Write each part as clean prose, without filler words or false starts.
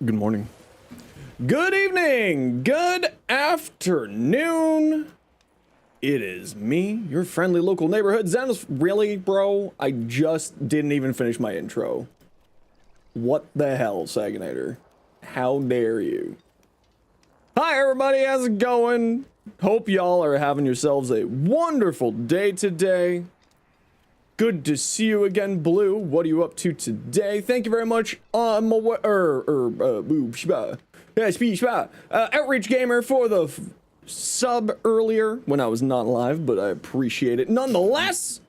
Good morning. Good evening. Good afternoon. It is me, your friendly local neighborhood Zenos. Really, bro? I just didn't even finish my intro. What the hell, Saginator? How dare you? Hi, everybody. How's it going? Hope y'all are having yourselves a wonderful day today. Good to see you again, Blue. What are you up to today? Thank you very much. Outreach Gamer for the sub earlier when I was not live, but I appreciate it nonetheless.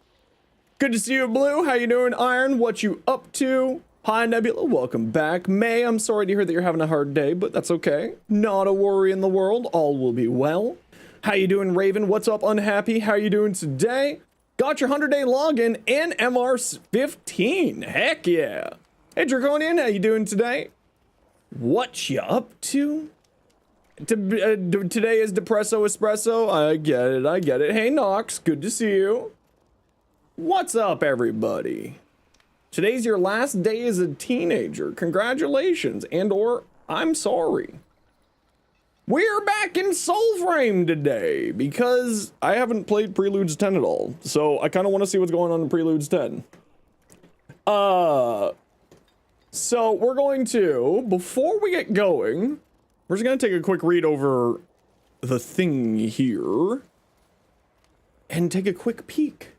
Good to see you, Blue. How you doing, Iron? What you up to? Hi, Nebula. Welcome back. May, I'm sorry to hear that you're having a hard day, but that's okay. Not a worry in the world. All will be well. How you doing, Raven? What's up, Unhappy? How you doing today? Got your 100-day login in MR15. Heck yeah. Hey, Draconian, how you doing today? What you up to? Today is Depresso Espresso. I get it. Hey, Nox, good to see you. What's up, everybody? Today's your last day as a teenager. Congratulations, and or I'm sorry. We're back in Soulframe today because I haven't played Preludes 10 at all. So I kind of want to see what's going on in Preludes 10. So we're going to, before we get going, we're just going to take a quick read over the thing here and take a quick peek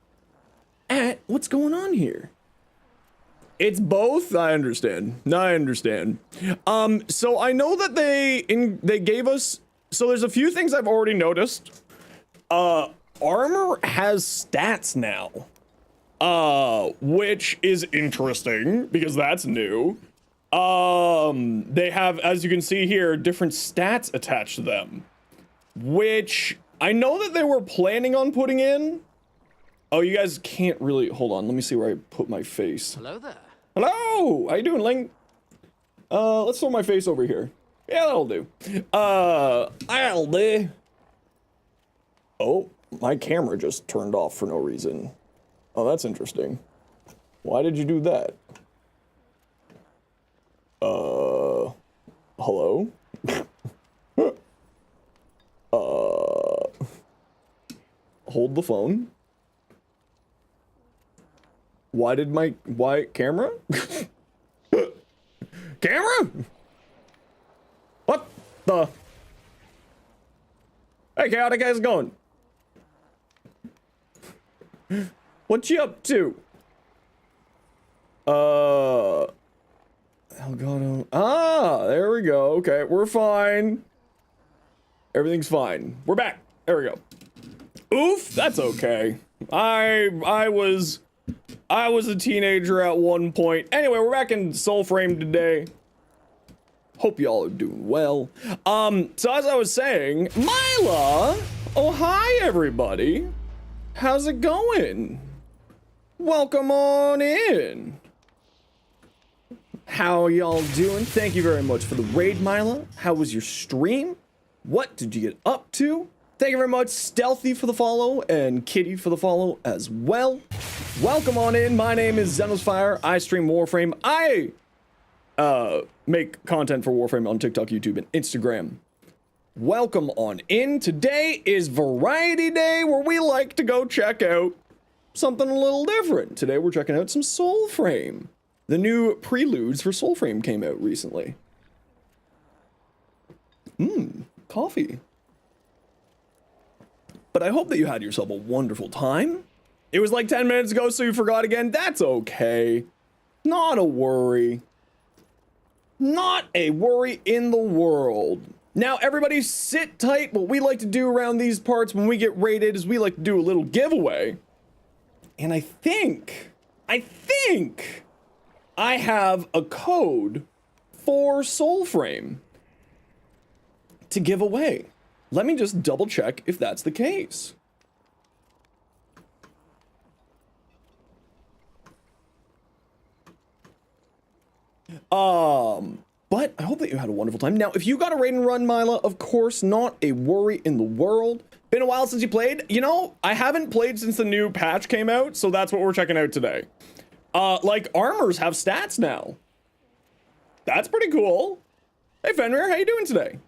at what's going on here. It's both. I understand. So I know that they gave us. So there's a few things I've already noticed. Armor has stats now, which is interesting because that's new. They have, as you can see here, different stats attached to them, which I know that they were planning on putting in. Oh, you guys can't really. Hold on. Let me see where I put my face. Hello there. Hello! How you doing, Ling? Let's throw my face over here. Yeah, that'll do. I'll do. Oh, my camera just turned off for no reason. Oh, that's interesting. Why did you do that? Hello? Hold the phone. Why camera? Camera? What the? Hey, Chaotic, how's it going? What you up to? Elgato. Ah, there we go. Okay, we're fine. Everything's fine. We're back. There we go. Oof, that's okay. I was a teenager at one point. Anyway, we're back in Soulframe today. Hope y'all are doing well. So as I was saying, Myla! Oh, hi, everybody. How's it going? Welcome on in. How y'all doing? Thank you very much for the raid, Myla. How was your stream? What did you get up to? Thank you very much, Stealthy, for the follow, and Kitty for the follow as well. Welcome on in. My name is Zenosfire. I stream Warframe. I make content for Warframe on TikTok, YouTube, and Instagram. Welcome on in. Today is Variety Day, where we like to go check out something a little different. Today we're checking out some Soulframe. The new Preludes for Soulframe came out recently. Coffee. But I hope that you had yourself a wonderful time. It was like 10 minutes ago, so you forgot again. That's okay. Not a worry. Not a worry in the world. Now, everybody sit tight. What we like to do around these parts when we get raided is we like to do a little giveaway. And I think I have a code for Soulframe to give away. Let me just double check if that's the case. But I hope that you had a wonderful time. Now, if you got a raid and run, Myla, of course, not a worry in the world. Been a while since you played. You know, I haven't played since the new patch came out, so that's what we're checking out today. Like, armors have stats now. That's pretty cool. Hey Fenrir, how you doing today?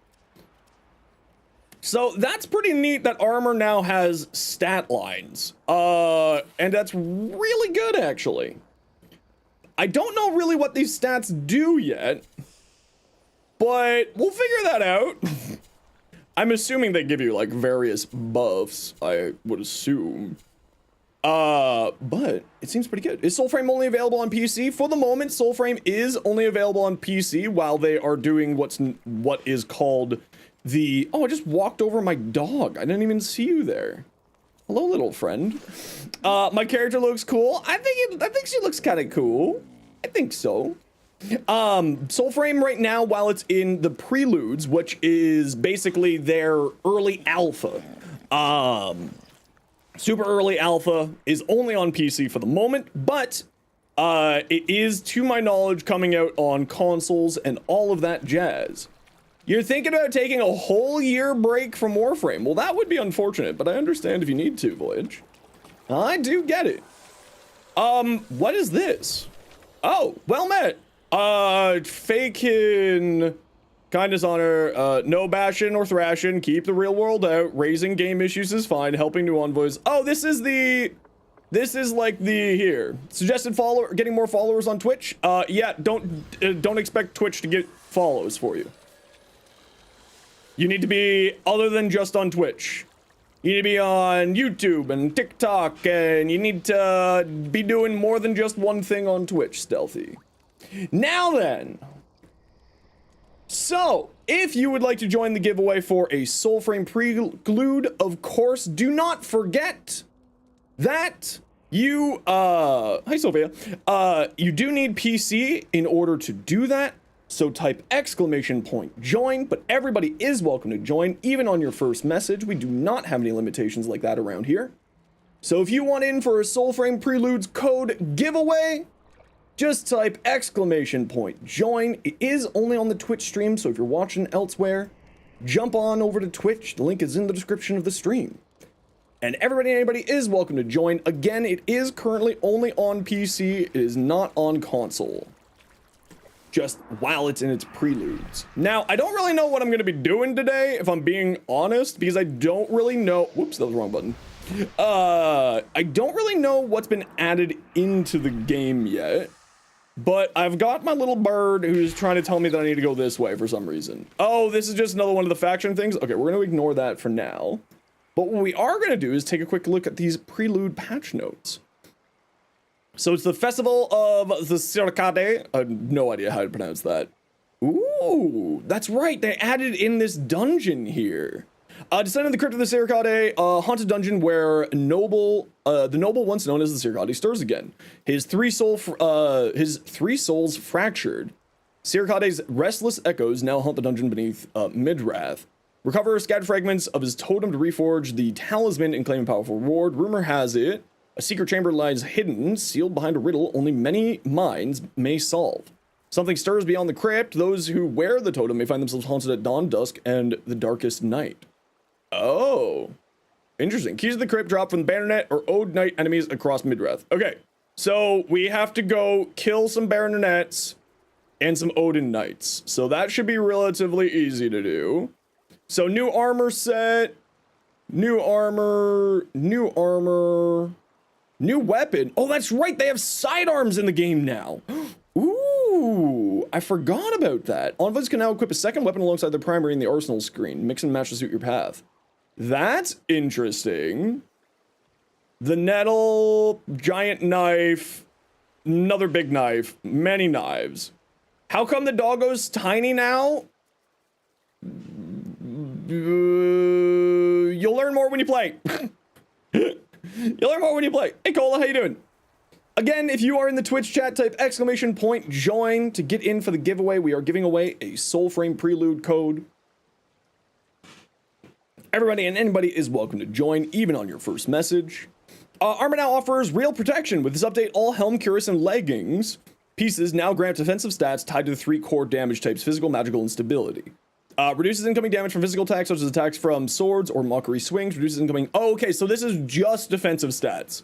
So that's pretty neat that armor now has stat lines. And that's really good actually. I don't know really what these stats do yet, but we'll figure that out. I'm assuming they give you like various buffs, I would assume. But it seems pretty good. Is Soulframe only available on PC? For the moment, Soulframe is only available on PC while they are doing what is called the... Oh, I just walked over my dog. I didn't even see you there. Hello, little friend. My character looks cool. I think she looks kind of cool. I think so. Soulframe right now, while it's in the Preludes, which is basically their early alpha, super early alpha is only on PC for the moment, but it is, to my knowledge, coming out on consoles and all of that jazz. You're thinking about taking a whole year break from Warframe. Well, that would be unfortunate, but I understand if you need to, Voyage. I do get it. What is this? Oh, well met. Fakin, kindness, honor, no bashing or thrashing, keep the real world out, raising game issues is fine, helping new envoys. Oh, this is like the, here, suggested follower, getting more followers on Twitch. Yeah, don't expect Twitch to get follows for you. You need to be other than just on Twitch. You need to be on YouTube and TikTok, and you need to be doing more than just one thing on Twitch, Stealthy. Now then, so if you would like to join the giveaway for a Soulframe Prelude, of course, do not forget that you, hi Sophia, you do need PC in order to do that. So type !join, but everybody is welcome to join, even on your first message. We do not have any limitations like that around here. So if you want in for a Soulframe Preludes code giveaway, just type !join. It is only on the Twitch stream, so if you're watching elsewhere, jump on over to Twitch. The link is in the description of the stream. And everybody and anybody is welcome to join. Again, it is currently only on PC. It is not on console. Just while it's in its Preludes. Now, I don't really know what I'm going to be doing today, if I'm being honest, because I don't really know... Whoops, that was the wrong button. I don't really know what's been added into the game yet, but I've got my little bird who's trying to tell me that I need to go this way for some reason. Oh, this is just another one of the faction things? Okay, we're going to ignore that for now. But what we are going to do is take a quick look at these Prelude patch notes. So it's the Festival of the Zenosfire-ttv. I have no idea how to pronounce that. Ooh, that's right. They added in this dungeon here. Descend in the Crypt of the Zenosfire-ttv, haunted dungeon where the noble once known as the Zenosfire-ttv stirs again. His three souls fractured. Zenosfire-ttvi's restless echoes now haunt the dungeon beneath Midrath. Recover scattered fragments of his totem to reforge the talisman and claim a powerful reward. Rumor has it a secret chamber lies hidden, sealed behind a riddle only many minds may solve. Something stirs beyond the crypt. Those who wear the totem may find themselves haunted at dawn, dusk, and the darkest night. Oh. Interesting. Keys to the crypt drop from the Bannernet or Ode Knight enemies across Midrath. Okay, so we have to go kill some Bannernets and some Odin Knights. So that should be relatively easy to do. So new armor set, new armor, new armor... New weapon. Oh, that's right. They have sidearms in the game now. Ooh, I forgot about that. Envoys can now equip a second weapon alongside their primary in the arsenal screen. Mix and match to suit your path. That's interesting. The nettle, giant knife, another big knife, many knives. How come the doggo's tiny now? You'll learn more when you play. You'll learn more when you play. Hey, Cola, how you doing? Again, if you are in the Twitch chat, type !join to get in for the giveaway. We are giving away a Soulframe Prelude code. Everybody and anybody is welcome to join, even on your first message. Armor now offers real protection. With this update, all helm, cuirass, and leggings pieces now grant defensive stats tied to the 3 core damage types: physical, magical, and stability. Reduces incoming damage from physical attacks, such as attacks from swords or mockery swings. Reduces incoming... Oh, okay, so this is just defensive stats.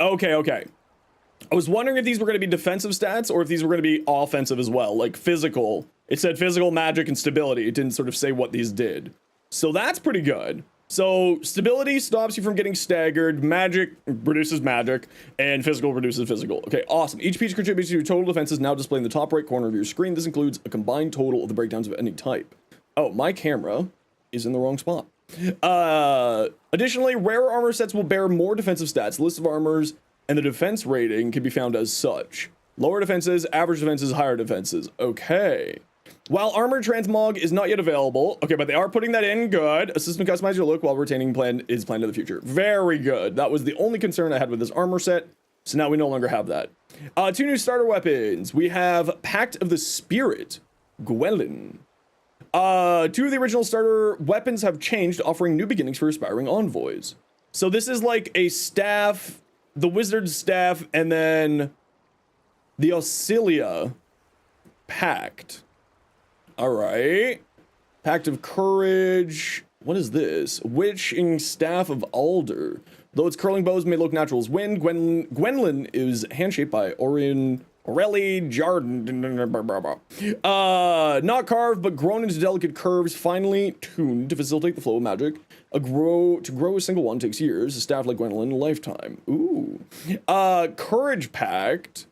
Okay, okay. I was wondering if these were going to be defensive stats or if these were going to be offensive as well, like physical It said physical, magic, and stability. It didn't sort of say what these did. So that's pretty good. So stability stops you from getting staggered, magic reduces magic, and physical reduces physical. Okay, awesome. Each piece contributes to your total defenses, now displayed in the top right corner of your screen. This includes a combined total of the breakdowns of any type. Oh, my camera is in the wrong spot. Additionally, rare armor sets will bear more defensive stats. The list of armors and the defense rating can be found as such. Lower defenses, average defenses, higher defenses. Okay. While armor transmog is not yet available, okay, but they are putting that in, good. A system customize your look while retaining planned in the future. Very good. That was the only concern I had with this armor set, so now we no longer have that. 2 new starter weapons. We have Pact of the Spirit, Gwelin. 2 of the original starter weapons have changed, offering new beginnings for aspiring envoys. So this is like a staff, the wizard's staff, and then the Auxilia Pact. All right. Pact of Courage. What is this? Witching Staff of Alder. Though its curling bows may look natural as wind, Gwendolyn is handshaped by Aurelie Jardin. Not carved, but grown into delicate curves, finely tuned to facilitate the flow of magic. To grow a single one takes years. A staff like Gwendolyn, a lifetime. Ooh. Courage Pact.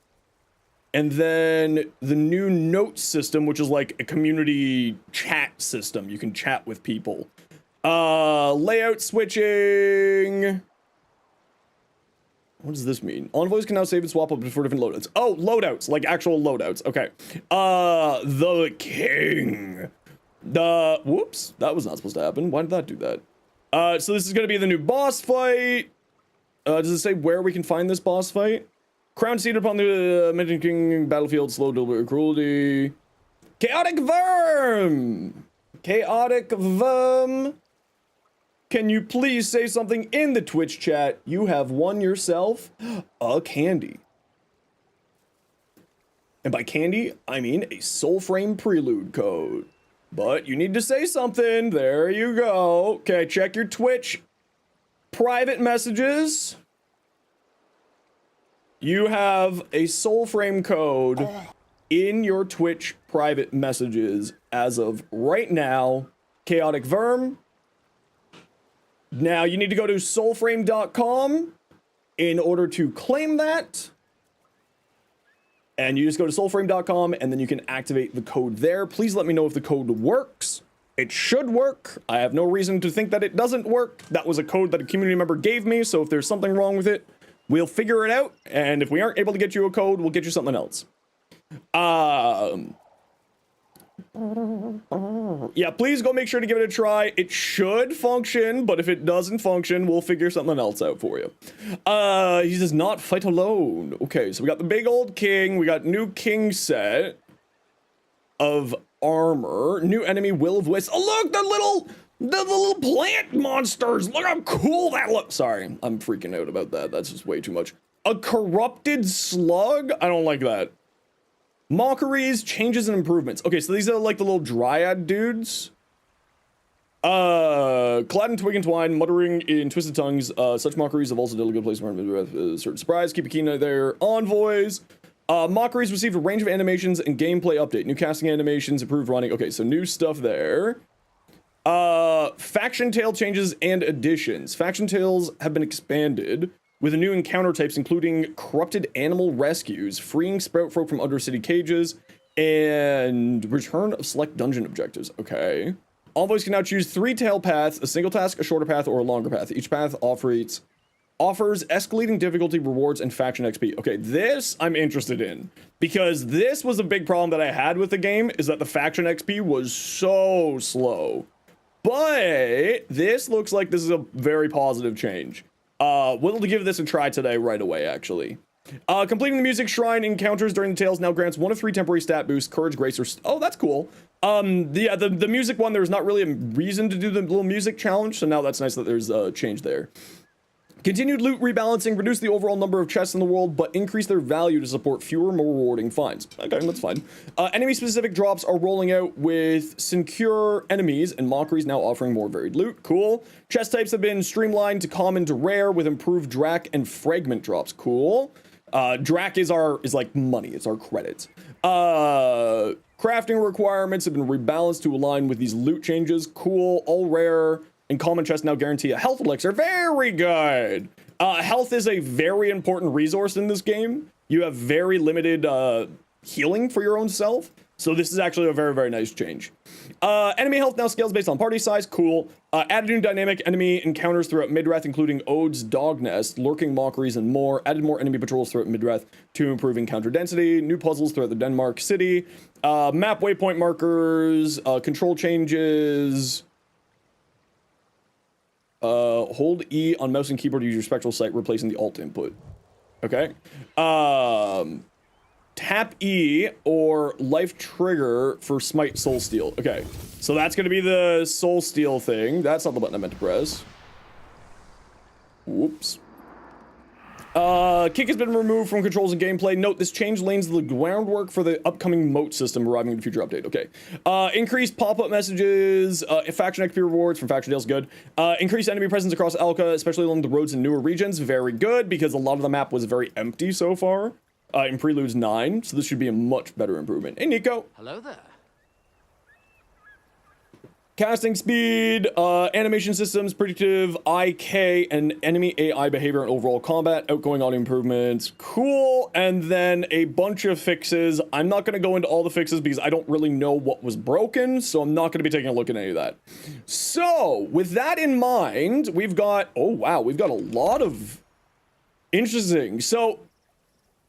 And then the new note system, which is like a community chat system. You can chat with people. Layout switching. What does this mean? Envoys can now save and swap up to 4 different loadouts. Oh, loadouts, like actual loadouts. Okay. The king. Whoops, that was not supposed to happen. Why did that do that? So this is gonna be the new boss fight. Does it say where we can find this boss fight? Crown seated upon the mentioned king battlefield, slow deliberate cruelty. Chaotic Worm! Chaotic Worm! Can you please say something in the Twitch chat? You have won yourself a candy. And by candy, I mean a Soulframe Prelude code. But you need to say something. There you go. Okay, check your Twitch private messages. You have a Soulframe code in your Twitch private messages as of right now. Chaotic Worm. Now you need to go to soulframe.com in order to claim that. And you just go to soulframe.com and then you can activate the code there. Please let me know if the code works. It should work. I have no reason to think that it doesn't work. That was a code that a community member gave me, so if there's something wrong with it, we'll figure it out, and if we aren't able to get you a code, we'll get you something else. Yeah, please go make sure to give it a try. It should function, but if it doesn't function, we'll figure something else out for you. He does not fight alone. Okay, so we got the big old king. We got new king set of armor. New enemy, Will of Wisp. Oh, look, the little plant monsters. Look how cool that looks. Sorry, I'm freaking out about that. That's just way too much. A corrupted slug? I don't like that. Mockeries, changes, and improvements. Okay, so these are like the little dryad dudes. Clad in twig and twine, muttering in twisted tongues. Such mockeries have also delicate place with certain surprise. Keep a keen eye there. Envoys. Mockeries received a range of animations and gameplay update. New casting animations, improved running. Okay, so new stuff there. Faction tale changes and additions. Faction tales have been expanded with new encounter types, including corrupted animal rescues, freeing sprout folk from undercity cages, and return of select dungeon objectives. Okay. Envoys can now choose 3 tail paths, a single task, a shorter path, or a longer path. Each path offers escalating difficulty, rewards, and faction XP. Okay, this I'm interested in, because this was a big problem that I had with the game, is that the faction XP was so slow. But this looks like this is a very positive change. We'll give this a try today right away, actually. Completing the music shrine encounters during the tales now grants 1 of 3 temporary stat boosts, courage, grace, or... Oh, that's cool. The music one, there's not really a reason to do the little music challenge, so now that's nice that there's a change there. Continued loot rebalancing, reduce the overall number of chests in the world, but increase their value to support fewer, more rewarding finds. Okay, that's fine. Enemy-specific drops are rolling out with secure enemies, and mockeries now offering more varied loot. Cool. Chest types have been streamlined to common to rare with improved drac and fragment drops. Cool. Drac is like money. It's our credits. Crafting requirements have been rebalanced to align with these loot changes. Cool. All rare and common chests now guarantee a health elixir. Very good. Health is a very important resource in this game. You have very limited healing for your own self. So this is actually a very, very nice change. Enemy health now scales based on party size. Cool. Added new dynamic enemy encounters throughout Midreth, including Ode's Dog Nest, Lurking Mockeries, and more. Added more enemy patrols throughout Midreth to improve encounter density. New puzzles throughout the Denmark city. Map waypoint markers. Control changes. Hold E on mouse and keyboard to use your spectral sight, replacing the alt input. Okay. Tap E or life trigger for smite soul steal. Okay, so that's gonna be the soul steal thing. That's not the button I meant to press. Whoops. Kick has been removed from controls and gameplay. Note, this change lays the groundwork for the upcoming moat system arriving in the future update. Okay. Increased pop-up messages, faction XP rewards from faction deals, good. Increased enemy presence across Alka, especially along the roads in newer regions, very good, because a lot of the map was very empty so far. In Preludes 9, so this should be a much better improvement. Hey, Nico. Hello there. Casting speed, animation systems, predictive IK, and enemy AI behavior and overall combat, outgoing audio improvements, cool, and then a bunch of fixes. I'm not going to go into all the fixes because I don't really know what was broken, so I'm not going to be taking a look at any of that. So, with that in mind, we've got, oh wow, we've got a lot of interesting. So,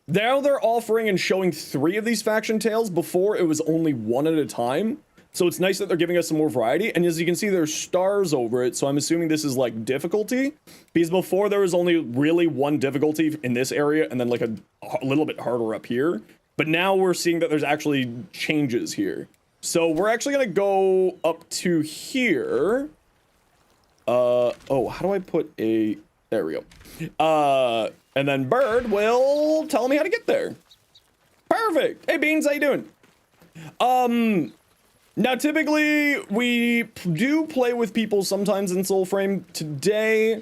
now they're offering and showing 3 of these faction tales. Before, it was only 1 at a time. So it's nice that they're giving us some more variety. And as you can see, there's stars over it. So I'm assuming this is like difficulty. Because before, there was only really 1 difficulty in this area and then like a little bit harder up here. But now we're seeing that there's actually changes here. So we're actually going to go up to here. Oh, how do I put a... There we go. And then Bird will tell me how to get there. Perfect. Hey, Beans, how you doing? Now, typically, we do play with people sometimes in Soulframe. Today,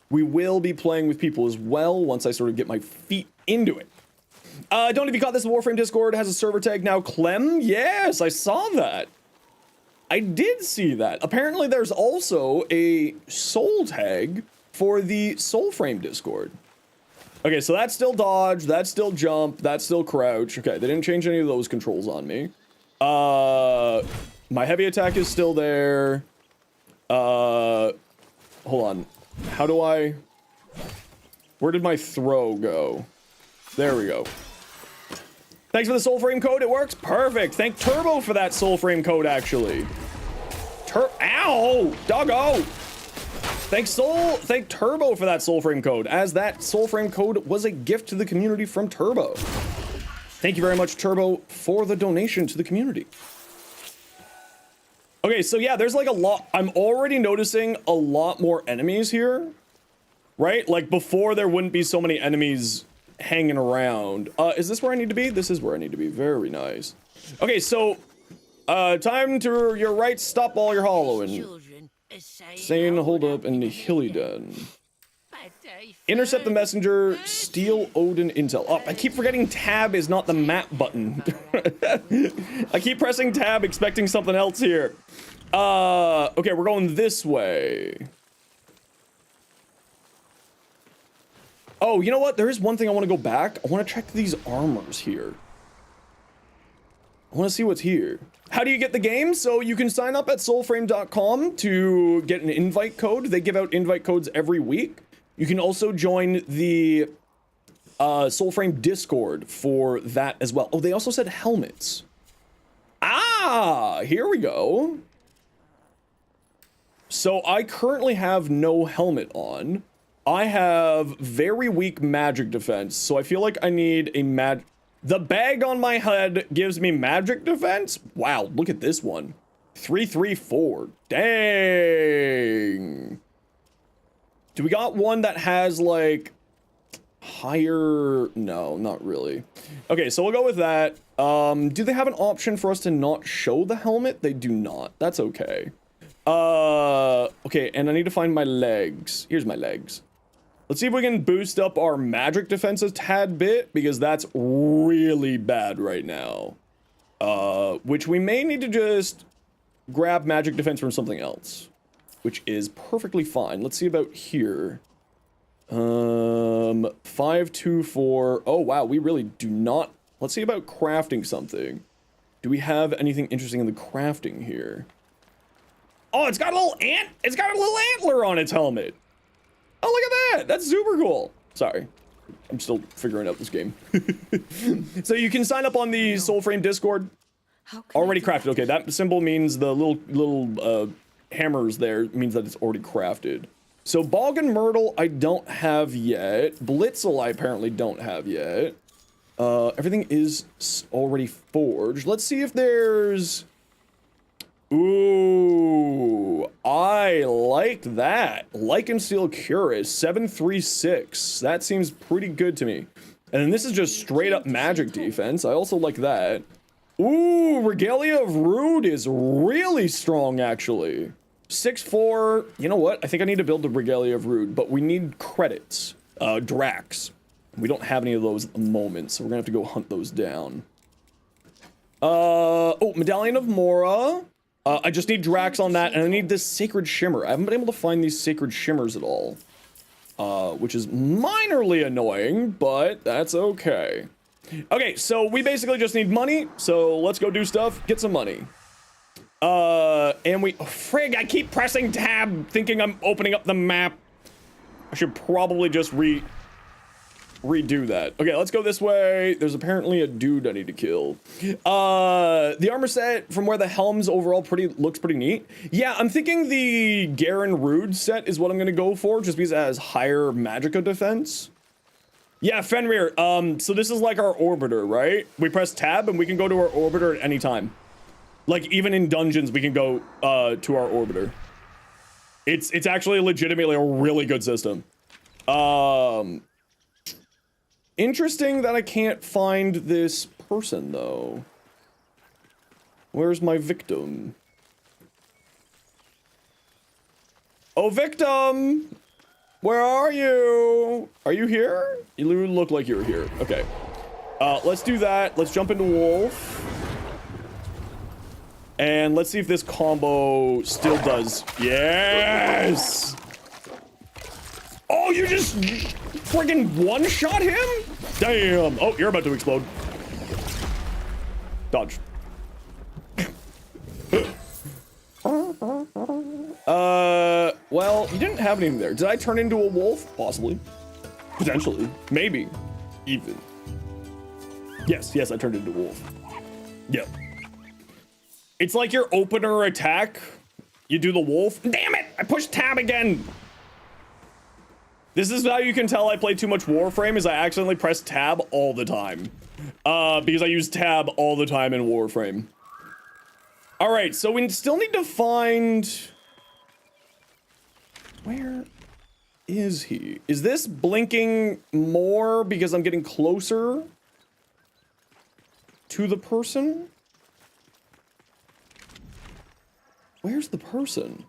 we will be playing with people as well once I sort of get my feet into it. Don't know if you caught this, Warframe Discord has a server tag now. Clem? Yes, I saw that. I did see that. Apparently, there's also a soul tag for the Soulframe Discord. Okay, so that's still dodge, that's still jump, that's still crouch. Okay, they didn't change any of those controls on me. My heavy attack is still there. Hold on. How do I... Where did my throw go? There we go. Thanks for the Soulframe code, it works? Perfect. Thank Turbo for that Soulframe code, actually. Ow! Doggo! Thank Turbo for that Soulframe code, as that Soulframe code was a gift to the community from Turbo. Thank you very much, Turbo, for the donation to the community. Okay, so yeah, there's like a lot. I'm already noticing a lot more enemies here, right? Like before, there wouldn't be so many enemies hanging around. Is this where I need to be? This is where I need to be. Very nice. Okay, so time to your right, stop all your hollowing. Sane, hold up, and Hillidan. Intercept the messenger, steal Odin intel. Oh, I keep forgetting tab is not the map button. I keep pressing tab expecting something else here. Okay, we're going this way. Oh, you know what? There is one thing I want to go back. I want to check these armors here. I want to see what's here. How do you get the game? So you can sign up at soulframe.com to get an invite code. They give out invite codes every week. You can also join the Soulframe Discord for that as well. Oh, they also said helmets. Ah, here we go. So I currently have no helmet on. I have very weak magic defense, so I feel like I need a The bag on my head gives me magic defense? Wow, look at this one. 334. Dang. Do we got one that has, like, higher... No, not really. Okay, so we'll go with that. Do they have an option for us to not show the helmet? They do not. That's okay. Okay, and I need to find my legs. Here's my legs. Let's see if we can boost up our magic defense a tad bit, because that's really bad right now. Which we may need to just grab magic defense from something else, which is perfectly fine. Let's see about here. 5, 2, 4. Oh, wow, we really do not. Let's see about crafting something. Do we have anything interesting in the crafting here? Oh, it's got a little it's got a little antler on its helmet. Oh, look at that. That's super cool. Sorry. I'm still figuring out this game. So you can sign up on the Soulframe Discord. Already crafted. Okay, that symbol means the little hammers there means that it's already crafted. So Bog and Myrtle I don't have yet. Blitzel I apparently don't have yet. Everything is already forged. Let's see if there's... Ooh, I like that. Lichen Steel Cuirass, 736. That seems pretty good to me. And then this is just straight up magic defense. I also like that. Ooh, Regalia of Rude is really strong, actually. 6-4. You know what? I think I need to build the Regalia of Rude, but we need credits. Drax. We don't have any of those at the moment, so we're gonna have to go hunt those down. Oh, Medallion of Mora. I just need Drax on that, and I need this Sacred Shimmer. I haven't been able to find these Sacred Shimmers at all. Which is minorly annoying, but that's okay. Okay, so we basically just need money, so let's go do stuff, get some money. And we... Oh, frig, I keep pressing tab, thinking I'm opening up the map. I should probably just redo that. Okay, let's go this way. There's apparently a dude I need to kill. The armor set from where the helm's overall looks pretty neat. Yeah, I'm thinking the Garen Rude set is what I'm gonna go for, just because it has higher Magicka defense. Yeah, Fenrir, so this is like our orbiter, right? We press tab and we can go to our orbiter at any time. Like, even in dungeons, we can go to our orbiter. It's actually legitimately a really good system. Interesting that I can't find this person, though. Where's my victim? Oh, victim! Where are you? Are you here? You look like you're here. Okay. Let's do that. Let's jump into Wolf. And let's see if this combo still does. Yes! Oh, you just friggin' one-shot him? Damn. Oh, you're about to explode. Dodge. Well, you didn't have anything there. Did I turn into a wolf? Possibly. Potentially. Maybe. Even. Yes, I turned into a wolf. Yep. It's like your opener attack. You do the wolf. Damn it! I pushed tab again! This is how you can tell I play too much Warframe, is I accidentally press tab all the time. Because I use tab all the time in Warframe. Alright, so we still need to find... Where is he? Is this blinking more because I'm getting closer to the person? Where's the person?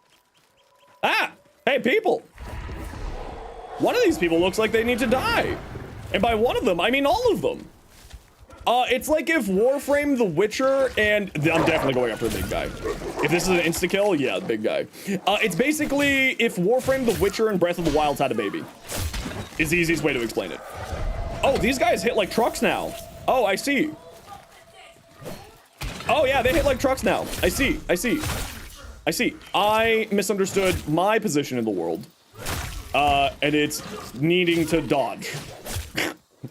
Ah! Hey, people! One of these people looks like they need to die. And by one of them, I mean all of them. It's like if Warframe, The Witcher, and... I'm definitely going after the big guy. If this is an insta-kill, yeah, the big guy. It's basically if Warframe, The Witcher, and Breath of the Wild had a baby. Is the easiest way to explain it. Oh, these guys hit like trucks now. Oh, I see. Oh, yeah, they hit like trucks now. I see. I misunderstood my position in the world. And it's needing to dodge.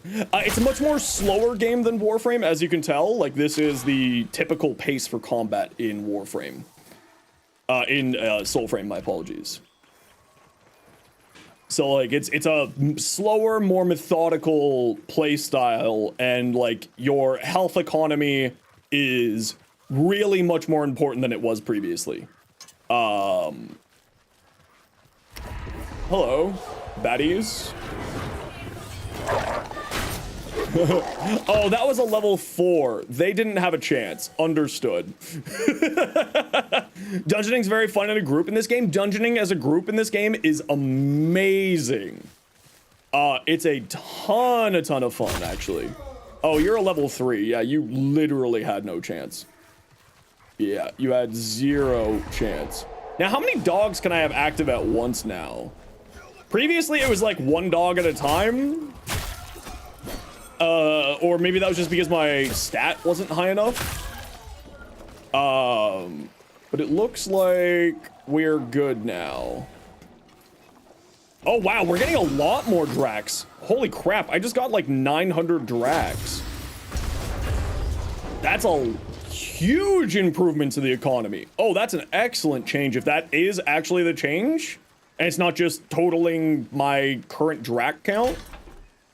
It's a much more slower game than Warframe, as you can tell. Like, this is the typical pace for combat in Warframe. In Soulframe, my apologies. So, like, it's a slower, more methodical play style, and, like, your health economy is really much more important than it was previously. Hello, baddies. Oh, that was a level 4. They didn't have a chance. Understood. Dungeoning's very fun in a group in this game. Dungeoning as a group in this game is amazing. It's a ton of fun, actually. Oh, you're a level 3. Yeah, you literally had no chance. Yeah, you had 0 chance. Now, how many dogs can I have active at once now? Previously, it was like 1 dog at a time. Or maybe that was just because my stat wasn't high enough. But it looks like we're good now. Oh, wow, we're getting a lot more Drax. Holy crap, I just got like 900 Drax. That's a huge improvement to the economy. Oh, that's an excellent change. If that is actually the change, and it's not just totaling my current Drax count.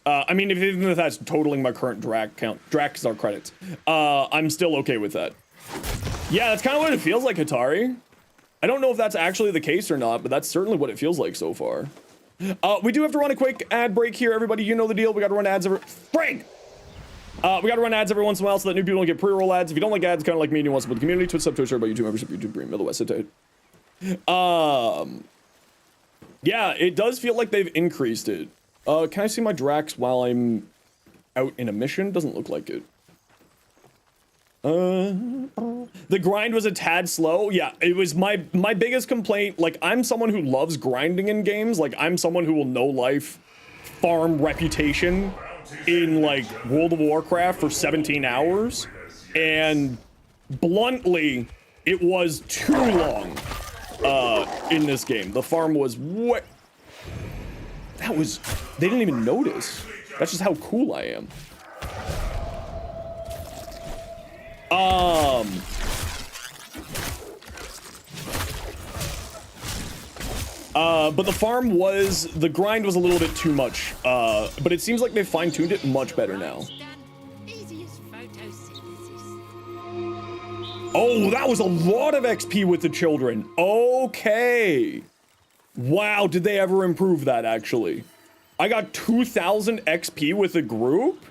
I mean, even if that's totaling my current Drax count, Drax are credits. I'm still okay with that. Yeah, that's kind of what it feels like, Hatari. I don't know if that's actually the case or not, but that's certainly what it feels like so far. We do have to run a quick ad break here, everybody. You know the deal. We got to run ads every... Frank! We got to run ads every once in a while so that new people don't get pre-roll ads. If you don't like ads, kind of like me and you want to support the community, Twitch, sub, Twitch, everybody, YouTube membership, YouTube Premium, otherwise, sit tight. Yeah, it does feel like they've increased it. Can I see my Drax while I'm out in a mission? Doesn't look like it. The grind was a tad slow. Yeah, it was my biggest complaint. Like, I'm someone who loves grinding in games. Like, I'm someone who will know life farm reputation in like World of Warcraft for 17 hours, and bluntly, it was too long in this game. The farm was what? That was, they didn't even notice. That's just how cool I am. But the farm was, the grind was a little bit too much, but it seems like they fine-tuned it much better now. Oh, that was a lot of XP with the children. Okay. Wow, did they ever improve that, actually? I got 2,000 XP with a group?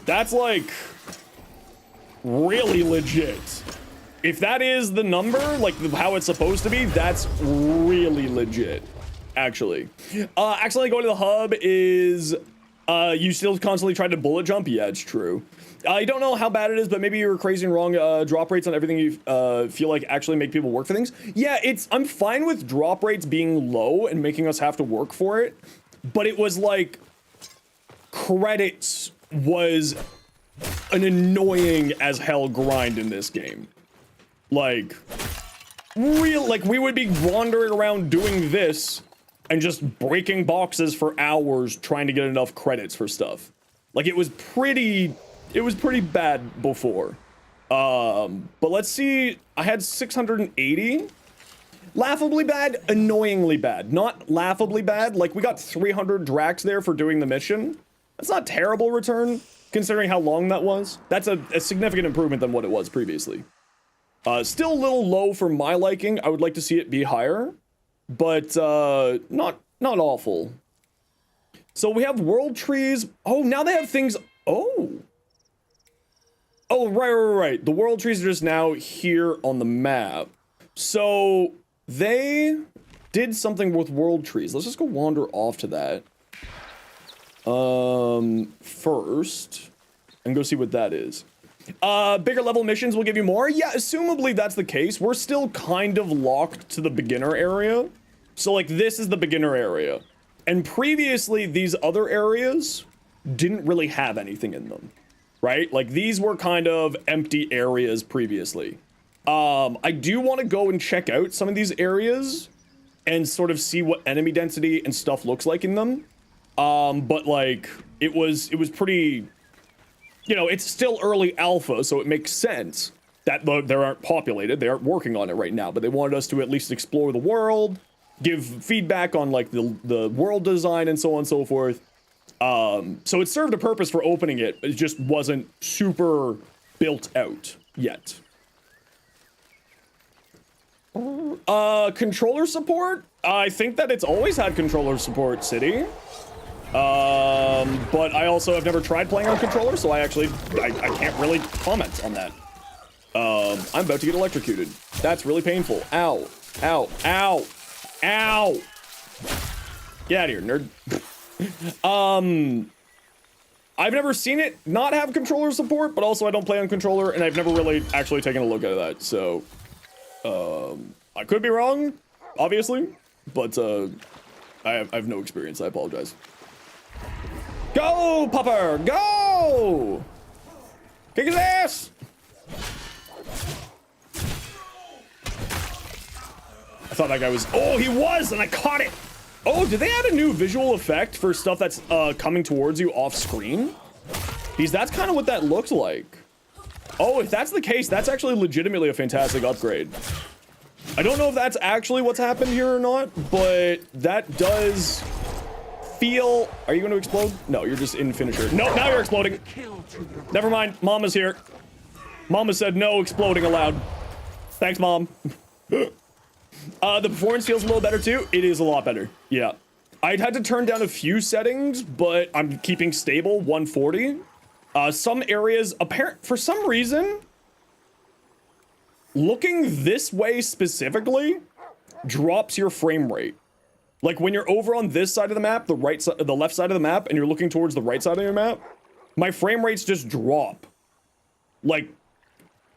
That's like really legit. If that is the number, like how it's supposed to be, that's really legit, actually. Accidentally going to the hub is, you still constantly try to bullet jump? Yeah, it's true. I don't know how bad it is, but maybe you're crazy and wrong. Drop rates on everything you feel like actually make people work for things. Yeah, I'm fine with drop rates being low and making us have to work for it, but it was like credits was an annoying as hell grind in this game. Like, we would be wandering around doing this and just breaking boxes for hours trying to get enough credits for stuff. Like, it was pretty bad before. But let's see, I had 680. Laughably bad, annoyingly bad. Not laughably bad, like we got 300 Drax there for doing the mission. That's not a terrible return, considering how long that was. That's a significant improvement than what it was previously. Still a little low for my liking. I would like to see it be higher, but not awful. So we have world trees. Oh, now they have things. Oh, right. The world trees are just now here on the map. So they did something with world trees. Let's just go wander off to that. First, and go see what that is. Bigger level missions will give you more. Yeah, assumably that's the case. We're still kind of locked to the beginner area. So like this is the beginner area. And previously these other areas didn't really have anything in them, right? Like these were kind of empty areas previously. I do want to go and check out some of these areas and sort of see what enemy density and stuff looks like in them. But like it was pretty, you know, it's still early alpha, so it makes sense that they aren't populated. They aren't working on it right now, but they wanted us to at least explore the world, give feedback on like the world design and so on and so forth. So it served a purpose for opening it. It just wasn't super built out yet. Controller support? I think that it's always had controller support, City. But I also have never tried playing on controller, so I can't really comment on that. I'm about to get electrocuted. That's really painful. Ow. Ow. Ow. Ow. Get out of here, nerd. I've never seen it not have controller support, but also I don't play on controller, and I've never really actually taken a look at that, so... I could be wrong, obviously, but I have no experience. I apologize. Go, Pupper! Go! Kick his ass! I thought that guy was... Oh, he was, and I caught it! Oh, did they add a new visual effect for stuff that's coming towards you off screen? Because that's kind of what that looks like. Oh, if that's the case, that's actually legitimately a fantastic upgrade. I don't know if that's actually what's happened here or not, but that does feel... Are you going to explode? No, you're just in finisher. No, now you're exploding. Never mind. Mama's here. Mama said no exploding allowed. Thanks, Mom. The performance feels a little better too. It is a lot better. Yeah. I'd had to turn down a few settings, but I'm keeping stable 140. Some areas, for some reason, looking this way specifically drops your frame rate. Like when you're over on this side of the map, the left side of the map, and you're looking towards the right side of your map, my frame rates just drop like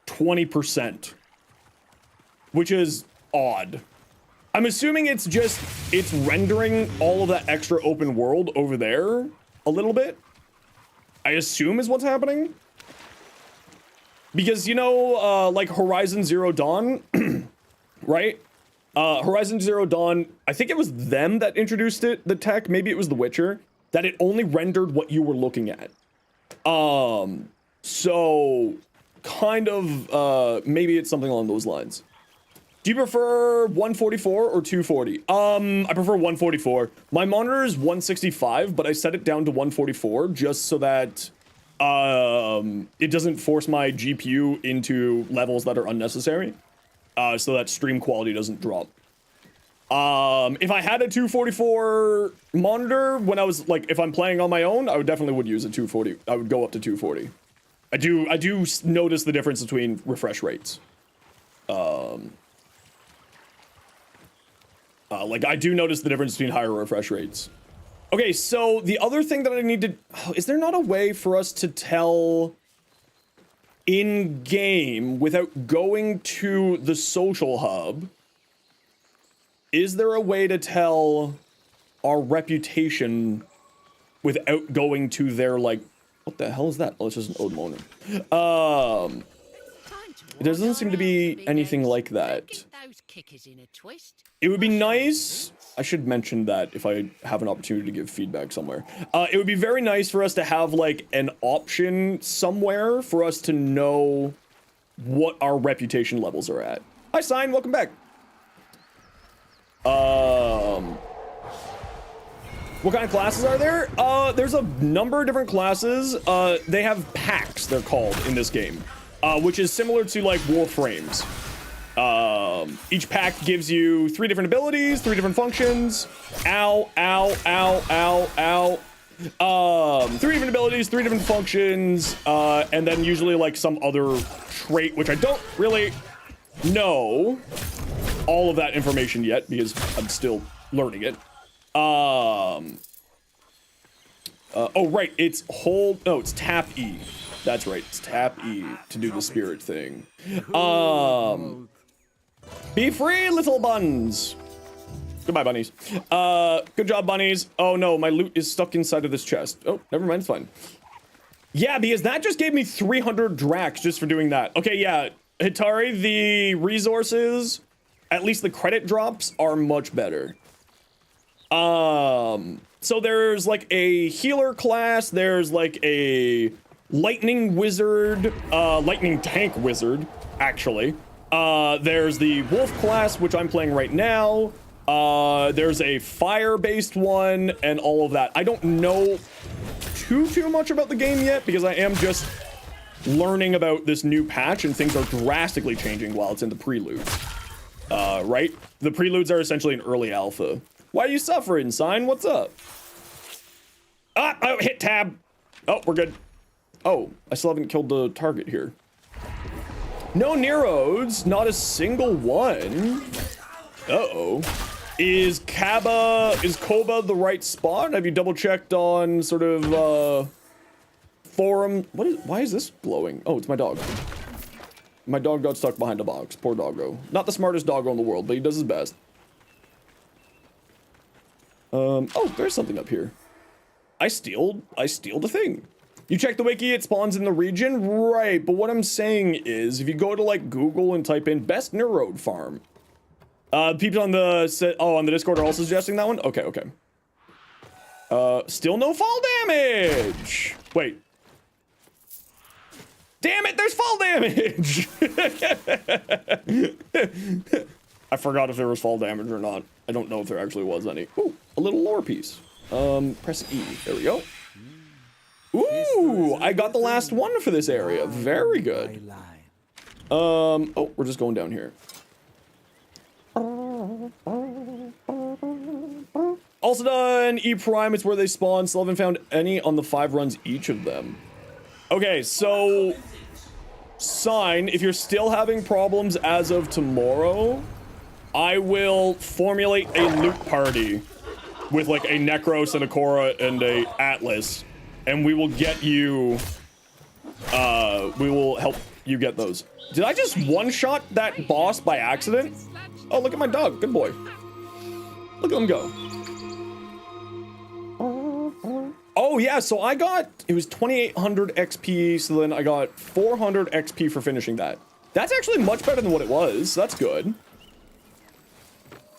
20%, which is odd. I'm assuming it's rendering all of that extra open world over there a little bit. I assume is what's happening. Because, you know, like Horizon Zero Dawn, right? Horizon Zero Dawn, I think it was them that introduced it, the tech, maybe it was The Witcher, that it only rendered what you were looking at. So, kind of, maybe it's something along those lines. Do you prefer 144 or 240? I prefer 144. My monitor is 165, but I set it down to 144 just so that it doesn't force my GPU into levels that are unnecessary, so that stream quality doesn't drop. If I had a 244 monitor when I was like, if I'm playing on my own, I definitely would use a 240. I would go up to 240. I do notice the difference between refresh rates. Like, I do notice the difference between higher refresh rates. Okay, so the other thing that I need to... is there not a way for us to tell in-game without going to the social hub? Is there a way to tell our reputation without going to their, like... What the hell is that? Oh, it's just an old moaning. There doesn't seem to be anything like that. It would be nice, I should mention that if I have an opportunity to give feedback somewhere. It would be very nice for us to have like an option somewhere for us to know what our reputation levels are at. Hi, Sign, welcome back. What kind of classes are there? There's a number of different classes. They have packs, they're called in this game. Which is similar to like Warframes. Each pack gives you 3 different abilities, 3 different functions. Ow, ow, ow, ow, ow. 3 different abilities, 3 different functions, and then usually like some other trait, which I don't really know all of that information yet because I'm still learning it. Oh right, it's hold, no, it's tap E. That's right, it's tap E to do the spirit thing. Be free, little buns. Goodbye, bunnies. Good job, bunnies. Oh no, my loot is stuck inside of this chest. Oh, never mind, it's fine. Yeah, because that just gave me 300 Drax just for doing that. Okay, yeah, Hitari, the resources, at least the credit drops, are much better. So there's like a healer class, there's like a lightning wizard, lightning tank wizard, actually. There's the wolf class, which I'm playing right now. There's a fire-based one and all of that. I don't know too much about the game yet because I am just learning about this new patch and things are drastically changing while it's in the preludes. Right? The preludes are essentially an early alpha. Why are you suffering, Sign? What's up? Ah, oh, hit tab. Oh, we're good. Oh, I still haven't killed the target here. No Neros, not a single one. Uh-oh. Is Koba the right spot? Have you double checked on sort of forum? Why is this glowing? Oh, it's my dog. My dog got stuck behind a box. Poor doggo. Not the smartest doggo in the world, but he does his best. Oh, there's something up here. I steal the thing. You check the wiki, it spawns in the region, right? But what I'm saying is, if you go to like Google and type in best Neurode farm, people on the Discord are also suggesting that one. Okay, okay. Still no fall damage. Wait. Damn it, there's fall damage. I forgot if there was fall damage or not. I don't know if there actually was any. Ooh, a little lore piece. Press E. There we go. Ooh, I got the last one for this area. Very good. Oh, we're just going down here. Also done E Prime, it's where they spawn. Still haven't found any on the 5 runs each of them. Okay, so Sign, if you're still having problems as of tomorrow, I will formulate a loot party with like a Necros and a Korra and a Atlas, and we will get you, we will help you get those. Did I just one-shot that boss by accident? Oh, look at my dog, good boy. Look at him go. Oh yeah, so I got, it was 2,800 XP, so then I got 400 XP for finishing that. That's actually much better than what it was, so that's good.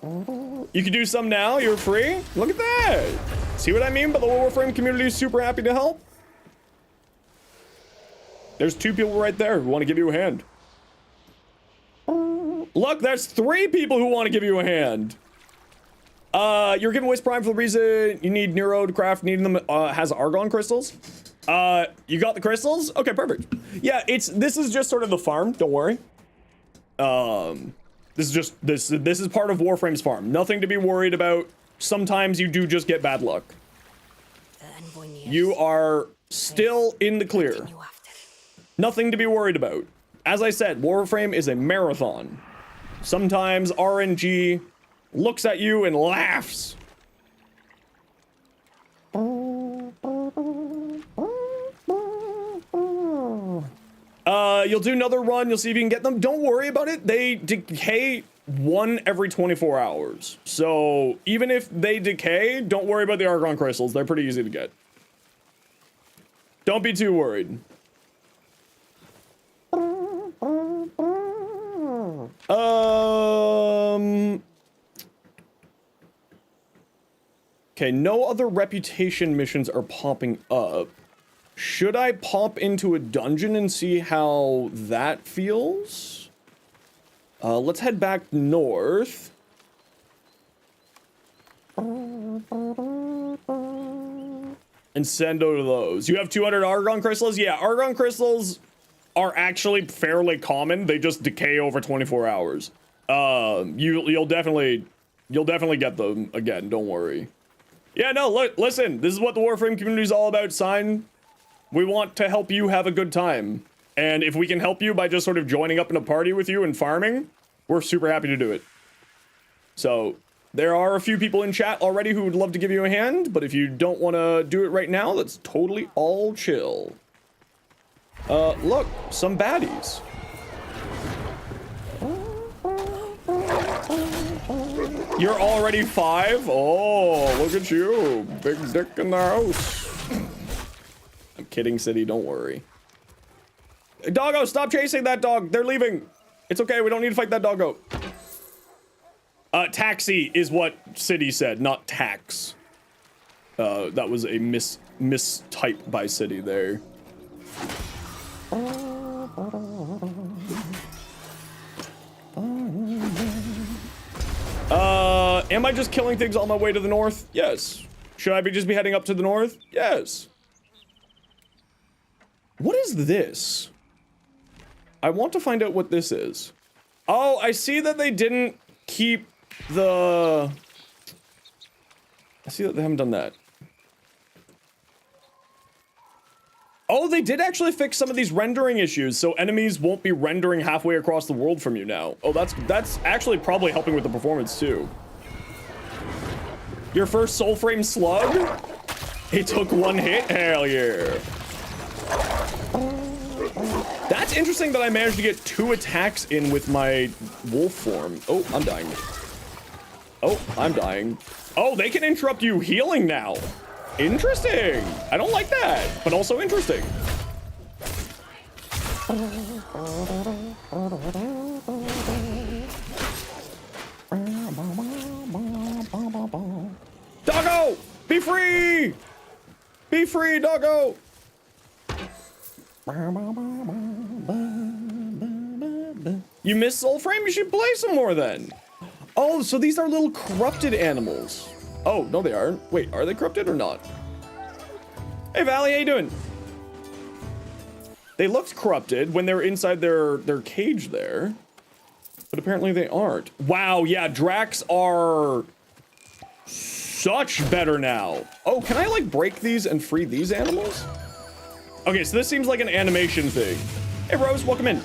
You can do some now, you're free. Look at that. See what I mean? But the Warframe community is super happy to help. There's 2 people right there who want to give you a hand. Look, there's 3 people who want to give you a hand. You're giving Wisp Prime for the reason you need Nero to craft. Needing them has Argon crystals. You got the crystals? Okay, perfect. Yeah, this is just sort of the farm. Don't worry. This is just this is part of Warframe's farm. Nothing to be worried about. Sometimes you do just get bad luck. You are still in the clear. Nothing to be worried about. As I said, Warframe is a marathon. Sometimes RNG looks at you and laughs. You'll do another run, you'll see if you can get them. Don't worry about it. They decay 1 every 24 hours. So even if they decay, don't worry about the Argon crystals. They're pretty easy to get. Don't be too worried. Okay, no other reputation missions are popping up. Should I pop into a dungeon and see how that feels? Let's head back north. And send over those. You have 200 Argon crystals? Yeah, Argon crystals are actually fairly common. They just decay over 24 hours. You'll definitely get them again, don't worry. Yeah, no, look, listen, this is what the Warframe community is all about, Sign. We want to help you have a good time. And if we can help you by just sort of joining up in a party with you and farming, we're super happy to do it. So, there are a few people in chat already who would love to give you a hand, but if you don't want to do it right now, that's totally all chill. Look, some baddies. You're already 5? Oh, look at you. Big dick in the house. I'm kidding, City, don't worry. Doggo, stop chasing that dog. They're leaving. It's okay, we don't need to fight that doggo. Taxi is what City said, not tax. That was a mistype by City there. Am I just killing things on my way to the north? Yes. Should I just be heading up to the north? Yes. What is this? I want to find out what this is. Oh, I see that they didn't keep the... I see that they haven't done that. Oh, they did actually fix some of these rendering issues, so enemies won't be rendering halfway across the world from you now. Oh, that's actually probably helping with the performance too. Your first soul frame slug? It took one hit? Hell yeah. That's interesting that I managed to get 2 attacks in with my wolf form. Oh, I'm dying. Oh, I'm dying. Oh, they can interrupt you healing now. Interesting. I don't like that, but also interesting. Doggo! Be free! Be free, doggo! You missed soul frame? You should play some more then. Oh, so these are little corrupted animals. Oh, no they aren't. Wait, are they corrupted or not? Hey Valley, how you doing? They looked corrupted when they were inside their cage there. But apparently they aren't. Wow, yeah, Dracs are such better now. Oh, can I like break these and free these animals? Okay, so this seems like an animation thing. Hey Rose, welcome in.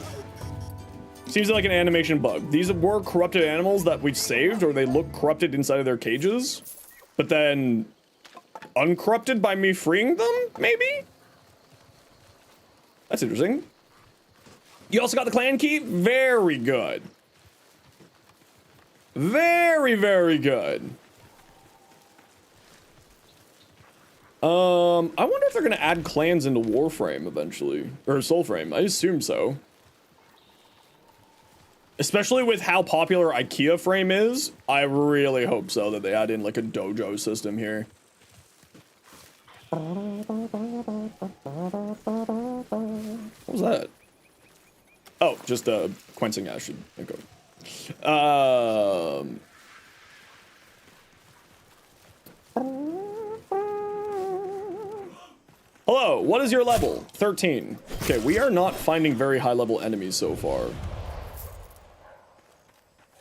Seems like an animation bug. These were corrupted animals that we saved, or they look corrupted inside of their cages, but then uncorrupted by me freeing them, maybe? That's interesting. You also got the clan key? Very good. Very, very good. I wonder if they're gonna add clans into Warframe eventually, or Soulframe. I assume so. Especially with how popular IKEA frame is, I really hope so, that they add in like a dojo system here. What was that? Oh, just quenching acid. Okay. Hello, what is your level? 13. Okay, we are not finding very high level enemies so far.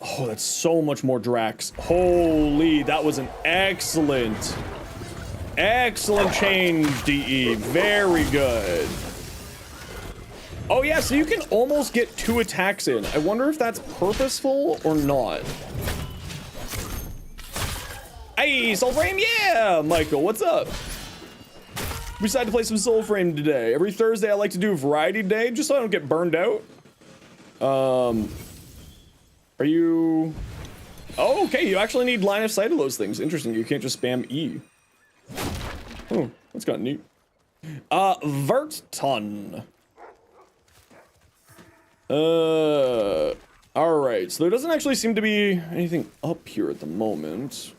Oh, that's so much more Drax. Holy, that was an excellent change, DE. Very good. Oh yeah, so you can almost get 2 attacks in. I wonder if that's purposeful or not. Hey, Soulframe, yeah! Michael, what's up? We decided to play some Soulframe today. Every Thursday I like to do a variety day, just so I don't get burned out. Are you... Oh, okay, you actually need line of sight of those things. Interesting, you can't just spam E. Oh, that's kind of neat. Verton. Alright, so there doesn't actually seem to be anything up here at the moment.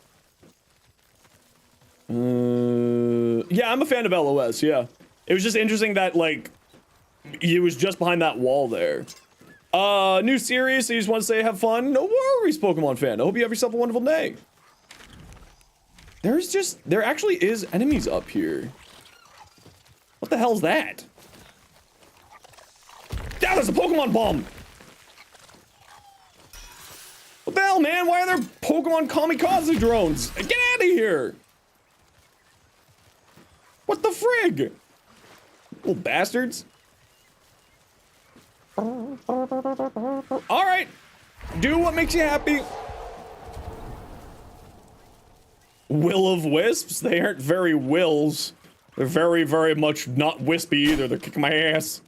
Yeah, I'm a fan of LOS, yeah. It was just interesting that, like, it was just behind that wall there. New series, so you just want to say have fun? No worries, Pokemon fan. I hope you have yourself a wonderful day. There actually is enemies up here. What the hell's that? Yeah, there's a Pokemon bomb! What the hell, man? Why are there Pokemon kamikaze drones? Get out of here! What the frig? Little bastards. Alright. Do what makes you happy. Will of Wisps? They aren't very wills. They're very, very much not wispy either. They're kicking my ass.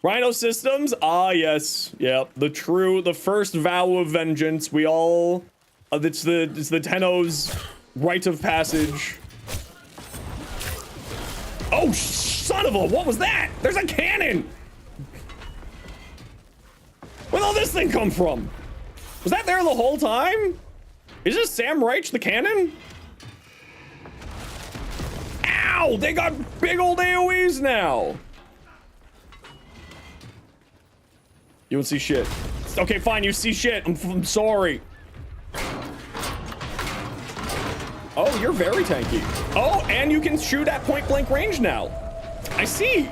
Rhino Systems? Ah, yes. Yep. The first vow of vengeance. We all... it's the Tenno's rite of passage. Oh, son of a... What was that? There's a cannon! Where'd all this thing come from? Was that there the whole time? Is this Sam Reich the cannon? Ow! They got big old AoEs now! You don't see shit. Okay, fine, you see shit. I'm sorry. Oh, you're very tanky. Oh, and you can shoot at point blank range now. I see.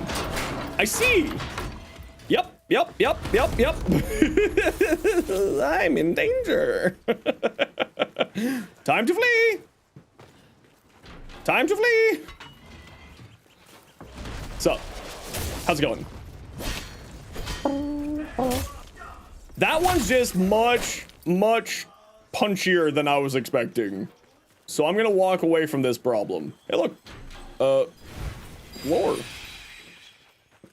I see. Yep. I'm in danger. Time to flee. Time to flee. So, how's it going? That one's just much punchier than I was expecting. So I'm gonna walk away from this problem. Hey, look. Lore.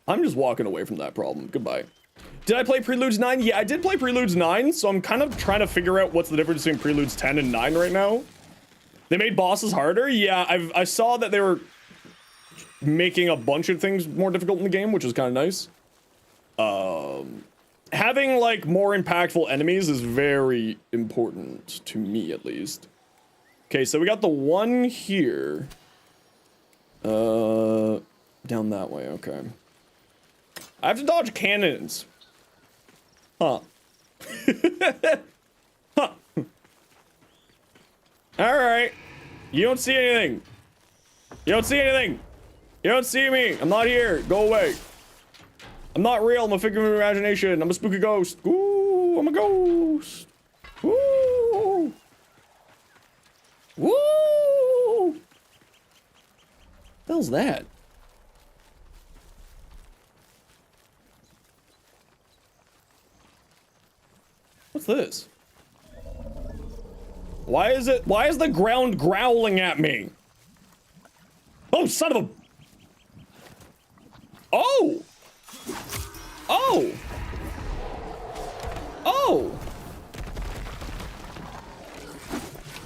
I'm just walking away from that problem. Goodbye. Did I play Preludes 9? Yeah, I did play Preludes 9, so I'm kind of trying to figure out what's the difference between Preludes 10 and 9 right now. They made bosses harder? Yeah, I saw that they were making a bunch of things more difficult in the game, which is kind of nice. Having, like, more impactful enemies is very important, to me at least. Okay, so we got the one here. Down that way, okay. I have to dodge cannons. Huh. Huh. Alright. You don't see anything. You don't see anything. You don't see me. I'm not here. Go away. I'm not real. I'm a figure of your imagination. I'm a spooky ghost. Ooh, I'm a ghost. Woo. Woo. What the hell's that? What's this? Why is the ground growling at me? Oh, son of a... Oh! Oh! Oh!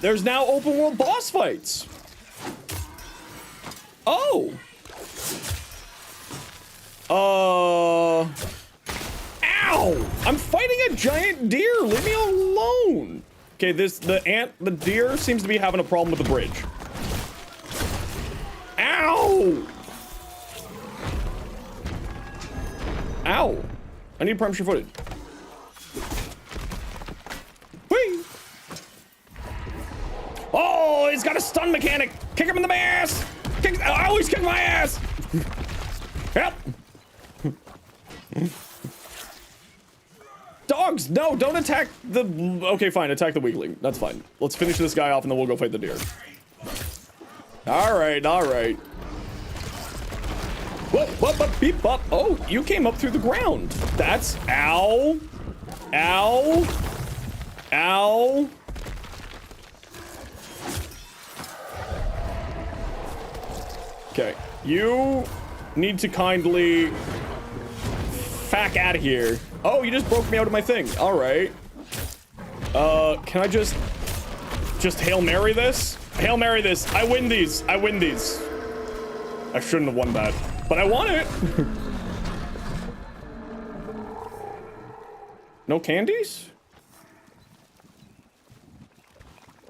There's now open world boss fights. Oh! Ow! I'm fighting a giant deer! Leave me alone! Okay, the deer seems to be having a problem with the bridge. Ow! Ow! I need prime footage. Whee! Oh, he's got a stun mechanic! Kick him in the ass! Oh, he's kicking my ass! Yep. Dogs, no, don't attack the... Okay, fine, attack the weakling. That's fine. Let's finish this guy off and then we'll go fight the deer. Alright, alright. What, beep, up. Oh, you came up through the ground. That's... Ow. Ow. Ow. Okay, you need to kindly... Fack out of here. Oh, you just broke me out of my thing. All right. Can I just Hail Mary this? Hail Mary this. I win these. I win these. I shouldn't have won that, but I won it. No candies?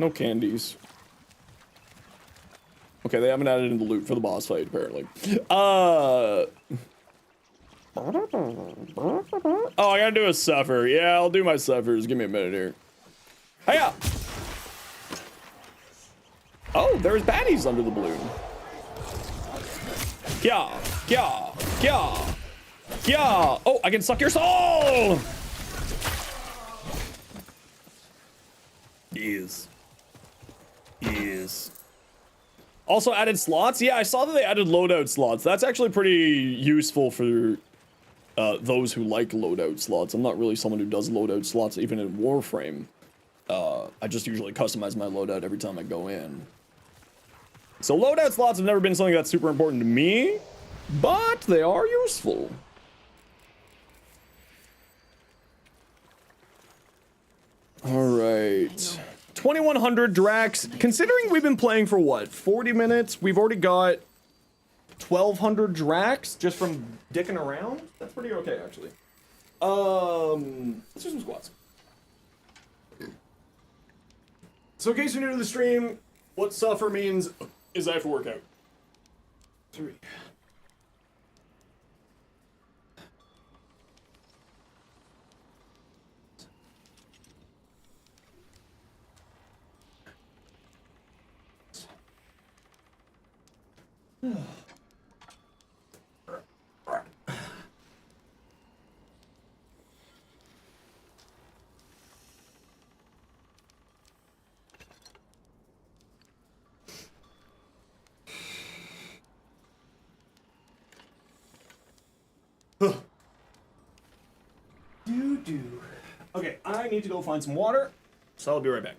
No candies. Okay, they haven't added in the loot for the boss fight, apparently. Oh, I gotta do a suffer. Yeah, I'll do my suffers. Give me a minute here. Hiya! Oh, there's baddies under the balloon. Yeah, yeah, yeah, yeah. Oh, I can suck your soul! Yes. Yes. Also added slots? Yeah, I saw that they added loadout slots. That's actually pretty useful for those who like loadout slots. I'm not really someone who does loadout slots even in Warframe. I just usually customize my loadout every time I go in. So loadout slots have never been something that's super important to me, but they are useful. All right. 2100 Drax. Considering we've been playing for what, 40 minutes? We've already got 1200 Drax just from dicking around. That's pretty okay, actually. Let's do some squats. So in case you're new to the stream, what suffer means is I have to work out. 3. Okay, I need to go find some water, so I'll be right back.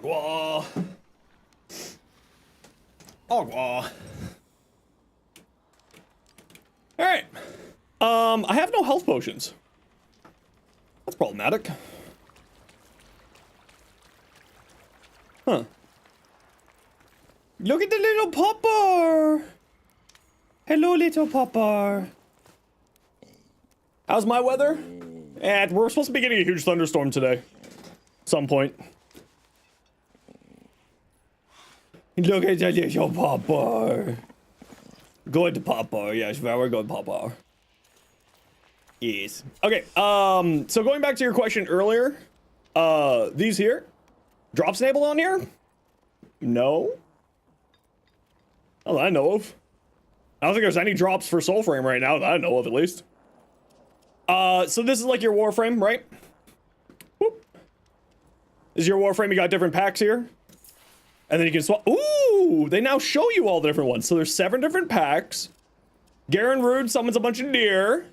Agua. Agua. Alright. I have no health potions. That's problematic. Huh. Look at the little popper! Hello, little popper. How's my weather? And we're supposed to be getting a huge thunderstorm today. Some point. Look at the little popper. Good popper, yes, very good popper. Yes. Okay, so going back to your question earlier, these here, drops enabled on here? No. Not that I know of. I don't think there's any drops for Soulframe right now that I know of, at least. So this is like your Warframe, right? Whoop. This is your Warframe, you got different packs here. And then you can swap. Ooh, they now show you all the different ones. So there's 7 different packs. Garen Rude summons a bunch of deer.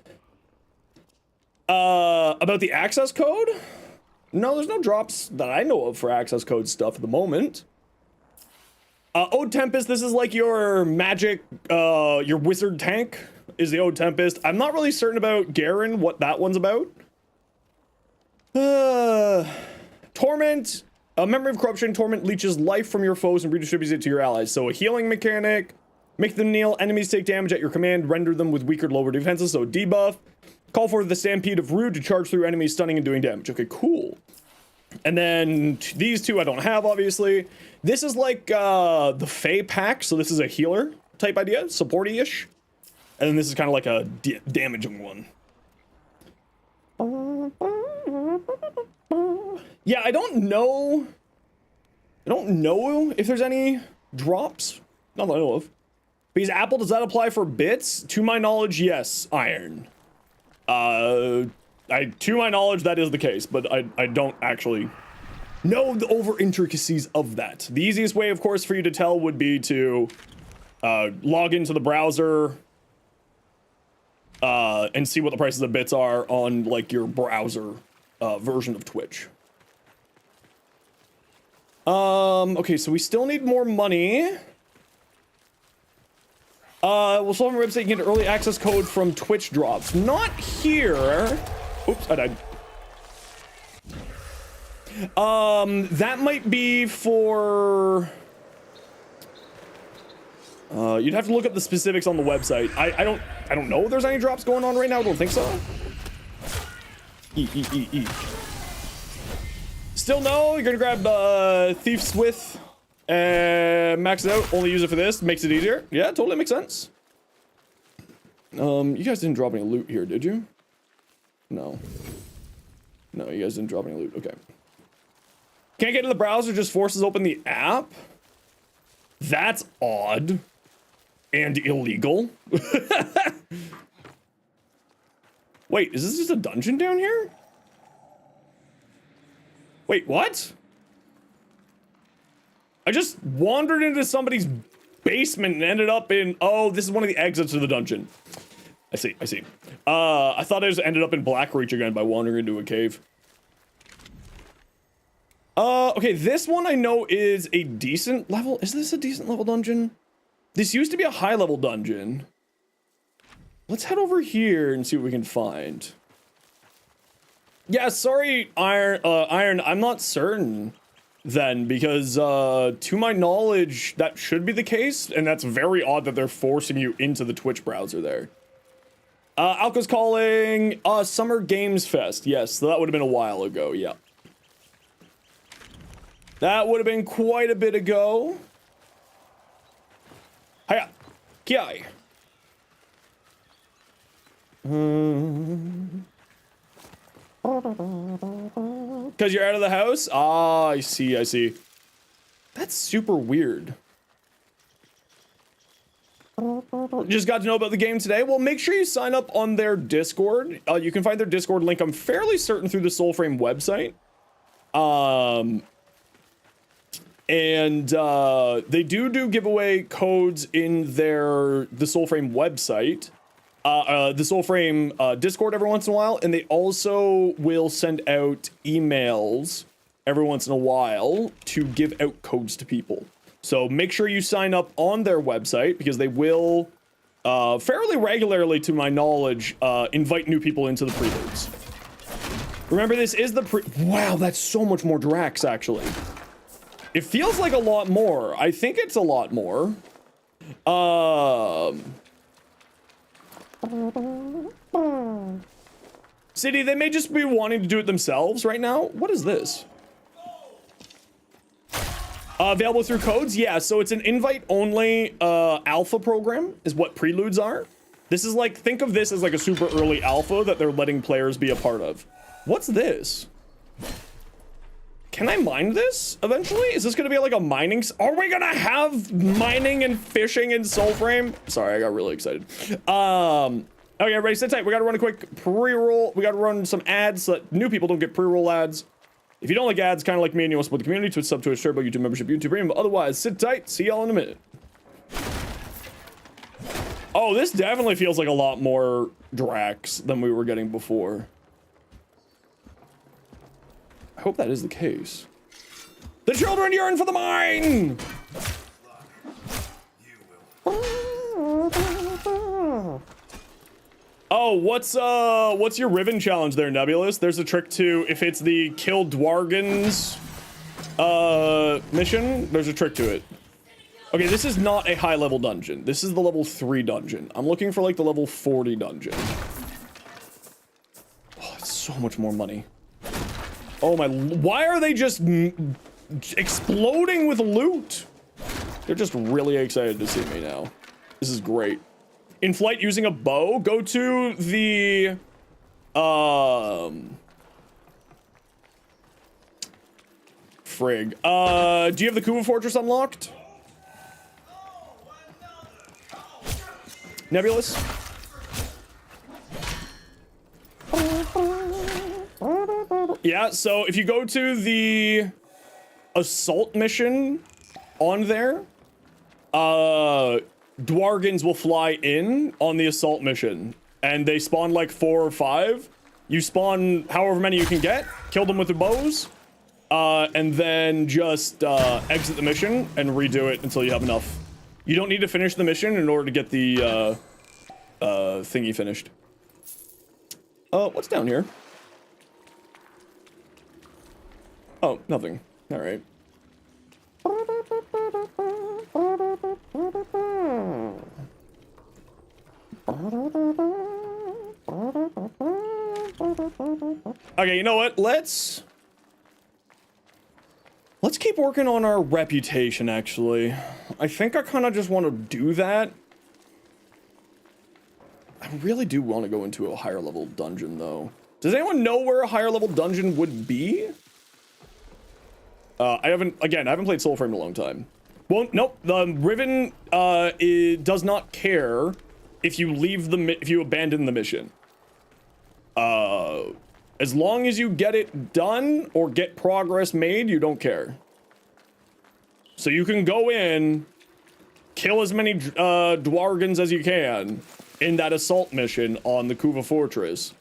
About the access code? No, there's no drops that I know of for access code stuff at the moment. Ode Tempest, this is like your magic, your wizard tank is the Ode Tempest. I'm not really certain about Garen, what that one's about. Torment, Memory of Corruption, Torment leeches life from your foes and redistributes it to your allies. So a healing mechanic, make them kneel, enemies take damage at your command, render them with weaker, lower defenses, so debuff. Call for the Stampede of Rude to charge through enemies, stunning and doing damage. Okay, cool. And then these two I don't have, obviously. This is like the Fae pack, so this is a healer type idea, supporty-ish. And then this is kind of like a damaging one. Yeah, I don't know if there's any drops. Not that I know of. Because Apple, does that apply for bits? To my knowledge, yes, Iron. To my knowledge, that is the case, but I don't actually know the over intricacies of that. The easiest way, of course, for you to tell would be to log into the browser and see what the prices of bits are on like your browser version of Twitch. Okay, so we still need more money. We'll solve our website, you can get early access code from Twitch drops. Not here. Oops, I died. That might be for... you'd have to look up the specifics on the website. I don't know if there's any drops going on right now. I don't think so. Still no, you're gonna grab, Thief's With. Max it out, only use it for this, makes it easier. Yeah, totally makes sense. You guys didn't drop any loot here, did you? No. No, you guys didn't drop any loot, okay. Can't get to the browser, just forces open the app? That's odd. And illegal. Wait, is this just a dungeon down here? Wait, what? I just wandered into somebody's basement and ended up in... Oh, this is one of the exits to the dungeon. I see. I thought I just ended up in Blackreach again by wandering into a cave. Okay, this one I know is a decent level. Is this a decent level dungeon? This used to be a high level dungeon. Let's head over here and see what we can find. Yeah, sorry, Iron, I'm not certain then, because to my knowledge that should be the case, and that's very odd that they're forcing you into the Twitch browser there. Alka's calling Summer Games Fest. Yes, so that would have been a while ago. Yeah, that would have been quite a bit ago. Hiya, Kiai. Because you're out of the house? Ah, I see. That's super weird. Just got to know about the game today. Well, make sure you sign up on their Discord. You can find their Discord link, I'm fairly certain, through the Soulframe website. They do giveaway codes in the Soulframe website. The Soulframe Discord every once in a while, and they also will send out emails every once in a while to give out codes to people. So make sure you sign up on their website, because they will fairly regularly, to my knowledge, invite new people into the Preludes. Remember, this is the wow, that's so much more Drax, actually. It feels like a lot more. I think it's a lot more. City, they may just be wanting to do it themselves right now. What is this? Available through codes? Yeah, so it's an invite-only alpha program, is what Preludes are. This is like, think of this as like a super early alpha that they're letting players be a part of. What's this? Can I mine this eventually? Is this gonna be like a mining? Are we gonna have mining and fishing in Soulframe? Sorry, I got really excited. Okay, everybody sit tight. We gotta run a quick pre-roll. We gotta run some ads so that new people don't get pre-roll ads. If you don't like ads, kind of like me, and you want to support the community, Twitch sub, Twitch Turbo, YouTube membership, YouTube Premium. Otherwise, sit tight. See y'all in a minute. Oh, this definitely feels like a lot more Drax than we were getting before. I hope that is the case. The children yearn for the mine! Oh, what's your Riven challenge there, Nebulous? There's a trick to, if it's the kill Dwargans mission, there's a trick to it. Okay, this is not a high level dungeon. This is the level 3 dungeon. I'm looking for like the level 40 dungeon. Oh, it's so much more money. Oh my, why are they just exploding with loot? They're just really excited to see me now. This is great. In flight using a bow, go to the, frig. Do you have the Kuva Fortress unlocked? Nebulous? Yeah, so if you go to the assault mission on there, Dwargans will fly in on the assault mission, and they spawn like 4 or 5. You spawn however many you can get, kill them with the bows, and then just exit the mission and redo it until you have enough. You don't need to finish the mission in order to get the thingy finished. What's down here? Oh, nothing. All right. Okay, you know what? Let's keep working on our reputation, actually. I think I kind of just want to do that. I really do want to go into a higher level dungeon, though. Does anyone know where a higher level dungeon would be? I haven't played Soulframe in a long time. Well, nope, the Riven, it does not care if you leave if you abandon the mission. As long as you get it done or get progress made, you don't care. So you can go in, kill as many Dwargans as you can in that assault mission on the Kuva Fortress.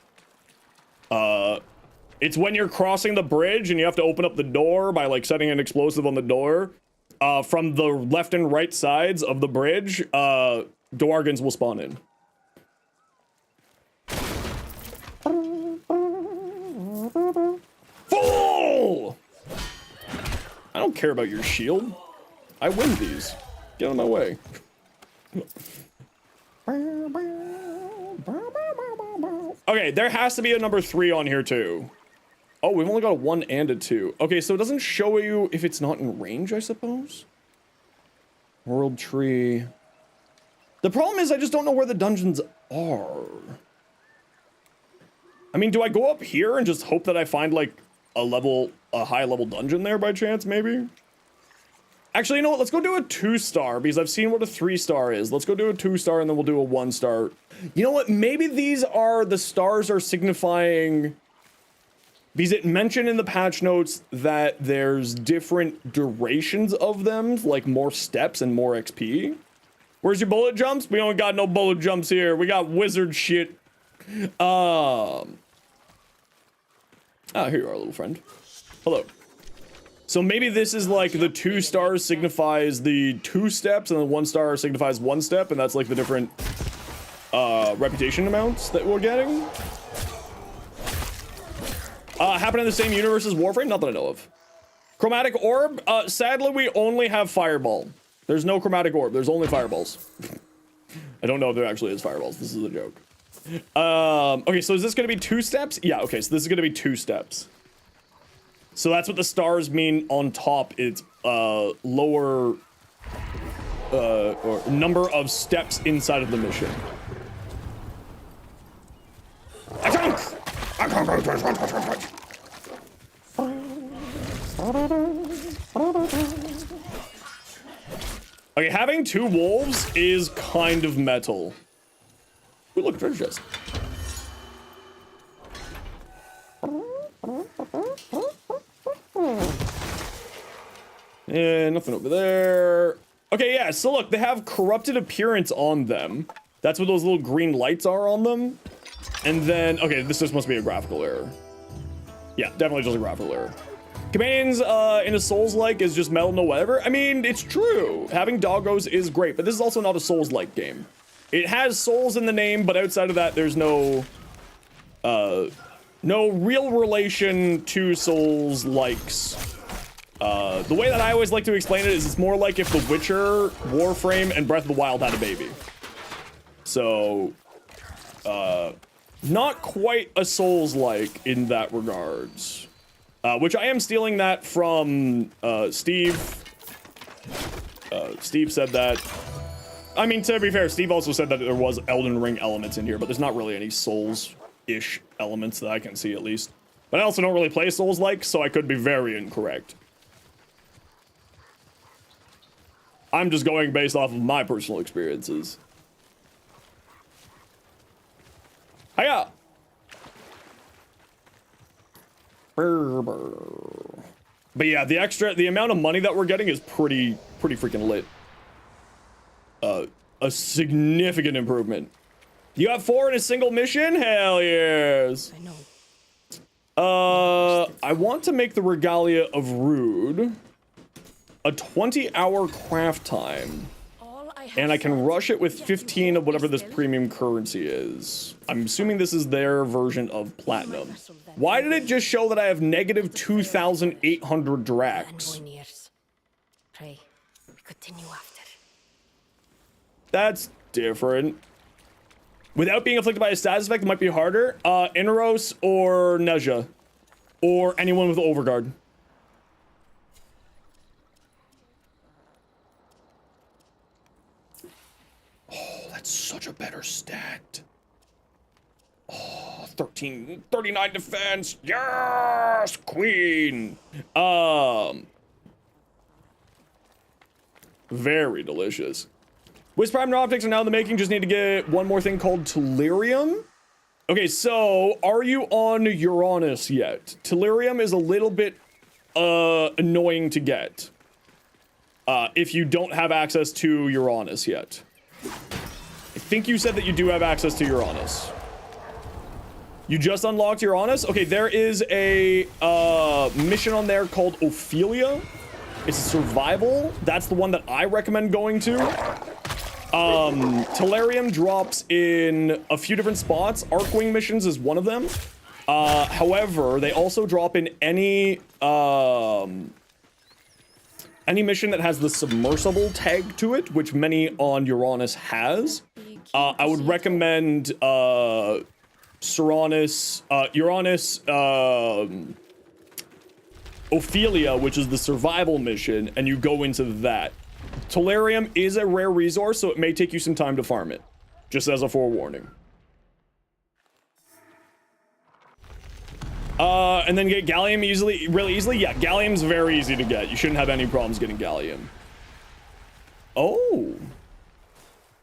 It's when you're crossing the bridge and you have to open up the door by like setting an explosive on the door. From the left and right sides of the bridge, Dwargans will spawn in. Fool! I don't care about your shield. I win these. Get out of my way. Okay, there has to be a number 3 on here too. Oh, we've only got a 1 and a 2. Okay, so it doesn't show you if it's not in range, I suppose? World tree. The problem is I just don't know where the dungeons are. I mean, do I go up here and just hope that I find like a high level dungeon there by chance, maybe? Actually, you know what? Let's go do a 2-star because I've seen what a 3-star is. Let's go do a 2-star and then we'll do a 1-star. You know what? Maybe these are, the stars are signifying, because it mentioned in the patch notes that there's different durations of them, like more steps and more XP. Where's your bullet jumps? We don't got no bullet jumps here. We got wizard shit. Ah, here you are, little friend. Hello. So maybe this is like the 2 stars signifies the 2 steps and the 1 star signifies 1 step, and that's like the different reputation amounts that we're getting. Happen in the same universe as Warframe? Not that I know of. Chromatic orb? Sadly, we only have fireball. There's no chromatic orb. There's only fireballs. I don't know if there actually is fireballs. This is a joke. Okay, so is this going to be 2 steps? Yeah, okay, so this is going to be 2 steps. So that's what the stars mean on top. It's lower or number of steps inside of the mission. Okay, having 2 wolves is kind of metal. Ooh, look, treasure chest. Yeah, nothing over there. Okay, yeah, so look, they have corrupted appearance on them. That's what those little green lights are on them. And then, okay, this just must be a graphical error. Yeah, definitely just a graphical error. Companions in a Souls-like is just metal, no whatever. I mean, it's true. Having doggos is great, but this is also not a Souls-like game. It has souls in the name, but outside of that, there's no real relation to Souls-likes. The way that I always like to explain it is it's more like if The Witcher, Warframe, and Breath of the Wild had a baby. So, not quite a Souls-like in that regards. Which I am stealing that from Steve. Steve said that. I mean, to be fair, Steve also said that there was Elden Ring elements in here, but there's not really any Souls-ish elements that I can see, at least. But I also don't really play Souls-like, so I could be very incorrect. I'm just going based off of my personal experiences. Hiya! But yeah, the amount of money that we're getting is pretty freaking lit. A significant improvement. You got 4 in a single mission? Hell yes. I know. I want to make the Regalia of Rude a 20-hour craft time. And I can rush it with 15 of whatever this premium currency is. I'm assuming this is their version of platinum. Why did it just show that I have negative 2,800 drax? That's different. Without being afflicted by a status effect, it might be harder. Inaros or Neja. Or anyone with Overguard. Oh, that's such a better stat. Oh, 39 defense. Yes, queen. Very delicious. Wisp Prime optics are now in the making. Just need to get one more thing called Tellurium. Okay, so are you on Uranus yet? Tellurium is a little bit annoying to get if you don't have access to Uranus yet. I think you said that you do have access to Uranus. You just unlocked Uranus? Okay, there is a mission on there called Ophelia. It's a survival. That's the one that I recommend going to. Tellurium drops in a few different spots. Arcwing missions is one of them. However, they also drop in any mission that has the submersible tag to it, which many on Uranus has. I would recommend Uranus, Ophelia, which is the survival mission, and you go into that. Tellurium is a rare resource, so it may take you some time to farm it. Just as a forewarning. And then get Gallium really easily? Yeah, Gallium's very easy to get. You shouldn't have any problems getting Gallium. Oh.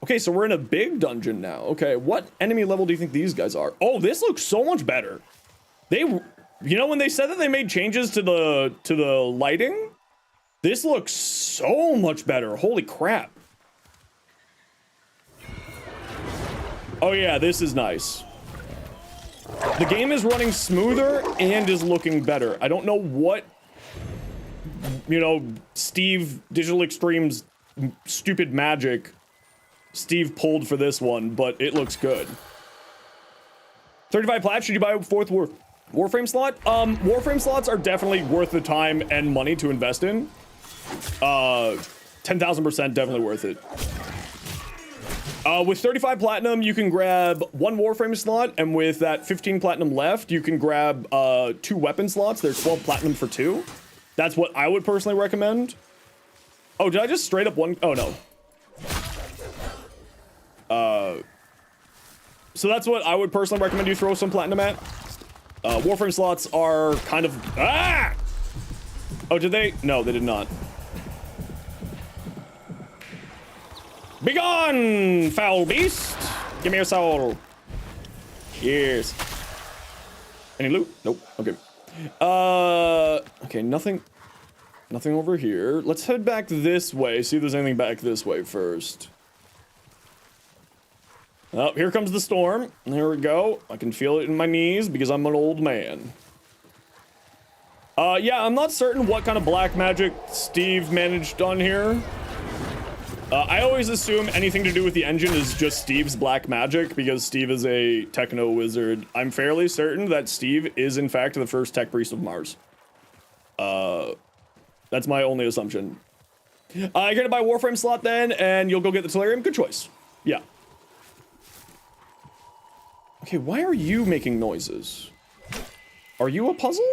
Okay, so we're in a big dungeon now. Okay, what enemy level do you think these guys are? Oh, this looks so much better. You know, when they said that they made changes to the lighting, this looks so much better. Holy crap. Oh yeah, this is nice. The game is running smoother and is looking better. I don't know what you know, Steve Digital Extreme's stupid magic Steve pulled for this one, but it looks good. 35 plat, should you buy a fourth Warframe slot? Warframe slots are definitely worth the time and money to invest in. 10,000% definitely worth it. With 35 platinum, you can grab 1 Warframe slot, and with that 15 platinum left, you can grab 2 weapon slots. They're 12 platinum for 2. That's what I would personally recommend. Oh, did I just straight up one? Oh, no. So that's what I would personally recommend you throw some platinum at. Warframe slots are kind of... Ah! Oh, did they? No, they did not. Begone, foul beast! Give me your soul. Yes. Any loot? Nope. Okay. Okay, nothing over here. Let's head back this way, see if there's anything back this way first. Oh, here comes the storm. There we go. I can feel it in my knees because I'm an old man. Yeah, I'm not certain what kind of black magic Steve managed on here. I always assume anything to do with the engine is just Steve's black magic because Steve is a techno wizard. I'm fairly certain that Steve is in fact the first tech priest of Mars. That's my only assumption. You're gonna buy Warframe slot then, and you'll go get the Tellurium? Good choice. Yeah. Okay, why are you making noises? Are you a puzzle?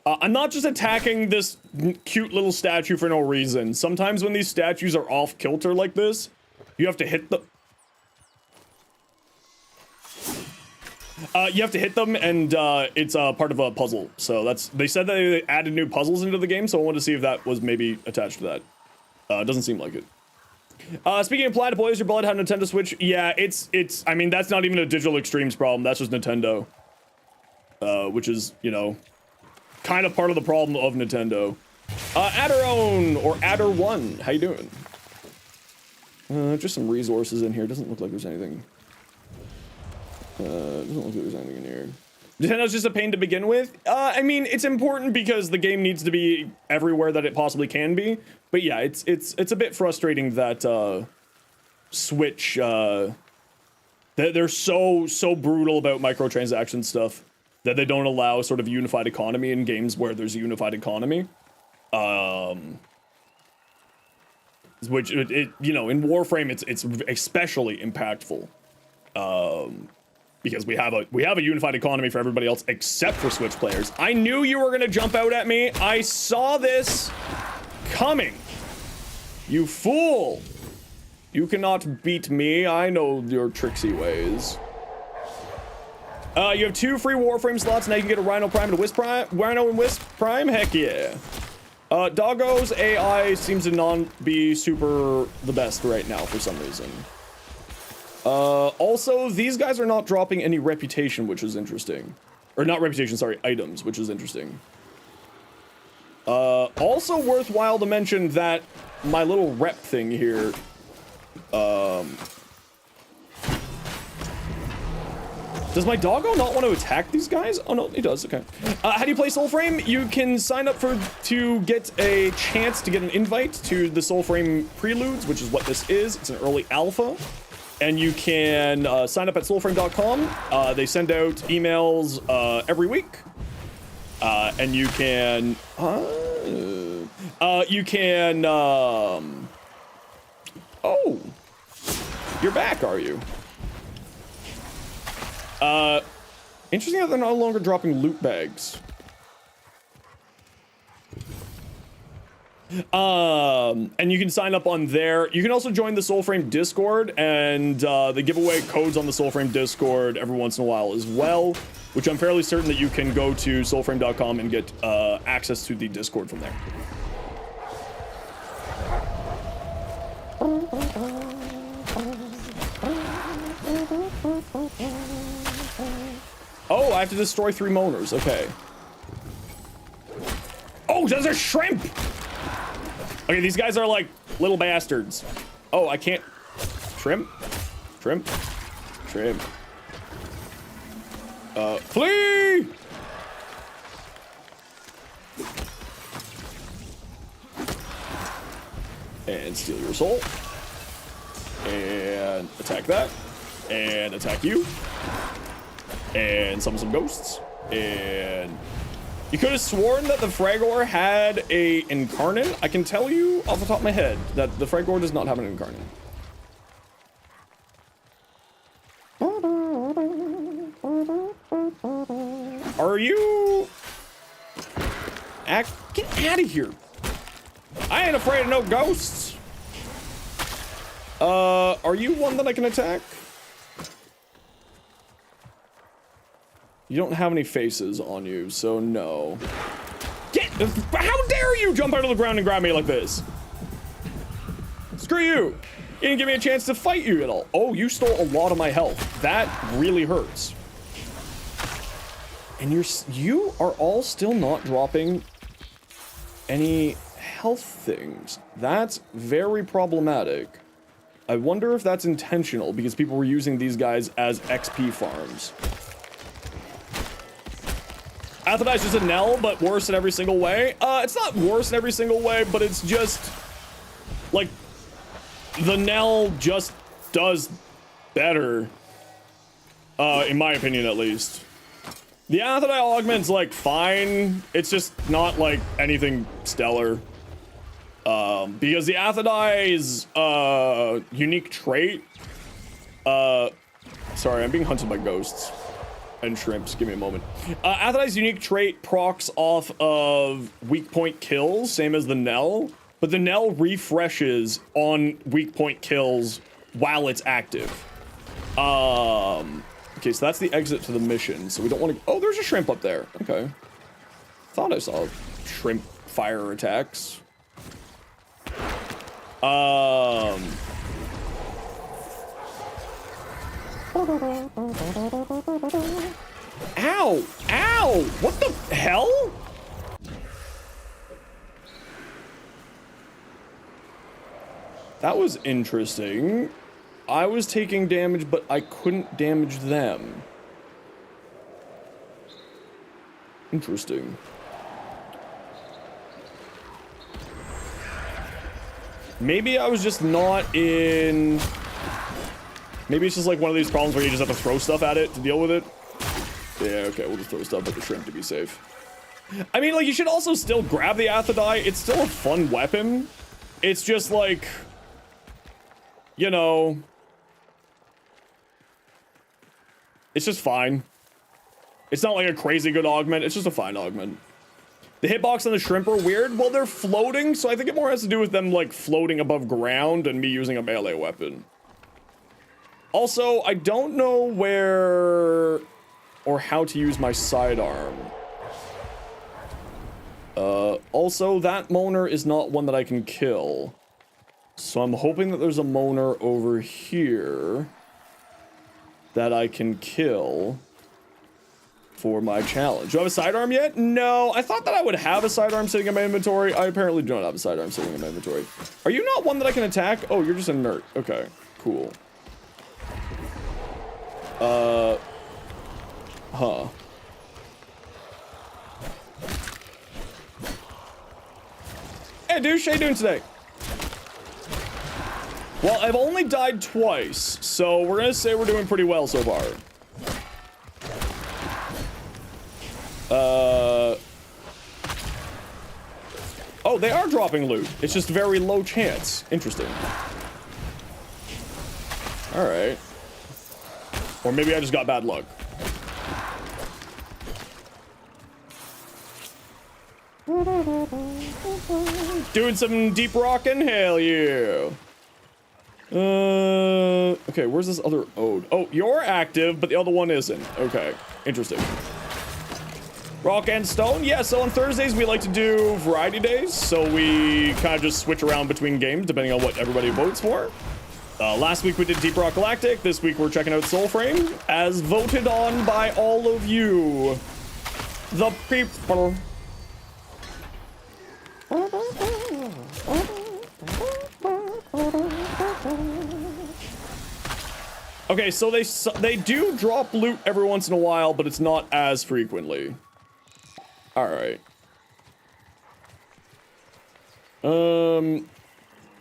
I'm not just attacking this cute little statue for no reason. Sometimes when these statues are off kilter like this, you have to hit the... you have to hit them, and it's part of a puzzle. So that's... They said that they added new puzzles into the game, so I wanted to see if that was maybe attached to that. Doesn't seem like it. Speaking of Platypus, does your blood have Nintendo Switch? Yeah, it's... I mean, that's not even a Digital Extremes problem. That's just Nintendo. Which is, you know... kind of part of the problem of Nintendo. Adderone, or Adder1, how you doing? Just some resources in here. Doesn't look like there's anything. Doesn't look like there's anything in here. Nintendo's just a pain to begin with. I mean, it's important because the game needs to be everywhere that it possibly can be. But yeah, it's a bit frustrating that Switch, they're so brutal about microtransaction stuff. That they don't allow sort of unified economy in games where there's a unified economy. Which, you know, in Warframe, it's especially impactful. Because we have a unified economy for everybody else except for Switch players. I knew you were gonna jump out at me. I saw this coming. You fool. You cannot beat me. I know your tricksy ways. You have 2 free Warframe slots, now you can get a Rhino Prime and a Wisp Prime. Rhino and Wisp Prime? Heck yeah. Doggo's AI seems to not be super the best right now for some reason. Also, these guys are not dropping any reputation, which is interesting. Or not reputation, sorry, items, which is interesting. Also worthwhile to mention that my little rep thing here, does my doggo not want to attack these guys? Oh no, he does, okay. How do you play Soulframe? You can sign up to get a chance to get an invite to the Soulframe Preludes, which is what this is. It's an early alpha. And you can sign up at soulframe.com. They send out emails every week. And you can... Oh! You're back, are you? Interesting that they're no longer dropping loot bags. And you can sign up on there. You can also join the Soulframe Discord, and they give away codes on the Soulframe Discord every once in a while as well, which I'm fairly certain that you can go to soulframe.com and get access to the Discord from there. Oh, I have to destroy 3 moaners. Okay. Oh, there's a shrimp! Okay, these guys are like little bastards. Oh, I can't... Shrimp? Shrimp? Shrimp. Flee! And steal your soul. And attack that. And attack you. And summon some ghosts. And you could have sworn that the Fragor had a incarnate. I can tell you off the top of my head that the Fragor does not have an incarnate. Are you... Get out of here. I ain't afraid of no ghosts. Are you one that I can attack? You don't have any faces on you, so no. How dare you jump out of the ground and grab me like this? Screw you. You didn't give me a chance to fight you at all. Oh, you stole a lot of my health. That really hurts. And you are all still not dropping any health things. That's very problematic. I wonder if that's intentional because people were using these guys as XP farms. Athonai's just a Nell, but worse in every single way. It's not worse in every single way, but it's just like the Nell just does better, in my opinion at least. The Athonai augment's like fine. It's just not like anything stellar. Because the Athonai's unique trait. Sorry, I'm being hunted by ghosts and shrimps. Give me a moment. Athonai's unique trait procs off of weak point kills, same as the Nell, but the Nell refreshes on weak point kills while it's active. Okay, so that's the exit to the mission. So we don't want to. Oh, there's a shrimp up there. Okay, thought I saw shrimp fire attacks. Ow! Ow! What the hell? That was interesting. I was taking damage, but I couldn't damage them. Interesting. Maybe I was just not in... Maybe it's just like one of these problems where you just have to throw stuff at it to deal with it. Yeah, okay, we'll just throw stuff at the shrimp to be safe. I mean, like, you should also still grab the Athonai. It's still a fun weapon. It's just like... You know... It's just fine. It's not like a crazy good augment. It's just a fine augment. The hitbox on the shrimp are weird. Well, they're floating, so I think it more has to do with them, like, floating above ground and me using a melee weapon. Also, I don't know where or how to use my sidearm. Also, that Moaner is not one that I can kill. So I'm hoping that there's a Moaner over here that I can kill for my challenge. Do I have a sidearm yet? No, I thought that I would have a sidearm sitting in my inventory. I apparently don't have a sidearm sitting in my inventory. Are you not one that I can attack? Oh, you're just inert. Okay, cool. Huh. Hey, douche, how you doing today? Well, I've only died twice, so we're gonna say we're doing pretty well so far. Oh, they are dropping loot. It's just very low chance. Interesting. Alright. Or maybe I just got bad luck. Doing some deep rockin'? Hell yeah. Okay, where's this other ode? Oh, you're active, but the other one isn't. Okay, interesting. Rock and stone? Yeah, so on Thursdays we like to do variety days, so we kind of just switch around between games depending on what everybody votes for. Last week we did Deep Rock Galactic. This week we're checking out Soulframe, as voted on by all of you, the people. Okay, so they do drop loot every once in a while, but it's not as frequently. All right.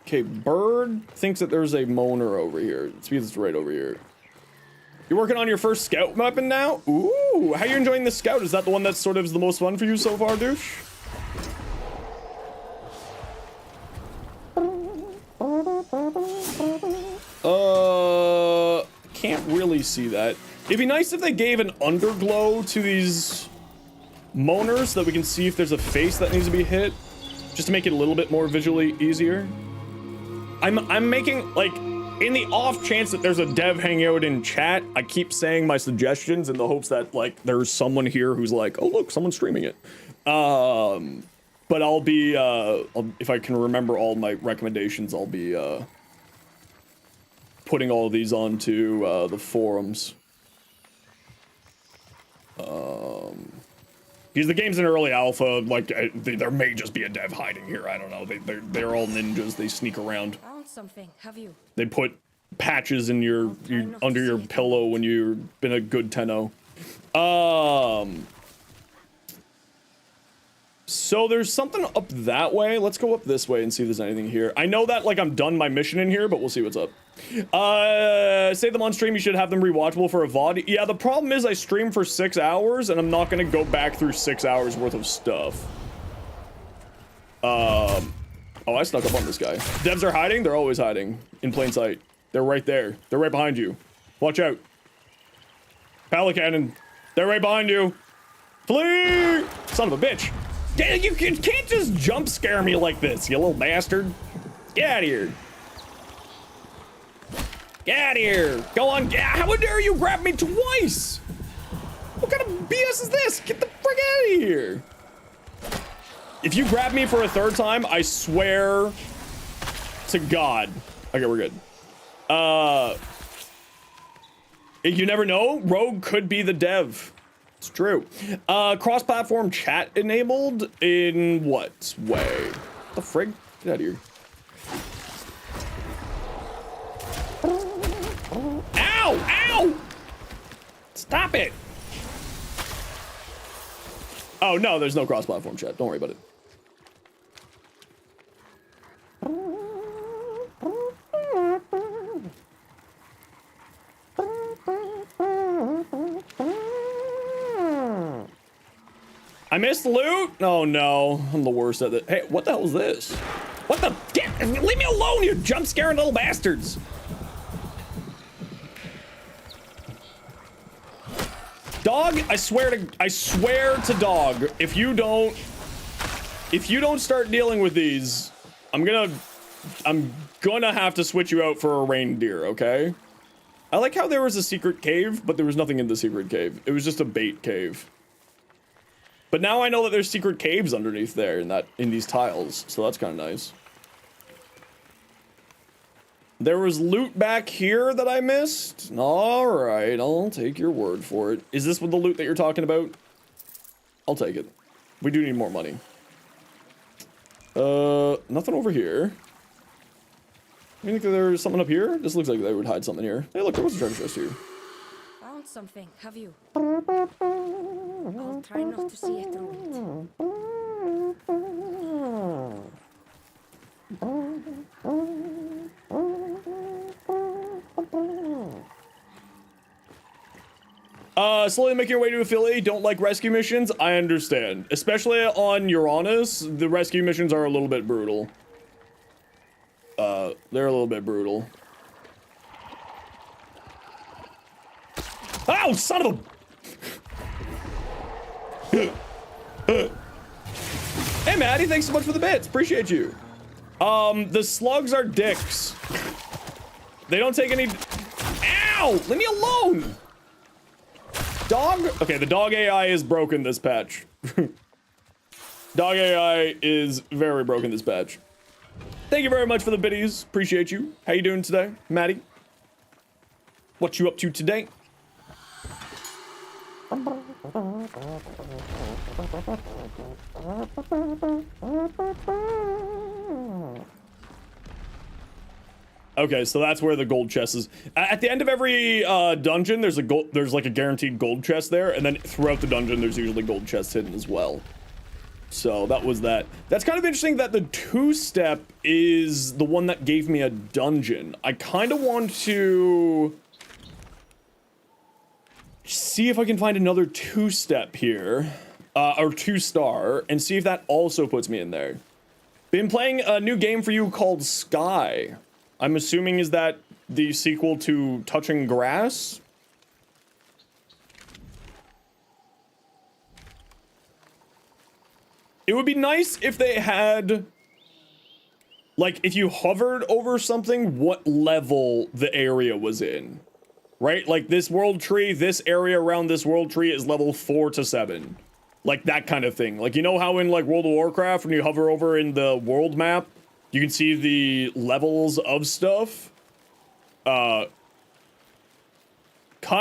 Okay, Bird thinks that there's a Moaner over here. It's because it's right over here. You're working on your first scout weapon now? Ooh, how you enjoying the scout? Is that the one that sort of is the most fun for you so far, douche? Can't really see that. It'd be nice if they gave an underglow to these Moaners so that we can see if there's a face that needs to be hit, just to make it a little bit more visually easier. I'm making, like, in the off chance that there's a dev hanging out in chat, I keep saying my suggestions in the hopes that, like, there's someone here who's like, oh look, someone's streaming it. But I'll be, if I can remember all my recommendations, I'll be, putting all of these onto, the forums. Because the game's in early alpha, like, there may just be a dev hiding here, I don't know. They're all ninjas, they sneak around. Found something, have you? They put patches in your under your pillow when you've been a good tenno. So there's something up that way. Let's go up this way and see if there's anything here. I know that, like, I'm done my mission in here, but we'll see what's up. Save them on stream, you should have them rewatchable for a VOD. Yeah, the problem is I stream for 6 hours, and I'm not gonna go back through 6 hours worth of stuff. Oh, I snuck up on this guy. Devs are hiding? They're always hiding. In plain sight. They're right there. They're right behind you. Watch out. Pallet cannon. They're right behind you. Flee! Son of a bitch. You can't just jump scare me like this, you little bastard. Get out of here. Get out of here. Go on. How dare you grab me twice? What kind of BS is this? Get the frick out of here. If you grab me for a third time, I swear to God. Okay, we're good. You never know. Rogue could be the dev. It's true. Cross-platform chat enabled in what way? What the frig? Get out of here. Ow! Ow! Stop it! Oh, no, there's no cross-platform chat. Don't worry about it. I missed loot? Oh no, I'm the worst at it. Hey, what the hell is this? What the? Leave me alone, you jump scaring little bastards! Dog, I swear to dog, if you don't start dealing with these, I'm gonna have to switch you out for a reindeer, okay? I like how there was a secret cave, but there was nothing in the secret cave. It was just a bait cave. But now I know that there's secret caves underneath there in these tiles, so that's kind of nice. There was loot back here that I missed. All right, I'll take your word for it. Is this what the loot that you're talking about? I'll take it. We do need more money. Nothing over here. You think there's something up here? This looks like they would hide something here. Hey, look, there was a treasure chest here. Found something, have you? I'll try not to see it through it. Slowly make your way to Affiliate. Don't like rescue missions? I understand. Especially on Uranus, the rescue missions are a little bit brutal. They're a little bit brutal. Ow, son of a... Hey, Maddie, thanks so much for the bits. Appreciate you. The slugs are dicks. They don't take any... Ow! Leave me alone! Dog? Okay, the dog AI is broken this patch. Dog AI is very broken this patch. Thank you very much for the biddies. Appreciate you. How you doing today, Maddie? What you up to today? Okay, so that's where the gold chest is. At the end of every dungeon, there's like a guaranteed gold chest there, and then throughout the dungeon, there's usually gold chests hidden as well. So that was that. That's kind of interesting that the 2-step is the one that gave me a dungeon. I kind of want to see if I can find another 2-step here, or 2-star, and see if that also puts me in there. Been playing a new game for you called Sky. I'm assuming is that the sequel to Touching Grass? It would be nice if they had, like, if you hovered over something, what level the area was in. Right? Like, this world tree, this area around this world tree is level 4 to 7. Like, that kind of thing. Like, you know how in, like, World of Warcraft, when you hover over in the world map, you can see the levels of stuff? Kind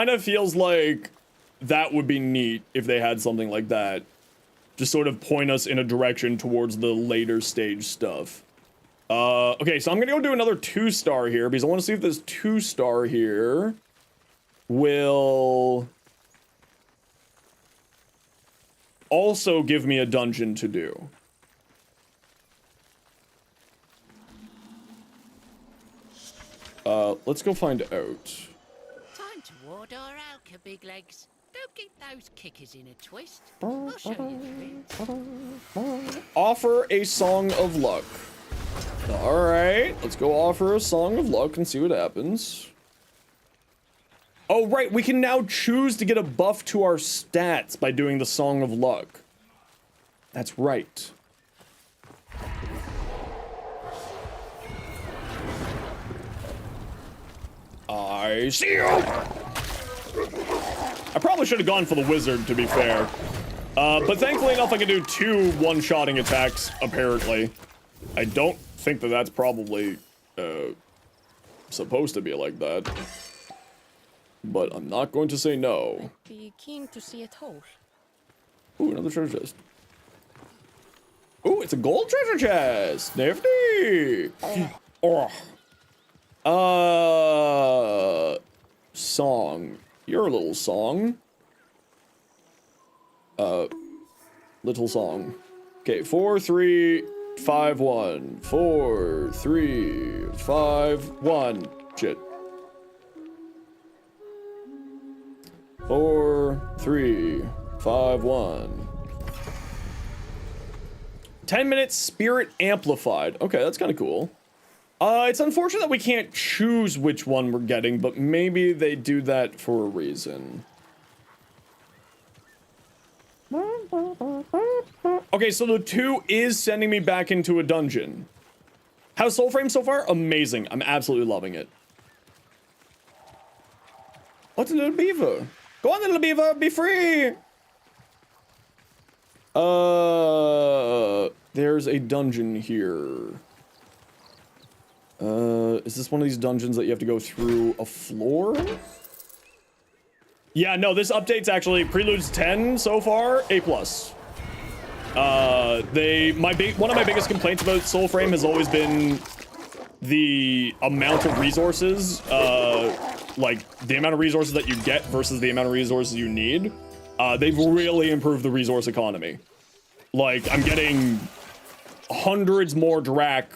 of feels like that would be neat if they had something like that. Just sort of point us in a direction towards the later stage stuff. Okay, so I'm gonna go do another 2-star here, because I want to see if this 2-star here will also give me a dungeon to do. Let's go find out. Time to ward our alka, big legs. Don't get those kickers in a twist. I'll show you the bit. Offer a Song of Luck. Alright, let's go offer a Song of Luck and see what happens. Oh, right, we can now choose to get a buff to our stats by doing the Song of Luck. That's right. I see you! I probably should have gone for the wizard, to be fair. But thankfully enough, I can do 2 one-shotting attacks, apparently. I don't think that that's probably, supposed to be like that. But I'm not going to say no. Be keen to see it whole. Ooh, another treasure chest. Ooh, it's a gold treasure chest! Nifty! Oh. Song. Your little song. Little song. Okay, 4, 3, 5, 1. 4, 3, 5, 1. Shit. 4, 3, 5, 1. 10 minutes Spirit Amplified. Okay, that's kind of cool. It's unfortunate that we can't choose which one we're getting, but maybe they do that for a reason. Okay, so the 2 is sending me back into a dungeon. How's Soulframe so far? Amazing. I'm absolutely loving it. What's a little beaver? Go on, little beaver, be free! There's a dungeon here. Is this one of these dungeons that you have to go through a floor? Yeah, no, this update's actually Preludes 10 so far, A+. One of my biggest complaints about Soulframe has always been the amount of resources, like the amount of resources that you get versus the amount of resources you need. They've really improved the resource economy. Like, I'm getting hundreds more Drac,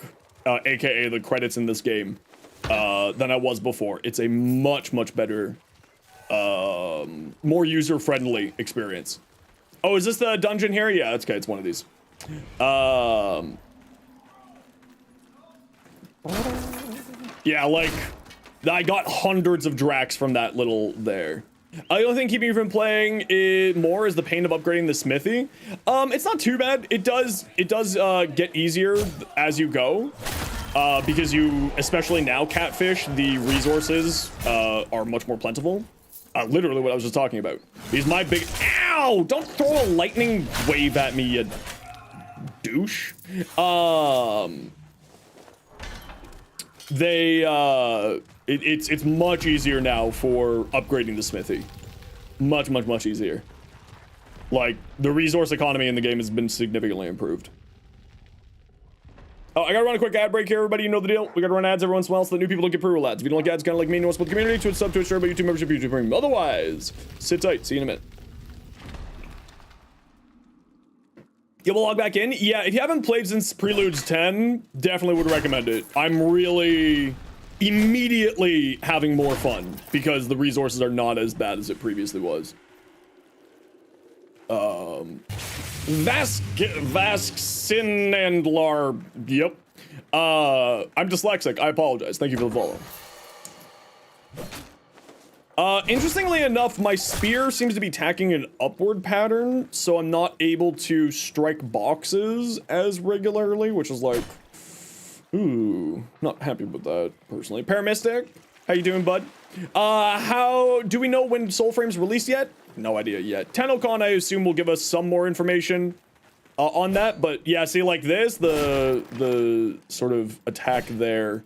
aka the credits in this game, than I was before. It's a much, much better, more user-friendly experience. Oh, is this the dungeon here? Yeah, that's okay, it's one of these. Yeah, like, I got hundreds of Dracs from that little there. The only thing keeping me from playing it more is the pain of upgrading the smithy. It's not too bad. It does get easier as you go. Because you, especially now, Catfish, the resources are much more plentiful. Literally what I was just talking about. Because my big... Ow! Don't throw a lightning wave at me, you douche. It's much easier now for upgrading the smithy. Much, much, much easier. Like, the resource economy in the game has been significantly improved. Oh, I gotta run a quick ad break here, everybody. You know the deal. We gotta run ads every once in a while so that new people don't get pre-roll ads. If you don't like ads, kind of like me, you want to support the community, Twitch sub, Twitch share, YouTube membership, YouTube premium. Otherwise, sit tight. See you in a minute. You will log back in? Yeah, if you haven't played since Preludes 10, definitely would recommend it. I'm really immediately having more fun because the resources are not as bad as it previously was. Vasksin and Lar. Yep. I'm dyslexic. I apologize. Thank you for the follow. Interestingly enough, my spear seems to be tacking an upward pattern, so I'm not able to strike boxes as regularly, which is like, ooh, not happy with that, personally. Paramystic, how you doing, bud? How do we know when Soulframe's released yet? No idea yet. Tenocon, I assume, will give us some more information on that, but yeah, see, like this, the sort of attack there,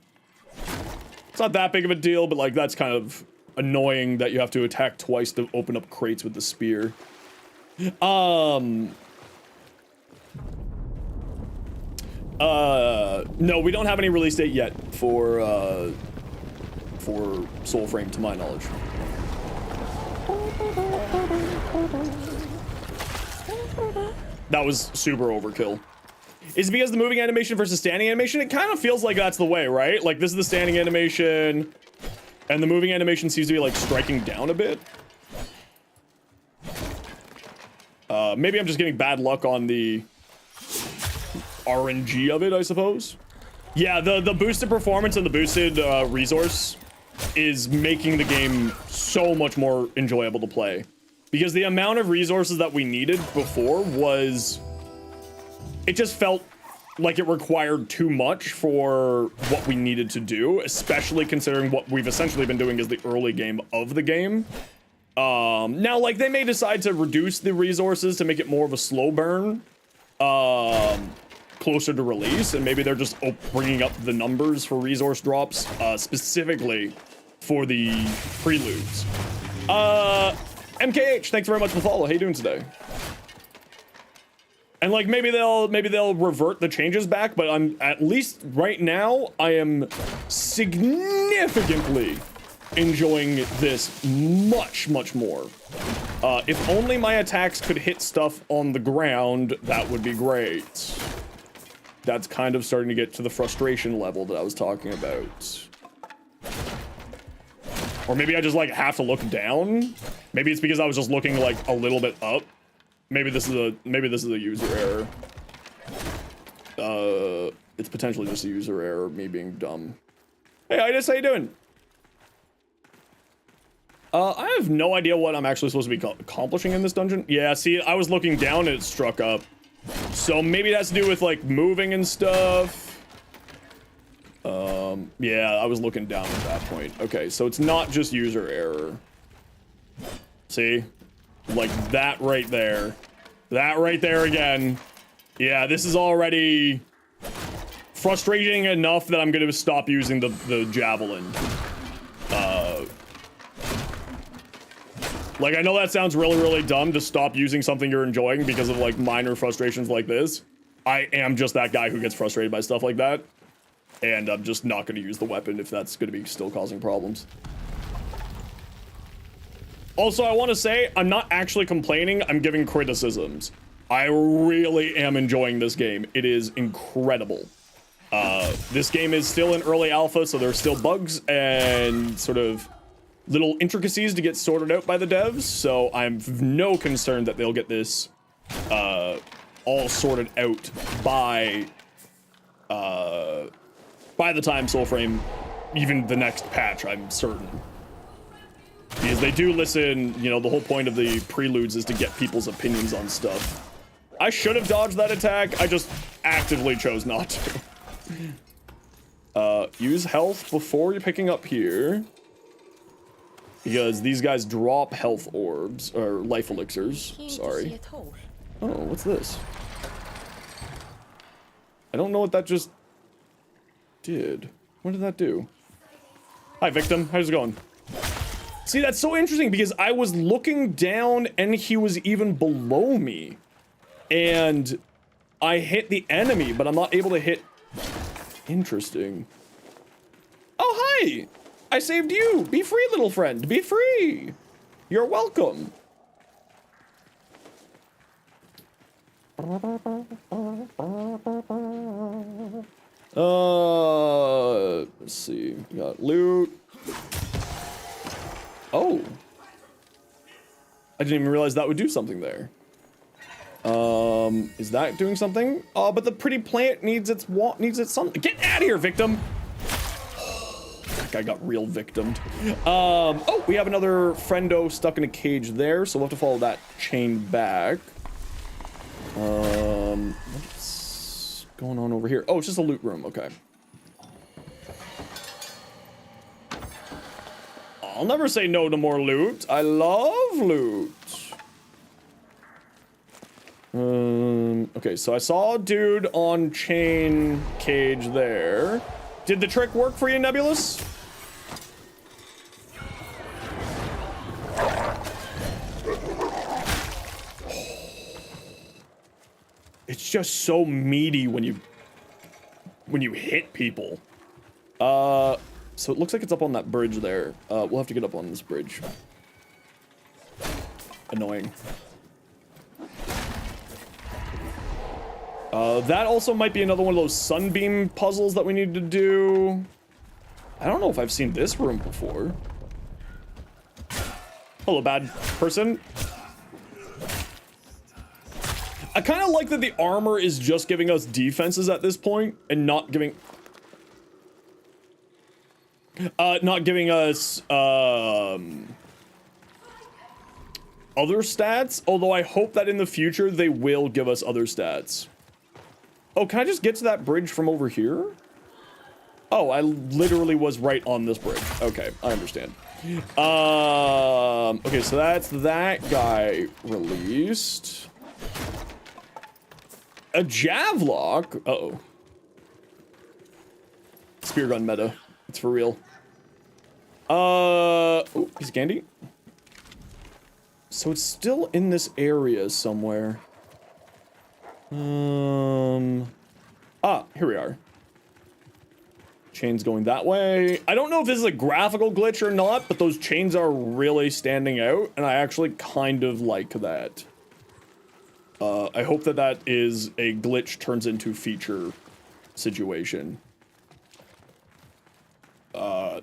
it's not that big of a deal, but like that's kind of annoying that you have to attack twice to open up crates with the spear. No, we don't have any release date yet for Soulframe, to my knowledge. That was super overkill. Is it because the moving animation versus standing animation? It kind of feels like that's the way, right? Like this is the standing animation, and the moving animation seems to be like striking down a bit. Maybe I'm just getting bad luck on the RNG of it, I suppose. Yeah, the boosted performance and the boosted resource is making the game so much more enjoyable to play. Because the amount of resources that we needed before was... It just felt like it required too much for what we needed to do, especially considering what we've essentially been doing is the early game of the game. Now, like, they may decide to reduce the resources to make it more of a slow burn, closer to release, and maybe they're just bringing up the numbers for resource drops, specifically for the Preludes. MKH, thanks very much for the follow. How you doing today? And like maybe they'll revert the changes back, but I'm at least right now I am significantly enjoying this much more. If only my attacks could hit stuff on the ground, that would be great. That's kind of starting to get to the frustration level that I was talking about. Or maybe I just like have to look down. Maybe it's because I was just looking like a little bit up. Maybe this is a user error. It's potentially just a user error, me being dumb. Hey, Itis, how you doing? I have no idea what I'm actually supposed to be accomplishing in this dungeon. Yeah, see, I was looking down and it struck up. So maybe it has to do with like moving and stuff. Yeah, I was looking down at that point. Okay, so it's not just user error. See? Like that right there. That right there again. Yeah, this is already frustrating enough that I'm gonna stop using the javelin. Like, I know that sounds really dumb to stop using something you're enjoying because of like minor frustrations like this. I am just that guy who gets frustrated by stuff like that. And I'm just not gonna use the weapon if that's gonna be still causing problems. Also, I want to say, I'm not actually complaining, I'm giving criticisms. I really am enjoying this game. It is incredible. This game is still in early alpha, so there's still bugs and sort of little intricacies to get sorted out by the devs, so I'm no concern that they'll get this all sorted out by the time Soulframe, even the next patch, I'm certain. Because they do listen, you know, the whole point of the Preludes is to get people's opinions on stuff. I should have dodged that attack, I just actively chose not to. Use health before you're picking up here. Because these guys drop health orbs, or life elixirs, sorry. Oh, what's this? I don't know what that just did. What did that do? Hi, victim, how's it going? See, that's so interesting because I was looking down and he was even below me. And I hit the enemy, but I'm not able to hit... Interesting. Oh, hi! I saved you! Be free, little friend! Be free! You're welcome. Let's see. We got loot. Oh. I didn't even realize that would do something there. Is that doing something? Oh, but the pretty plant needs its something. Get out of here, victim. That guy got real victimed. Oh, we have another friendo stuck in a cage there, so we'll have to follow that chain back. What's going on over here? Oh, it's just a loot room. Okay. I'll never say no to more loot. I love loot. Okay, so I saw a dude on chain cage there. Did the trick work for you, Nebulous? It's just so meaty when you hit people. So it looks like it's up on that bridge there. We'll have to get up on this bridge. Annoying. That also might be another one of those sunbeam puzzles that we need to do. I don't know if I've seen this room before. Hello, bad person. I kind of like that the armor is just giving us defenses at this point and not giving us other stats, although I hope that in the future they will give us other stats. Oh, can I just get to that bridge from over here? Oh, I literally was right on this bridge. Okay, I understand. Okay, so that's that guy released. A Javlock? Uh-oh. Spear gun meta. It's for real. Oh, piece of candy. So it's still in this area somewhere. Ah, here we are. Chains going that way. I don't know if this is a graphical glitch or not, but those chains are really standing out, and I actually kind of like that. I hope that that is a glitch turns into feature situation.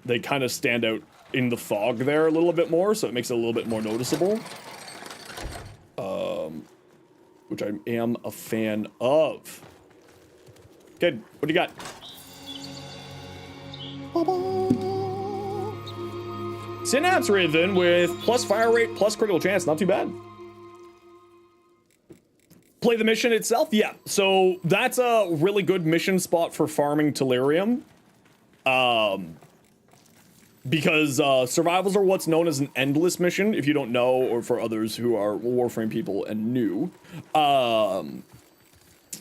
They kind of stand out in the fog there a little bit more, so it makes it a little bit more noticeable. Which I am a fan of. Good. What do you got? Synapse Riven with plus fire rate, plus critical chance. Not too bad. Play the mission itself? Yeah. So that's a really good mission spot for farming Tellurium. Because survivals are what's known as an endless mission, if you don't know, or for others who are Warframe people and new.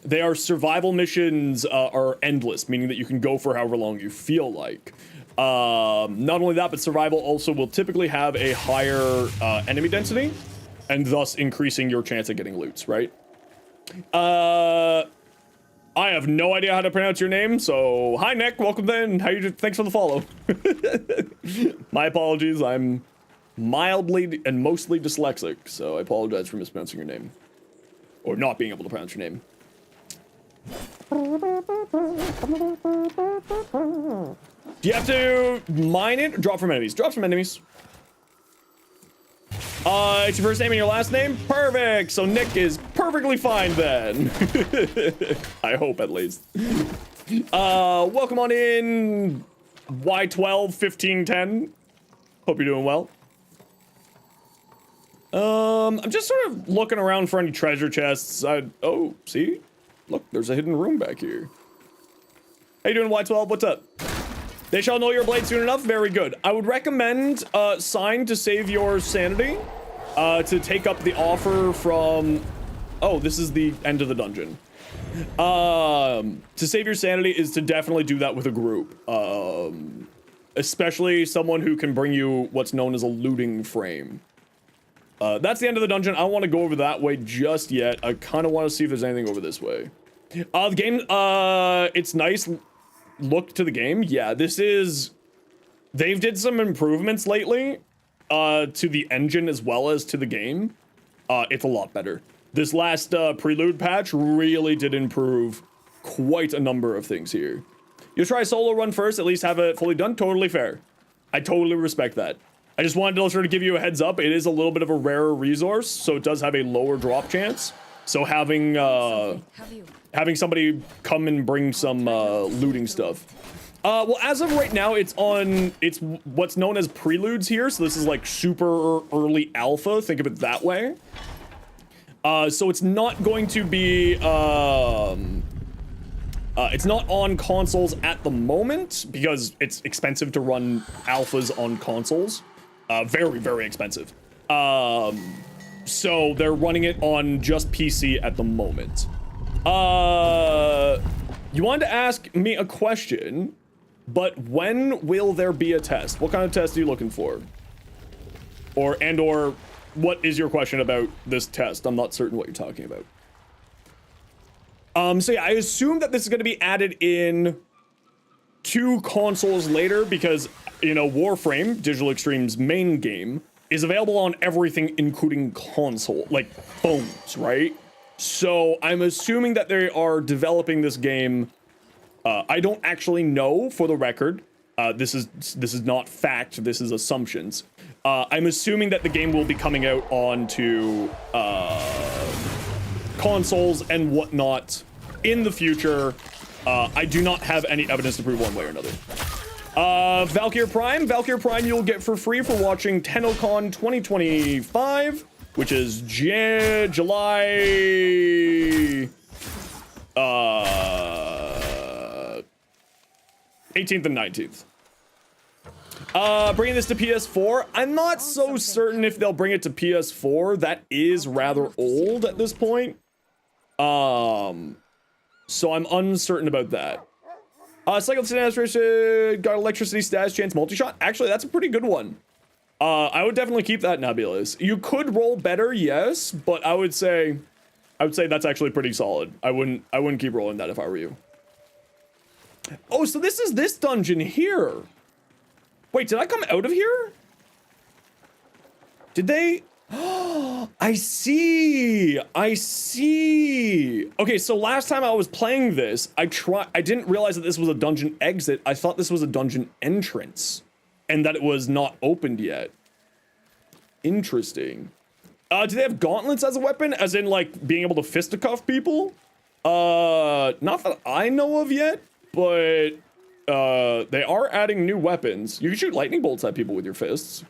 They are survival missions are endless, meaning that you can go for however long you feel like. Not only that, but survival also will typically have a higher enemy density, and thus increasing your chance at getting loots, right? I have no idea how to pronounce your name, so hi Nick, welcome then. How you doing? Thanks for the follow. My apologies, I'm mildly and mostly dyslexic, so I apologize for mispronouncing your name. Or not being able to pronounce your name. Do you have to mine it or drop from enemies? Drop from enemies. It's your first name and your last name? Perfect! So Nick is perfectly fine then. I hope at least. Welcome on in, Y121510. Hope you're doing well. I'm just sort of looking around for any treasure chests. Oh, see? Look, there's a hidden room back here. How you doing, Y12? What's up? They shall know your blade soon enough. Very good. I would recommend, Sign to save your sanity, to take up the offer from... Oh, this is the end of the dungeon. To save your sanity is to definitely do that with a group. Especially someone who can bring you what's known as a looting frame. That's the end of the dungeon. I don't want to go over that way just yet. I kind of want to see if there's anything over this way. The game, it's nice look to the game. Yeah, this is... They've did some improvements lately, to the engine as well as to the game. It's a lot better. this last Prelude patch really did improve quite a number of things here. You'll try a solo run first, at least have it fully done. Totally fair. I totally respect that. I just wanted to sort of give you a heads up. It is a little bit of a rarer resource, so it does have a lower drop chance. So having somebody come and bring some looting stuff. Well, as of right now, it's what's known as Preludes here. So this is like super early alpha. Think of it that way. So it's not going to be, it's not on consoles at the moment because it's expensive to run alphas on consoles. Very, very expensive. So they're running it on just PC at the moment. You wanted to ask me a question, but when will there be a test? What kind of test are you looking for? Or what is your question about this test? I'm not certain what you're talking about. So yeah, I assume that this is going to be added in to consoles later because, you know, Warframe, Digital Extreme's main game, is available on everything, including console, like phones, right? So I'm assuming that they are developing this game. I don't actually know, for the record. This is not fact. This is assumptions. I'm assuming that the game will be coming out onto consoles and whatnot in the future. I do not have any evidence to prove one way or another. Valkyr Prime you'll get for free for watching TennoCon 2025, which is July 18th and 19th. Bringing this to PS4, I'm not so certain if they'll bring it to PS4. That is rather old at this point. So I'm uncertain about that. Cycle status, got electricity status chance multi-shot. Actually, that's a pretty good one. I would definitely keep that, Nebulous. You could roll better, yes, but I would say that's actually pretty solid. I wouldn't keep rolling that if I were you. Oh, so this is this dungeon here. Wait, did I come out of here? Did they? I see. Okay, so last time I was playing this, I didn't realize that this was a dungeon exit. I thought this was a dungeon entrance and that it was not opened yet. Interesting. Do they have gauntlets as a weapon? As in, like, being able to fisticuff people? Not that I know of yet, but they are adding new weapons. You can shoot lightning bolts at people with your fists.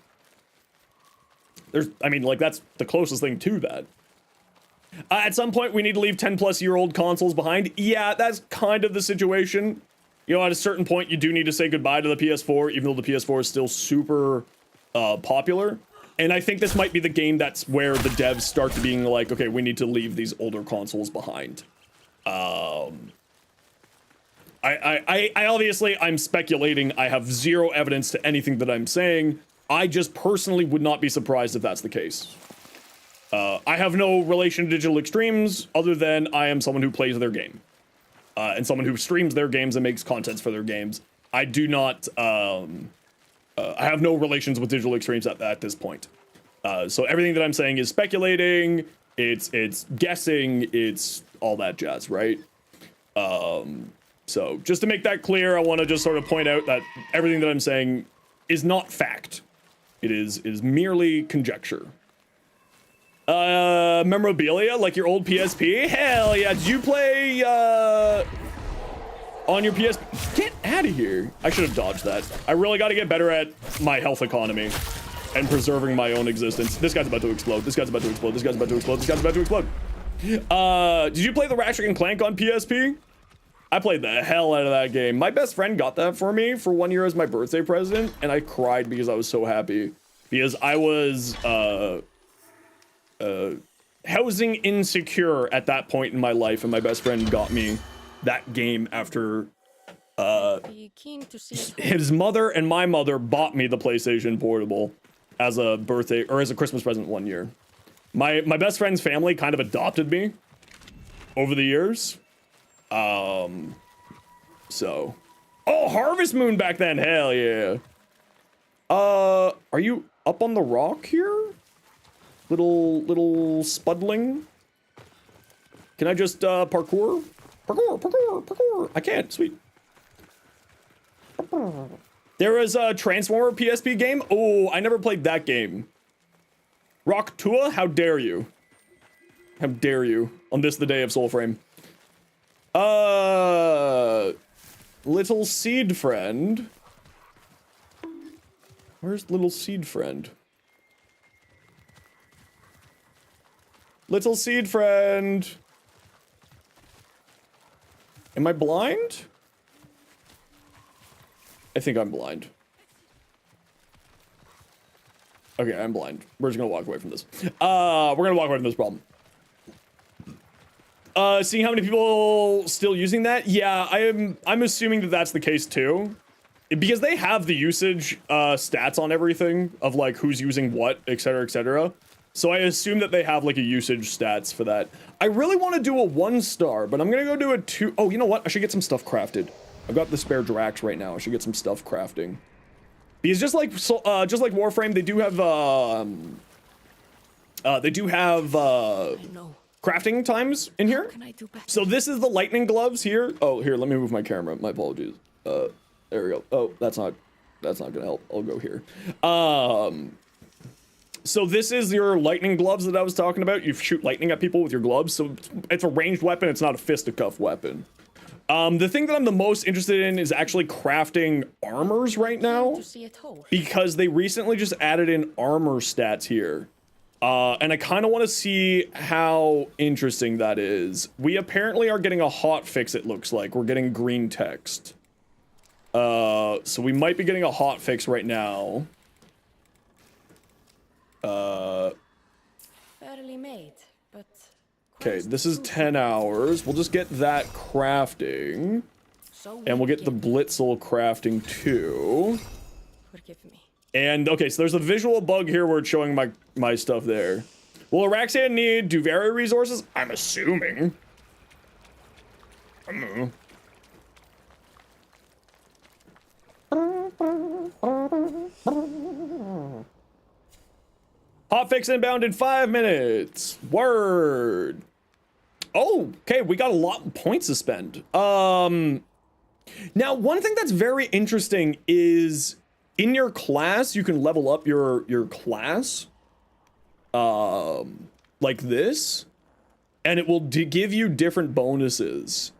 I mean, like, that's the closest thing to that. At some point, we need to leave 10-plus-year-old consoles behind. Yeah, that's kind of the situation. You know, at a certain point, you do need to say goodbye to the PS4, even though the PS4 is still super popular. And I think this might be the game that's where the devs start to being like, okay, we need to leave these older consoles behind. I obviously, I'm speculating. I have zero evidence to anything that I'm saying. I just personally would not be surprised if that's the case. I have no relation to Digital Extremes other than I am someone who plays their game. And someone who streams their games and makes contents for their games. I do not, I have no relations with Digital Extremes at this point. So everything that I'm saying is speculating, it's guessing, it's all that jazz, right? So just to make that clear, I want to just sort of point out that everything that I'm saying is not fact. It is merely conjecture. Memorabilia, like your old PSP? Hell yeah, did you play, on your PSP? Get out of here. I should have dodged that. I really got to get better at my health economy and preserving my own existence. This guy's about to explode. This guy's about to explode. This guy's about to explode. This guy's about to explode. Did you play the Ratchet and Clank on PSP? I played the hell out of that game. My best friend got that for me for 1 year as my birthday present, and I cried because I was so happy. Because I was, housing insecure at that point in my life, and my best friend got me that game after, his mother and my mother bought me the PlayStation Portable as a birthday, or as a Christmas present 1 year. My best friend's family kind of adopted me over the years. So. Oh, Harvest Moon back then, hell yeah. Are you up on the rock here? Little spudling? Can I just parkour? Parkour. I can't. Sweet. There is a Transformer PSP game. Oh, I never played that game. Rock Tua, how dare you? How dare you on this the day of Soulframe? Little seed friend. Where's little seed friend? Little seed friend. Am I blind? I think I'm blind. Okay, I'm blind. We're just gonna walk away from this. We're gonna walk away from this problem. Seeing how many people still using that? Yeah, I'm assuming that that's the case too. Because they have the usage stats on everything of like who's using what, etc., etc. So I assume that they have like a usage stats for that. I really want to do a 1-star, but I'm gonna go do a 2. Oh, you know what? I should get some stuff crafted. I've got the spare Drax right now. I should get some stuff crafting. Because just like Warframe, they do have crafting times in here. So this is the lightning gloves here. Oh, here, let me move my camera. My apologies. There we go. Oh, that's not gonna help. I'll go here. So this is your lightning gloves that I was talking about. You shoot lightning at people with your gloves. So it's a ranged weapon. It's not a fisticuff weapon. The thing that I'm the most interested in is actually crafting armors right now, because they recently just added in armor stats here. And I kind of want to see how interesting that is. We apparently are getting a hot fix, it looks like. We're getting green text. So we might be getting a hot fix right now. Fairly made, but okay, this is 10 hours. We'll just get that crafting. And we'll get the Blitzel crafting too. Forgive me. And okay, so there's a visual bug here where it's showing my stuff there. Will Araxian need Duvary resources? I'm assuming. I don't know. Hotfix inbound in 5 minutes. Word. Oh, okay, we got a lot of points to spend. Now, one thing that's very interesting is in your class, you can level up your class. Like this. And it will give you different bonuses.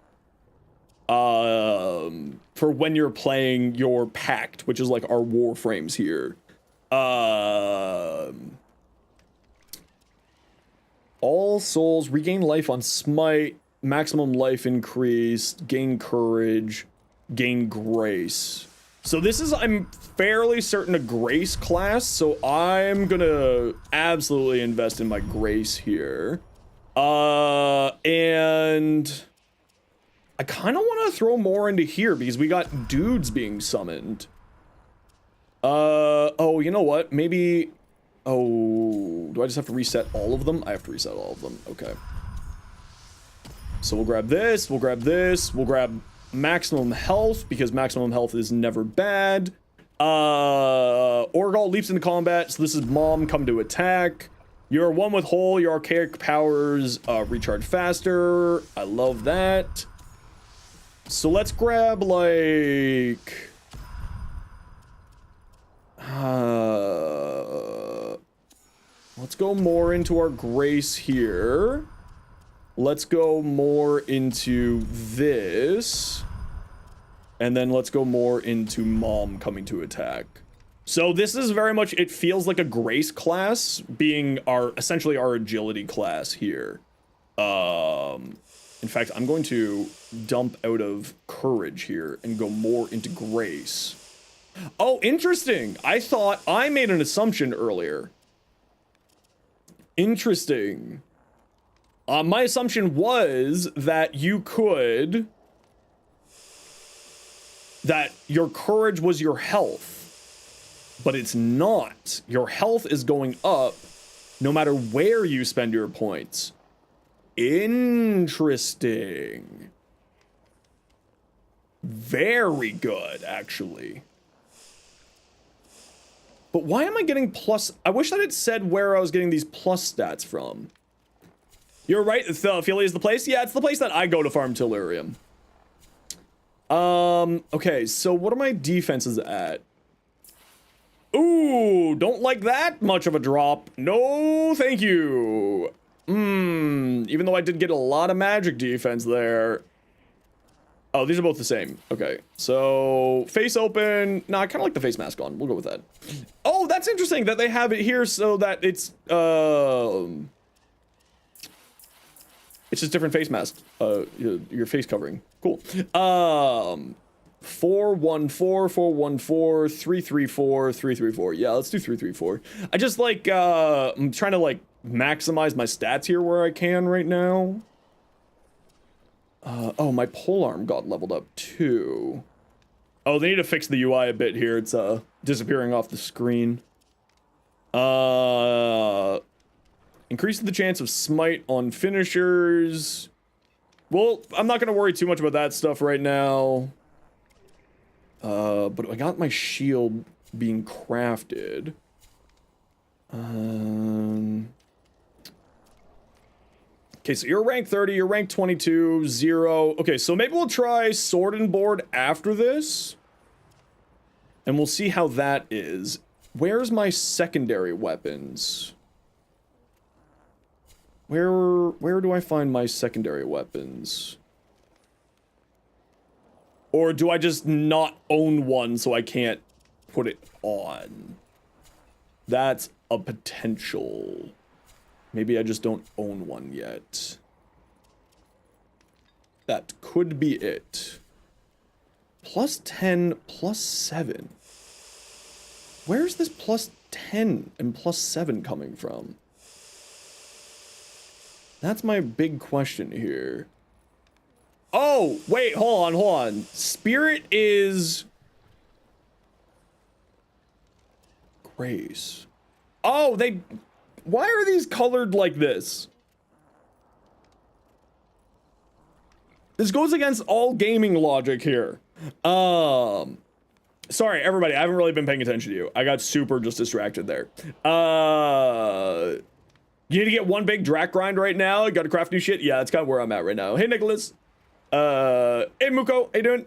For when you're playing your Pact, which is like our Warframes here. All souls regain life on smite, maximum life increase, gain courage, gain grace. So this is, I'm fairly certain, a grace class, so I'm gonna absolutely invest in my grace here. And I kind of want to throw more into here because we got dudes being summoned. Oh, you know what? Maybe, oh, do I just have to reset all of them? I have to reset all of them. Okay. So we'll grab this, we'll grab this, we'll grab maximum health because maximum health is never bad. Orgal leaps into combat. So this is Mom come to attack. You're one with whole, your archaic powers recharge faster. I love that. So let's grab like let's go more into our grace here. Let's go more into this. And then let's go more into Mom coming to attack. So this is very much, it feels like a grace class being essentially our agility class here. In fact, I'm going to dump out of courage here and go more into grace. Oh, interesting. I thought I made an assumption earlier. Interesting. My assumption was that that your courage was your health, but it's not. Your health is going up no matter where you spend your points. Interesting. Very good, actually. But why am I getting plus? I wish that it said where I was getting these plus stats from. You're right, Philly is the place. Yeah, it's the place that I go to farm Tellurium. Okay, so what are my defenses at? Ooh, don't like that much of a drop. No, thank you. Even though I did get a lot of magic defense there. Oh, these are both the same. Okay, so face open. Nah, I kind of like the face mask on. We'll go with that. Oh, that's interesting that they have it here so that it's just different face mask. Your face covering. Cool. 414, 414, 334, 334. Yeah, let's do 334. I just like I'm trying to like maximize my stats here where I can right now. Oh, my polearm got leveled up too. Oh, they need to fix the UI a bit here. It's disappearing off the screen. Increases the chance of smite on finishers. Well, I'm not gonna worry too much about that stuff right now. But I got my shield being crafted. Okay, so you're rank 30, you're rank 22, 0. Okay, so maybe we'll try sword and board after this. And we'll see how that is. Where's my secondary weapons? Where do I find my secondary weapons? Or do I just not own one so I can't put it on? That's a potential. Maybe I just don't own one yet. That could be it. Plus 10, plus 7. Where's this plus 10 and plus 7 coming from? That's my big question here. Oh, wait, hold on. Spirit is... Grace. Oh, they... Why are these colored like this? This goes against all gaming logic here. Sorry, everybody, I haven't really been paying attention to you. I got super just distracted there. You need to get one big drac grind right now. You gotta craft new shit. Yeah, that's kind of where I'm at right now. Hey, Nicholas. Hey, Muko. How you doing?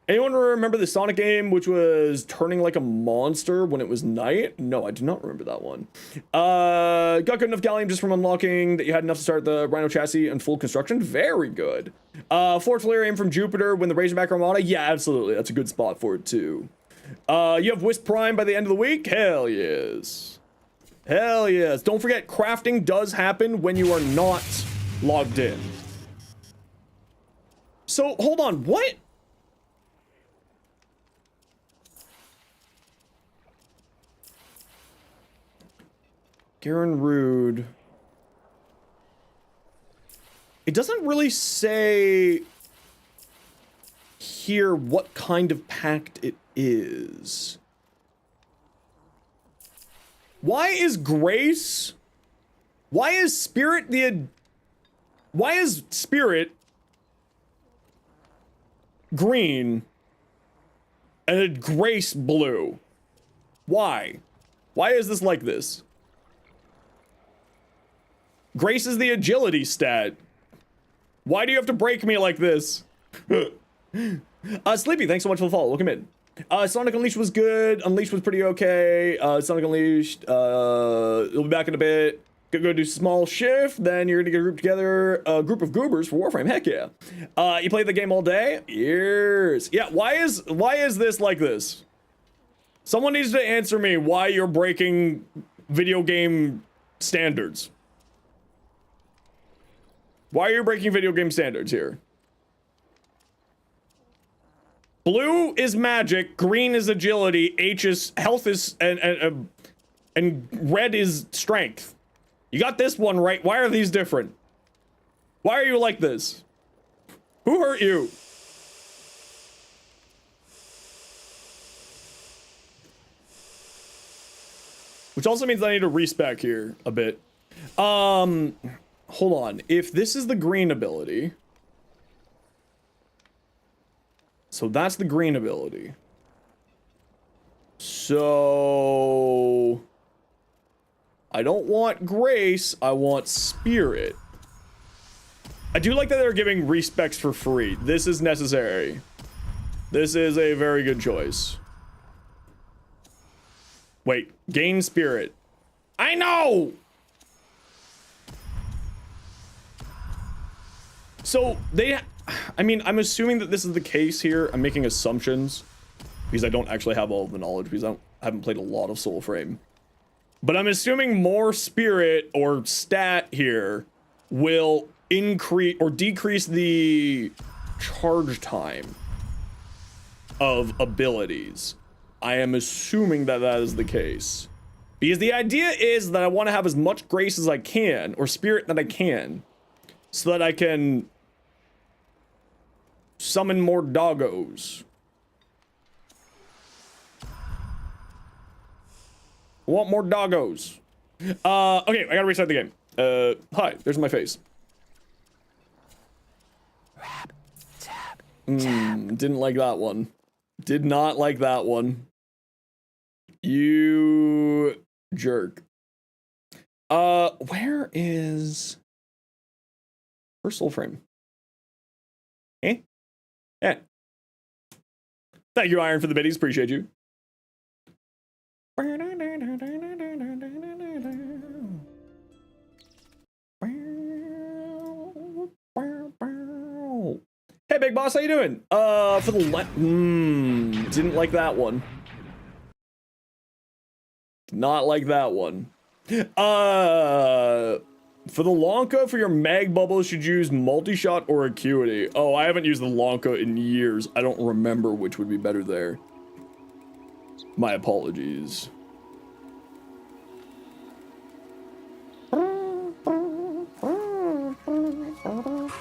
Anyone remember the Sonic game which was turning like a monster when it was night? No, I do not remember that one. Got good enough gallium just from unlocking that you had enough to start the Rhino chassis in full construction. Very good. Fort Valerian from Jupiter when the Razorback Armada. Yeah, absolutely. That's a good spot for it too. You have Wisp Prime by the end of the week? Hell yes. Hell yes. Don't forget, crafting does happen when you are not logged in. So, hold on, what? Garen Rude. It doesn't really say here what kind of pact it is. Why is Grace? Why is Spirit green and Grace blue? Why? Why is this like this? Grace is the agility stat. Why do you have to break me like this? Sleepy, thanks so much for the follow. Welcome in. Sonic Unleashed was good. Unleashed was pretty okay. Sonic Unleashed, you'll be back in a bit. Go do small shift, then you're gonna get grouped together a group of goobers for Warframe. Heck yeah. You played the game all day? Years. Yeah, why is this like this? Someone needs to answer me why you're breaking video game standards. Why are you breaking video game standards here? Blue is magic, green is agility, H is health is and red is strength. You got this one right. Why are these different? Why are you like this? Who hurt you? Which also means I need to respec here a bit. Hold on. If this is the green ability. So that's the green ability. So I don't want grace, I want spirit. I do like that they're giving respecs for free. This is necessary. This is a very good choice. Wait, gain spirit. I know! So, I mean, I'm assuming that this is the case here. I'm making assumptions because I don't actually have all of the knowledge because I haven't played a lot of Soulframe. But I'm assuming more spirit or stat here will increase or decrease the charge time of abilities. I am assuming that that is the case. Because the idea is that I want to have as much grace as I can, or spirit that I can, so that I can summon more doggos. I want more doggos. Okay, I gotta reset the game. Hi, there's my face. Didn't like that one. Did not like that one. You jerk. Where's Soulframe? Eh? Eh. Thank you, Iron, for the biddies. Appreciate you. Hey, big boss, how you doing? For the didn't like that one. Not like that one. For the Lonka, for your mag bubbles, should you use multi-shot or acuity? Oh, I haven't used the Lonka in years. I don't remember which would be better there. My apologies.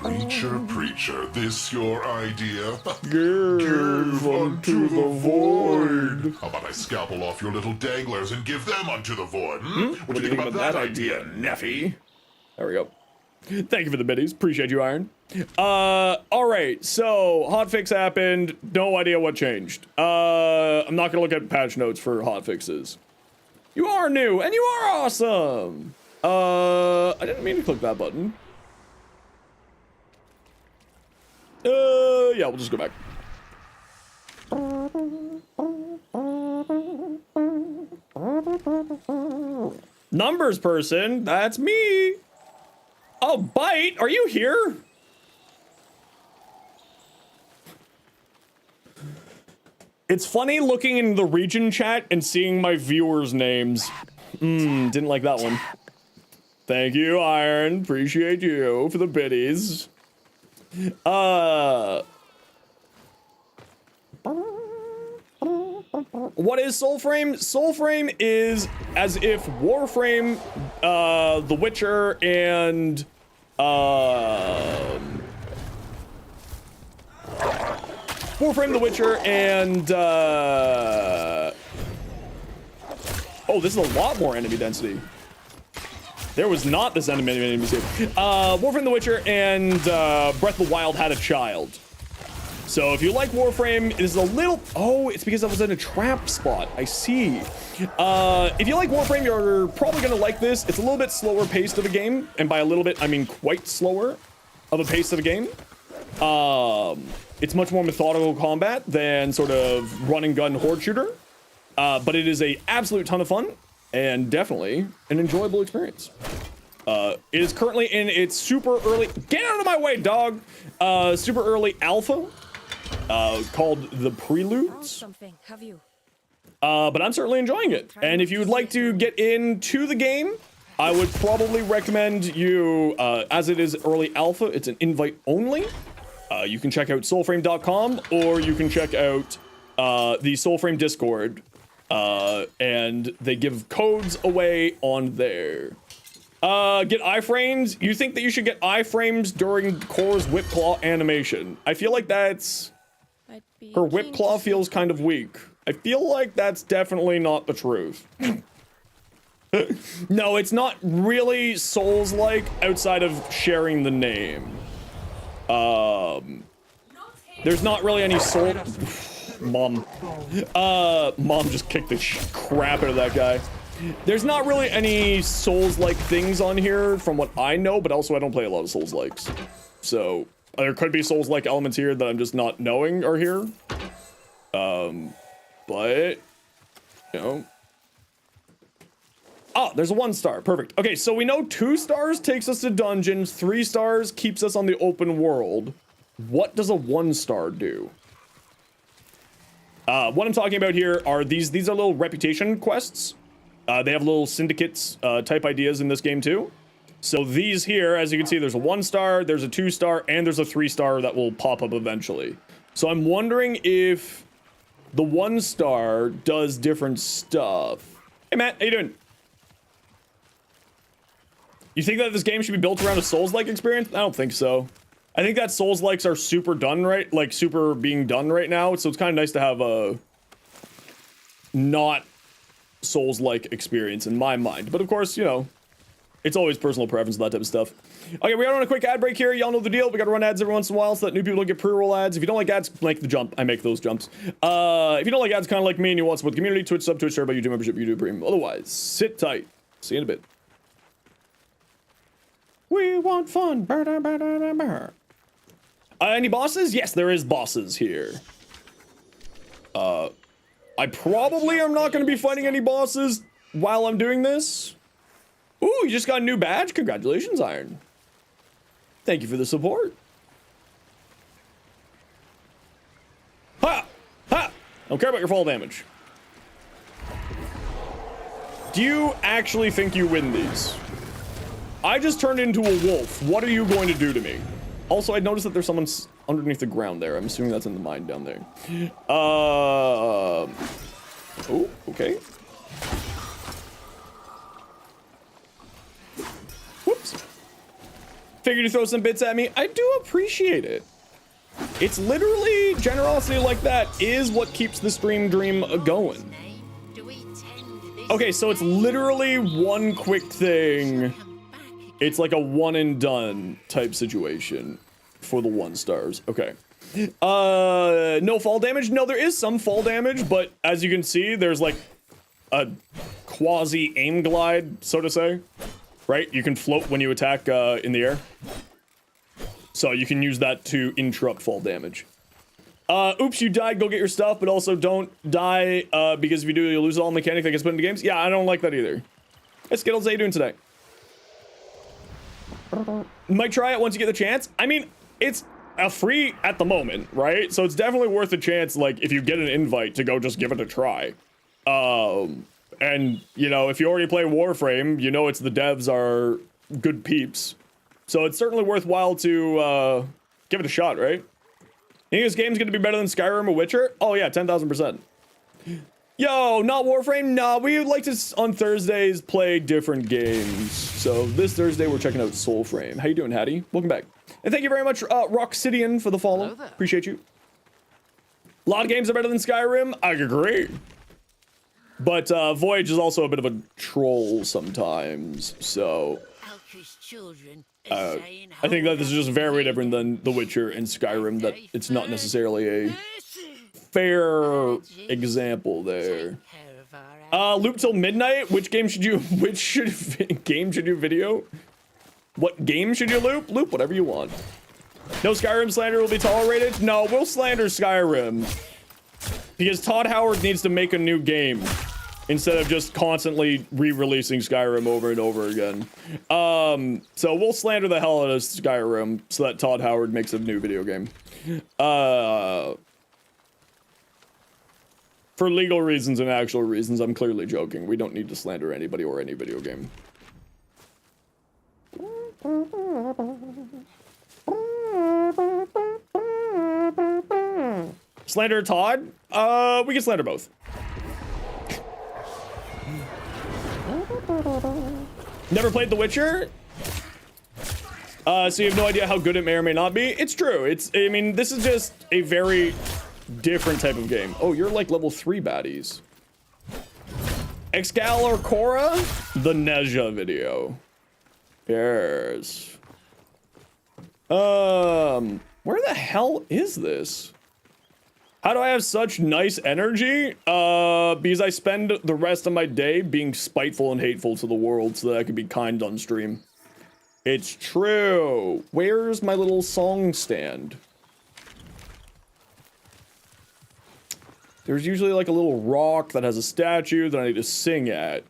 Preacher, preacher, this your idea? Give unto the void. How about I scalpel off your little danglers and give them unto the void? What do you think about that idea, Neffy? There we go. Thank you for the biddies. Appreciate you, Iron. Alright, so hotfix happened. No idea what changed. I'm not gonna look at patch notes for hotfixes. You are new, and you are awesome! I didn't mean to click that button. Yeah, we'll just go back. Numbers person, that's me. Oh, Bite, are you here? It's funny looking in the region chat and seeing my viewers' names. Didn't like that one. Thank you, Iron. Appreciate you for the biddies. What is Soulframe? Soulframe is as if Warframe, The Witcher, and Warframe, The Witcher, and oh, this is a lot more enemy density. There was not this enemy density. Warframe, The Witcher, and Breath of the Wild had a child. So if you like Warframe, it is a little... Oh, it's because I was in a trap spot. I see. If you like Warframe, you're probably going to like this. It's a little bit slower paced of a game. And by a little bit, I mean quite slower of a pace of a game. It's much more methodical combat than sort of run and gun horde shooter. But it is a absolute ton of fun and definitely an enjoyable experience. It is currently in its super early... Get out of my way, dog! Super early alpha. Called the Preludes. Something, have you? But I'm certainly enjoying it. And if you would like to get into the game, I would probably recommend you, as it is early alpha, it's an invite only. You can check out soulframe.com or you can check out the Soulframe Discord. And they give codes away on there. Get iframes. You think that you should get iframes during Cora's whip claw animation? I feel like that's... Her whip claw feels kind of weak. I feel like that's definitely not the truth. No, it's not really Souls-like outside of sharing the name. There's not really any soul... Mom. Mom just kicked the crap out of that guy. There's not really any Souls-like things on here from what I know, but also I don't play a lot of Souls-likes. So there could be Souls-like elements here that I'm just not knowing are here. But, you know. Oh, there's a 1 star. Perfect. Okay, so we know 2 stars takes us to dungeons, 3 stars keeps us on the open world. What does a 1 star do? What I'm talking about here are these are little reputation quests. They have little syndicates type ideas in this game too. So these here, as you can see, there's a 1 star, there's a 2 star, and there's a 3 star that will pop up eventually. So I'm wondering if the 1 star does different stuff. Hey Matt, how you doing? You think that this game should be built around a Souls-like experience? I don't think so. I think that Souls-likes are super done right, like super being done right now. So it's kind of nice to have a not Souls-like experience in my mind. But of course, you know, it's always personal preference and that type of stuff. Okay, we gotta run a quick ad break here. Y'all know the deal. We gotta run ads every once in a while so that new people don't get pre-roll ads. If you don't like ads, make the jump. I make those jumps. If you don't like ads, kind of like me, and you want to support the community, Twitch sub, Twitch share, by YouTube membership, YouTube Premium. Otherwise, sit tight. See you in a bit. We want fun. Any bosses? Yes, there is bosses here. I probably am not going to be fighting any bosses while I'm doing this. Ooh, you just got a new badge? Congratulations, Iron. Thank you for the support. Ha! Ha! Don't care about your fall damage. Do you actually think you win these? I just turned into a wolf. What are you going to do to me? Also, I noticed that there's someone underneath the ground there. I'm assuming that's in the mine down there. Oh, okay. Whoops. Figured you throw some bits at me. I do appreciate it. It's literally generosity like that is what keeps the stream dream going. Okay, so it's literally one quick thing. It's like a one and done type situation for the 1 stars. Okay. No fall damage? No, there is some fall damage, but as you can see, there's like a quasi aim glide, so to say. Right? You can float when you attack in the air. So you can use that to interrupt fall damage. Oops, you died, go get your stuff, but also don't die, because if you do, you'll lose all mechanic that gets put into games. Yeah, I don't like that either. Hey, Skittles, how you doing today? Might try it once you get the chance. I mean, it's a free at the moment, right? So it's definitely worth a chance, like, if you get an invite to go just give it a try. And, you know, if you already play Warframe, you know it's the devs are good peeps. So it's certainly worthwhile to, give it a shot, right? You think this game's gonna be better than Skyrim or Witcher? Oh yeah, 10,000%. Yo, not Warframe? Nah, we would like to, on Thursdays, play different games. So this Thursday, we're checking out Soulframe. How you doing, Hattie? Welcome back. And thank you very much, Rockcidian, for the follow. Appreciate you. A lot of games are better than Skyrim. I agree. But Voyage is also a bit of a troll sometimes, so... I think that this is just very different than The Witcher and Skyrim, that it's not necessarily a fair example there. Loop till midnight? Which game should you video? What game should you loop? Loop whatever you want. No Skyrim slander will be tolerated? No, we'll slander Skyrim. Because Todd Howard needs to make a new game instead of just constantly re-releasing Skyrim over and over again. So we'll slander the hell out of Skyrim so that Todd Howard makes a new video game. For legal reasons and actual reasons, I'm clearly joking. We don't need to slander anybody or any video game. Slander Todd? We can slander both. Never played The Witcher? So you have no idea how good it may or may not be? It's true. I mean, this is just a very different type of game. Oh, you're like level 3 baddies. Excal or Korra? The Nezha video. Yes. Where the hell is this? How do I have such nice energy? Because I spend the rest of my day being spiteful and hateful to the world so that I can be kind on stream. It's true. Where's my little song stand? There's usually like a little rock that has a statue that I need to sing at.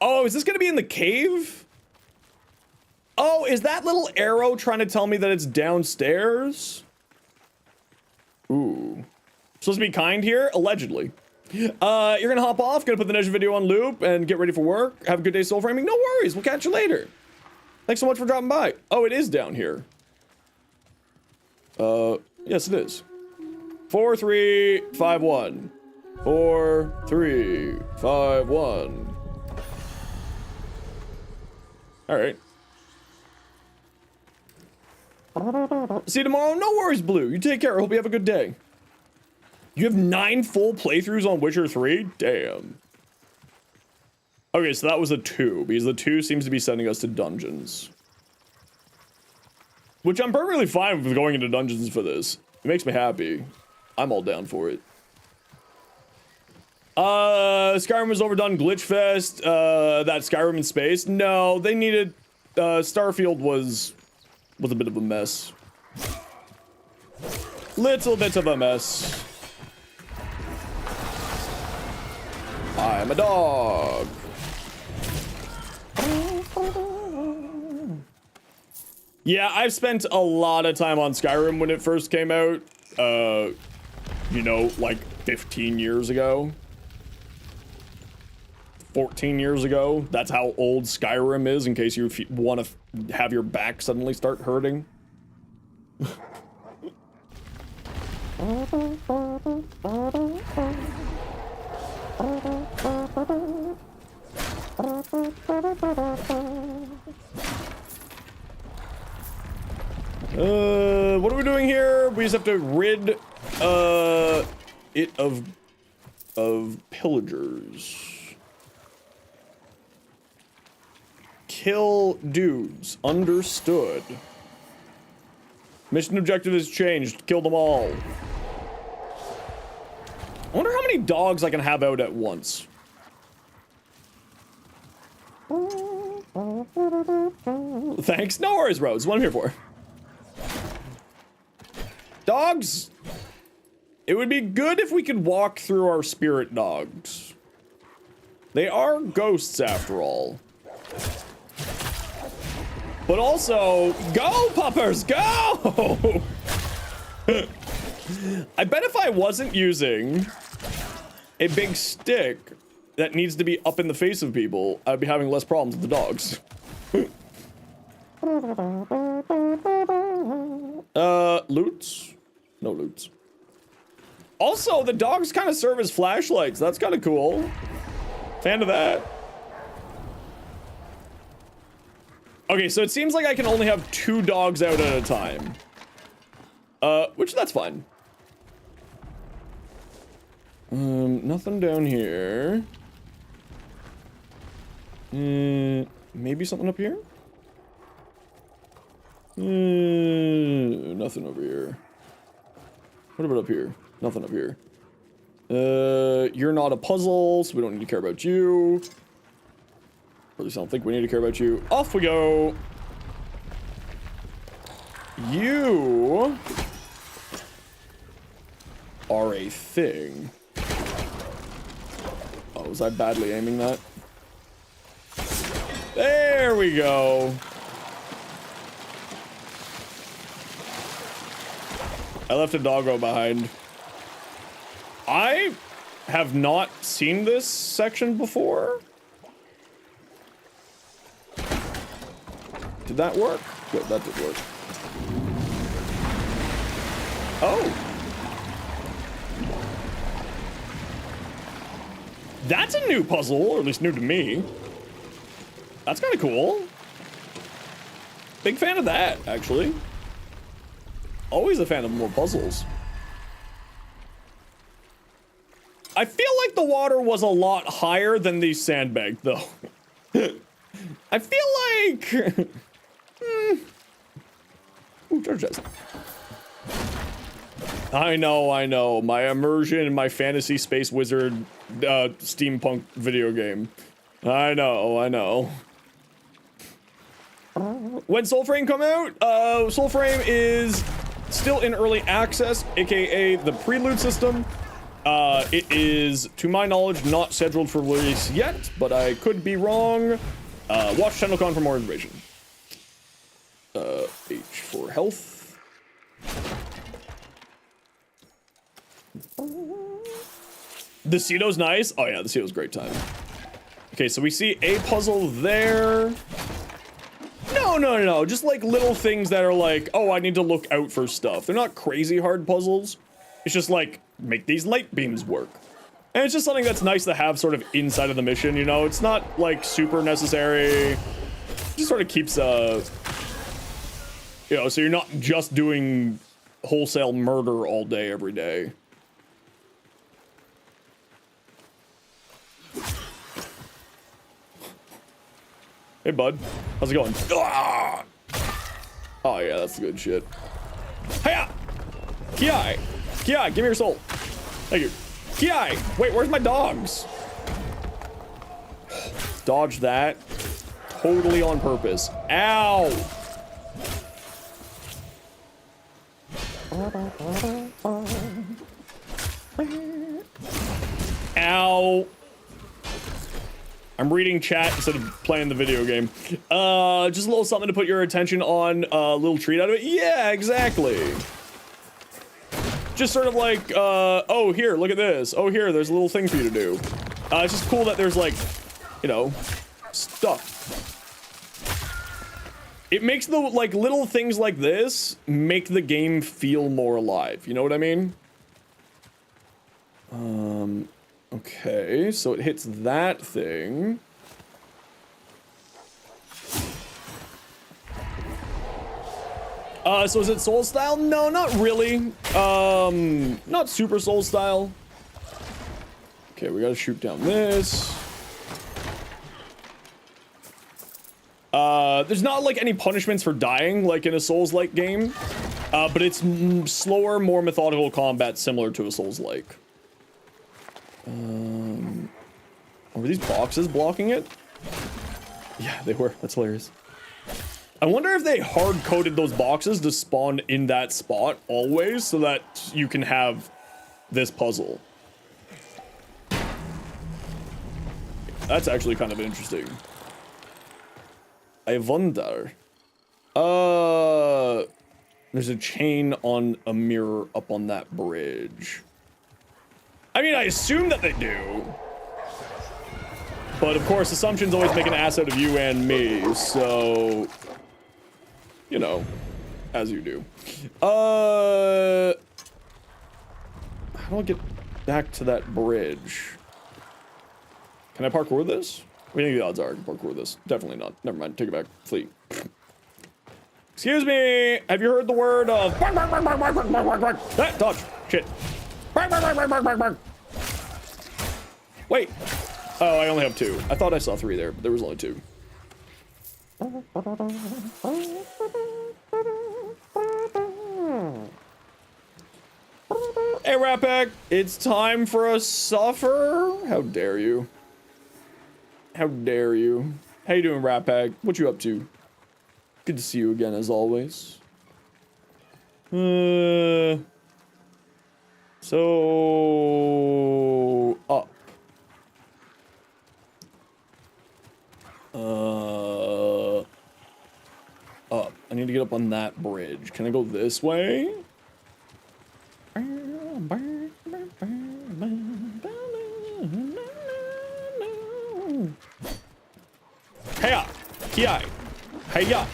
Oh, is this gonna be in the cave? Oh, is that little arrow trying to tell me that it's downstairs? Ooh. Supposed to be kind here? Allegedly. You're gonna hop off, gonna put the next video on loop and get ready for work. Have a good day soul framing. No worries, we'll catch you later. Thanks so much for dropping by. Oh, it is down here. Yes it is. 4351. 4351. Alright. See you tomorrow. No worries, Blue. You take care. I hope you have a good day. You have 9 full playthroughs on Witcher 3? Damn. Okay, so that was a 2, because the 2 seems to be sending us to dungeons. Which I'm perfectly fine with going into dungeons for this. It makes me happy. I'm all down for it. Skyrim was overdone. Glitchfest. That Skyrim in space. No, they needed... Starfield was a bit of a mess. Little bit of a mess. I'm a dog. Yeah, I've spent a lot of time on Skyrim when it first came out. You know, like 15 years ago. 14 years ago. That's how old Skyrim is, in case you want to have your back suddenly start hurting. What are we doing here? We just have to rid it of pillagers. Kill dudes. Understood. Mission objective has changed. Kill them all. I wonder how many dogs I can have out at once. Thanks. No worries, bro. It's what I'm here for. Dogs! It would be good if we could walk through our spirit dogs. They are ghosts, after all. But also, go, puppers, go! I bet if I wasn't using a big stick that needs to be up in the face of people, I'd be having less problems with the dogs. Loots? No loots. Also, the dogs kind of serve as flashlights. That's kind of cool. Fan of that. Okay, so it seems like I can only have 2 dogs out at a time. Which that's fine. Nothing down here. Maybe something up here? Nothing over here. What about up here? Nothing up here. You're not a puzzle, so we don't need to care about you. Or at least I don't think we need to care about you. Off we go. You are a thing. Oh, was I badly aiming that? There we go. I left a doggo behind. I have not seen this section before. Did that work? Good, that did work. Oh. That's a new puzzle, or at least new to me. That's kind of cool. Big fan of that, actually. Always a fan of more puzzles. I feel like the water was a lot higher than the sandbag, though. I feel like... Ooh, treasure chest. I know. My immersion in my fantasy space wizard steampunk video game. I know. When Soulframe come out? Soulframe is still in early access, aka the Prelude system. It is, to my knowledge, not scheduled for release yet, but I could be wrong. Watch ChannelCon for more information. H for health. The Cedo's nice. Oh yeah, the Cedo's great time. Okay, so we see a puzzle there. No. Just like little things that are like, oh, I need to look out for stuff. They're not crazy hard puzzles. It's just like, make these light beams work. And it's just something that's nice to have sort of inside of the mission, you know? It's not like super necessary. It just sort of keeps, you know, so you're not just doing wholesale murder all day, every day. Hey, bud. How's it going? Ah! Oh, yeah, that's good shit. Hiya! Kiai! Kiai, give me your soul. Thank you. Kiai! Wait, where's my dogs? Dodge that. Totally on purpose. Ow! Ow! I'm reading chat instead of playing the video game. Just a little something to put your attention on, a little treat out of it. Yeah, exactly. Just sort of like, oh, here, look at this. Oh, here, there's a little thing for you to do. It's just cool that there's like, you know, stuff. It makes the, like, little things like this make the game feel more alive. You know what I mean? Okay, so it hits that thing. So is it soul style? No, not really. Not super soul style. Okay, we gotta shoot down this. There's not like any punishments for dying like in a Souls-like game. But it's slower, more methodical combat similar to a Souls-like. Were these boxes blocking it? Yeah, they were. That's hilarious. I wonder if they hard-coded those boxes to spawn in that spot always so that you can have this puzzle. That's actually kind of interesting. I wonder. There's a chain on a mirror up on that bridge. I mean, I assume that they do. But of course, assumptions always make an ass out of you and me, so... You know, as you do. How do I get back to that bridge? Can I parkour this? We think the odds are I can parkour this. Definitely not. Never mind. Take it back. Flee. Excuse me. Have you heard the word of... Ah, dodge. Shit. Wait. Oh, I only have 2. I thought I saw 3 there, but there was only 2. Hey, Rappack. It's time for a suffer. How dare you? How dare you? How you doing, Rappack? What you up to? Good to see you again, as always. So... Up. Up. I need to get up on that bridge. Can I go this way? Heya! Kiai! Heya!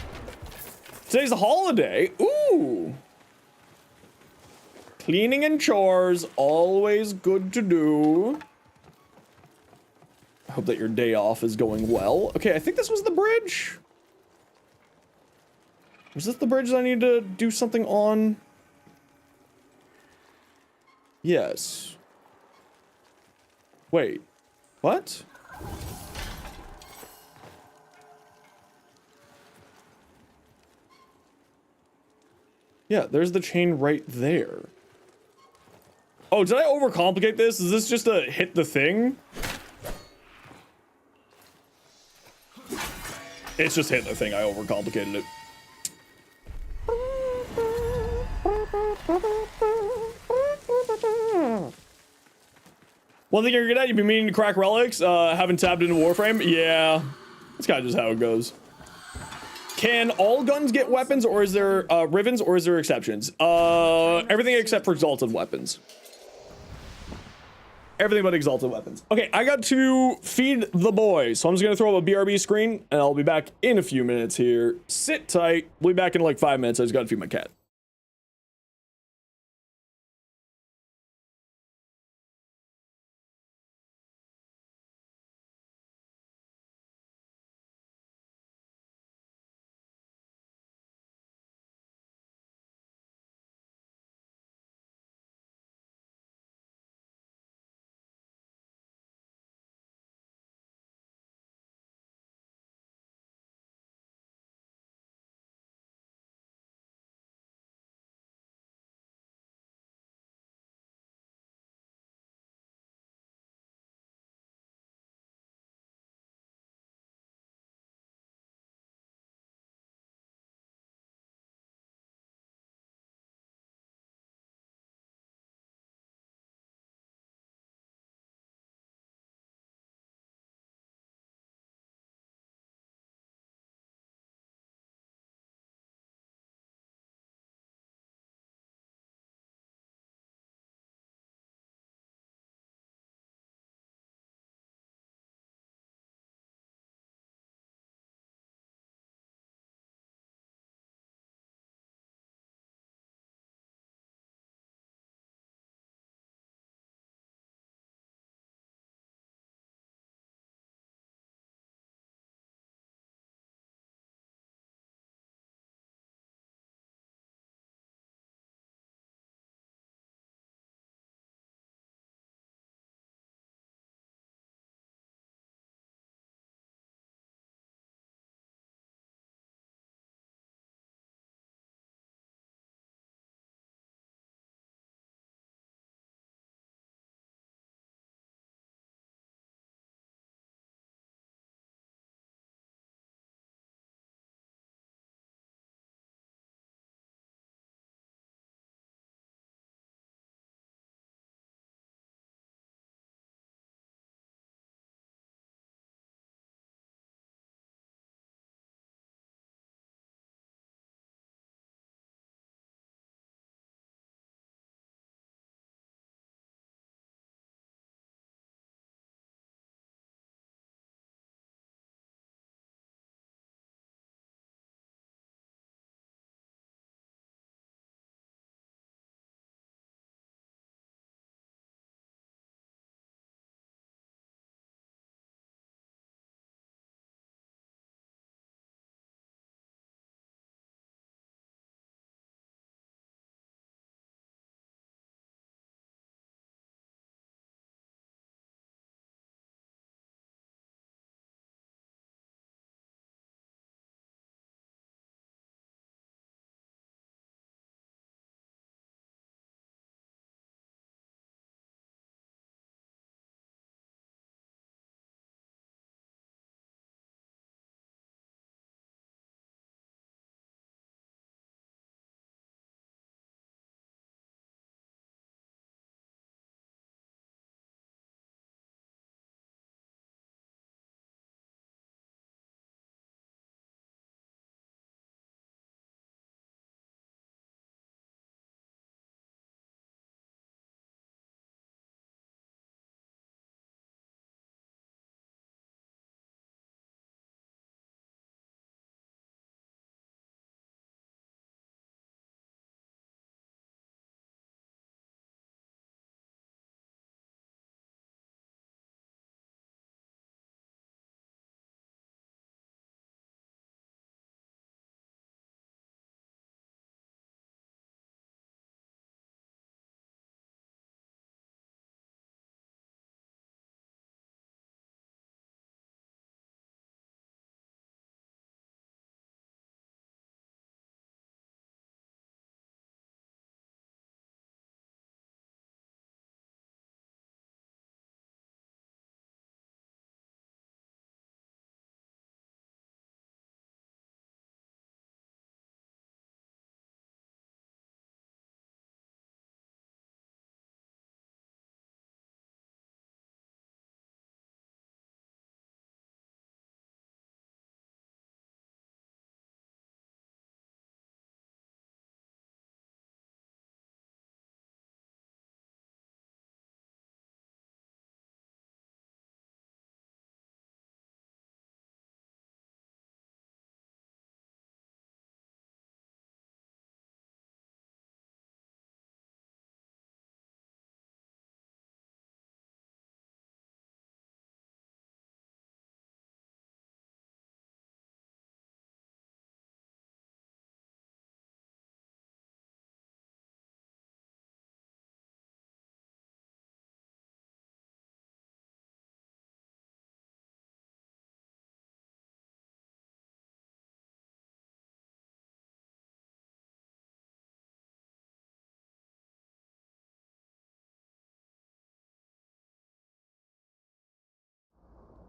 Today's a holiday! Ooh! Cleaning and chores, always good to do. I hope that your day off is going well. Okay, I think this was the bridge. Was this the bridge that I need to do something on? Yes. Wait. What? Yeah, there's the chain right there. Oh, did I overcomplicate this? Is this just a hit the thing? It's just hit the thing. I overcomplicated it. One thing you're good at, you've been meaning to crack relics, haven't tapped into Warframe. Yeah, that's kind of just how it goes. Can all guns get weapons, or is there ribbons, or is there exceptions? Everything except for exalted weapons. Everything but exalted weapons. Okay, I got to feed the boys, so I'm just gonna throw up a BRB screen, and I'll be back in a few minutes here. Sit tight. We'll be back in like 5 minutes. I just gotta feed my cat.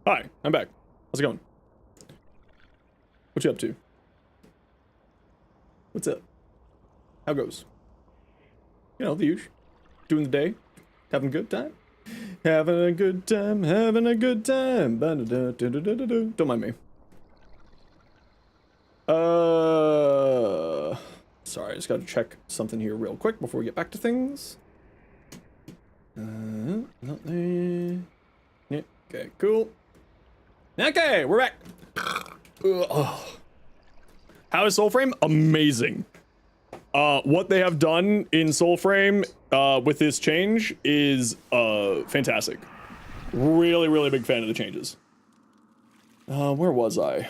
Hi, I'm back. How's it going? What you up to? What's up? How goes? You know, the usual. Doing the day. Having a good time. Having a good time. Having a good time. Don't mind me. Sorry, I just gotta check something here real quick before we get back to things. Not there. Yeah, okay, cool. Okay, we're back. How is Soulframe? Amazing. What they have done in Soulframe with this change is fantastic. Really, really big fan of the changes. Where was I?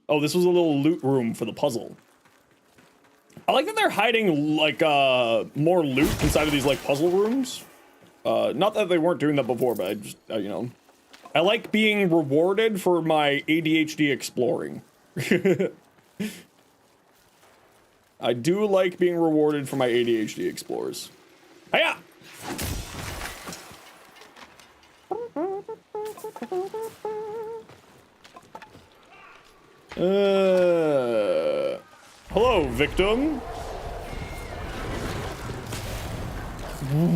Oh, this was a little loot room for the puzzle. I like that they're hiding like more loot inside of these like puzzle rooms. Not that they weren't doing that before, but I just you know, I like being rewarded for my ADHD exploring. I do like being rewarded for my ADHD explores. Hiya! Hello, victim.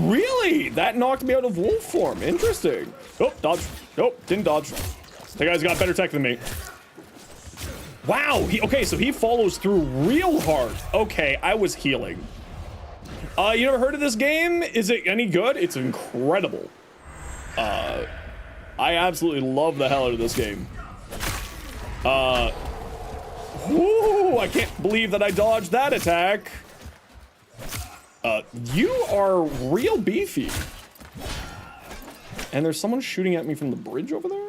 Really? That knocked me out of wolf form. Interesting. Oh, dodge. Nope, didn't dodge. That guy's got better tech than me. Wow, okay, so he follows through real hard. Okay, I was healing. You never heard of this game? Is it any good? It's incredible. I absolutely love the hell out of this game. Whoo, I can't believe that I dodged that attack. You are real beefy. And there's someone shooting at me from the bridge over there?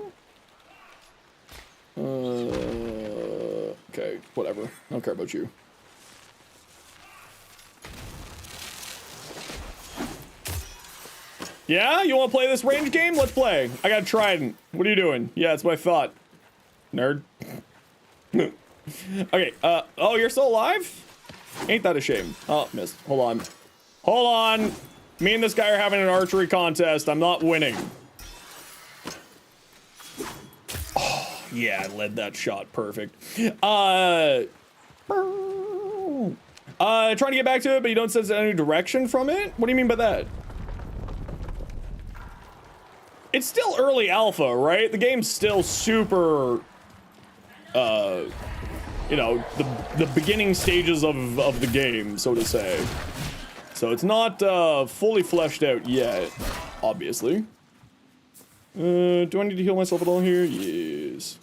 Okay, whatever. I don't care about you. Yeah, you want to play this range game? Let's play. I got a trident. What are you doing? Yeah, that's what I thought. Nerd. Okay, oh, you're still alive? Ain't that a shame? Oh, missed. Hold on. Hold on. Me and this guy are having an archery contest. I'm not winning. Oh, yeah, I led that shot perfect. Trying to get back to it, but you don't sense any direction from it? What do you mean by that? It's still early alpha, right? The game's still super, you know, the beginning stages of the game, so to say. So it's not fully fleshed out yet, obviously. Do I need to heal myself at all here? Yes.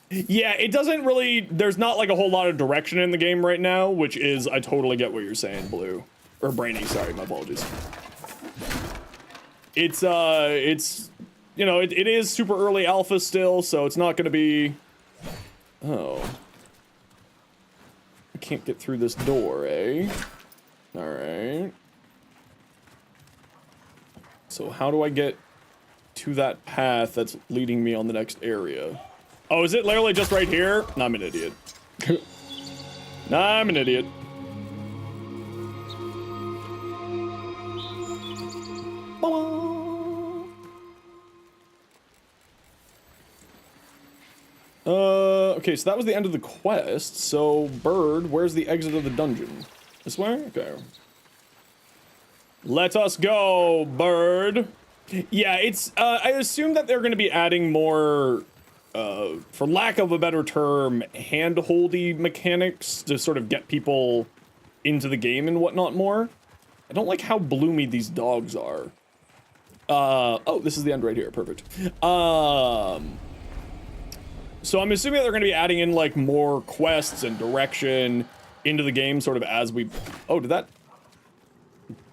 Yeah, it doesn't really, there's not like a whole lot of direction in the game right now, which is, I totally get what you're saying, Blue. Or Brainy, sorry, my apologies. It's, you know, it is super early alpha still, so it's not gonna be, oh. I can't get through this door, eh? Alright. So how do I get to that path that's leading me on the next area? Oh, is it literally just right here? Nah, I'm an idiot. Nah, I'm an idiot. Okay, so that was the end of the quest. So, Bird, where's the exit of the dungeon? This way? Okay. Let us go, Bird. Yeah, it's, I assume that they're gonna be adding more, for lack of a better term, hand-holdy mechanics to sort of get people into the game and whatnot more. I don't like how bloomy these dogs are. Oh, this is the end right here. Perfect. So I'm assuming that they're going to be adding in, like, more quests and direction into the game, sort of as we... Oh, did that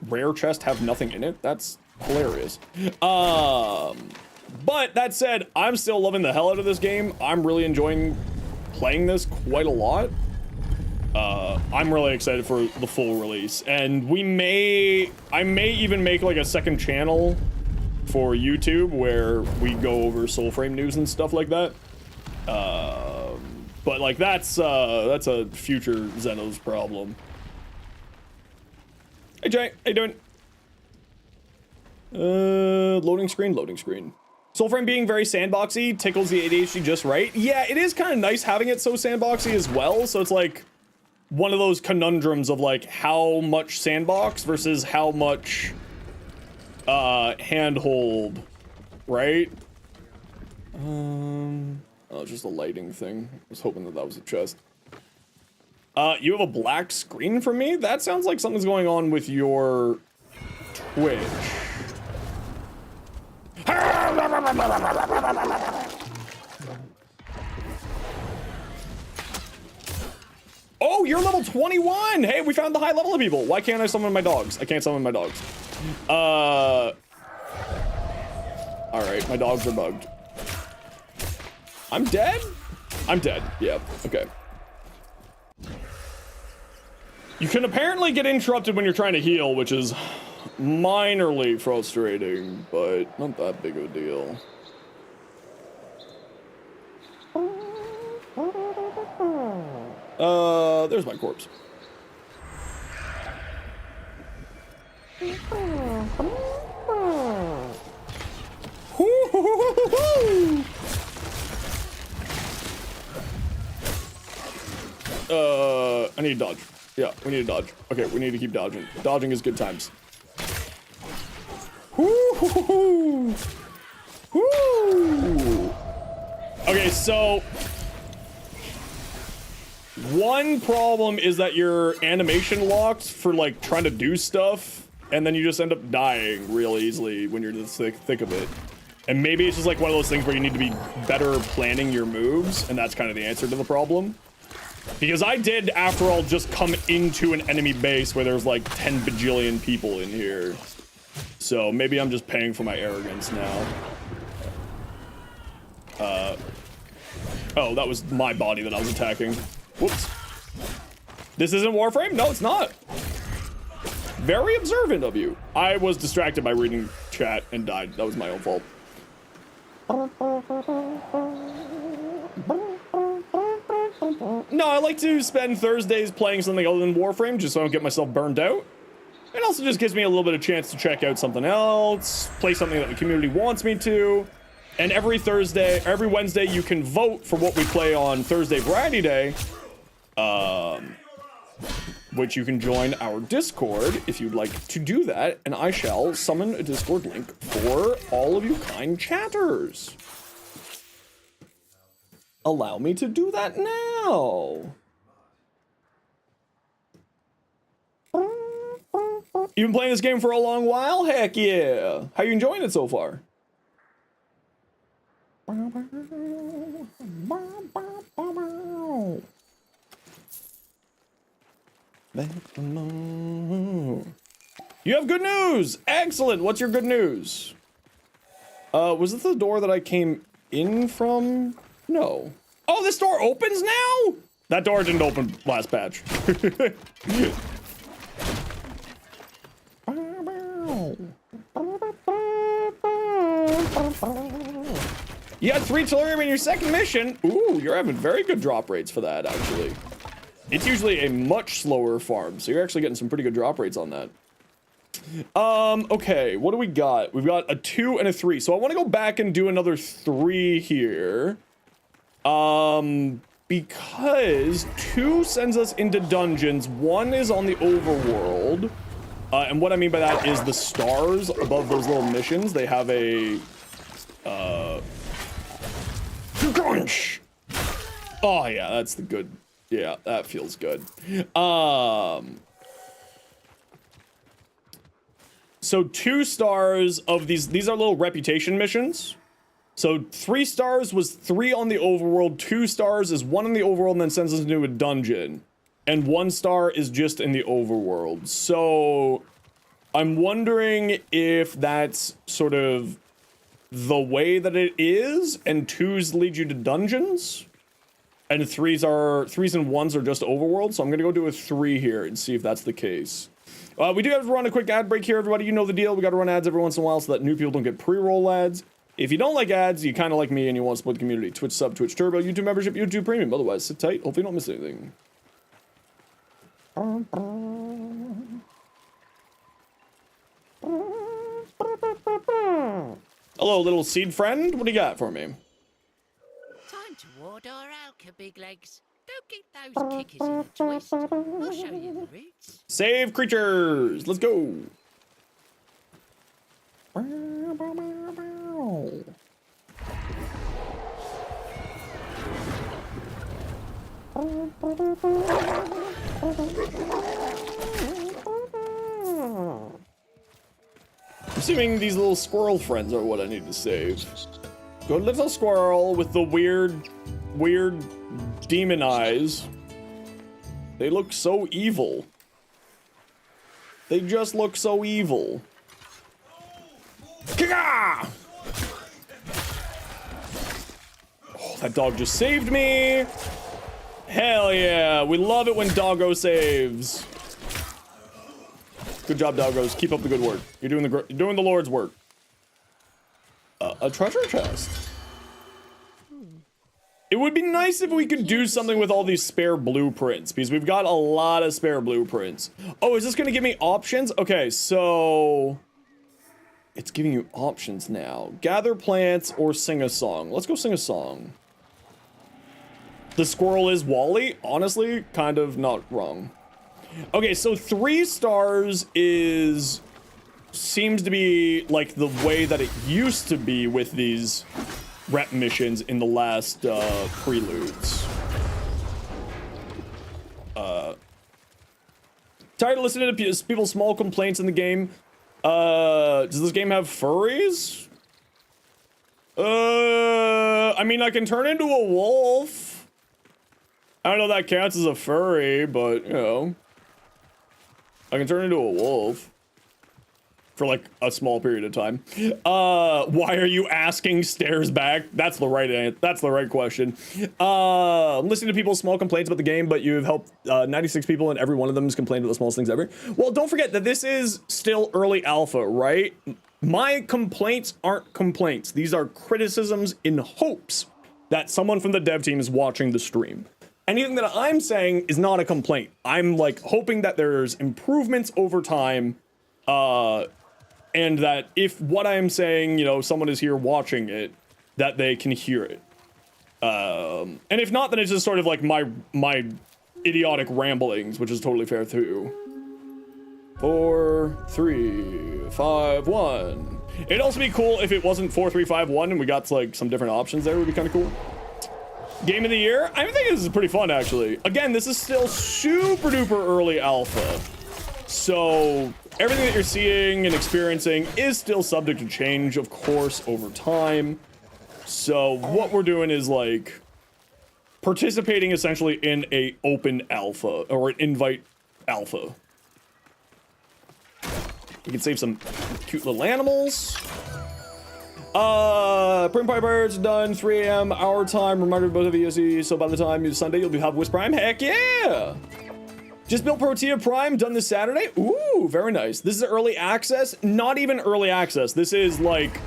rare chest have nothing in it? That's hilarious. But that said, I'm still loving the hell out of this game. I'm really enjoying playing this quite a lot. I'm really excited for the full release. And I may even make, like, a second channel for YouTube where we go over Soulframe news and stuff like that. But like that's a future Zenos problem. Hey Jay, how you doing? Loading screen. Soulframe being very sandboxy tickles the ADHD just right. Yeah, it is kind of nice having it so sandboxy as well. So it's like one of those conundrums of like how much sandbox versus how much handhold, right? Oh, it's just a lighting thing. I was hoping that that was a chest. You have a black screen for me? That sounds like something's going on with your Twitch. Oh, you're level 21! Hey, we found the high level of people. Why can't I summon my dogs? I can't summon my dogs. Alright, my dogs are bugged. I'm dead? I'm dead. Yeah, okay. You can apparently get interrupted when you're trying to heal, which is minorly frustrating, but not that big of a deal. There's my corpse. I need to dodge. Yeah, we need to dodge. Okay, we need to keep dodging. Dodging is good times. Okay, so one problem is that your animation locks for like trying to do stuff, and then you just end up dying real easily when you're in the thick of it. And maybe it's just like one of those things where you need to be better planning your moves, and that's kind of the answer to the problem. Because I did, after all, just come into an enemy base where there's like 10 bajillion people in here. So maybe I'm just paying for my arrogance now. Oh, that was my body that I was attacking. Whoops. This isn't Warframe? No, it's not. Very observant of you. I was distracted by reading chat and died. That was my own fault. No, I like to spend Thursdays playing something other than Warframe just so I don't get myself burned out. It also just gives me a little bit of chance to check out something else, play something that the community wants me to. And every Wednesday, you can vote for what we play on Thursday Variety Day, which you can join our Discord if you'd like to do that, and I shall summon a Discord link for all of you kind chatters. Allow me to do that now. You've been playing this game for a long while? Heck yeah. How you enjoying it so far? You have good news! Excellent! What's your good news? Was this the door that I came in from? No. Oh, this door opens now? That door didn't open last patch. You had 3 Tellurium in your second mission. Ooh, you're having very good drop rates for that, actually. It's usually a much slower farm, so you're actually getting some pretty good drop rates on that. Okay, what do we got? We've got a 2 and a 3. So I want to go back and do another 3 here. Because 2 sends us into dungeons. 1 is on the overworld. And what I mean by that is the stars above those little missions. They have a, crunch. Oh yeah, that's the good. Yeah, that feels good. So 2 stars of these are little reputation missions. So 3 stars was 3 on the overworld, 2 stars is 1 in the overworld and then sends us into a dungeon. And 1 star is just in the overworld. So I'm wondering if that's sort of the way that it is, and 2s lead you to dungeons, and 3s and 1s are just overworld. So I'm gonna go do a 3 here and see if that's the case. We do have to run a quick ad break here, everybody. You know the deal. We got to run ads every once in a while so that new people don't get pre-roll ads. If you don't like ads, you kind of like me and you want to support the community, Twitch sub, Twitch Turbo, YouTube membership, YouTube Premium. Otherwise, sit tight. Hopefully you don't miss anything. Hello, little seed friend. What do you got for me? Time to ward or alka, big legs. Don't get those kickers in a twist. I'll show you the routes. Save creatures. Let's go. I'm assuming these little squirrel friends are what I need to save. Good little squirrel with the weird demon eyes. They look so evil. They just look so evil. Kick-ah! Oh, that dog just saved me. Hell yeah, we love it when doggo saves. Good job, doggos. Keep up the good work. You're doing the Lord's work. A treasure chest. It would be nice if we could do something with all these spare blueprints, because we've got a lot of spare blueprints. Oh, is this gonna give me options? Okay, so it's giving you options now. Gather plants or sing a song. Let's go sing a song. The squirrel is Wally. Honestly, kind of not wrong. Okay, so 3 stars seems to be like the way that it used to be with these rep missions in the last Preludes. Tired of listening to people's small complaints in the game. Does this game have furries? I mean, I can turn into a wolf. I don't know if that counts as a furry, but, you know. I can turn into a wolf. For, like, a small period of time. Why are you asking stairs back? That's the right question. I'm listening to people's small complaints about the game, but you've helped 96 people and every one of them has complained about the smallest things ever. Well, don't forget that this is still early alpha, right? My complaints aren't complaints. These are criticisms in hopes that someone from the dev team is watching the stream. Anything that I'm saying is not a complaint. I'm, like, hoping that there's improvements over time, and that if what I'm saying, you know, someone is here watching it, that they can hear it. And if not, then it's just sort of like my idiotic ramblings, which is totally fair too. 4, 3, 5, 1. It'd also be cool if it wasn't 4, 3, 5, 1 and we got like some different options there. Would be kind of cool. Game of the year? I think this is pretty fun, actually. Again, this is still super duper early alpha. So everything that you're seeing and experiencing is still subject to change, of course, over time. So what we're doing is like participating essentially in a open alpha or an invite alpha. You can save some cute little animals. Print Piper's done 3 a.m. our time. Reminder of both of you, so by the time it's Sunday, you'll be Hub with Prime. Heck yeah! Just built Protea Prime, done this Saturday. Ooh, very nice. This is early access. Not even early access. This is like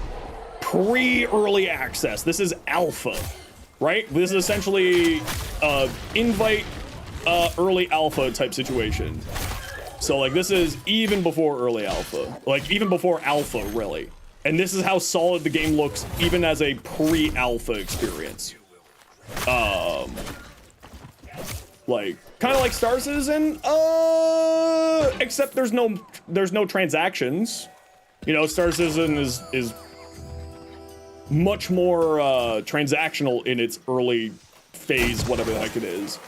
pre-early access. This is alpha, right? This is essentially invite early alpha type situation. So like this is even before early alpha, like even before alpha really. And this is how solid the game looks even as a pre-alpha experience. Like kind of like Star Citizen, except there's no transactions. You know, Star Citizen is much more transactional in its early phase, whatever the heck it is.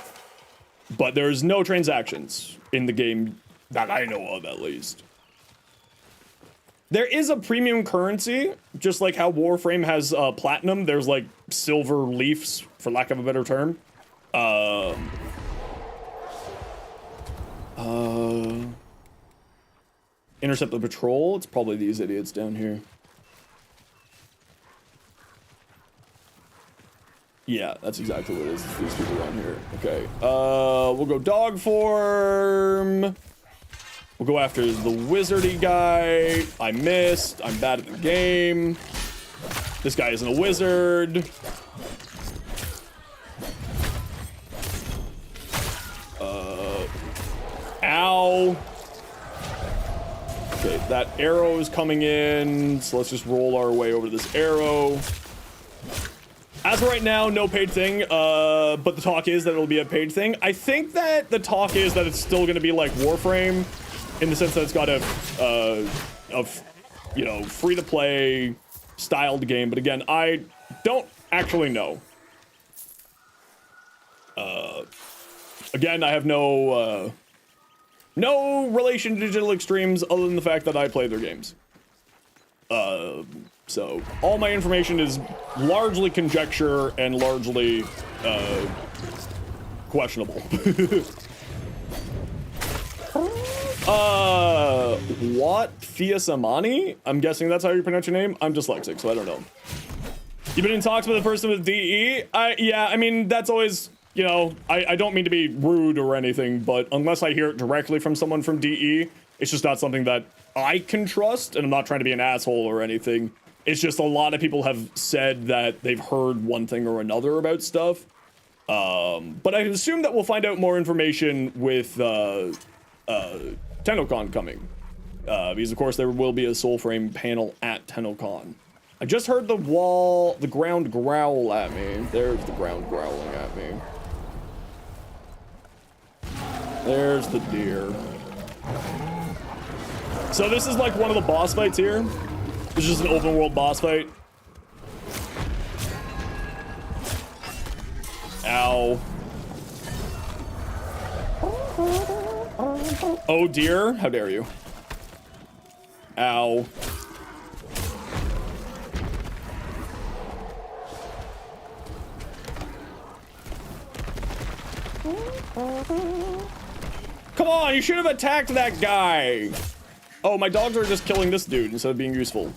But there's no transactions in the game that I know of, at least. There is a premium currency, just like how Warframe has platinum. There's like silver leafs, for lack of a better term. Intercept the patrol. It's probably these idiots down here. Yeah, that's exactly what it is. It's these people down here. Okay. We'll go dog form. We'll go after the wizardy guy. I missed. I'm bad at the game. This guy isn't a wizard. Ow. Okay, that arrow is coming in, so let's just roll our way over to this arrow. As of right now, no paid thing, but the talk is that it'll be a paid thing. I think that the talk is that it's still going to be like Warframe, in the sense that it's got a you know, free-to-play styled game. But again, I don't actually know. Again, I have no relation to Digital Extremes other than the fact that I play their games. So all my information is largely conjecture and largely questionable. What? Fiasamani? I'm guessing that's how you pronounce your name. I'm dyslexic, so I don't know. You've been in talks with a person with DE? Yeah, I mean, that's always, you know, I don't mean to be rude or anything, but unless I hear it directly from someone from DE, it's just not something that I can trust, and I'm not trying to be an asshole or anything. It's just a lot of people have said that they've heard one thing or another about stuff. But I assume that we'll find out more information with TennoCon coming. Because of course there will be a Soulframe panel at TennoCon. I just heard the ground growl at me. There's the ground growling at me. There's the deer. So this is like one of the boss fights here. This is just an open world boss fight. Ow. Oh dear, how dare you. Ow. Come on, you should have attacked that guy. Oh, my dogs are just killing this dude instead of being useful.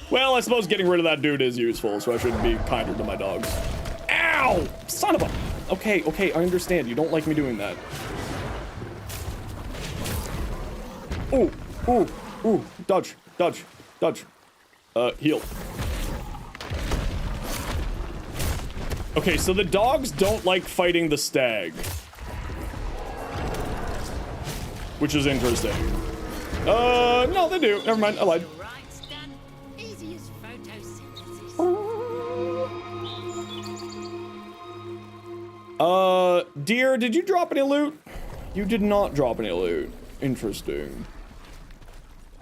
Well, I suppose getting rid of that dude is useful, so I should be kinder to my dogs. Ow! Son of a... Okay, I understand. You don't like me doing that. Ooh. Dodge. Heal. Okay, so the dogs don't like fighting the stag. Which is interesting. No, they do. Never mind, I lied. Right, Stan. Easy as photosynthesis. Dear, did you drop any loot? You did not drop any loot. Interesting.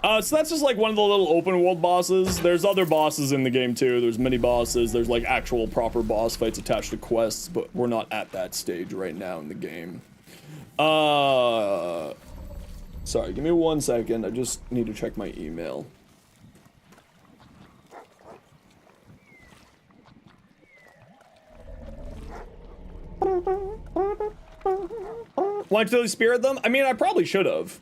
So that's just like one of the little open world bosses. There's other bosses in the game too. There's mini bosses. There's like actual proper boss fights attached to quests, but we're not at that stage right now in the game. Sorry, give me 1 second. I just need to check my email. Want to spirit them? I mean, I probably should have.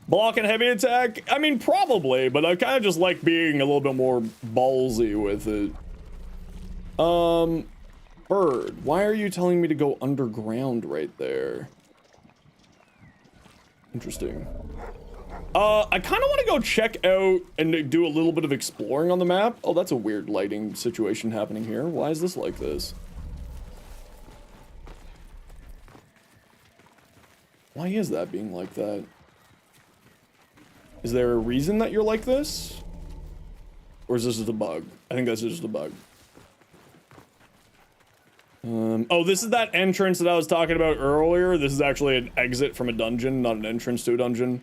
Block and heavy attack? I mean, probably, but I kind of just like being a little bit more ballsy with it. Bird, why are you telling me to go underground right there? Interesting. I kind of want to go check out and do a little bit of exploring on the map. Oh, that's a weird lighting situation happening here. Why is this like this? Why is that being like that? Is there a reason that you're like this? Or is this just a bug? I think that's just a bug. Oh, this is that entrance that I was talking about earlier. This is actually an exit from a dungeon, not an entrance to a dungeon.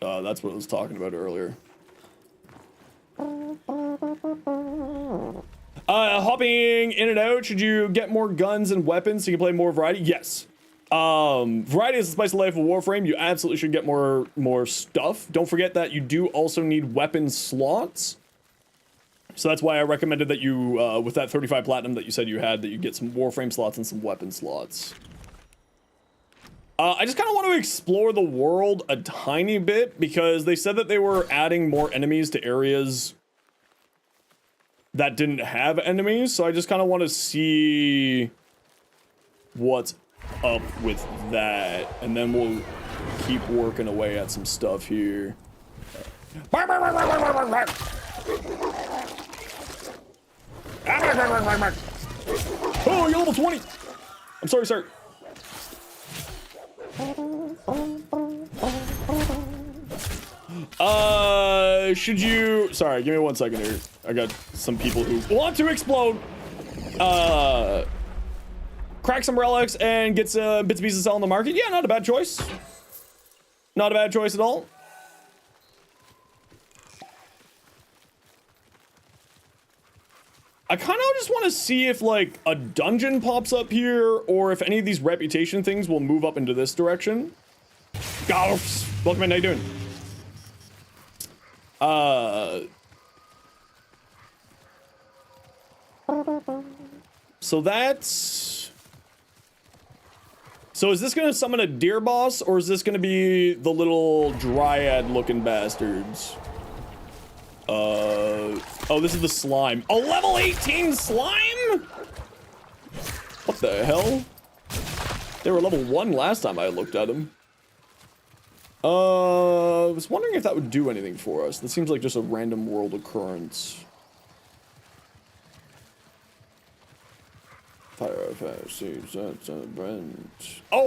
That's what I was talking about earlier. Hopping in and out, should you get more guns and weapons so you can play more variety? Yes. Variety is the spice of life of Warframe. You absolutely should get more stuff. Don't forget that you do also need weapon slots. So that's why I recommended that you, with that 35 platinum that you said you had, that you get some Warframe slots and some weapon slots. I just kind of want to explore the world a tiny bit, because they said that they were adding more enemies to areas that didn't have enemies, so I just kind of want to see what's up with that, and then we'll keep working away at some stuff here. Oh, you're level 20. I'm sorry, sir. Should you... Sorry, give me 1 second here. I got some people who want to explode. Crack some relics and get some bits and pieces to sell on the market. Yeah, not a bad choice. Not a bad choice at all. I kind of just want to see if, like, a dungeon pops up here, or if any of these reputation things will move up into this direction. Golfs! Welcome in, how you doing? So that's... So is this gonna summon a deer boss, or is this gonna be the little dryad-looking bastards? Oh, this is the slime. A level 18 slime? What the hell? They were level 1 last time I looked at them. I was wondering if that would do anything for us. That seems like just a random world occurrence. Oh,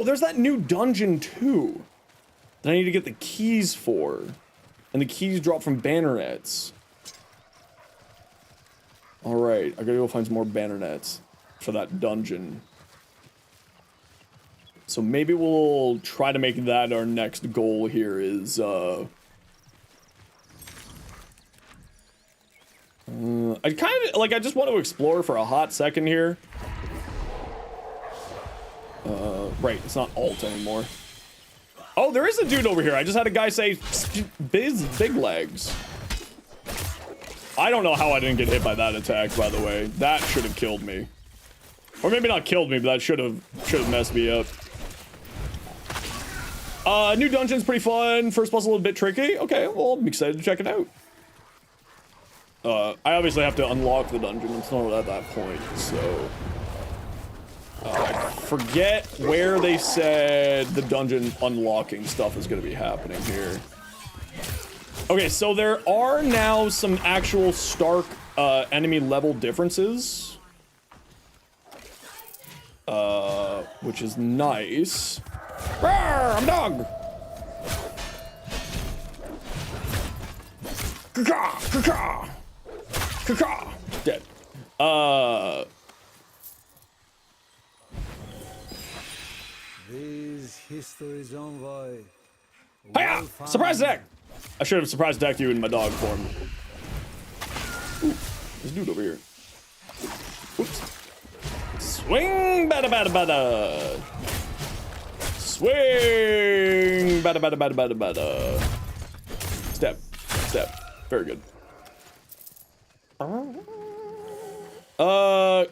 there's that new dungeon too that I need to get the keys for. And the keys drop from bannernets. Alright, I gotta go find some more bannernets for that dungeon. So maybe we'll try to make that our next goal here is, I kind of, like, I just want to explore for a hot second here. Right, it's not alt anymore. Oh, there is a dude over here. I just had a guy say, big legs. I don't know how I didn't get hit by that attack, by the way. That should have killed me. Or maybe not killed me, but that should have messed me up. New dungeon's pretty fun. First boss a little bit tricky. Okay, well, I'm excited to check it out. I obviously have to unlock the dungeon. It's not at that point, so... I forget where they said the dungeon unlocking stuff is going to be happening here. Okay, so there are now some actual stark enemy level differences. Which is nice. Rawr, I'm dog! Caca! Caca! Caca! Dead. These histories envoy. Hiya! Surprise attack! I should have surprise attacked you in my dog form. Ooh, there's a dude over here. Oops. Swing! Bada bada bada! Swing! Bada bada bada bada bada. Step. Step. Very good.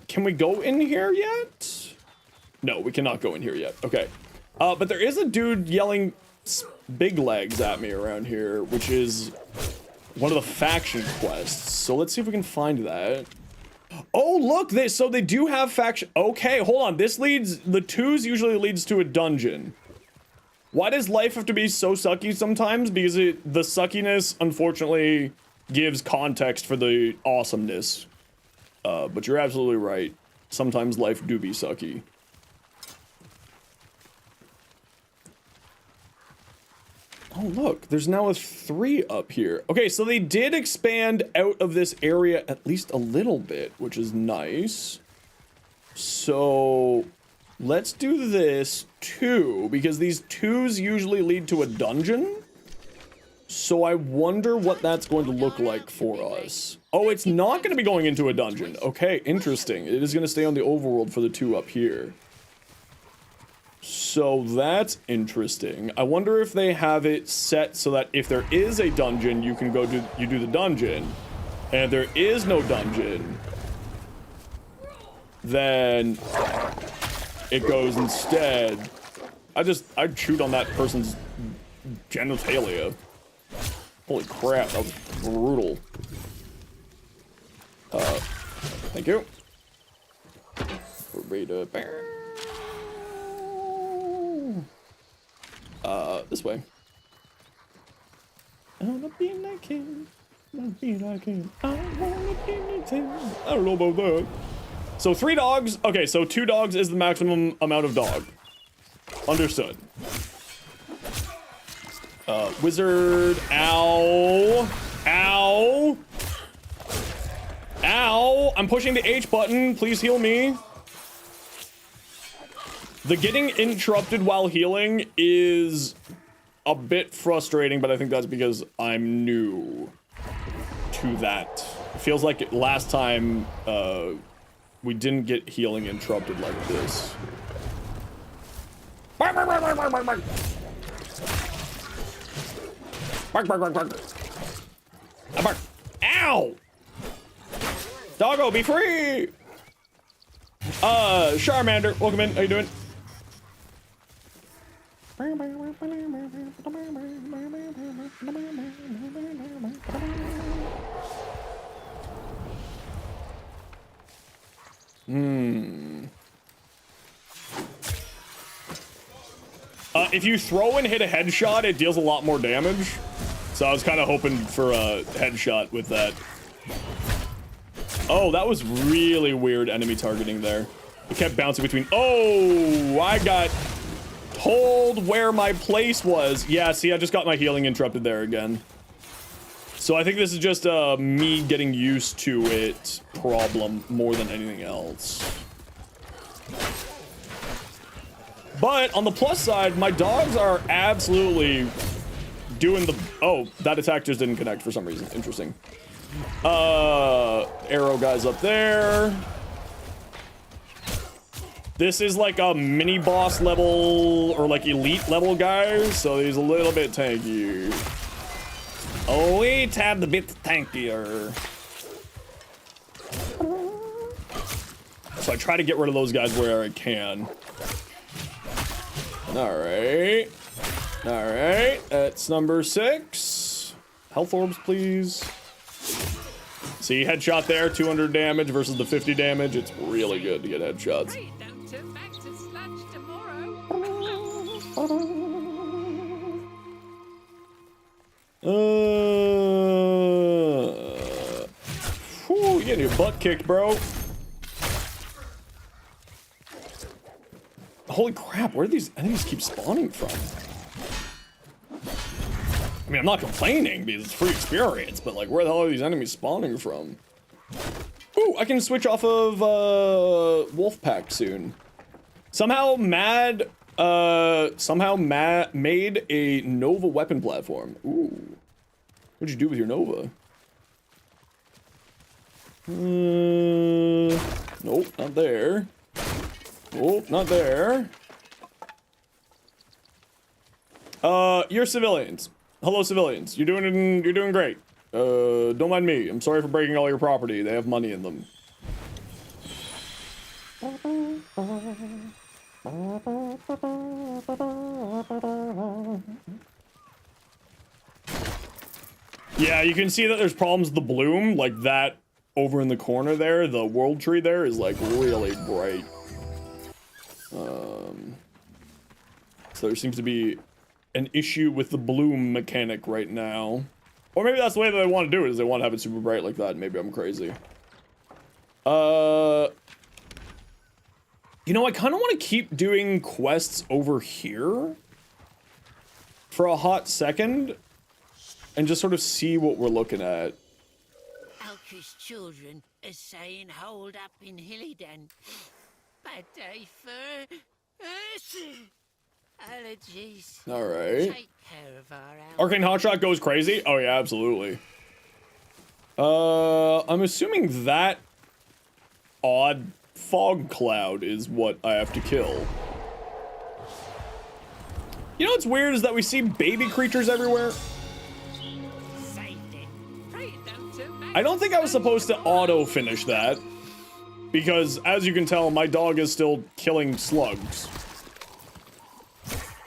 Can we go in here yet? No, we cannot go in here yet. Okay. But there is a dude yelling big legs at me around here, which is one of the faction quests. So let's see if we can find that. Oh, look, so they do have faction. Okay, hold on. This leads, the twos usually leads to a dungeon. Why does life have to be so sucky sometimes? Because the suckiness, unfortunately, gives context for the awesomeness. But you're absolutely right. Sometimes life do be sucky. Oh, look, there's now a 3 up here. Okay, so they did expand out of this area at least a little bit, which is nice. So let's do this 2, because these 2s usually lead to a dungeon. So I wonder what that's going to look like for us. Oh, it's not going to be going into a dungeon. Okay, interesting. It is going to stay on the overworld for the 2 up here. So that's interesting. I wonder if they have it set so that if there is a dungeon, you can go you do the dungeon. And if there is no dungeon, then it goes instead. I chewed on that person's genitalia. Holy crap, that was brutal. Thank you. This way. I wanna be like him. I wanna be like him. I wanna be like him. I don't know about that. So 3 dogs. Okay, so 2 dogs is the maximum amount of dog. Understood. Wizard. Ow. Ow. Ow. I'm pushing the H button. Please heal me. The getting interrupted while healing is a bit frustrating, but I think that's because I'm new to that. It feels like last time we didn't get healing interrupted like this. Bark, bark, bark, bark, bark, bark, bark. Bark, bark, bark, bark. Bark. Ow! Doggo, be free! Charmander, welcome in. How you doing? If you throw and hit a headshot, it deals a lot more damage. So I was kind of hoping for a headshot with that. Oh, that was really weird enemy targeting there. It kept bouncing between. Oh, I got told where my place was. Yeah, see, I just got my healing interrupted there again. So I think this is just me getting used to it problem more than anything else. But on the plus side, my dogs are absolutely doing the... Oh, that attack just didn't connect for some reason. Interesting. Arrow guys up there. This is like a mini boss level or like elite level guys, so he's a little bit tanky. Oh, we tabbed a bit tankier. So I try to get rid of those guys where I can. Alright. Alright, that's number 6. Health orbs, please. See, headshot there, 200 damage versus the 50 damage. It's really good to get headshots. Hey, don't turn back to sludge tomorrow. Whew, you getting your butt kicked, bro. Holy crap, where do these enemies keep spawning from? I mean, I'm not complaining because it's free experience, but like, where the hell are these enemies spawning from? Ooh, I can switch off of Wolf Pack soon. Somehow made a Nova weapon platform. Ooh. What'd you do with your Nova? Nope, not there. Nope, not there. You're civilians. Hello, civilians. You're doing great. Don't mind me. I'm sorry for breaking all your property. They have money in them. Yeah, you can see that there's problems with the bloom, like that over in the corner there. The world tree there is like really bright. So there seems to be an issue with the bloom mechanic right now. Or maybe that's the way that they want to do it, is they want to have it super bright like that. Maybe I'm crazy. You know, I kind of want to keep doing quests over here for a hot second and just sort of see what we're looking at. Alka's children are saying hold up in Hillidan. Bad day for allergies. All right. Take care of our Arcane Hotshot goes crazy? Oh yeah, absolutely. I'm assuming that odd fog cloud is what I have to kill. You know what's weird is that we see baby creatures everywhere. I don't think I was supposed to auto finish that because, as you can tell, my dog is still killing slugs.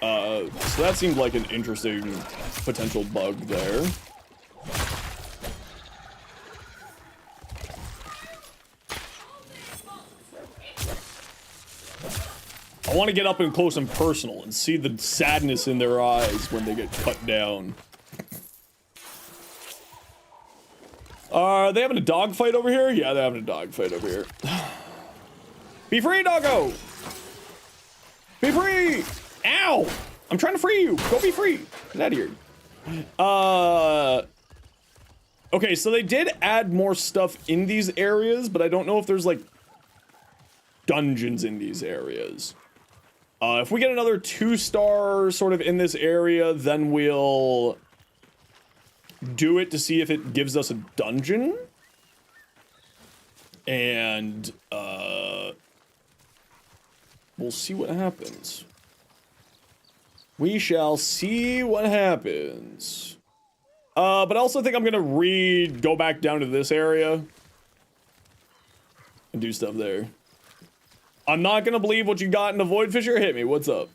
So that seemed like an interesting potential bug there. I want to get up and close and personal and see the sadness in their eyes when they get cut down. Are they having a dogfight over here? Yeah, they're having a dogfight over here. Be free, doggo! Be free! Ow! I'm trying to free you! Go be free! Get out of here. Okay, so they did add more stuff in these areas, but I don't know if there's, like, dungeons in these areas. If we get another 2-star sort of in this area, then we'll do it to see if it gives us a dungeon. And, we'll see what happens. We shall see what happens. But I also think I'm gonna go back down to this area and do stuff there. I'm not gonna believe what you got in the Void Fisher. Hit me. What's up?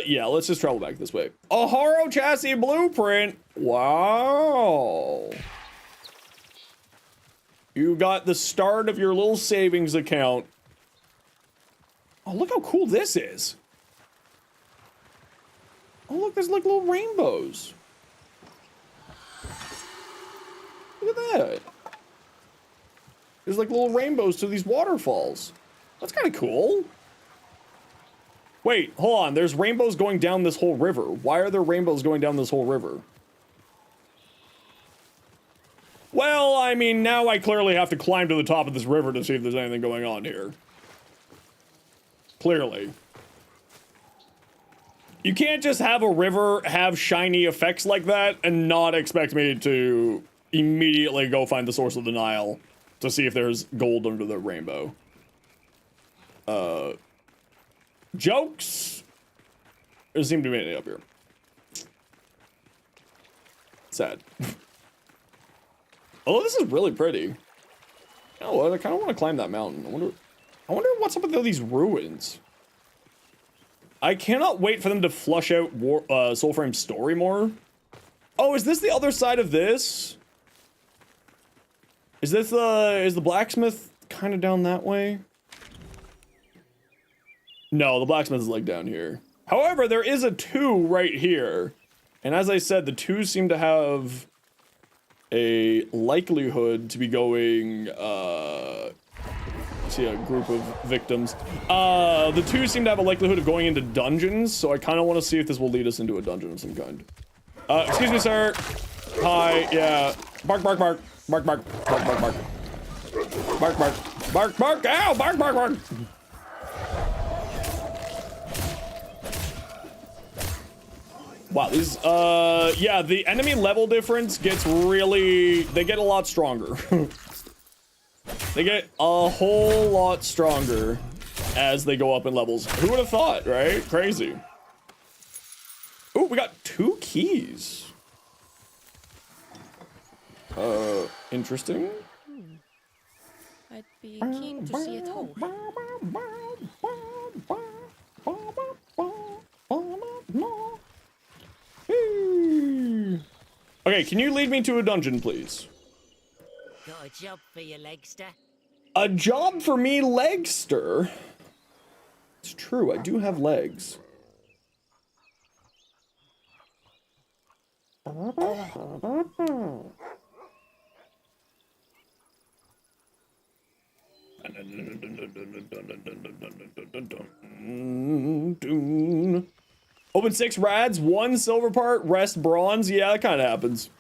Yeah, let's just travel back this way. A Haro chassis blueprint. Wow. You got the start of your little savings account. Oh, look how cool this is. Oh, look, there's like little rainbows. Look at that. There's like little rainbows to these waterfalls. That's kind of cool. Wait, hold on. There's rainbows going down this whole river. Why are there rainbows going down this whole river? Well, I mean, now I clearly have to climb to the top of this river to see if there's anything going on here. Clearly. You can't just have a river have shiny effects like that and not expect me to immediately go find the source of the Nile to see if there's gold under the rainbow. Jokes? There seem to be anything up here. Sad. Oh, this is really pretty. Oh, I kind of want to climb that mountain. I wonder what's up with all these ruins. I cannot wait for them to flush out Soulframe's story more. Oh, is this the other side of this? Is this is the blacksmith kind of down that way? No, the blacksmith is like down here. However, there is a 2 right here. And as I said, the 2s seem to have a likelihood to be going, see a group of victims. The 2s seem to have a likelihood of going into dungeons, so I kind of want to see if this will lead us into a dungeon of some kind. Excuse me, sir. Hi, yeah. Bark, bark, bark. Bark, bark, bark, bark, bark. Bark, bark, bark, bark, ow, bark, bark, bark. Wow, these, yeah, the enemy level difference gets they get a lot stronger. They get a whole lot stronger as they go up in levels. Who would have thought, right? Crazy. Ooh, we got 2 keys. Interesting. I'd be keen to see it whole. Okay, can you lead me to a dungeon, please? Got a job for you, Legster. A job for me, Legster? It's true, I do have legs. Open 6 rads, 1 silver part, rest bronze. Yeah, that kind of happens.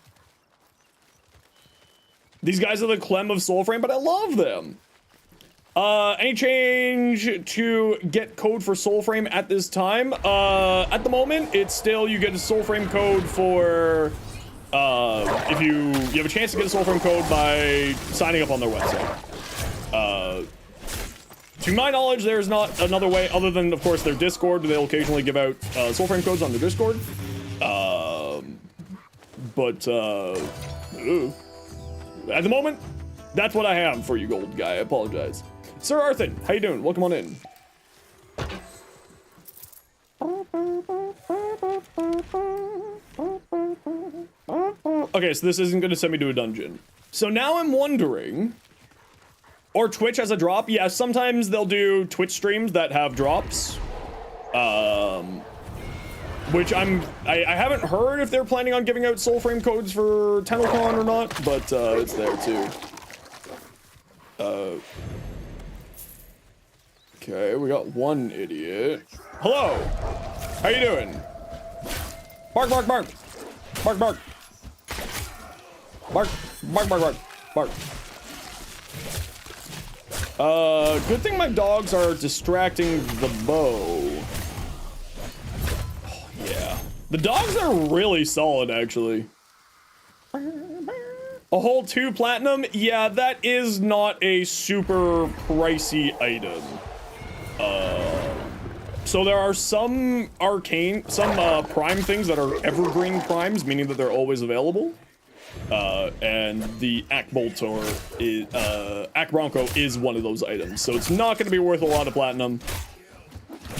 These guys are the Clem of Soulframe, but I love them. Any change to get code for Soulframe at this time? At the moment, it's still you get a Soulframe code for if you have a chance to get a Soulframe code by signing up on their website. To my knowledge, there's not another way other than, of course, their Discord. They'll occasionally give out Soulframe codes on their Discord. At the moment, that's what I have for you, gold guy. I apologize. Sir Arthur, how you doing? Welcome on in. Okay, so this isn't going to send me to a dungeon. So now I'm wondering... Or Twitch has a drop. Yeah, sometimes they'll do Twitch streams that have drops. Which I haven't heard if they're planning on giving out Soulframe codes for TennoCon or not, but it's there too. Okay, we got one idiot. Hello! How you doing? Bark, bark, bark! Bark, bark! Bark, bark, bark, bark, bark. Good thing my dogs are distracting the bow. Oh, yeah. The dogs are really solid, actually. A whole 2 platinum? Yeah, that is not a super pricey item. So there are some prime things that are evergreen primes, meaning that they're always available. And the Ak Boltor is, Ak Bronco is one of those items, so it's not going to be worth a lot of platinum.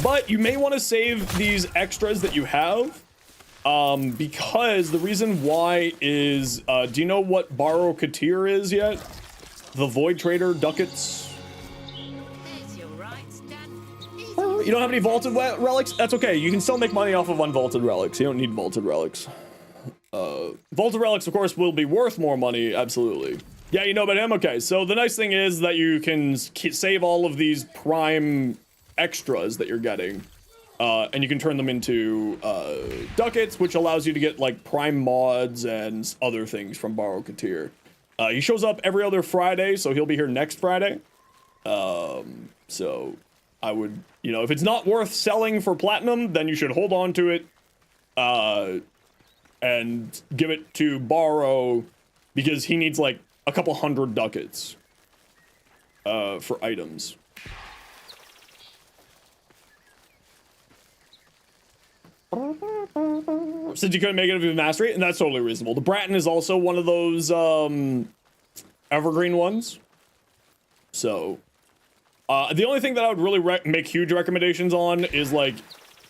But you may want to save these extras that you have, because the reason why is, do you know what Borrow Katir is yet? The Void Trader ducats? You don't have any vaulted relics? That's okay, you can still make money off of unvaulted relics. You don't need vaulted relics. Vaulted relics, of course, will be worth more money, absolutely. Yeah, you know about him? Okay, so the nice thing is that you can save all of these prime extras that you're getting, and you can turn them into ducats, which allows you to get, like, prime mods and other things from Borrow Katir. He shows up every other Friday, so he'll be here next Friday. So I would, you know, if it's not worth selling for platinum, then you should hold on to it, and give it to Borrow, because he needs like a couple hundred ducats for items. Since you couldn't make it with mastery, and that's totally reasonable. The Bratton is also one of those evergreen ones. So the only thing that I would really make huge recommendations on is, like,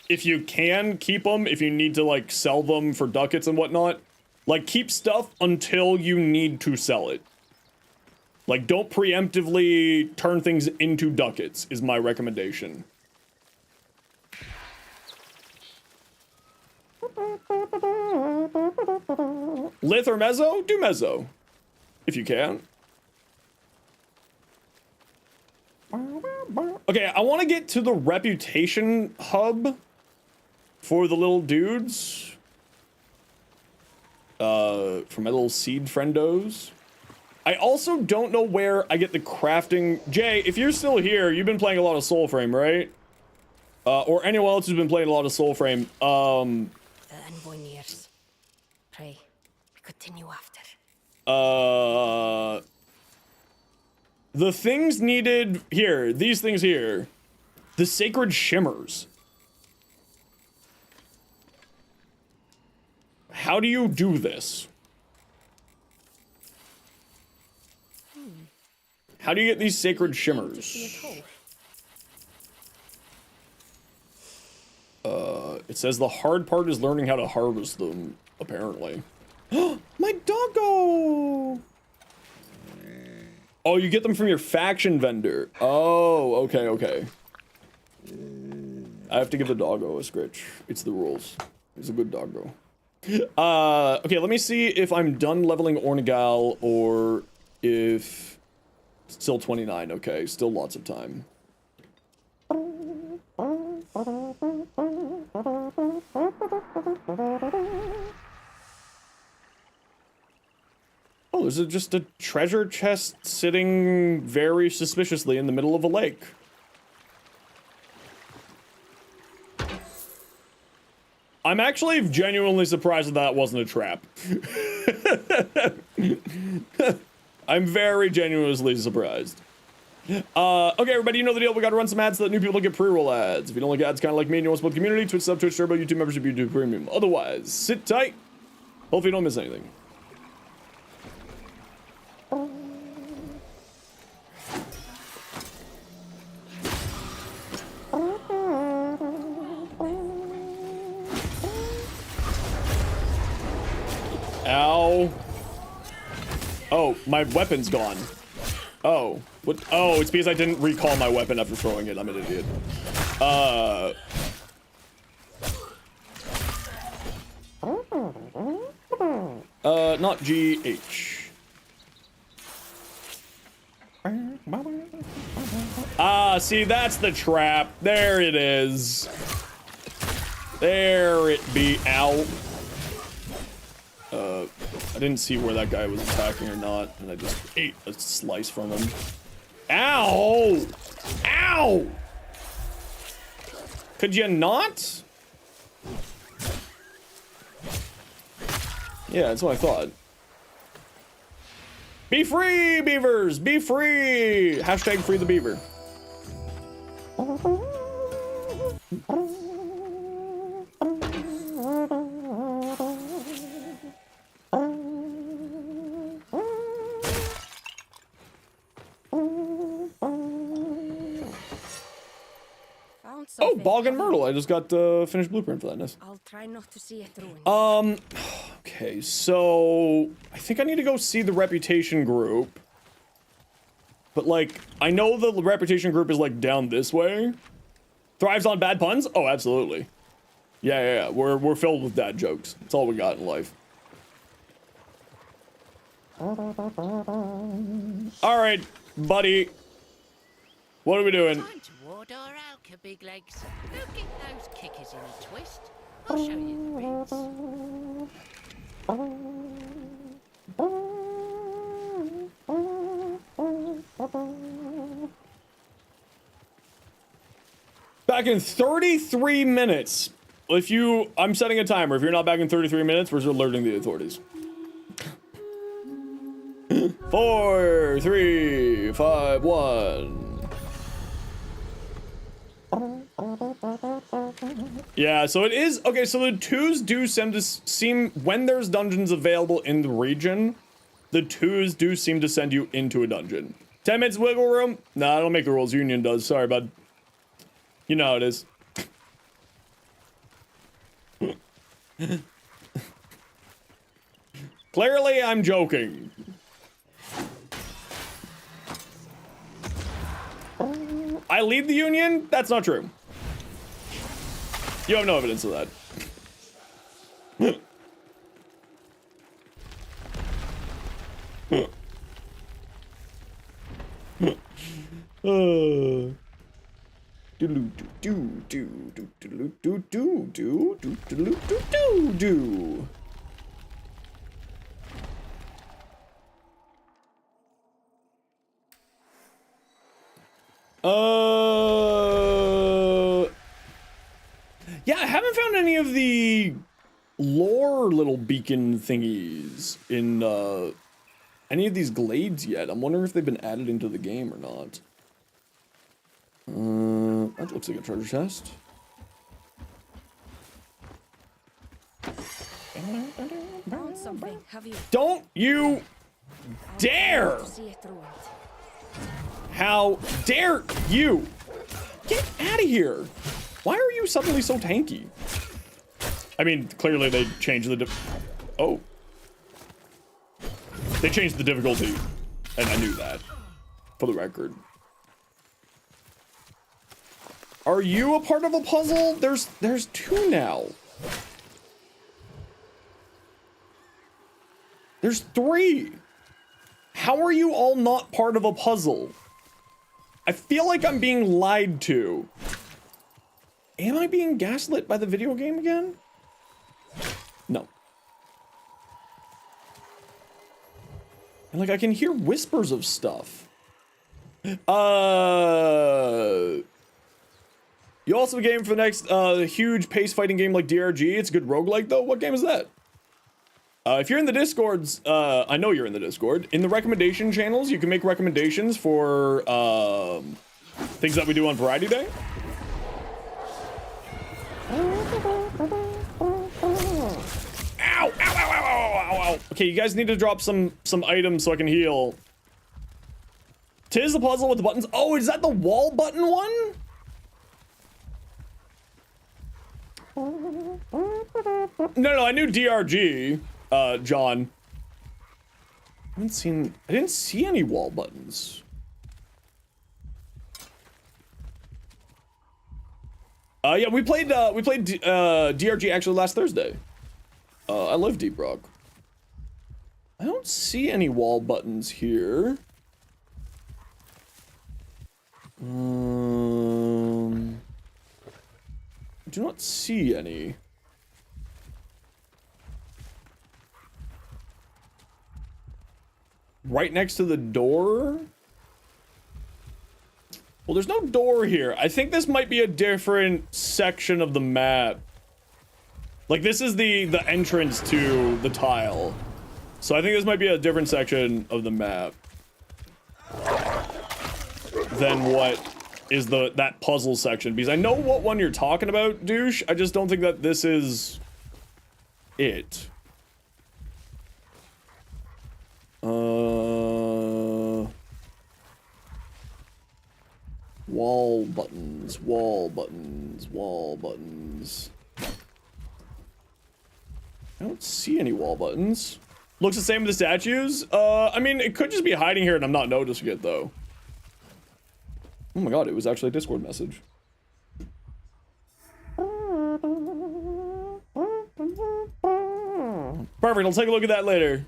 if you can keep them, if you need to, like, sell them for ducats and whatnot, like, keep stuff until you need to sell it. Like, don't preemptively turn things into ducats, is my recommendation. Lith or Mezzo? Do Mezzo, if you can. Okay, I want to get to the reputation hub for the little dudes. For my little seed friendos. I also don't know where I get the crafting. Jay, if you're still here, you've been playing a lot of Soulframe, right? Or anyone else who's been playing a lot of Soulframe. The envoy nears. Pray, we continue after. The things needed here, these things here. The sacred shimmers. How do you do this? How do you get these sacred shimmers? It says the hard part is learning how to harvest them, apparently. My doggo! Oh, you get them from your faction vendor. Oh, okay, okay. I have to give the doggo a scritch. It's the rules. He's a good doggo. Okay, let me see if I'm done leveling Ornegal or if... Still 29, okay. Still lots of time. Oh, there's just a treasure chest sitting very suspiciously in the middle of a lake. I'm actually genuinely surprised that wasn't a trap. I'm very genuinely surprised. Okay, everybody, you know the deal. We gotta run some ads so that new people get pre-roll ads. If you don't like ads kind of like me and you want to support the community, Twitch sub, Twitch Turbo, YouTube membership, YouTube Premium. Otherwise, sit tight. Hopefully you don't miss anything. Ow. Oh, my weapon's gone. Oh. What? Oh, it's because I didn't recall my weapon after throwing it. I'm an idiot. Not GH. Ah, see, that's the trap. There it is. There it be. Ow. I didn't see where that guy was attacking or not, and I just ate a slice from him. Ow! Ow! Could you not? Yeah, that's what I thought. Be free, beavers! Be free! Hashtag free the beaver. Oh, Bog and Myrtle. I just got the finished blueprint for that. Nice. I'll try not to see it ruined. Okay, so I think I need to go see the reputation group. But like, I know the reputation group is like down this way. Thrives on bad puns? Oh, absolutely. Yeah. We're filled with dad jokes. That's all we got in life. All right, buddy. What are we doing? Time to ward our alka, big legs. Don't get those kickers in a twist. I'll show you the bits. Back in 33 minutes. I'm setting a timer. If you're not back in 33 minutes, we're alerting the authorities. 4, 3, 2, 1. Yeah, so it is okay. So the twos do seem when there's dungeons available in the region, the twos do seem to send you into a dungeon. 10 minutes wiggle room? Nah, I don't make the rules. Union does. Sorry, bud. You know how it is. Clearly, I'm joking. I lead the Union? That's not true. You have no evidence of that. Yeah, I haven't found any of the lore little beacon thingies in any of these glades yet. I'm wondering if they've been added into the game or not. That looks like a treasure chest. Found something. Have you? Don't you dare! See it ruined. How dare you! Get out of here! Why are you suddenly so tanky? I mean, clearly they changed the oh. They changed the difficulty, and I knew that, for the record. Are you a part of a puzzle? There's two now. There's three. How are you all not part of a puzzle? I feel like I'm being lied to. Am I being gaslit by the video game again? No. And like I can hear whispers of stuff. You also have a game for the next huge pace fighting game like DRG. It's a good roguelike though. What game is that? If you're in the Discords, I know you're in the Discord. In the recommendation channels, you can make recommendations for things that we do on Variety Day. Ow, ow, ow, ow, ow, ow, ow. Okay, you guys need to drop some items so I can heal. Tis the puzzle with the buttons. Oh, is that the wall button one? No, I knew DRG. John. I didn't see any wall buttons. Yeah, we played DRG actually last Thursday. I love Deep Rock. I don't see any wall buttons here. I do not see any. Right next to the door? Well, there's no door here. I think this might be a different section of the map. Like, this is the entrance to the tile. So I think this might be a different section of the map than what is that puzzle section. Because I know what one you're talking about, douche. I just don't think that this is it. Wall buttons, wall buttons, wall buttons. I don't see any wall buttons. Looks the same with the statues. I mean, it could just be hiding here and I'm not noticing it though. Oh my god, it was actually a Discord message. Perfect, I'll take a look at that later.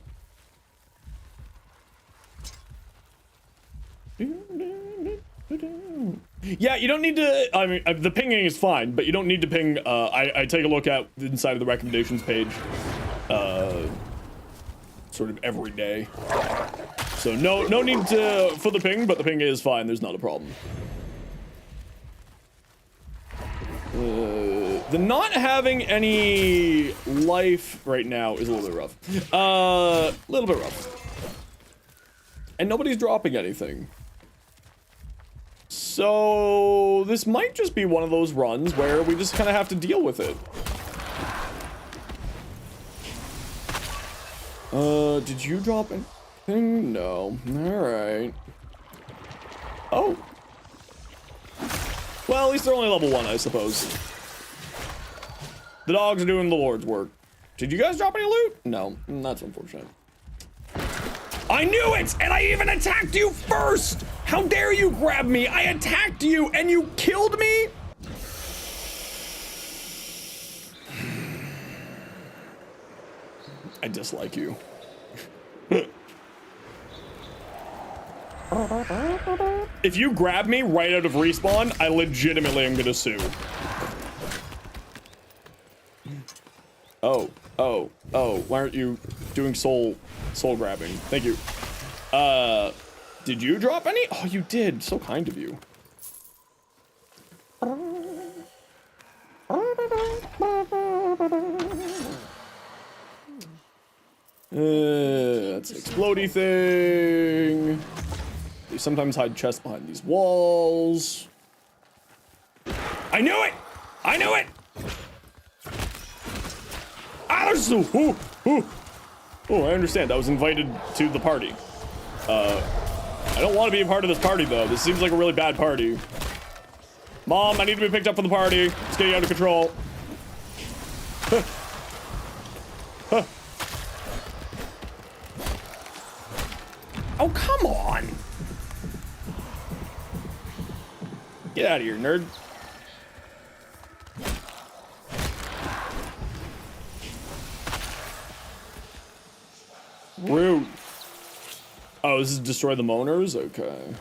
Yeah, you don't need to, I mean, the pinging is fine, but you don't need to ping, I take a look at inside of the recommendations page, sort of every day. So no need for the ping, but the ping is fine, there's not a problem. The not having any life right now is a little bit rough. Little bit rough. And nobody's dropping anything. So this might just be one of those runs where we just kind of have to deal with it. Did you drop anything? No. Alright. Oh. Well, at least they're only level 1, I suppose. The dogs are doing the Lord's work. Did you guys drop any loot? No. That's unfortunate. I knew it! And I even attacked you first! How dare you grab me? I attacked you and you killed me? I dislike you. If you grab me right out of respawn, I legitimately am gonna sue. Oh, why aren't you doing soul grabbing? Thank you. Did you drop any? Oh, you did. So kind of you. That's an explodey thing. They sometimes hide chests behind these walls. I knew it! I knew it! Ah, there's so, oh, I understand. I was invited to the party. I don't want to be a part of this party, though. This seems like a really bad party. Mom, I need to be picked up from the party. It's getting out of control. Oh, come on. Get out of here, nerd. Rude. Oh, this is destroy the moaners? Okay.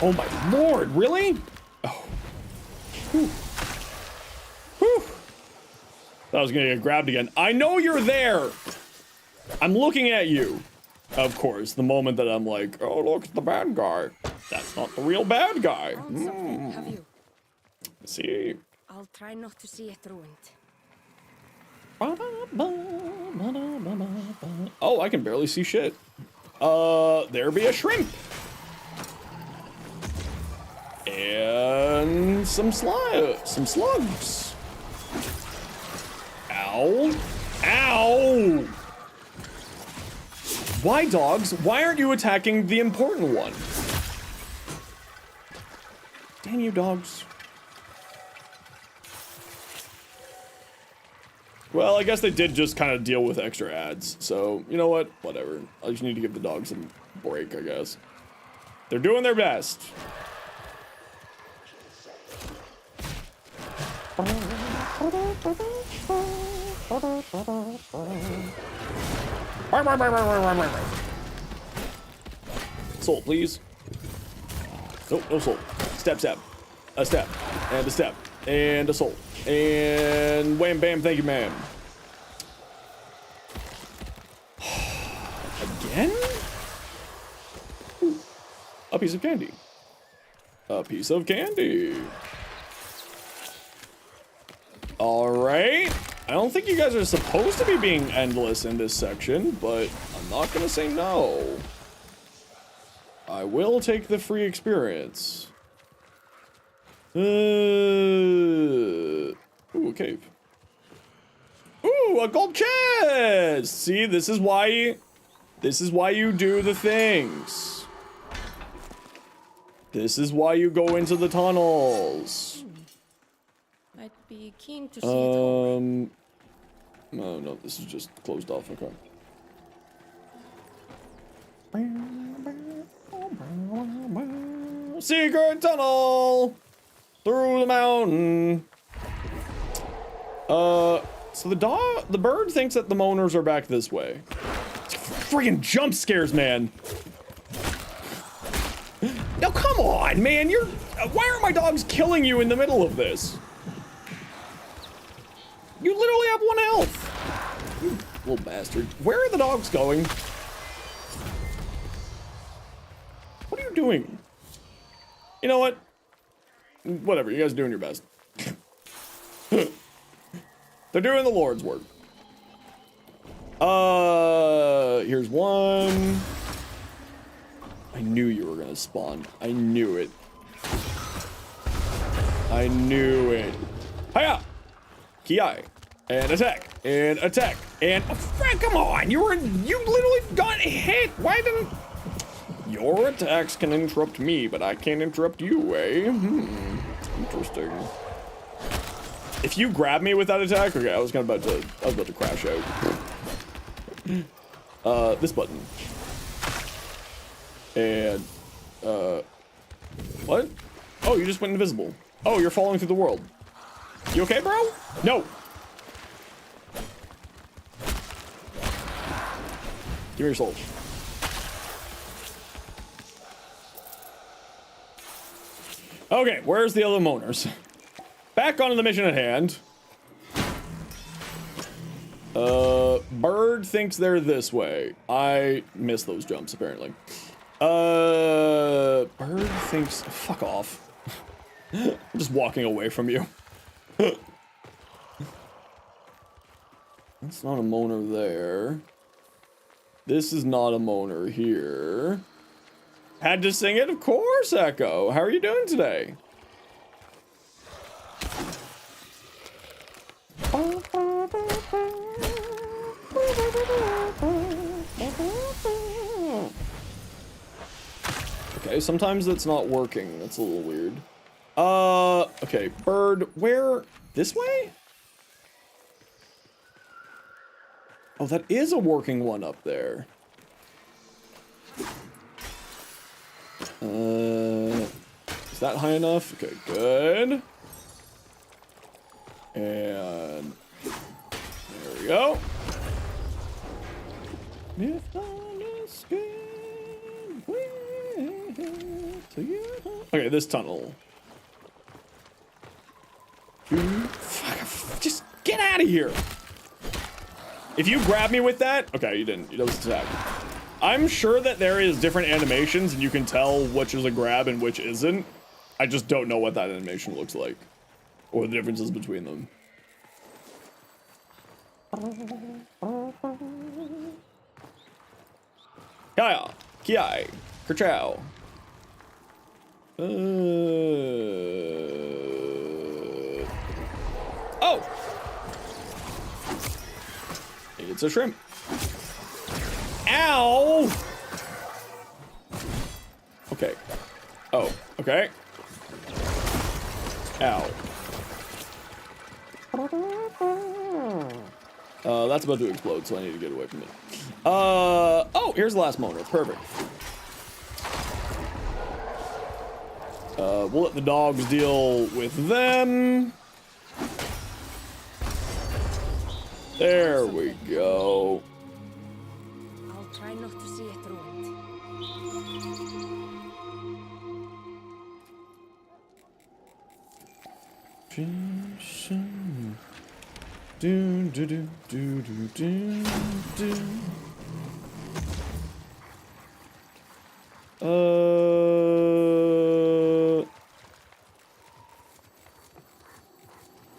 Oh my lord, really? Oh. Whew. Whew. I was gonna get grabbed again. I know you're there! I'm looking at you. Of course, the moment that I'm like, oh, look, it's the bad guy. That's not the real bad guy. Found something, have you? See? I'll try not to see it ruined. Oh, I can barely see shit. There be a shrimp. And some slugs. Ow. Ow! Why, dogs? Why aren't you attacking the important one? Damn you, dogs. Well, I guess they did just kind of deal with extra ads. So, you know what? Whatever. I just need to give the dogs a break, I guess. They're doing their best. Soul, please. Nope, no soul. Step, step. A step. And a step. And a soul. And wham, bam, thank you, ma'am. Again? Ooh, a piece of candy. A piece of candy. Alright. I don't think you guys are supposed to be being endless in this section, but I'm not gonna say no. I will take the free experience. Ooh, a cave. Ooh, a gold chest! See, this is why you do the things. This is why you go into the tunnels. I'd be keen to see it all. No, no, this is just closed off, okay. Secret tunnel! Through the mountain. So the bird thinks that the moaners are back this way. Friggin' jump scares, man. Now come on, man, why are my dogs killing you in the middle of this? You literally have 1 health. You little bastard. Where are the dogs going? What are you doing? You know what? Whatever, you guys are doing your best. They're doing the Lord's work. Here's one. I knew you were gonna spawn. I knew it. I knew it. Hiya! Ki, and attack, and attack, and oh, frick, come on! You literally got hit. Why didn't your attacks can interrupt me, but I can't interrupt you, eh? Interesting. If you grab me with that attack, okay, I was about to crash out. This button. And what? Oh, you just went invisible. Oh, you're falling through the world. You okay, bro? No. Give me your soul. Okay, where's the other moaners? Back onto the mission at hand. Bird thinks they're this way. I missed those jumps, apparently. Bird thinks... Fuck off. I'm just walking away from you. That's not a moaner there. This is not a moaner here. Had to sing it, of course, Echo. How are you doing today? Okay, sometimes that's not working. That's a little weird. Okay, bird, where? This way? Oh, that is a working one up there. Is that high enough? Okay, good. And there we go. Okay, this tunnel. Fuck, just get out of here. If you grab me with that, okay, you didn't. You just attack. I'm sure that there is different animations and you can tell which is a grab and which isn't. I just don't know what that animation looks like or the differences between them. Kaya, Kiai, Kerchow. Oh! It's a shrimp. Ow! Okay. Oh, okay. Ow. That's about to explode, so I need to get away from it. Oh, here's the last monolith. Perfect. We'll let the dogs deal with them. There we go. I'll try not to see it ruined. Do do do do do do do.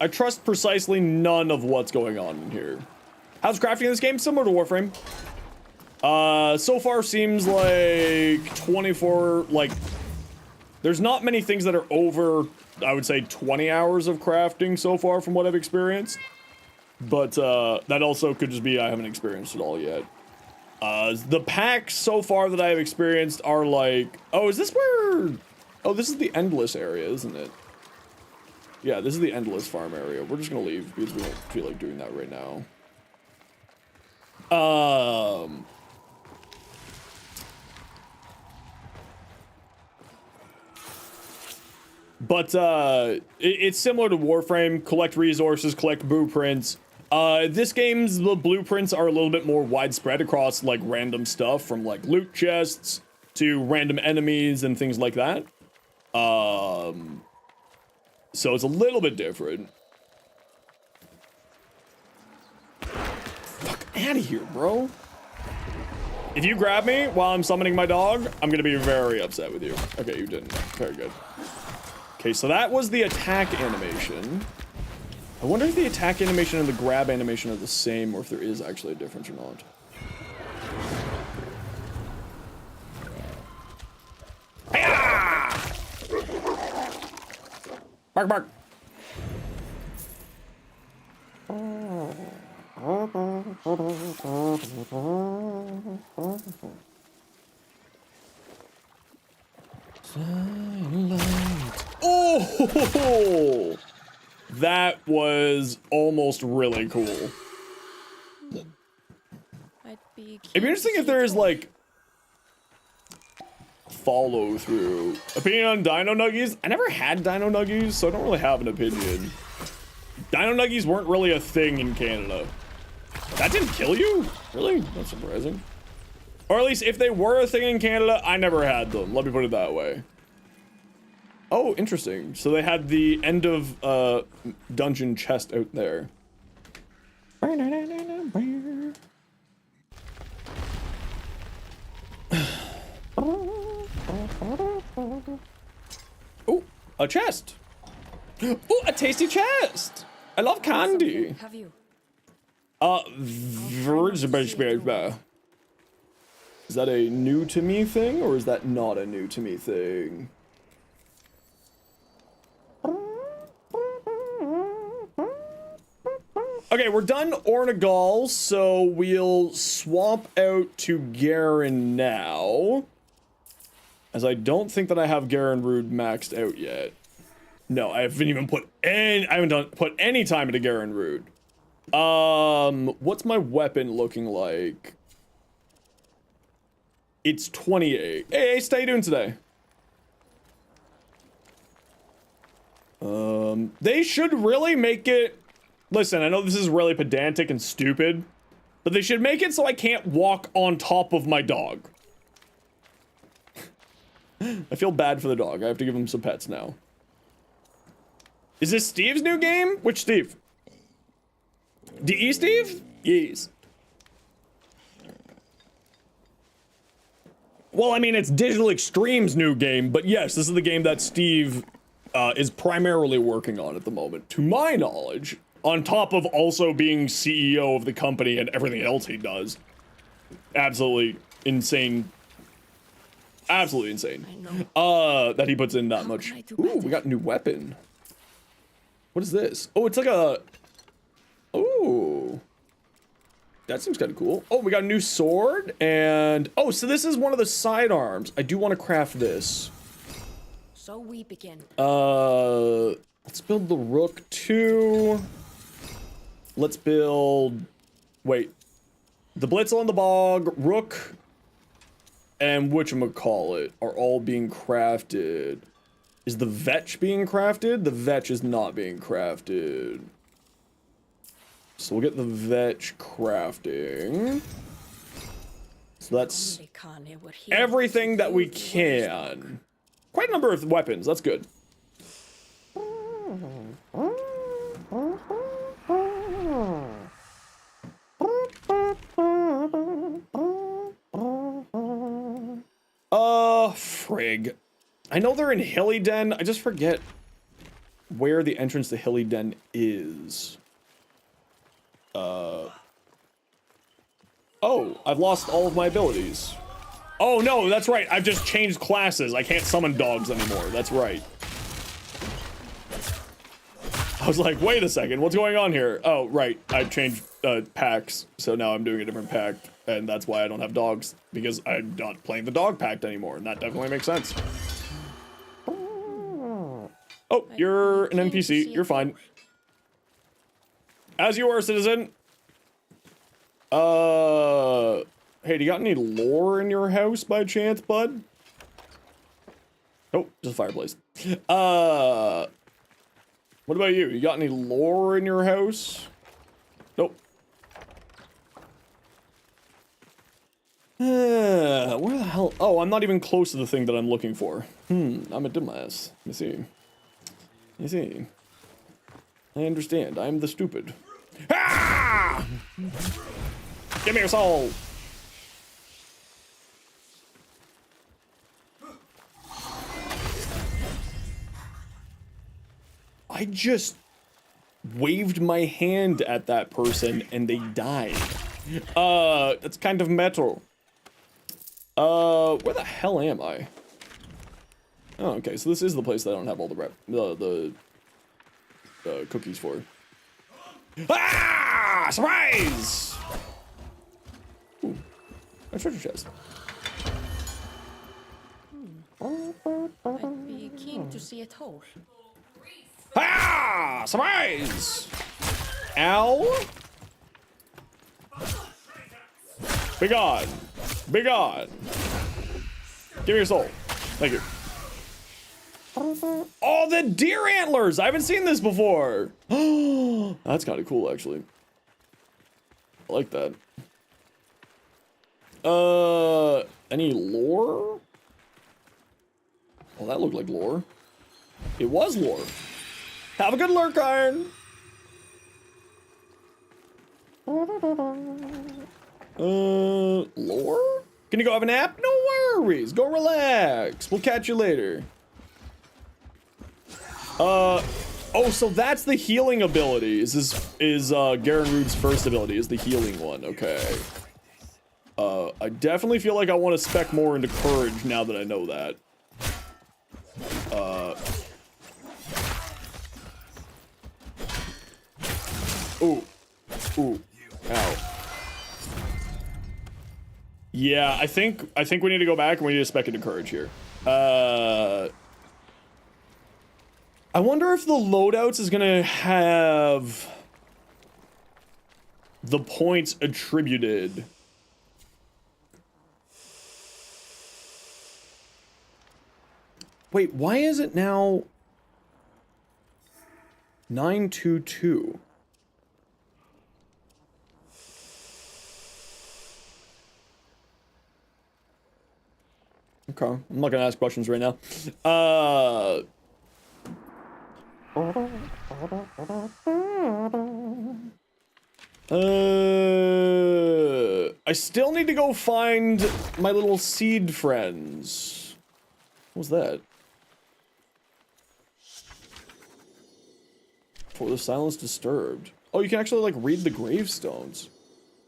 I trust precisely none of what's going on in here. How's crafting in this game? Similar to Warframe. So far seems like 24, like, there's not many things that are over, I would say, 20 hours of crafting so far from what I've experienced. But, that also could just be I haven't experienced it all yet. The packs so far that I have experienced are like, oh, is this where, oh, this is the Endless area, isn't it? Yeah, this is the Endless farm area. We're just gonna leave because we don't feel like doing that right now. But it's similar to Warframe. Collect resources, collect blueprints. This game's the blueprints are a little bit more widespread across like random stuff, from like loot chests to random enemies and things like that. So it's a little bit different. Fuck out of here, bro. If you grab me while I'm summoning my dog, I'm gonna be very upset with you. Okay, you didn't. Very good. Okay, so that was the attack animation. I wonder if the attack animation and the grab animation are the same, or if there is actually a difference or not. Hi-ya! Bark, bark. Oh, that was almost really cool. I'd be It'd be interesting if there is like follow through. Opinion on Dino Nuggies? I never had Dino Nuggies, so I don't really have an opinion. Dino Nuggies weren't really a thing in Canada. That didn't kill you? Really? That's surprising. Or at least if they were a thing in Canada, I never had them. Let me put it that way. Oh, interesting. So they had the end of dungeon chest out there. Oh, a chest. Oh, a tasty chest. I love candy. Have you? Is that a new to me thing, or is that not a new to me thing? Okay, we're done Ornagal, so we'll swap out to Garen now. As I don't think that I have Garen Rude maxed out yet. No, I haven't even put any time into Garen Rude. What's my weapon looking like? It's 28. Hey, Ace, how you doing today? They should really make it... Listen, I know this is really pedantic and stupid, but they should make it so I can't walk on top of my dog. I feel bad for the dog. I have to give him some pets now. Is this Steve's new game? Which Steve? DE Steve? Yes. Well, I mean, it's Digital Extreme's new game, but yes, this is the game that Steve is primarily working on at the moment, to my knowledge, on top of also being CEO of the company and everything else he does. Absolutely insane. Absolutely insane. That he puts in that much. Ooh, we got a new weapon. What is this? Oh, it's like a... Oh. That seems kind of cool. Oh, we got a new sword, and... Oh, so this is one of the sidearms. I do want to craft this. So we begin. Let's build the Rook 2. Let's build Wait. The Blitzel and the Bog, Rook, and whatchamacallit are all being crafted. Is the Vetch being crafted? The Vetch is not being crafted. So we'll get the Vetch crafting. So that's everything that we can. Quite a number of weapons, that's good. Frig. I know they're in Hilly Den, I just forget where the entrance to Hilly Den is. Oh, I've lost all of my abilities. Oh no, that's right, I've just changed classes. I can't summon dogs anymore, that's right. I was like, wait a second, what's going on here? Oh, right, I changed packs, so now I'm doing a different pact, and that's why I don't have dogs, because I'm not playing the dog pact anymore, and that definitely makes sense. Oh, you're an NPC, you're fine. As you are, citizen. Hey, do you got any lore in your house by chance, bud? Oh, just a fireplace. What about you? You got any lore in your house? Nope. Where the hell? Oh, I'm not even close to the thing that I'm looking for. I'm a dumbass. Let me see. You see. I understand. I'm the stupid. Ah! Give me your soul! I just waved my hand at that person and they died. That's kind of metal. Where the hell am I? Oh, okay, so this is the place that I don't have all the cookies for. Ah! Surprise! Ooh, a treasure chest. I'd be keen to see it whole. Ah! Surprise! Ow! Be gone! Be gone! Give me your soul. Thank you. Oh, the deer antlers! I haven't seen this before! That's kind of cool, actually. I like that. Any lore? Well, that looked like lore. It was lore. Have a good lurk, Iron! Lore? Can you go have a nap? No worries. Go relax. We'll catch you later. Oh, so that's the healing ability. Is Garen Rude's first ability, is the healing one. Okay. I definitely feel like I want to spec more into courage now that I know that. Ooh. Ooh. Ow. Yeah, I think we need to go back and we need to spec into courage here. I wonder if the loadouts is gonna have the points attributed. Wait, why is it now 922? Okay, I'm not gonna ask questions right now. I still need to go find my little seed friends. What was that? For the silence disturbed. Oh, you can actually like read the gravestones.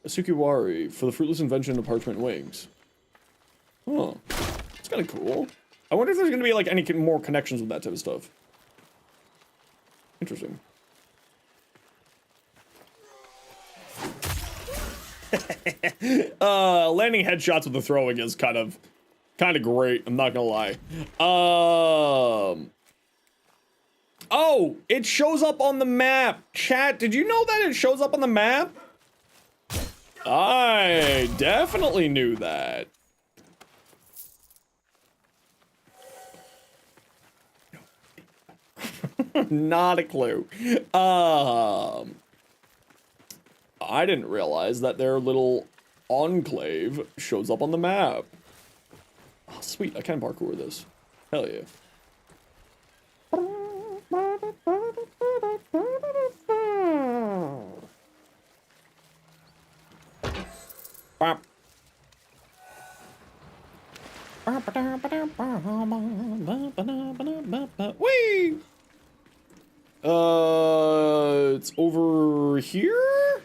Asukiwari for the fruitless invention of parchment wings. Oh, it's kind of cool. I wonder if there's gonna be like any more connections with that type of stuff. Interesting. Landing headshots with the throwing is kind of great. I'm not gonna lie. Oh, it shows up on the map. Chat, did you know that it shows up on the map? I definitely knew that. Not a clue. I didn't realize that their little enclave shows up on the map. Oh, sweet. I can parkour this. Hell yeah. Bop. Whee! It's over here?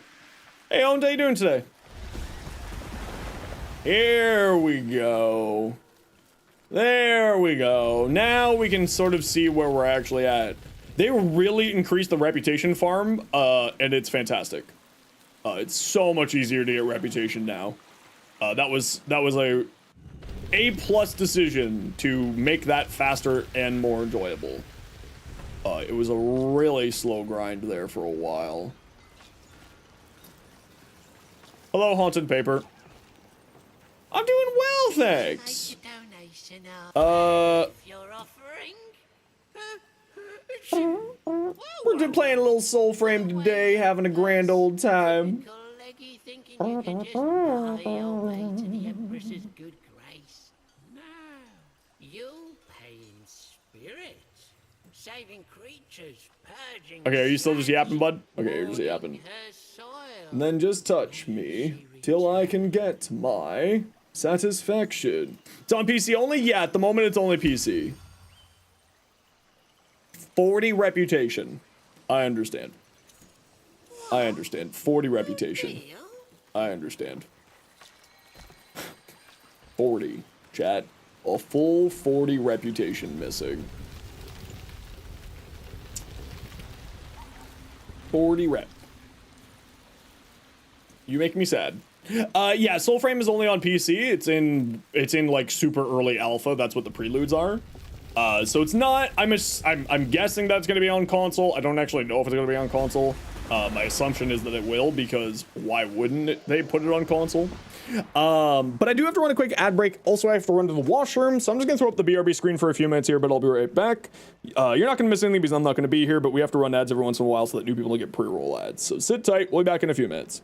Hey, Owen, how you doing today? Here we go. There we go. Now we can sort of see where we're actually at. They really increased the reputation farm, and it's fantastic. It's so much easier to get reputation now. That was a plus decision to make that faster and more enjoyable. It was a really slow grind there for a while. Hello, Haunted Paper. I'm doing well, thanks. Make a donation If you're offering. We're playing a little Soul Frame today, having a grand old time. Leggy thinking you can just buy your way to the Empress's good grace. No, you'll pay in spirit, saving creatures, purging. Okay, are you still just yapping, bud? Okay, you're just yapping. Her soil. And then just touch me till I can get my satisfaction. It's on PC only? Yeah, at the moment it's only PC. 40 reputation. I understand. I understand. 40 reputation. I understand. 40, chat. A full 40 reputation missing. 40 rep. You make me sad. Yeah, Soulframe is only on PC. It's in like super early alpha. That's what the preludes are. So it's not. I'm guessing that's gonna be on console. I don't actually know if it's gonna be on console. My assumption is that it will, because why wouldn't they put it on console? But I do have to run a quick ad break. Also, I have to run to the washroom, so I'm just gonna throw up the BRB screen for a few minutes here, but I'll be right back. You're not gonna miss anything because I'm not gonna be here, but we have to run ads every once in a while so that new people don't get pre-roll ads. So sit tight. We'll be back in a few minutes.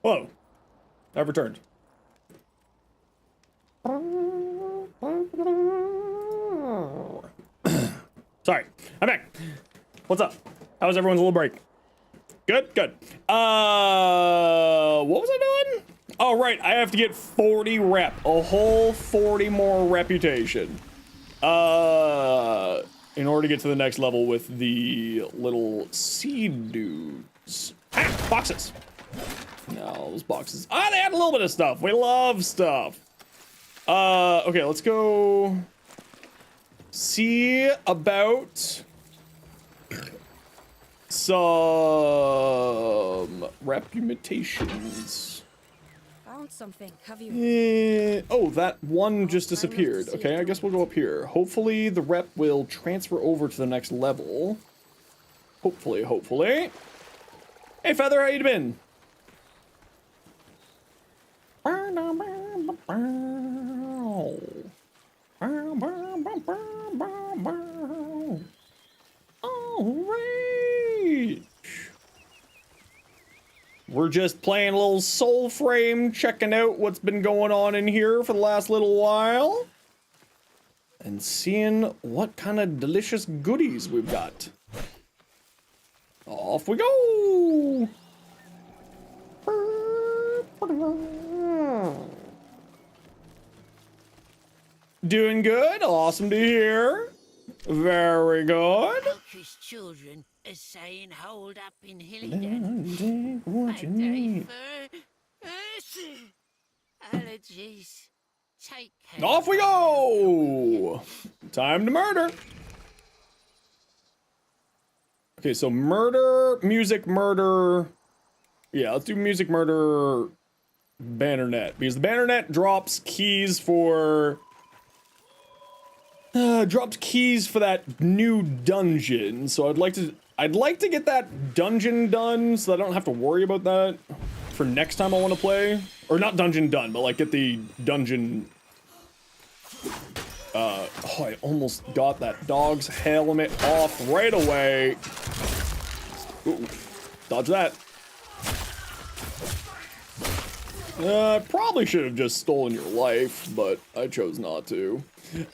Whoa. I've returned. Sorry. I'm back. What's up? How was everyone's little break? Good? Good. What was I doing? Oh, right. I have to get 40 rep. A whole 40 more reputation. In order to get to the next level with the little seed dudes. Ah, boxes. No, those boxes. Ah, they had a little bit of stuff. We love stuff. Okay, let's go see about some reputations. Found something. Have you? Oh, that one just disappeared. Okay, I guess we'll go up here. Hopefully the rep will transfer over to the next level. Hopefully, hopefully. Hey, Feather, how you been? Alright. We're just playing a little Soul Frame, checking out what's been going on in here for the last little while. And seeing what kind of delicious goodies we've got. Off we go! Doing good, awesome to hear. Very good. Lucas children are saying hold up in Hillydale. Take what you need. Allergies. Take care. Off we go! Time to murder. Okay, so murder, music, murder. Yeah, let's do music, murder, Bannernet. Because the Bannernet drops keys for... dropped keys for that new dungeon, so I'd like to get that dungeon done so I don't have to worry about that for next time I want to play. Or not dungeon done, but like get the dungeon... oh, I almost got that dog's helmet off right away. Ooh, dodge that. Probably should have just stolen your life, but I chose not to.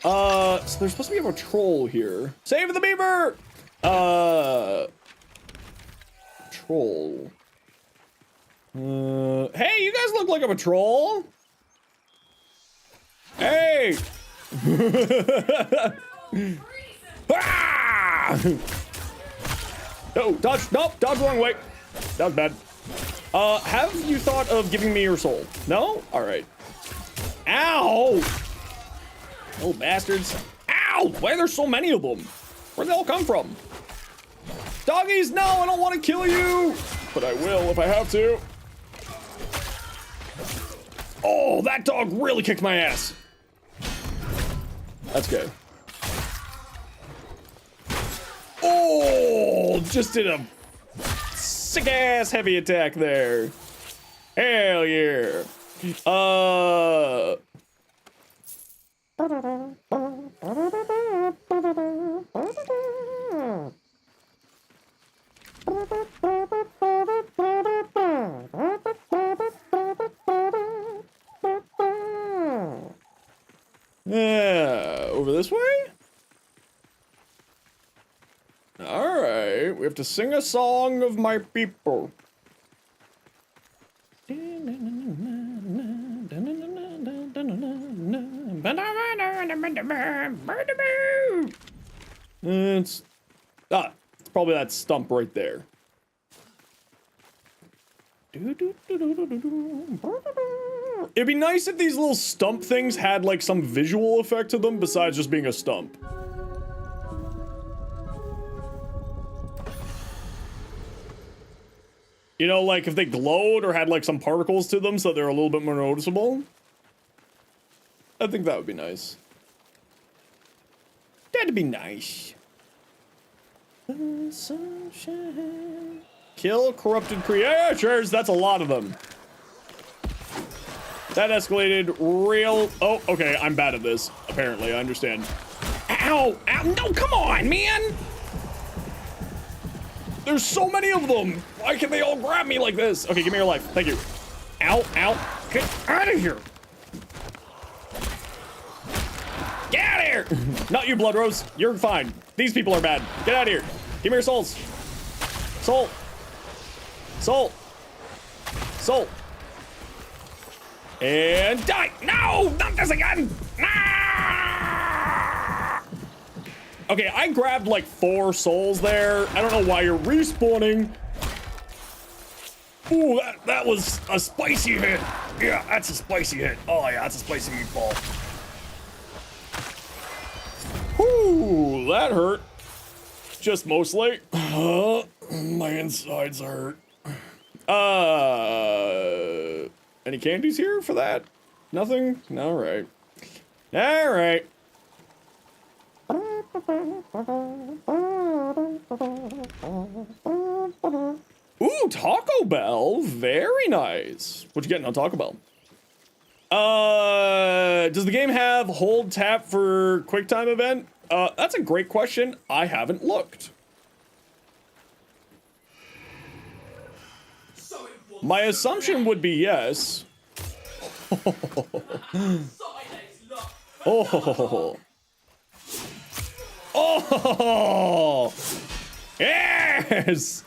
So there's supposed to be a troll here. Save the beaver! Troll. Hey, you guys look like a patrol. Hey! Ah! Oh, dodge, nope, dodge the wrong way. That was bad. Have you thought of giving me your soul? No? Alright. Ow! Oh, bastards. Ow! Why are there so many of them? Where'd they all come from? Doggies, no, I don't want to kill you! But I will if I have to. Oh, that dog really kicked my ass. That's good. Oh, just did a sick-ass heavy attack there. Hell yeah. Yeah, over this way? Alright, we have to sing a song of my people. It's probably that stump right there. It'd be nice if these little stump things had like some visual effect to them besides just being a stump. You know, like if they glowed or had like some particles to them so they're a little bit more noticeable. I think that would be nice. That'd be nice. Sunshine. Kill corrupted creatures. That's a lot of them. That escalated real... Oh, okay. I'm bad at this. Apparently, I understand. Ow! Ow! No, come on, man! There's so many of them! Why can they all grab me like this? Okay, give me your life. Thank you. Ow, ow. Get out of here. Get out of here. Not you, Blood Rose. You're fine. These people are bad. Get out of here. Give me your souls. Soul. Soul. Soul. And die. No, not this again. Ah! Okay, I grabbed like 4 souls there. I don't know why you're respawning. Ooh, that was a spicy hit. Yeah, that's a spicy hit. Oh yeah, that's a spicy meatball. Whoo, that hurt. Just mostly. My insides hurt. Any candies here for that? Nothing? All right. All right. Ooh, Taco Bell. Very nice. What you getting on Taco Bell? Does the game have hold tap for QuickTime event? That's a great question. I haven't looked. My assumption would be yes. Oh. Oh. Yes.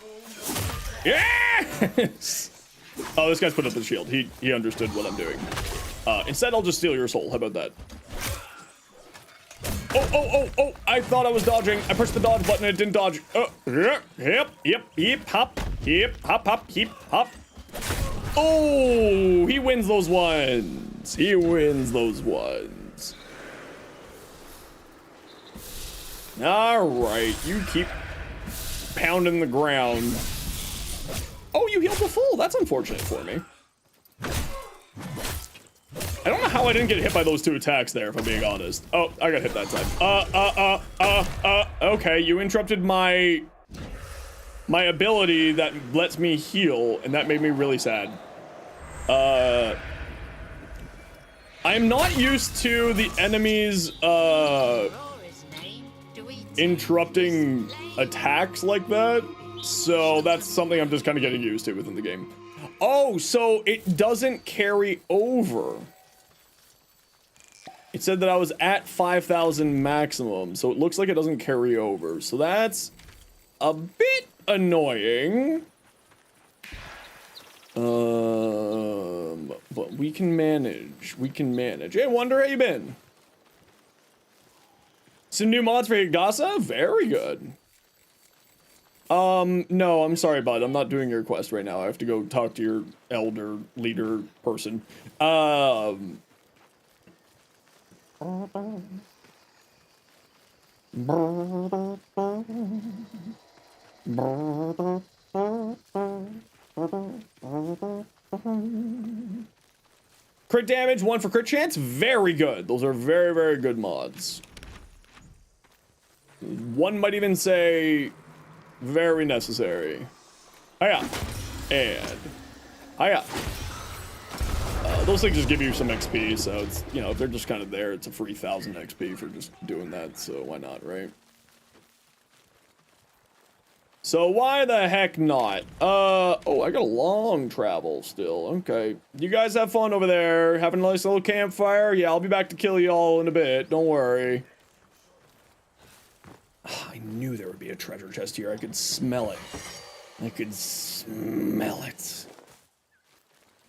Yes. Oh, this guy's put up the shield. He understood what I'm doing. Instead, I'll just steal your soul. How about that? Oh, I thought I was dodging. I pushed the dodge button and it didn't dodge. Yep, hop, hop. Oh, he wins those ones. He wins those ones. All right, you keep pounding the ground. Oh, you healed the full. That's unfortunate for me. I don't know how I didn't get hit by those 2 attacks there, if I'm being honest. Oh, I got hit that time. Okay, you interrupted my ability that lets me heal, and that made me really sad. I'm not used to the enemies, interrupting attacks like that, so that's something I'm just kind of getting used to within the game. Oh, so it doesn't carry over. It said that I was at 5,000 maximum, so it looks like it doesn't carry over. So that's a bit annoying. But we can manage. We can manage. Hey, Wonder, how you been? Some new mods for Higasa? Very good. No, I'm sorry, bud. I'm not doing your quest right now. I have to go talk to your elder leader person. Crit damage, 1 for crit chance. Very good. Those are very, very good mods. One might even say very necessary. Hiya. And hiya. Those things just give you some XP, so it's, you know, if they're just kind of there, it's a free 1,000 XP for just doing that, so why not, right? So why the heck not? Oh, I got a long travel still. Okay. You guys have fun over there. Having a nice little campfire? Yeah, I'll be back to kill you all in a bit. Don't worry. I knew there would be a treasure chest here. I could smell it. I could smell it.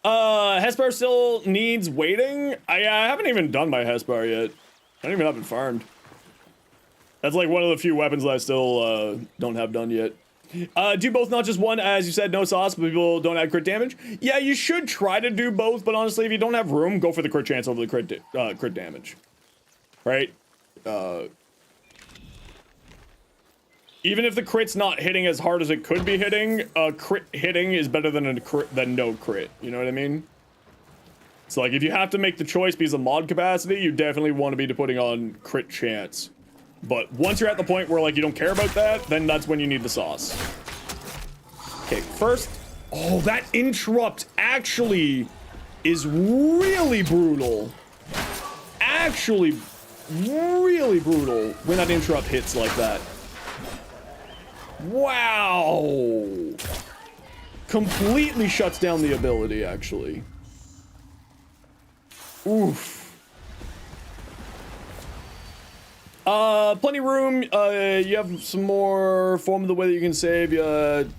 Hespar still needs waiting? I haven't even done my Hespar yet. I don't even have it farmed. That's like one of the few weapons that I still don't have done yet. Do both, not just one, as you said, no sauce, but people don't add crit damage. Yeah, you should try to do both, but honestly, if you don't have room, go for the crit chance over the crit damage. Right? Even if the crit's not hitting as hard as it could be hitting, crit hitting is better than no crit. You know what I mean? So like, if you have to make the choice because of mod capacity, you definitely want to be putting on crit chance. But once you're at the point where like you don't care about that, then that's when you need the sauce. Okay, first, oh, that interrupt actually is really brutal. Actually, really brutal when that interrupt hits like that. Wow. Completely shuts down the ability, actually. Oof. Plenty of room. You have some more form of the way that you can save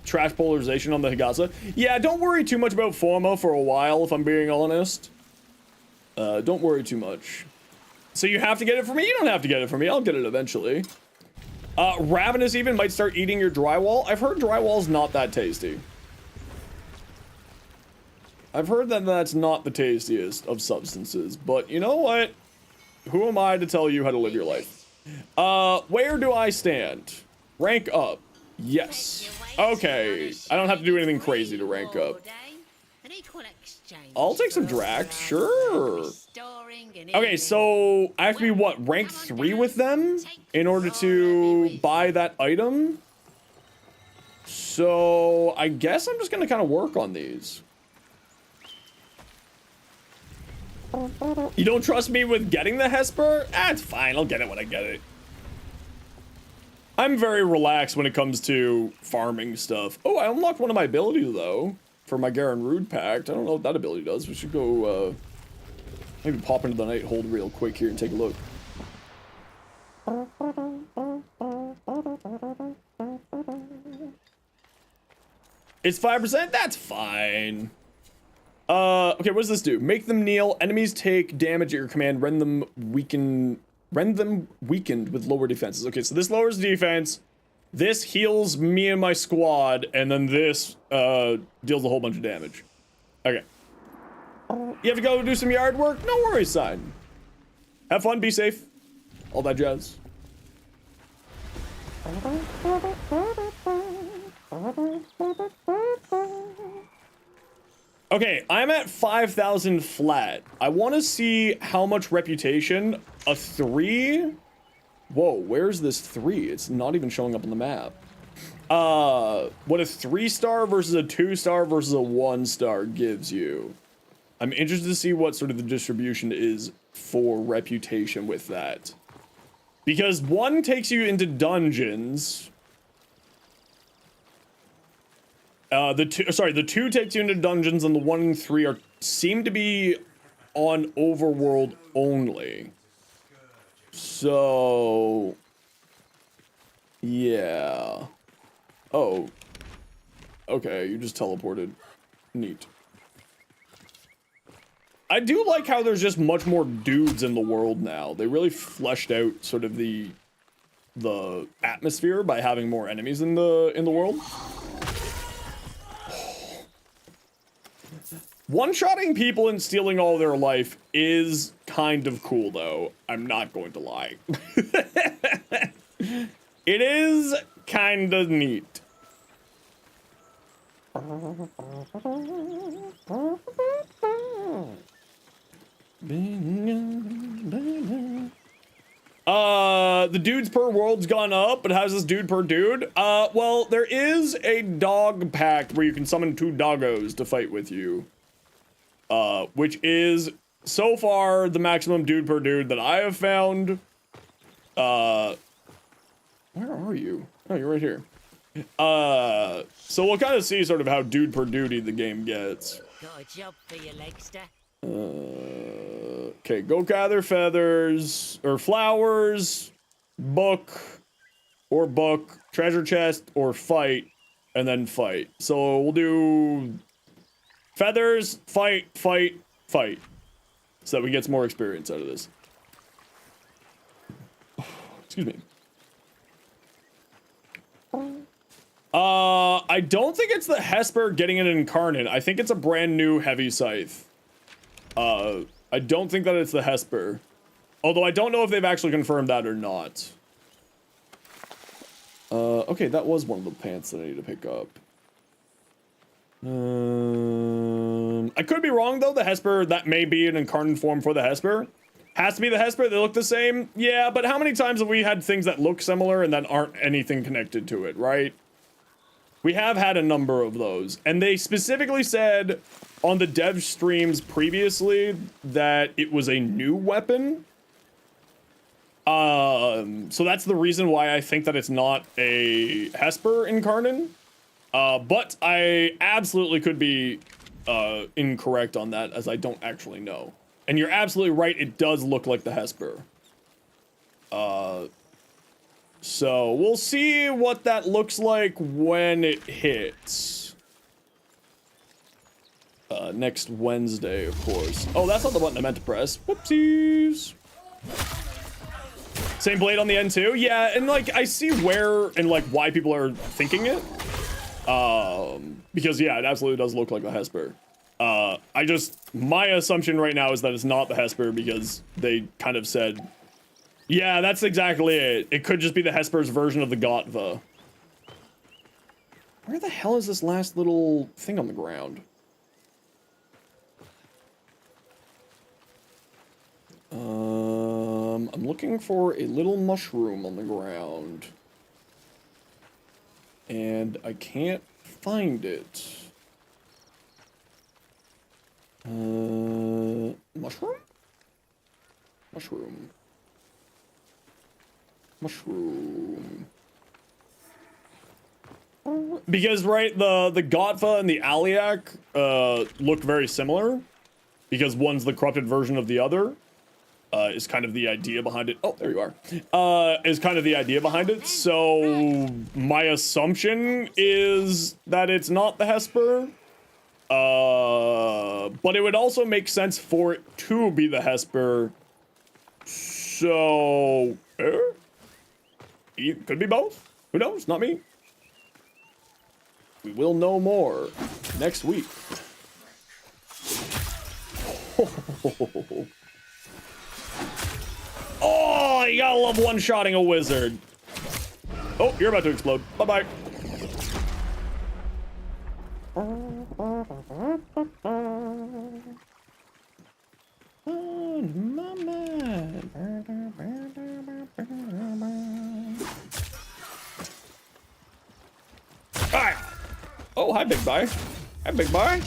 trash polarization on the Higasa. Yeah, don't worry too much about forma for a while, if I'm being honest. Don't worry too much. So you have to get it for me? You don't have to get it for me. I'll get it eventually. Ravenous even might start eating your drywall. I've heard drywall's not that tasty. I've heard that that's not the tastiest of substances, but you know what? Who am I to tell you how to live your life? Where do I stand? Rank up. Yes. Okay. I don't have to do anything crazy to rank up. I'll take some Drax, sure. Okay, so I have to be what, rank 3 with them in order to buy that item? So I guess I'm just gonna kind of work on these. You don't trust me with getting the Hesper? Ah, it's fine. I'll get it when I get it. I'm very relaxed when it comes to farming stuff. Oh, I unlocked one of my abilities, though, for my Garen Rude Pact. I don't know what that ability does. We should go, maybe pop into the night hold real quick here and take a look. It's 5%? That's fine. Okay, what does this do? Make them kneel. Enemies take damage at your command. Rend them weakened with lower defenses. Okay, so this lowers defense. This heals me and my squad, and then this deals a whole bunch of damage. Okay. You have to go do some yard work? No worries, son. Have fun, be safe. All that jazz. Okay, I'm at 5,000 flat. I want to see how much reputation a 3. Whoa, where's this 3? It's not even showing up on the map. What a 3-star versus a 2-star versus a 1-star gives you. I'm interested to see what sort of the distribution is for reputation with that. Because 1 takes you into dungeons. The 2 takes you into dungeons, and the 1 and 3 seem to be on overworld only. So, yeah. Oh. Okay, you just teleported. Neat. I do like how there's just much more dudes in the world now. They really fleshed out sort of the atmosphere by having more enemies in the world. One-shotting people and stealing all their life is kind of cool, though. I'm not going to lie. It is kind of neat. The dudes per world's gone up, but how's this dude per dude? Well, there is a dog pact where you can summon 2 doggos to fight with you. Which is, so far, the maximum dude per dude that I have found. Where are you? Oh, you're right here. So we'll kind of see sort of how dude per duty the game gets. Got a job for you, Legster. Okay, go gather feathers, or flowers, book, treasure chest, or fight, and then fight. So we'll do feathers, fight, so that we get some more experience out of this. Excuse me. I don't think it's the Hesper getting an incarnate. I think it's a brand new heavy scythe. I don't think that it's the Hesper. Although I don't know if they've actually confirmed that or not. Okay, that was one of the pants that I need to pick up. I could be wrong, though. The Hesper, that may be an incarnate form for the Hesper. Has to be the Hesper. They look the same. Yeah, but how many times have we had things that look similar and that aren't anything connected to it, right? We have had a number of those. And they specifically said on the dev streams previously that it was a new weapon. So that's the reason why I think that it's not a Hesper incarnate. But I absolutely could be incorrect on that, as I don't actually know. And you're absolutely right, it does look like the Hesper. So we'll see what that looks like when it hits. Next Wednesday, of course. Oh, that's not the button I meant to press. Whoopsies. Same blade on the end too? Yeah, and like, I see where and like why people are thinking it. Because yeah, it absolutely does look like the Hesper. My assumption right now is that it's not the Hesper because they kind of said, yeah, that's exactly it. It could just be the Hesper's version of the Gotva. Where the hell is this last little thing on the ground? I'm looking for a little mushroom on the ground. And I can't find it. Mushroom? Mushroom. Mushroom. Because, right, the Gotva and the Aliak, look very similar. Because one's the corrupted version of the other. Is kind of the idea behind it. Oh, there you are. Is kind of the idea behind it. So my assumption is that it's not the Hesper. But it would also make sense for it to be the Hesper. So, it could be both. Who knows? Not me. We will know more next week. Oh, you gotta love one-shotting a wizard. Oh, you're about to explode. Bye-bye. Alright. Oh, hi, big boy. Hi, big boy.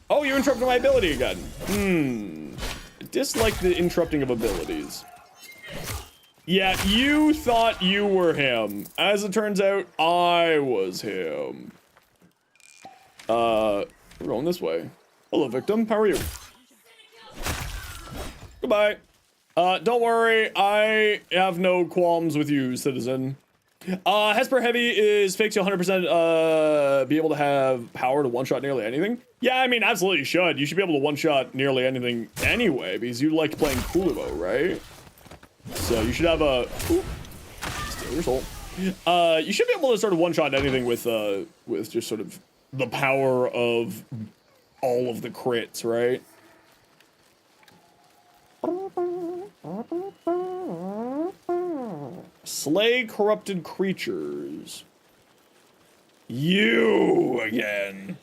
Oh, you interrupted my ability again. I dislike the interrupting of abilities. Yeah, you thought you were him. As it turns out, I was him. We're going this way. Hello, victim. How are you? Goodbye. Don't worry. I have no qualms with you, citizen. Hesper Heavy is fixed to 100% be able to have power to one-shot nearly anything. Yeah, I mean, absolutely you should. You should be able to one-shot nearly anything anyway, because you like playing Kuluvo, right? So you should have a... Ooh, steal your soul. You should be able to sort of one-shot anything with just sort of the power of all of the crits, right? Slay corrupted creatures. You again.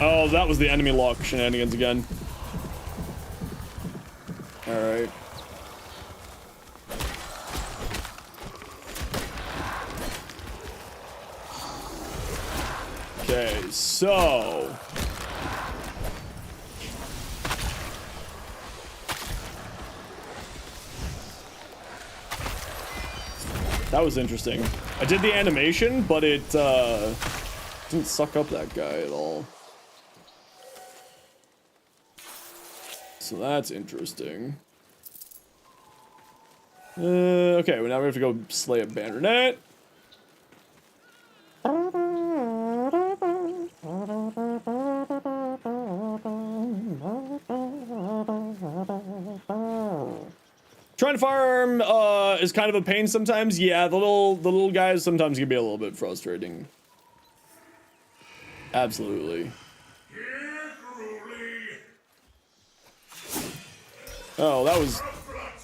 Oh, that was the enemy lock shenanigans again. Alright. Okay, so... that was interesting. I did the animation, but it, didn't suck up that guy at all. So that's interesting. Okay, well now we have to go slay a Bannernet. Trying to farm is kind of a pain sometimes. Yeah, the little guys sometimes can be a little bit frustrating. Absolutely. Oh, that was...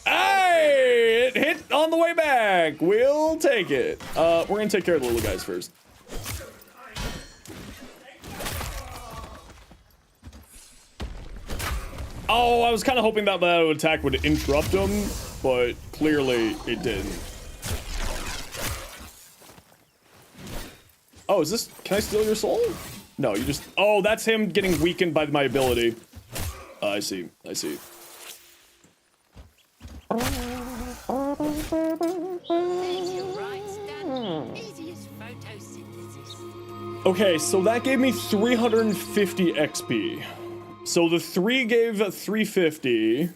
Hey! It hit on the way back! We'll take it. We're gonna take care of the little guys first. Oh, I was kind of hoping that that attack would interrupt him, but clearly it didn't. Oh, is this... Can I steal your soul? No, you just... Oh, that's him getting weakened by my ability. I see. I see. Make your rights Okay, so that gave me 350 XP. So the 3 gave 350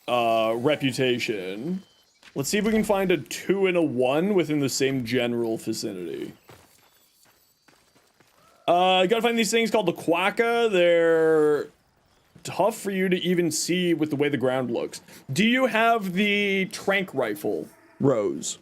reputation. Let's see if we can find a 2 and a 1 within the same general vicinity. Gotta find these things called the Quacka. They're tough for you to even see with the way the ground looks. Do you have the trank rifle, Rose?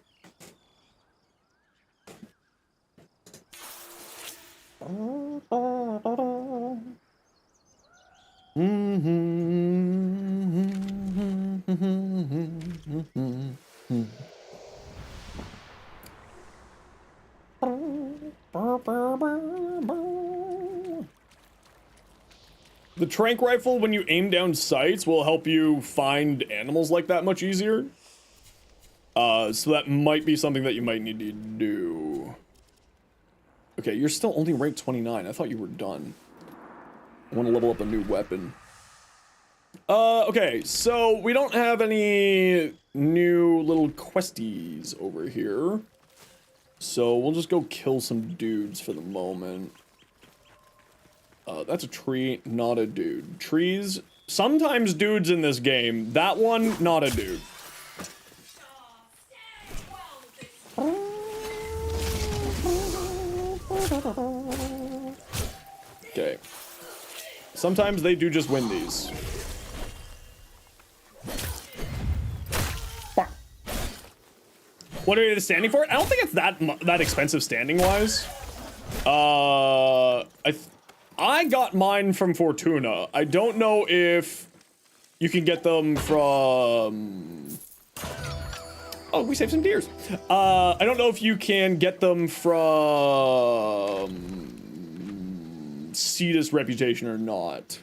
The trank rifle, when you aim down sights, will help you find animals like that much easier. So that might be something that you might need to do. Okay, you're still only ranked 29. I thought you were done. I want to level up a new weapon. Okay, so we don't have any new little questies over here. So we'll just go kill some dudes for the moment. That's a tree, not a dude. Trees, sometimes dudes in this game. That one, not a dude. Okay. Sometimes they do just win these. What are you standing for? I don't think it's that expensive standing wise. I got mine from Fortuna. I don't know if you can get them from... Oh, we saved some deers. I don't know if you can get them from Cetus Reputation or not.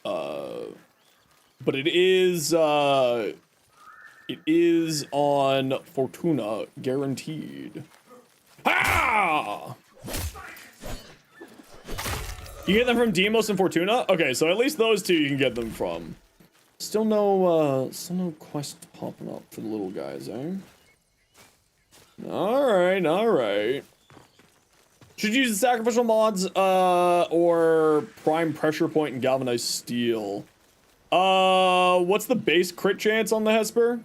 But it is on Fortuna, guaranteed. Ah! You get them from Demos and Fortuna? Okay, so at least those two you can get them from. Still no quest popping up for the little guys, eh? Alright, alright. Should use the sacrificial mods, or prime pressure point and galvanized steel. What's the base crit chance on the Hesper?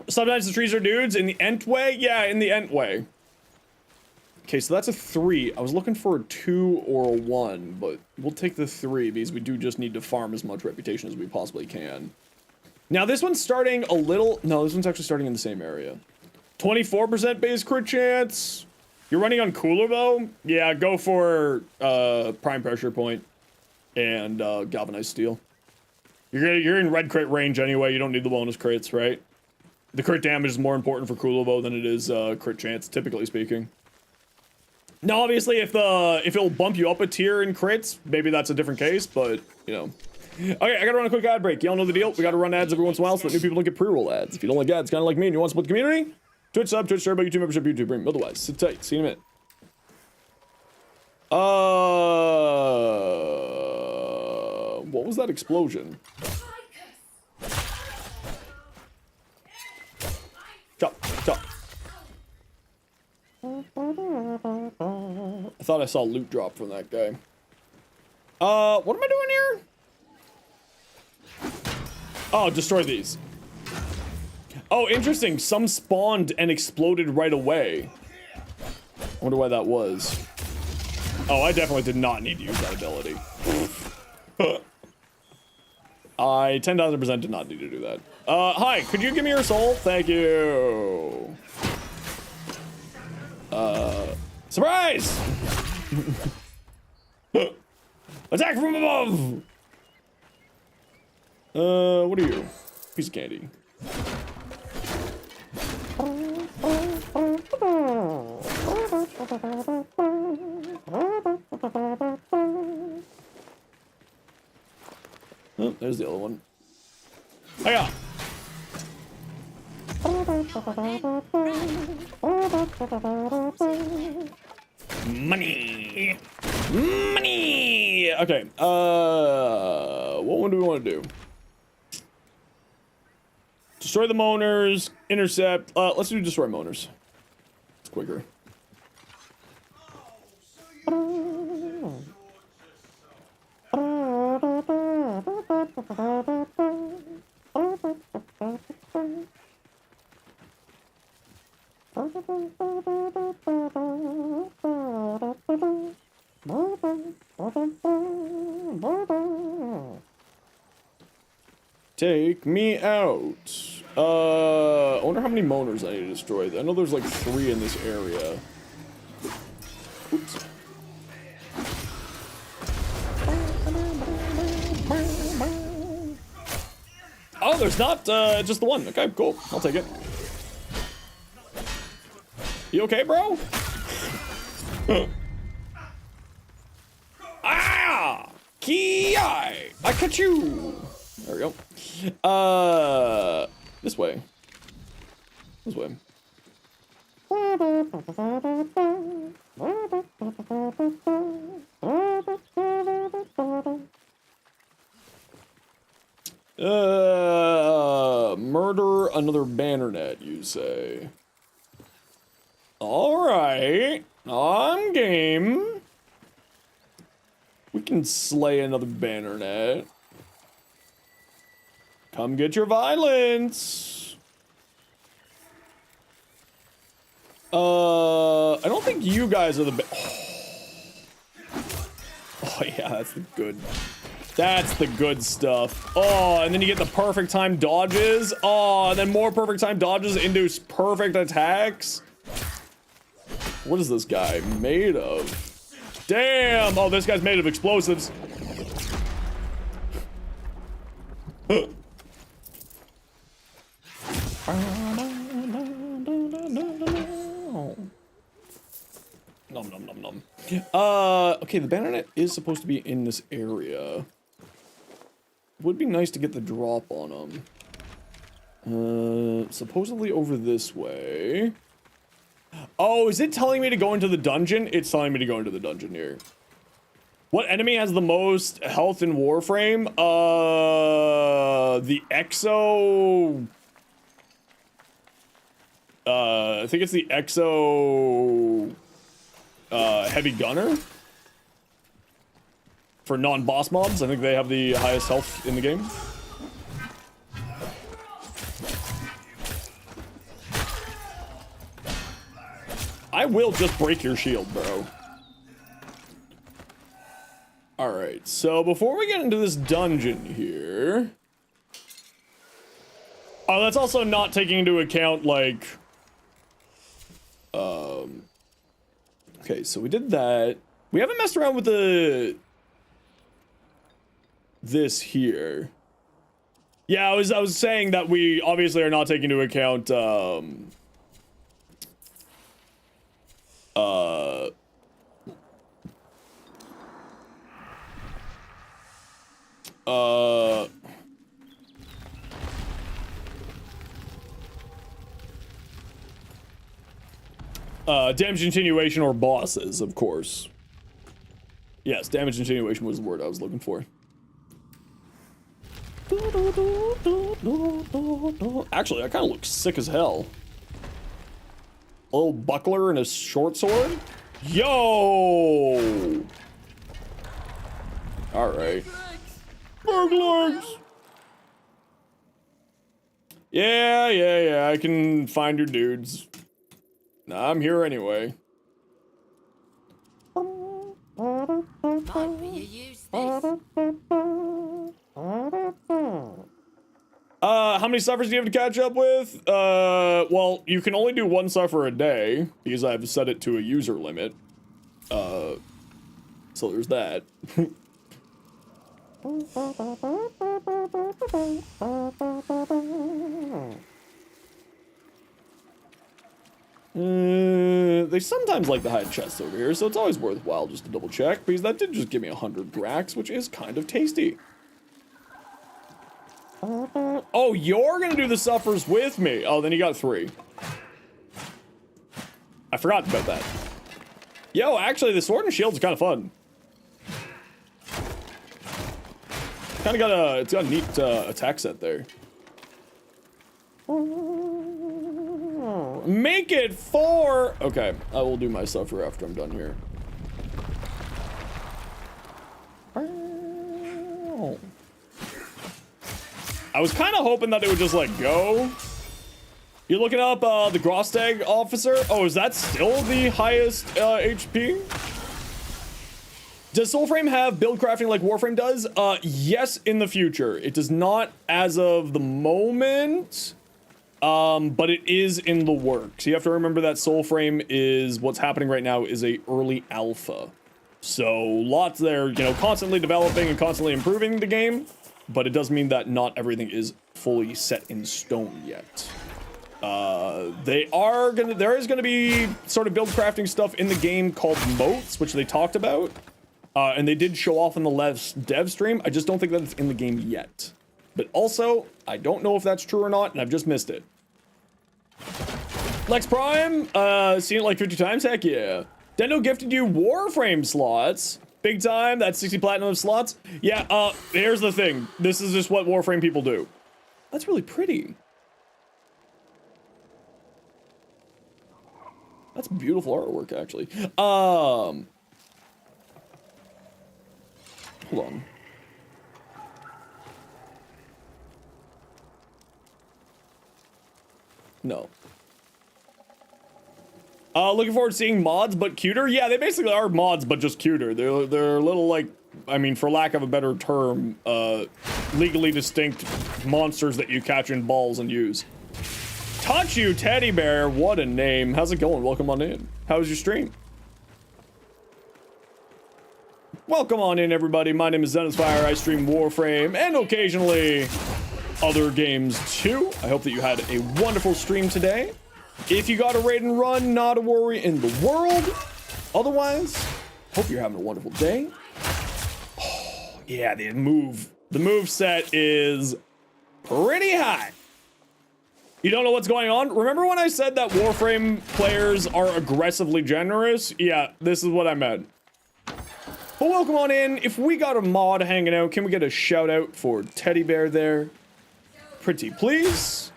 Sometimes the trees are dudes in the Entway? Yeah, in the Entway. Okay, so that's a 3. I was looking for a 2 or a 1, but we'll take the 3 because we do just need to farm as much reputation as we possibly can. Now, this one's starting a little... No, this one's actually starting in the same area. 24% base crit chance. You're running on cooler, though? Yeah, go for prime pressure point and galvanized steel. You're in red crit range anyway. You don't need the bonus crits, right? The crit damage is more important for Kuluvo than it is crit chance, typically speaking. Now, obviously, if it'll bump you up a tier in crits, maybe that's a different case, but, you know. Okay, I gotta run a quick ad break. Y'all know the deal. We gotta run ads every once in a while so that new people don't get pre-roll ads. If you don't like ads, kind of like me, and you want to support the community, Twitch sub, Twitch turbo, YouTube membership, YouTube premium. Otherwise, sit tight. See you in a minute. What was that explosion? Chop, chop. I thought I saw loot drop from that guy. What am I doing here? Oh, destroy these. Oh, interesting. Some spawned and exploded right away. I wonder why that was. Oh, I definitely did not need to use that ability. I 10,000% did not need to do that. Hi, could you give me your soul? Thank you. Surprise! Attack from above! What are you? Piece of candy. Oh, there's the other one. Hiya! Money! Money! Okay, what one do we want to do? Destroy the Moaners, intercept. Let's do destroy Moaners. It's quicker. Take me out. I wonder how many Moaners I need to destroy. I know there's like 3 in this area. Oops. Oh, there's not, just the one. Okay, cool. I'll take it. You okay, bro? Ah! Ki! I cut you! There we go. This way. This way. Murder another banner net, you say? Alright. I'm game. We can slay another banner net. Come get your violence. I don't think you guys are the oh yeah, that's the good. That's the good stuff. Oh, and then you get the perfect time dodges. Oh, and then more perfect time dodges induce perfect attacks. What is this guy made of? Damn! Oh, this guy's made of explosives. Nom nom nom nom. Okay, the banner is supposed to be in this area. Would be nice to get the drop on them. Supposedly over this way. Oh, is it telling me to go into the dungeon? It's telling me to go into the dungeon here. What enemy has the most health in Warframe? The Exo... I think it's the Exo... Heavy Gunner? For non-boss mobs, I think they have the highest health in the game. I will just break your shield, bro. Alright, so before we get into this dungeon here... Oh, that's also not taking into account, like... Okay, so we did that. We haven't messed around with the... this here. Yeah, I was saying that we obviously are not taking into account, damage continuation or bosses, of course. Yes, damage continuation was the word I was looking for. Actually, that kind of looks sick as hell. A little buckler and a short sword? Yo! Alright. Burglars! Yeah, I can find your dudes. Nah, I'm here anyway. Might be you use this. How many suffers do you have to catch up with? Well, you can only do 1 suffer a day, because I've set it to a user limit. So there's that. They sometimes like to hide chests over here, so it's always worthwhile just to double check, because that did just give me 100 Grax, which is kind of tasty. Oh, you're gonna do the suffers with me. Oh, then you got 3. I forgot about that. Yo, actually, the sword and shield's kind of fun. Kind of got a, it's got a neat attack set there. Make it 4. Okay, I will do my suffer after I'm done here. I was kind of hoping that it would just like go. You're looking up the Grostag officer. Oh, is that still the highest HP? Does Soulframe have build crafting like Warframe does? Yes, in the future. It does not as of the moment, but it is in the works. You have to remember that Soulframe is, what's happening right now is a early alpha. So lots there, you know, constantly developing and constantly improving the game, but it does mean that not everything is fully set in stone yet. There is gonna be sort of build crafting stuff in the game called moats, which they talked about. And they did show off in the dev stream. I just don't think that it's in the game yet. But also, I don't know if that's true or not, and I've just missed it. Lex Prime, seen it like 50 times? Heck yeah. Dendo gifted you Warframe slots. Big time, that's 60 platinum slots. Yeah, here's the thing. This is just what Warframe people do. That's really pretty. That's beautiful artwork, actually. Hold on. No. Looking forward to seeing mods, but cuter. Yeah, they basically are mods, but just cuter. They're a little like, I mean, for lack of a better term, legally distinct monsters that you catch in balls and use. Touch You Teddy Bear, what a name. How's it going? Welcome on in. How was your stream? Welcome on in, everybody. My name is Zenosfire. I stream Warframe and occasionally other games too. I hope that you had a wonderful stream today. If you got a raid and run, not a worry in the world. Otherwise, hope you're having a wonderful day. Oh, yeah, the move set is pretty high. You don't know what's going on? Remember when I said that Warframe players are aggressively generous? Yeah, this is what I meant. But welcome on in. If we got a mod hanging out, can we get a shout out for Teddy Bear there? Pretty please.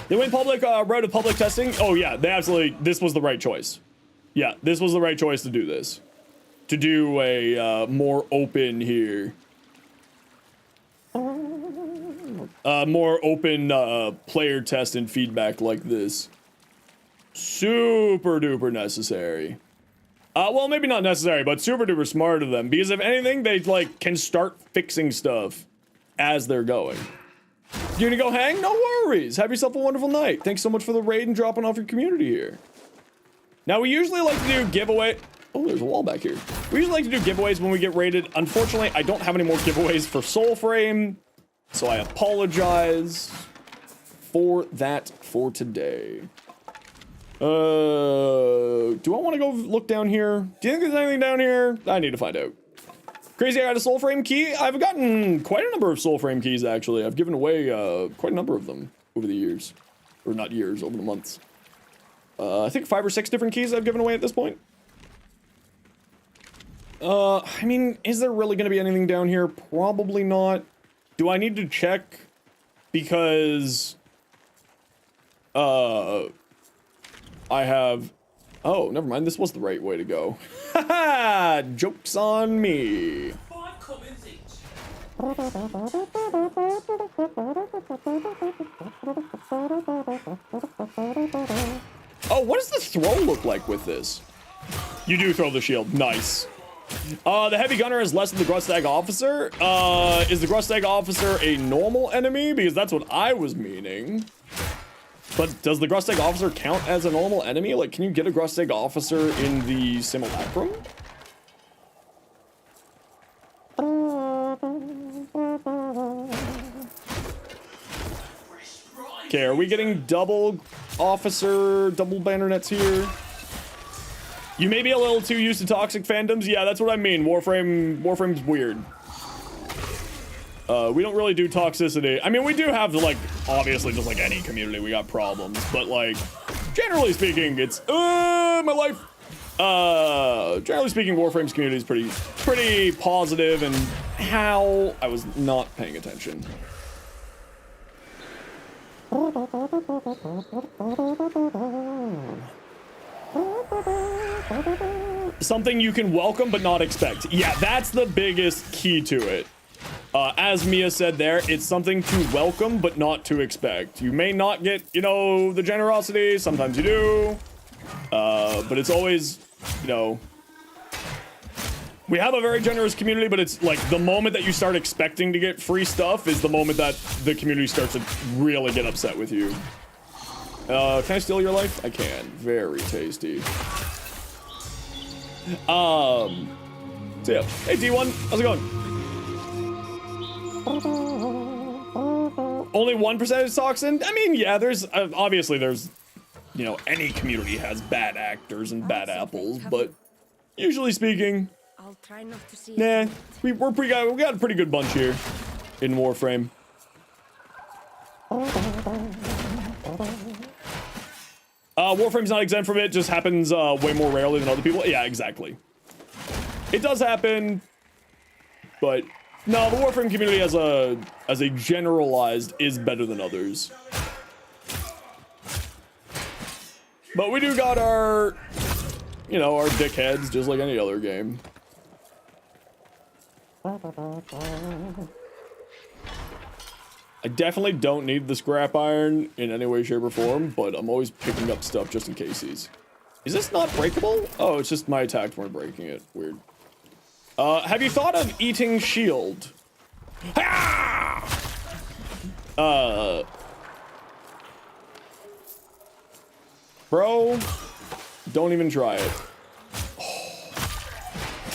They went public, route of public testing. Oh yeah, they absolutely, this was the right choice. Yeah, this was the right choice to do this. To do a more open here. More open player test and feedback like this. Super duper necessary. Well, maybe not necessary, but super duper smart of them. Because if anything, they like can start fixing stuff as they're going. You gonna go hang? No worries. Have yourself a wonderful night. Thanks so much for the raid and dropping off your community here. Now, we usually like to do giveaway. Oh, there's a wall back here. We usually like to do giveaways when we get raided. Unfortunately, I don't have any more giveaways for Soulframe, so I apologize for that for today. Do I want to go look down here? Do you think there's anything down here? I need to find out. Crazy, I got a Soulframe key. I've gotten quite a number of Soulframe keys, actually. I've given away quite a number of them over the years. Or not years, over the months. I think 5 or 6 different keys I've given away at this point. I mean, is there really going to be anything down here? Probably not. Do I need to check? Because... I have... Oh, never mind. This was the right way to go. Haha! Joke's on me. 5 comments each. Oh, what does the throw look like with this? You do throw the shield. Nice. The heavy gunner is less than the Grostag officer. Is the Grostag officer a normal enemy? Because that's what I was meaning. But does the Grostag officer count as a normal enemy? Like, can you get a Grostag officer in the simulacrum? Okay, are we getting double officer, double banner nets here? You may be a little too used to toxic fandoms. Yeah, that's what I mean. Warframe's weird. We don't really do toxicity. I mean, we do have, like, obviously, just like any community, we got problems. But, like, generally speaking, it's, my life. Generally speaking, Warframe's community is pretty positive, and how I was not paying attention. Something you can welcome but not expect. Yeah, that's the biggest key to it. As Mia said there, it's something to welcome but not to expect. You may not get, you know, the generosity, sometimes you do. But it's always, you know, we have a very generous community, but it's like the moment that you start expecting to get free stuff is the moment that the community starts to really get upset with you. Can I steal your life? I can. Very tasty. So yeah. Hey D1, how's it going? Only 1% is toxin? I mean, yeah, there's obviously there's, you know, any community has bad actors and bad apples, but usually speaking, I'll try not to see nah, we got a pretty good bunch here in Warframe. Warframe's not exempt from it, just happens way more rarely than other people. Yeah, exactly. It does happen, but no, the Warframe community as a generalized is better than others. But we do got our, you know, our dickheads just like any other game. I definitely don't need the scrap iron in any way, shape, or form, but I'm always picking up stuff just in case. Is this not breakable? Oh, it's just my attacks weren't breaking it. Weird. Have you thought of eating shield? Ha! Bro, don't even try it.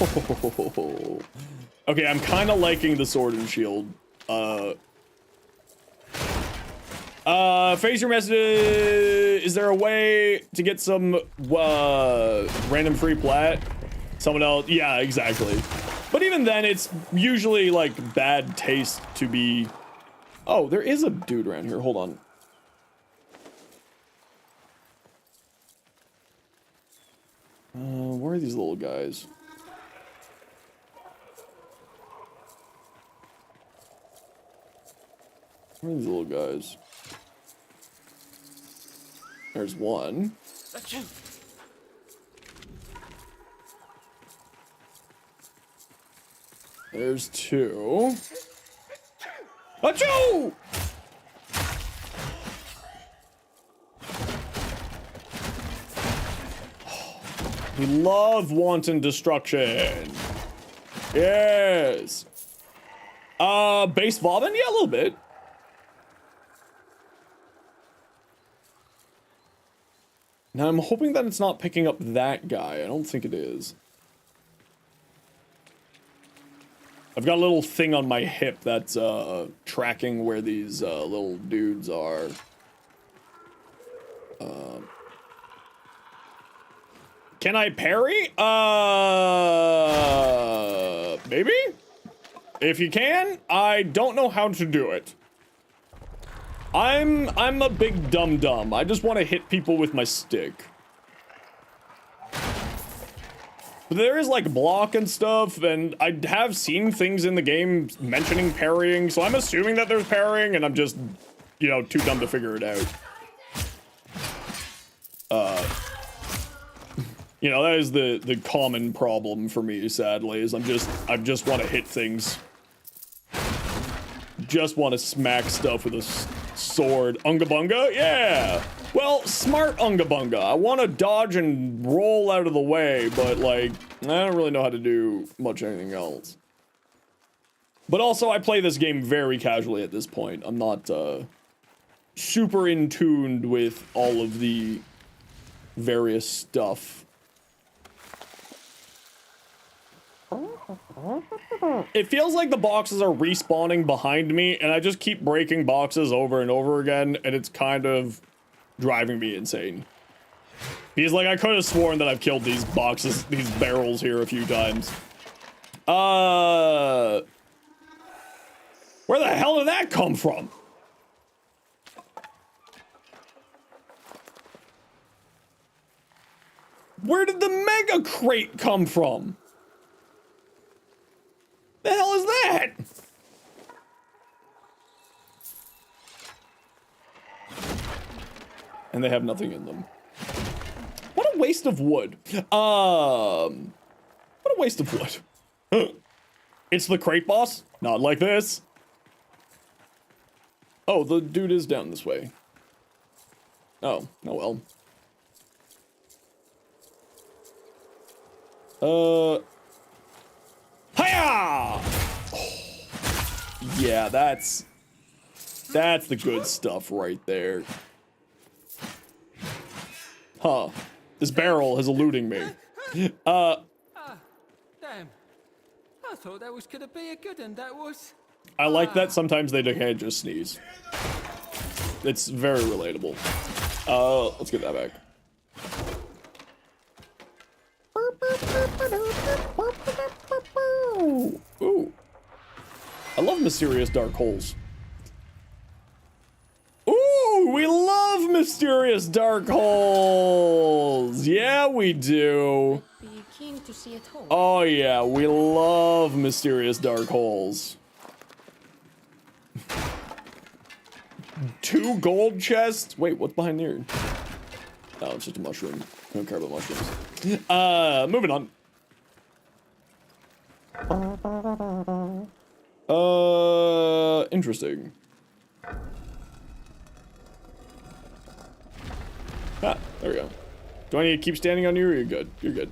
Oh. Okay, I'm kind of liking the sword and shield. Face your messages. Is there a way to get some random free plat? Someone else? Yeah, exactly. But even then, it's usually like bad taste to be. Oh, there is a dude around here. Hold on. Where are these little guys? Where are these little guys? There's one. There's two. Achoo! We love wanton destruction. Yes. Base bobbin? Yeah, a little bit. Now I'm hoping that it's not picking up that guy. I don't think it is. I've got a little thing on my hip that's tracking where these little dudes are. Can I parry? Maybe? If you can, I don't know how to do it. I'm a big dum-dum. I just want to hit people with my stick. But there is like block and stuff, and I have seen things in the game mentioning parrying, so I'm assuming that there's parrying, and I'm just, you know, too dumb to figure it out. You know, that is the common problem for me, sadly, is I just want to hit things. Just want to smack stuff with a sword. Unga bunga? Yeah! Well, smart unga bunga. I want to dodge and roll out of the way, but, like, I don't really know how to do much anything else. But also, I play this game very casually at this point. I'm not, super in tuned with all of the various stuff. It feels like the boxes are respawning behind me, and I just keep breaking boxes over and over again, and it's kind of driving me insane. Because, like, I could have sworn that I've killed these boxes, these barrels here a few times. Where the hell did that come from? Where did the mega crate come from? The hell is that? And they have nothing in them. What a waste of wood. What a waste of wood. It's the crate boss? Not like this. Oh, the dude is down this way. Oh, oh well. Hiya! Oh, yeah, that's the good stuff right there. Huh. This barrel is eluding me. Damn. I thought that was gonna be a good one, that was. I like that sometimes they can't just sneeze. It's very relatable. Let's get that back. Ooh. I love mysterious dark holes. Ooh, we love mysterious dark holes. Yeah, we do. Be keen to see it home. Oh yeah, we love mysterious dark holes. 2 gold chests. Wait, what's behind there? Oh, it's just a mushroom. I don't care about mushrooms. Moving on. Interesting. Ah, there we go. Do I need to keep standing on you or you're good? You're good.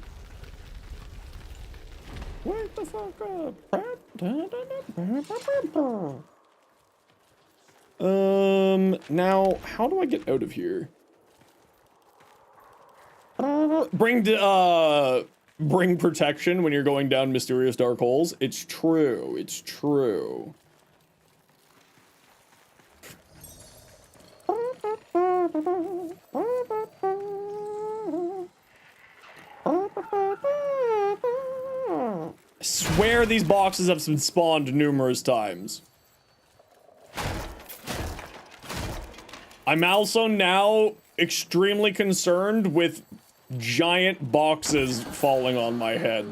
Wake the fuck up. Now, how do I get out of here? Bring protection when you're going down mysterious dark holes. It's true. It's true. I swear these boxes have been spawned numerous times. I'm also now extremely concerned with giant boxes falling on my head.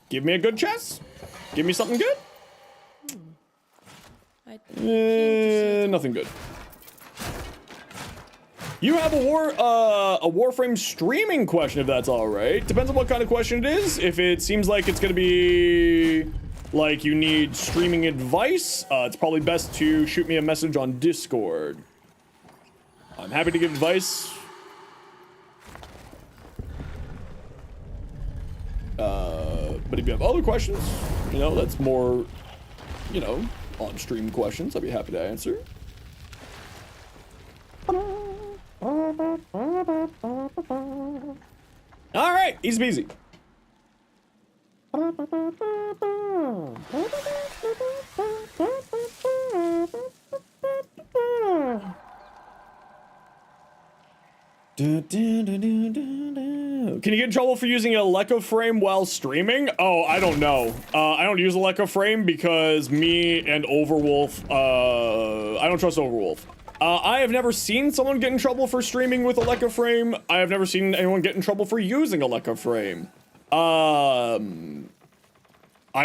Give me a good chest. Give me something good. Nothing good. You have a Warframe streaming question, if that's all right. Depends on what kind of question it is. If it seems like it's gonna be like you need streaming advice, it's probably best to shoot me a message on Discord. I'm happy to give advice. But if you have other questions, you know, that's more, you know, on stream questions, I'd be happy to answer. All right, easy peasy. Can you get in trouble for using a Leica frame while streaming? Oh, I don't know. I don't use a Leica frame because me and Overwolf, I don't trust Overwolf. I have never seen someone get in trouble for streaming with a Leica frame. I have never seen anyone get in trouble for using a Leica frame. I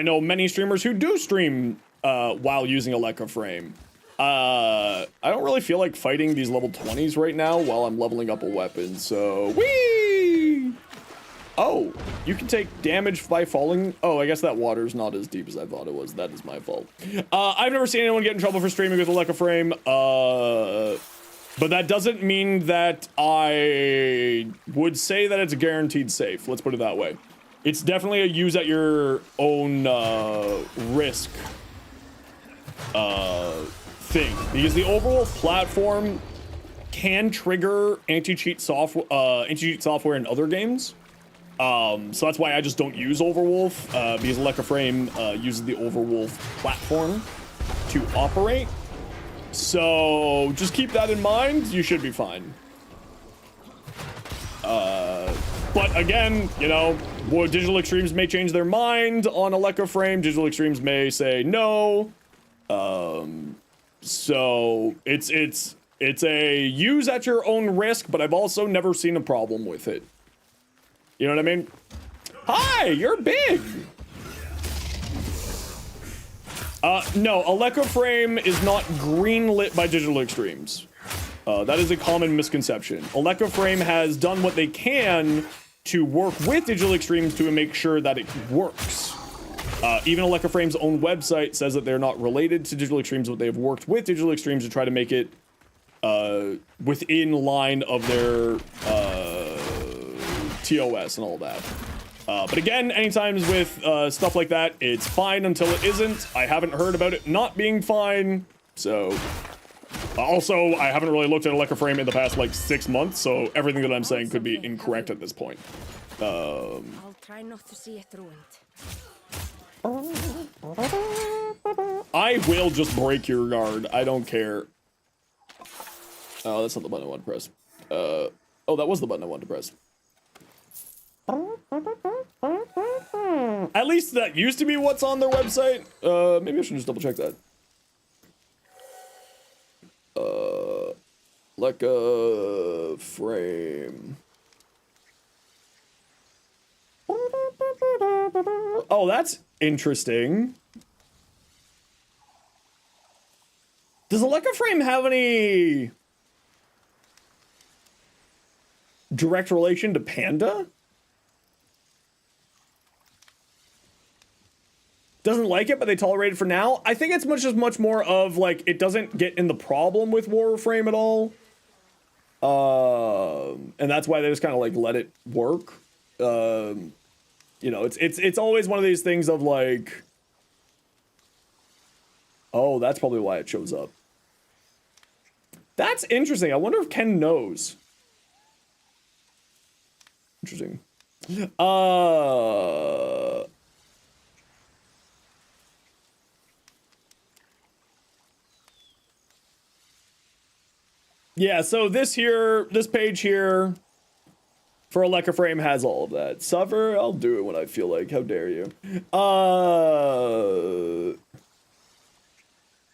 know many streamers who do stream while using a Leica frame. I don't really feel like fighting these level 20s right now while I'm leveling up a weapon, so whee! Oh, you can take damage by falling. Oh, I guess that water's not as deep as I thought it was. That is my fault. I've never seen anyone get in trouble for streaming with a Leica frame, but that doesn't mean that I would say that it's guaranteed safe. Let's put it that way. It's definitely a use at your own risk thing, because the overall platform can trigger anti-cheat software in other games. So that's why I just don't use Overwolf, because Leica frame uses the Overwolf platform to operate. So just keep that in mind. You should be fine. But again, you know, Well, Digital Extremes may change their mind on Electro Frame. Digital Extremes may say no. So it's a use at your own risk, but I've also never seen a problem with it. You know what I mean? Hi, you're big. No, Electro Frame is not greenlit by Digital Extremes. That is a common misconception. Electro Frame has done what they can to work with Digital Extremes to make sure that it works. Even Electro Frame's own website says that they're not related to Digital Extremes, but they have worked with Digital Extremes to try to make it within line of their TOS and all that. But again, anytime with stuff like that, it's fine until it isn't. I haven't heard about it not being fine, so... Also, I haven't really looked at Electro Frame in the past, like, 6 months, so everything that I'm saying could be incorrect at this point. I'll try not to see it ruined. I will just break your guard. I don't care. Oh, that's not the button I wanted to press. Oh, that was the button I wanted to press. At least that used to be what's on their website. Maybe I should just double check that. Like a frame. Oh, that's interesting. Does Electro Frame have any direct relation to Panda? Doesn't like it, but they tolerate it for now. I think it's much more of like it doesn't get in the problem with Warframe at all. And that's why they just kind of like let it work. You know, it's always one of these things of like, oh, that's probably why it shows up. That's interesting. I wonder if Ken knows. Interesting. Yeah, so this page here for Electro Frame has all of that. Suffer, I'll do it when I feel like. How dare you?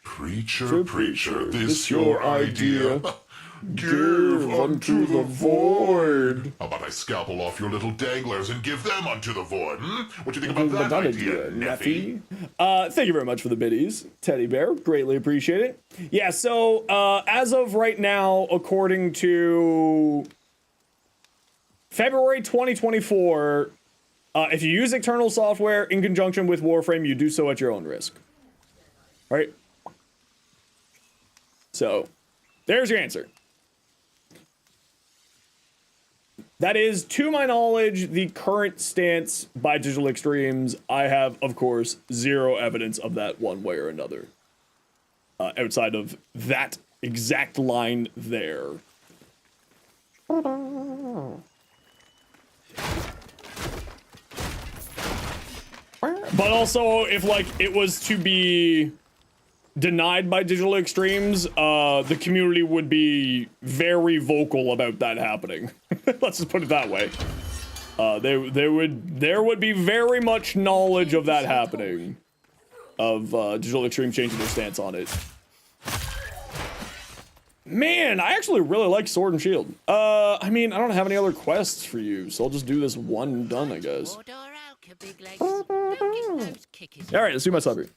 Preacher, this your idea? Give unto the void. How about I scalpel off your little danglers and give them unto the void? What do you think about that idea, Neffy? Thank you very much for the biddies, Teddy Bear. Greatly appreciate it. Yeah, so as of right now, according to February 2024, if you use external software in conjunction with Warframe, you do so at your own risk. All right? So, there's your answer. That is, to my knowledge, the current stance by Digital Extremes. I have, of course, zero evidence of that one way or another. Outside of that exact line there. But also, if, like, it was to be denied by Digital Extremes, the community would be very vocal about that happening. Let's just put it that way. There would be very much knowledge of that happening, of Digital Extreme changing their stance on it. Man, I actually really like Sword and Shield. I mean, I don't have any other quests for you, so I'll just do this one and done, I guess. All right, let's do my subbie.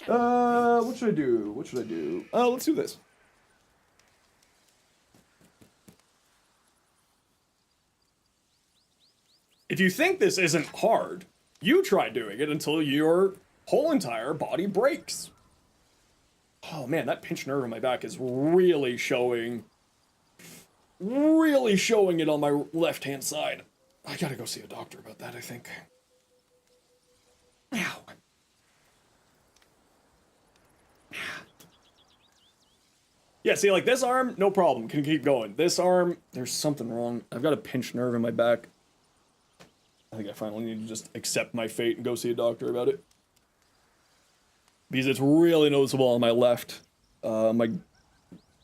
What should I do? What should I do? Let's do this. If you think this isn't hard, you try doing it until your whole entire body breaks. Oh man, that pinched nerve in my back is really showing it on my left-hand side. I gotta go see a doctor about that, I think. Ow. Yeah, see, like, this arm, no problem, can keep going. This arm, there's something wrong. I've got a pinched nerve in my back. I think I finally need to just accept my fate and go see a doctor about it. Because it's really noticeable on my left. My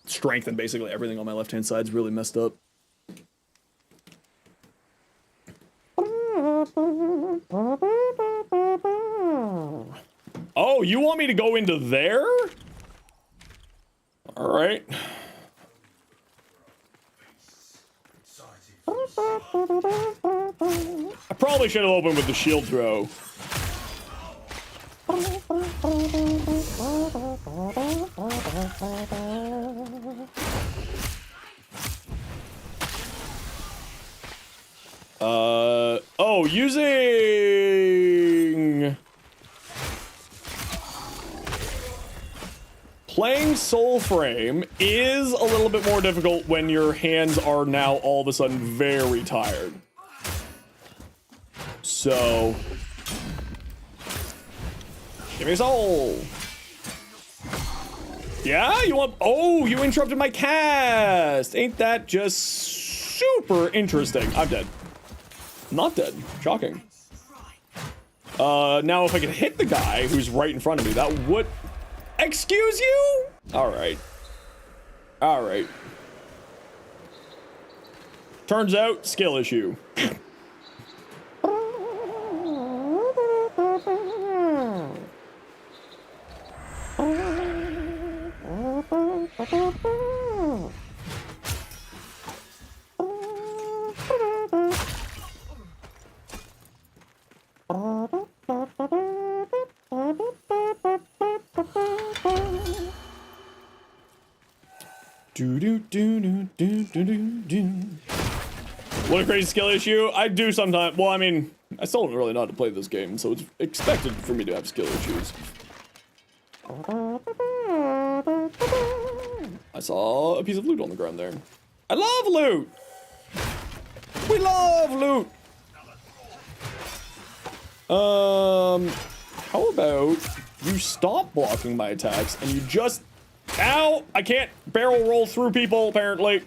strength and basically everything on my left-hand side is really messed up. Oh, you want me to go into there? All right. I probably should have opened with the shield throw. Oh, using... Playing Soul Frame is a little bit more difficult when your hands are now all of a sudden very tired. So... Give me a soul! Yeah, you want... Oh, you interrupted my cast! Ain't that just super interesting? I'm dead. Not dead. Shocking. Now if I could hit the guy who's right in front of me, that would... Excuse you? Alright. Alright. Turns out, skill issue. What a crazy skill issue. I do sometimes. Well, I mean, I still don't really know how to play this game, so it's expected for me to have skill issues. I saw a piece of loot on the ground there. I love loot! We love loot! How about you stop blocking my attacks and you just... Ow! I can't barrel roll through people, apparently.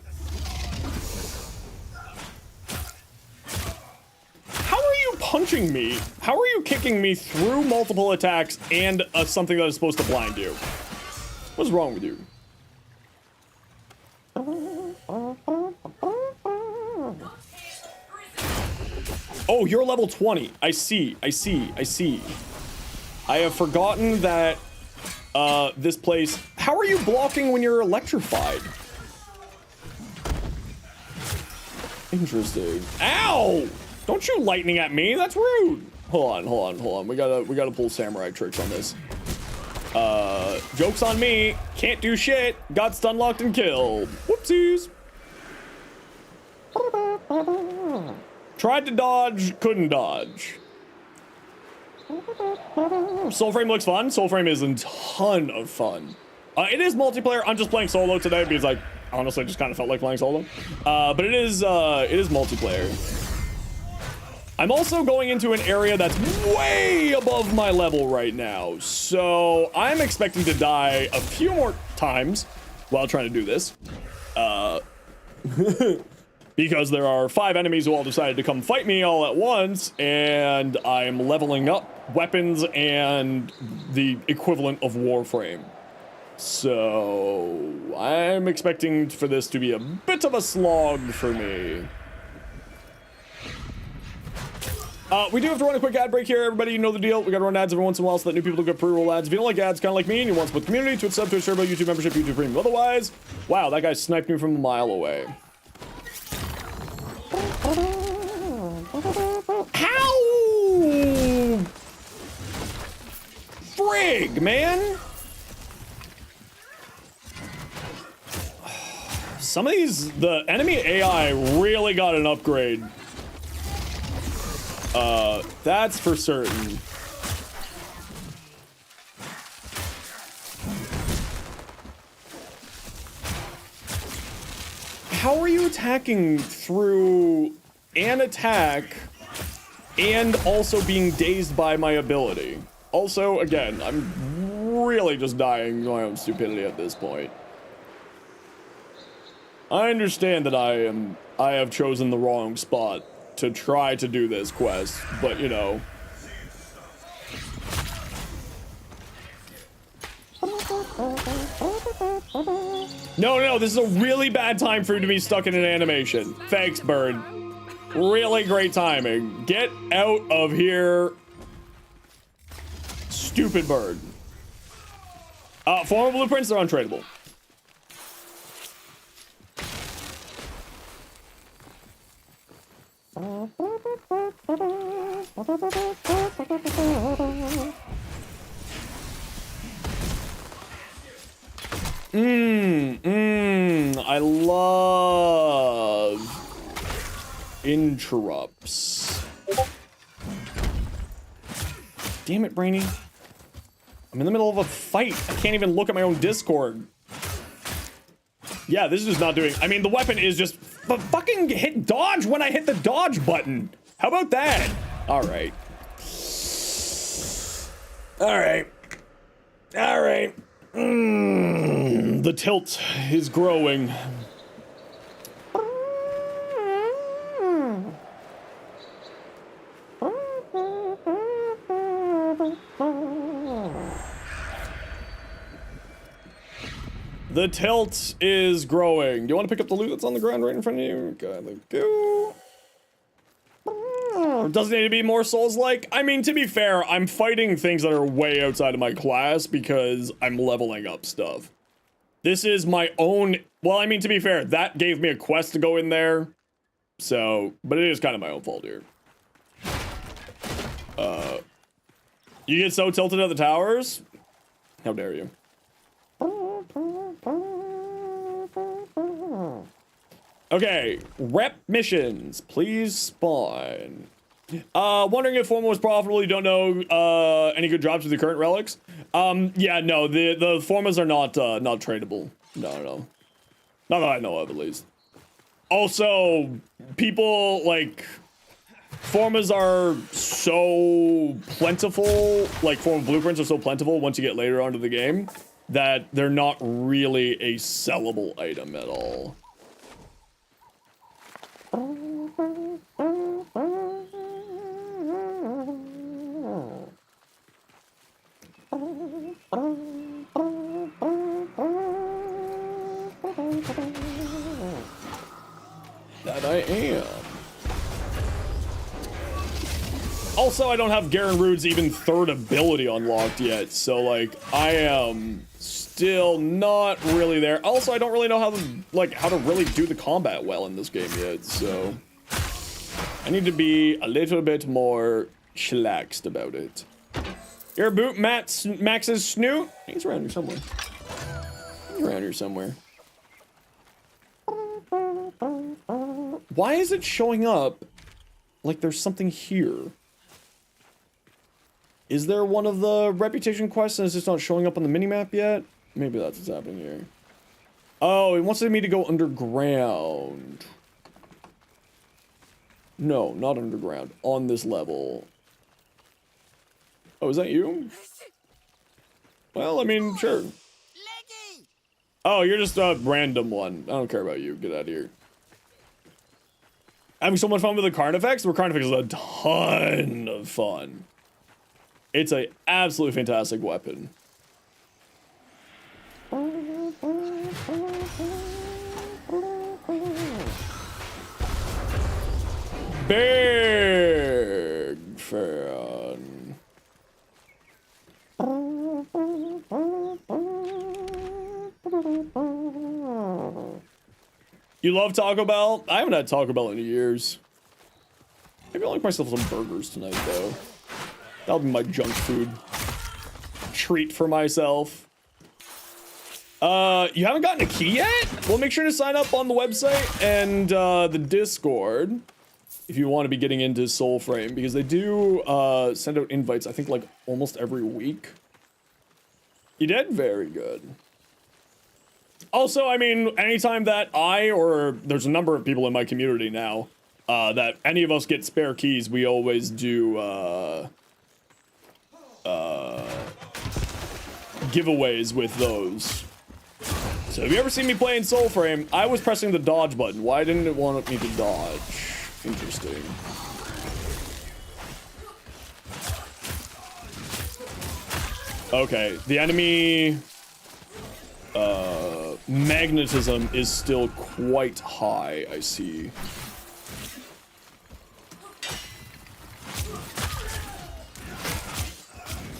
How are you punching me? How are you kicking me through multiple attacks and something that is supposed to blind you? What's wrong with you? Oh, you're level 20. I see. I have forgotten that this place... How are you blocking when you're electrified? Interesting. Ow! Don't you lightning at me. That's rude. Hold on. We gotta pull samurai tricks on this. Joke's on me. Can't do shit. Got stun locked and killed. Whoopsies. Tried to dodge, couldn't dodge. Soul Frame looks fun. Soul Frame is a ton of fun. It is multiplayer. I'm just playing solo today because I honestly just kind of felt like playing solo. But it is multiplayer. I'm also going into an area that's way above my level right now. So I'm expecting to die a few more times while trying to do this. Because there are 5 enemies who all decided to come fight me all at once, and I'm leveling up weapons and the equivalent of Warframe. So I'm expecting for this to be a bit of a slog for me. We do have to run a quick ad break here, everybody. You know the deal. We gotta run ads every once in a while so that new people don't get pre-roll ads. If you don't like ads, kind of like me, and you want to support the community, Twitch sub, Twitch Turbo, YouTube membership, YouTube Premium. Otherwise, wow, that guy sniped me from a mile away. How? Frig, man. Some of these, the enemy AI really got an upgrade. That's for certain. How are you attacking through an attack and also being dazed by my ability? Also, again, I'm really just dying my own stupidity at this point. I understand that I have chosen the wrong spot to try to do this quest, but you know. No, this is a really bad time for you to be stuck in an animation. Thanks, bird. Really great timing. Get out of here, stupid bird. Former blueprints are untradeable. I love interrupts. Damn it, Brainy. I'm in the middle of a fight. I can't even look at my own Discord. Yeah, this is just not doing... I mean, the weapon is just... But fucking hit dodge when I hit the dodge button. How about that? All right. All right. All right. The tilt is growing. The tilt is growing. Do you want to pick up the loot that's on the ground right in front of you? Gotta go. Doesn't need to be more Souls-like. I mean, to be fair, I'm fighting things that are way outside of my class because I'm leveling up stuff. This is my own... Well, I mean, to be fair, that gave me a quest to go in there. So, but it is kind of my own fault here. You get so tilted at the towers? How dare you? Okay, rep missions, please spawn. Wondering if Forma was profitable. You don't know any good jobs with the current relics? Yeah, no, the Formas are not tradable. No. Not that I know of, at least. Also, people, like, Formas are so plentiful, like, Forma blueprints are so plentiful once you get later onto the game, that they're not really a sellable item at all. That I am. Also, I don't have Garen Rude's even third ability unlocked yet, so like I am still not really there. Also, I don't really know how to really do the combat well in this game yet, so I need to be a little bit more chillaxed about it. Your boot Max's snoot? He's around here somewhere. He's around here somewhere. Why is it showing up like there's something here? Is there one of the reputation quests and it's just not showing up on the minimap yet? Maybe that's what's happening here. Oh, it wants me to go underground. No, not underground. On this level. Oh, is that you? Well, I mean, sure. Oh, you're just a random one. I don't care about you. Get out of here. Having so much fun with the Carnifex? The Carnifex is a ton of fun. It's a absolutely fantastic weapon. Big fan. You love Taco Bell? I haven't had Taco Bell in years. Maybe I'll make myself some burgers tonight, though. That'll be my junk food treat for myself. You haven't gotten a key yet? Well, make sure to sign up on the website and the Discord if you want to be getting into Soulframe, because they do send out invites, I think, like almost every week. You did? Very good. Also, I mean, anytime that there's a number of people in my community now, that any of us get spare keys, we always do, giveaways with those. So if you ever see me playing Soulframe, I was pressing the dodge button. Why didn't it want me to dodge? Interesting. Okay, the enemy magnetism is still quite high, I see.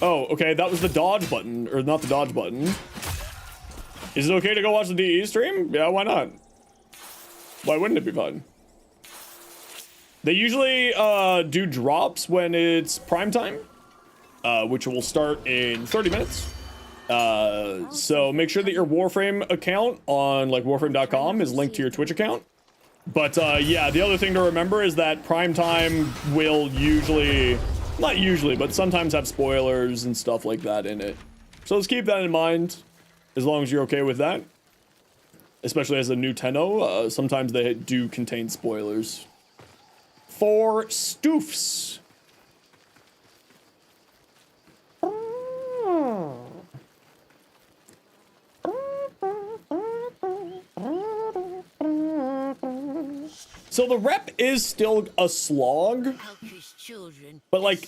Oh, okay, that was the dodge button, or not the dodge button. Is it okay to go watch the DE stream? Yeah, why not? Why wouldn't it be fun? They usually do drops when it's prime time, which will start in 30 minutes. So make sure that your Warframe account on like warframe.com is linked to your Twitch account. But yeah, the other thing to remember is that prime time will usually, not usually, but sometimes have spoilers and stuff like that in it. So let's keep that in mind, as long as you're okay with that. Especially as a new Tenno, sometimes they do contain spoilers. For stoofs. So the rep is still a slog, but like,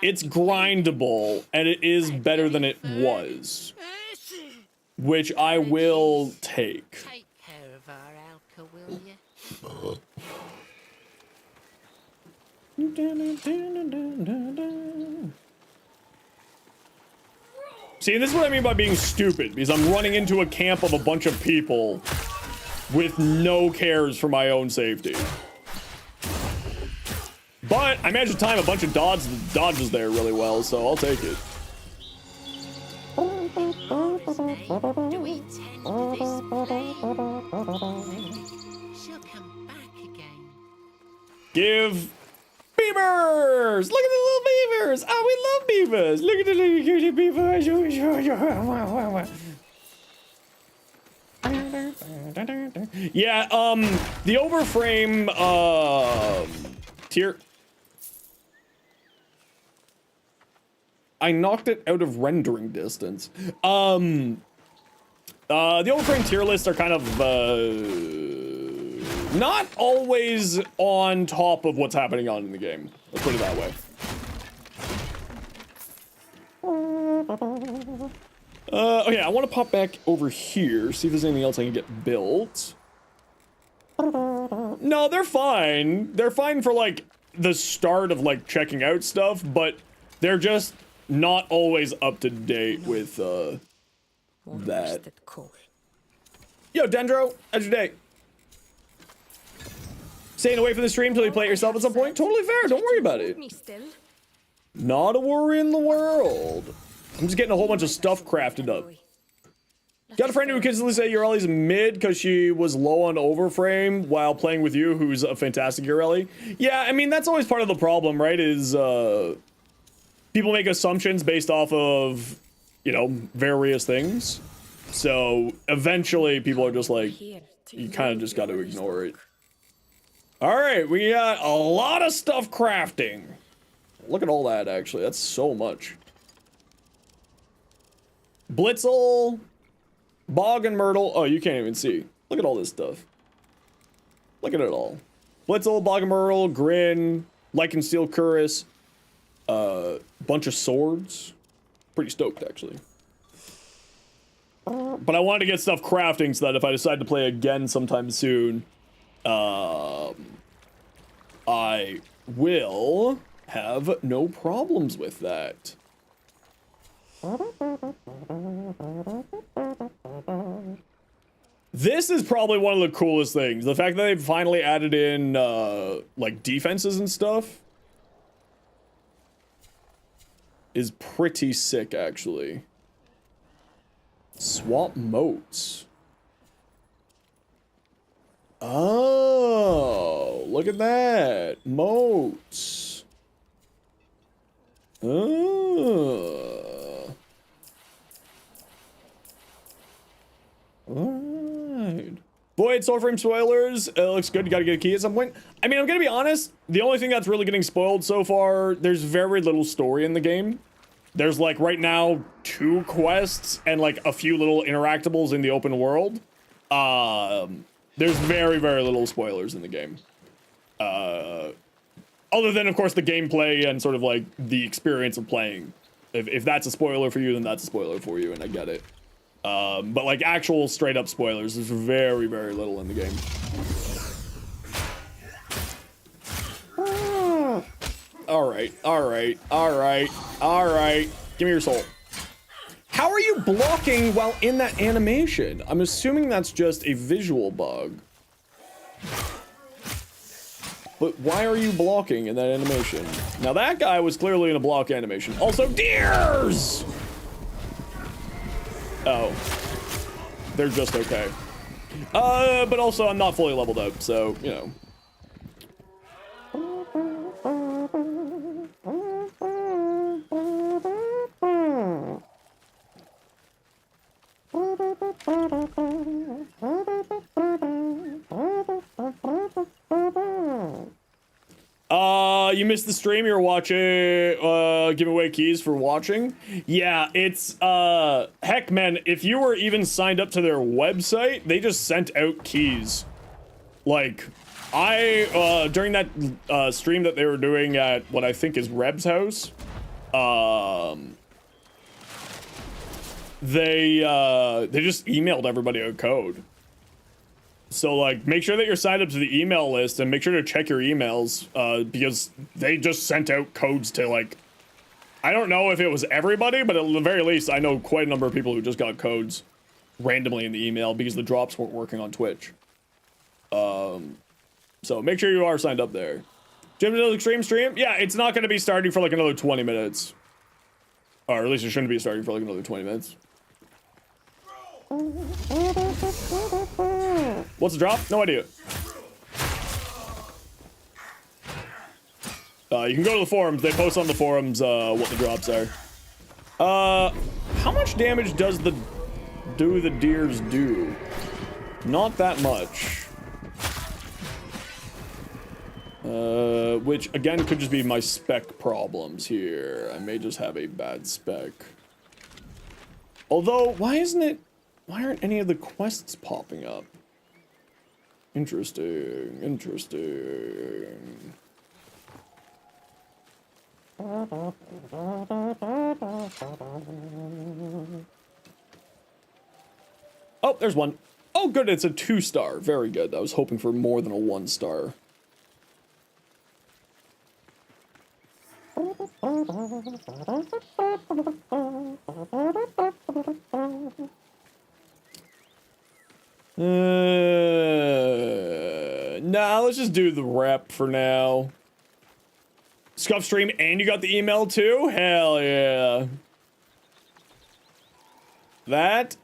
it's grindable, and it is better than it was, which I will take. Take care of our Alka, will you? See, this is what I mean by being stupid, because I'm running into a camp of a bunch of people with no cares for my own safety. But I managed to time a bunch of dodges there really well, so I'll take it. Do we tend to this play? She'll come back again. Give beavers! Look at the little beavers! Oh, we love beavers! Look at the little cutie beavers! Yeah, the overframe, tier. I knocked it out of rendering distance. The overframe tier lists are kind of, not always on top of what's happening on in the game. Let's put it that way. Okay, I want to pop back over here, see if there's anything else I can get built. No, they're fine. They're fine for, like, the start of, like, checking out stuff, but they're just not always up to date with, that. Yo, Dendro, how's your day? Staying away from the stream until you play it yourself at some point? Totally fair, don't worry about it. Not a worry in the world. I'm just getting a whole bunch of stuff crafted up. Got a friend who consistently say Ureli's mid because she was low on overframe while playing with you, who's a fantastic Ureli. Yeah, I mean, that's always part of the problem, right? Is, people make assumptions based off of, you know, various things. So, eventually, people are just like, you kind of just got to ignore it. Alright, we got a lot of stuff crafting. Look at all that, actually. That's so much. Blitzel, Bog and Myrtle. Oh, you can't even see. Look at all this stuff. Look at it all. Blitzel, Bog and Myrtle, Grin, Lycan Steel Cuirass, bunch of swords. Pretty stoked, actually. But I wanted to get stuff crafting so that if I decide to play again sometime soon, I will have no problems with that. This is probably one of the coolest things. The fact that they've finally added in, like, defenses and stuff is pretty sick, actually. Swap moats. Oh, look at that. Moats. Oh. Alright. Void, Soulframe spoilers. It looks good. You gotta get a key at some point. I mean, I'm gonna be honest. The only thing that's really getting spoiled so far, there's very little story in the game. There's, like, right now, 2 quests and, like, a few little interactables in the open world. There's very, very little spoilers in the game. Other than, of course, the gameplay and sort of, like, the experience of playing. If that's a spoiler for you, then that's a spoiler for you, and I get it. But, like, actual straight-up spoilers, there's very, very little in the game. Alright. Give me your soul. How are you blocking while in that animation? I'm assuming that's just a visual bug. But why are you blocking in that animation? Now that guy was clearly in a block animation. Also, deers! Oh. They're just okay. But also I'm not fully leveled up, so, you know. You missed the stream. You're watching, give away keys for watching. Yeah, it's, heck, man, if you were even signed up to their website, they just sent out keys. Like, during that, stream that they were doing at what I think is Reb's house, they just emailed everybody a code. So, like, make sure that you're signed up to the email list and make sure to check your emails, because they just sent out codes to, like, I don't know if it was everybody, but at the very least, I know quite a number of people who just got codes randomly in the email because the drops weren't working on Twitch. So make sure you are signed up there. Jim does extreme stream? Yeah, it's not going to be starting for, like, another 20 minutes. Or at least it shouldn't be starting for, like, another 20 minutes. What's the drop? No idea. You can go to the forums. They post on the forums what the drops are. How much damage does the deers do? Not that much. Which again could just be my spec problems here. I may just have a bad spec. Although, why aren't any of the quests popping up? Interesting. Oh, there's one. Oh, good, it's a 2-star. Very good. I was hoping for more than a 1-star. Nah, let's just do the rep for now. Scuff stream, and you got the email too? Hell yeah. That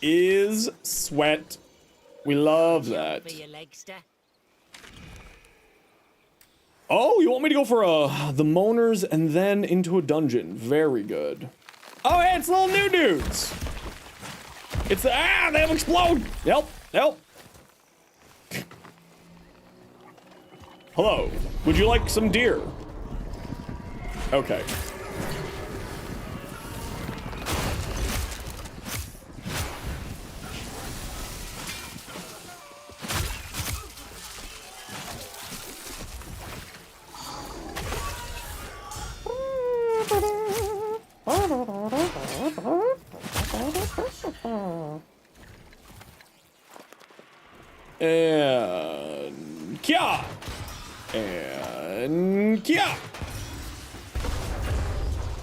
is sweat. We love that. Oh, you want me to go for the moaners and then into a dungeon? Very good. Oh, hey, it's little new dudes. It's they have explode. Help. Hello. Would you like some deer? Okay. And Kia! And Kia!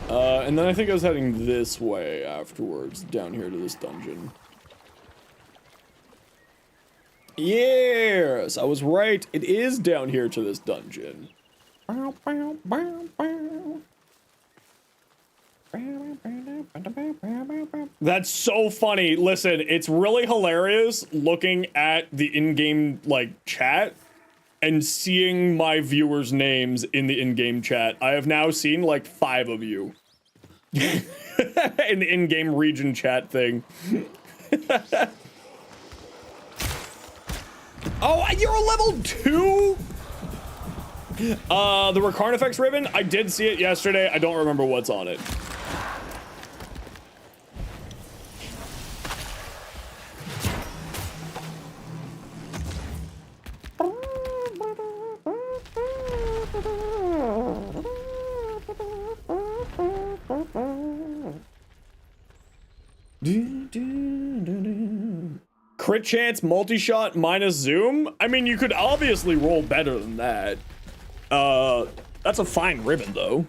And then I think I was heading this way afterwards, down here to this dungeon. Yes, I was right. It is down here to this dungeon. That's so funny. Listen, it's really hilarious looking at the in-game, like, chat and seeing my viewers' names in the in-game chat. I have now seen, like, 5 of you. In the in-game region chat thing. Oh, you're a level 2? The Recarnifex ribbon? I did see it yesterday. I don't remember what's on it. Crit chance, multi-shot, minus zoom? I mean, you could obviously roll better than that. That's a fine ribbon, though.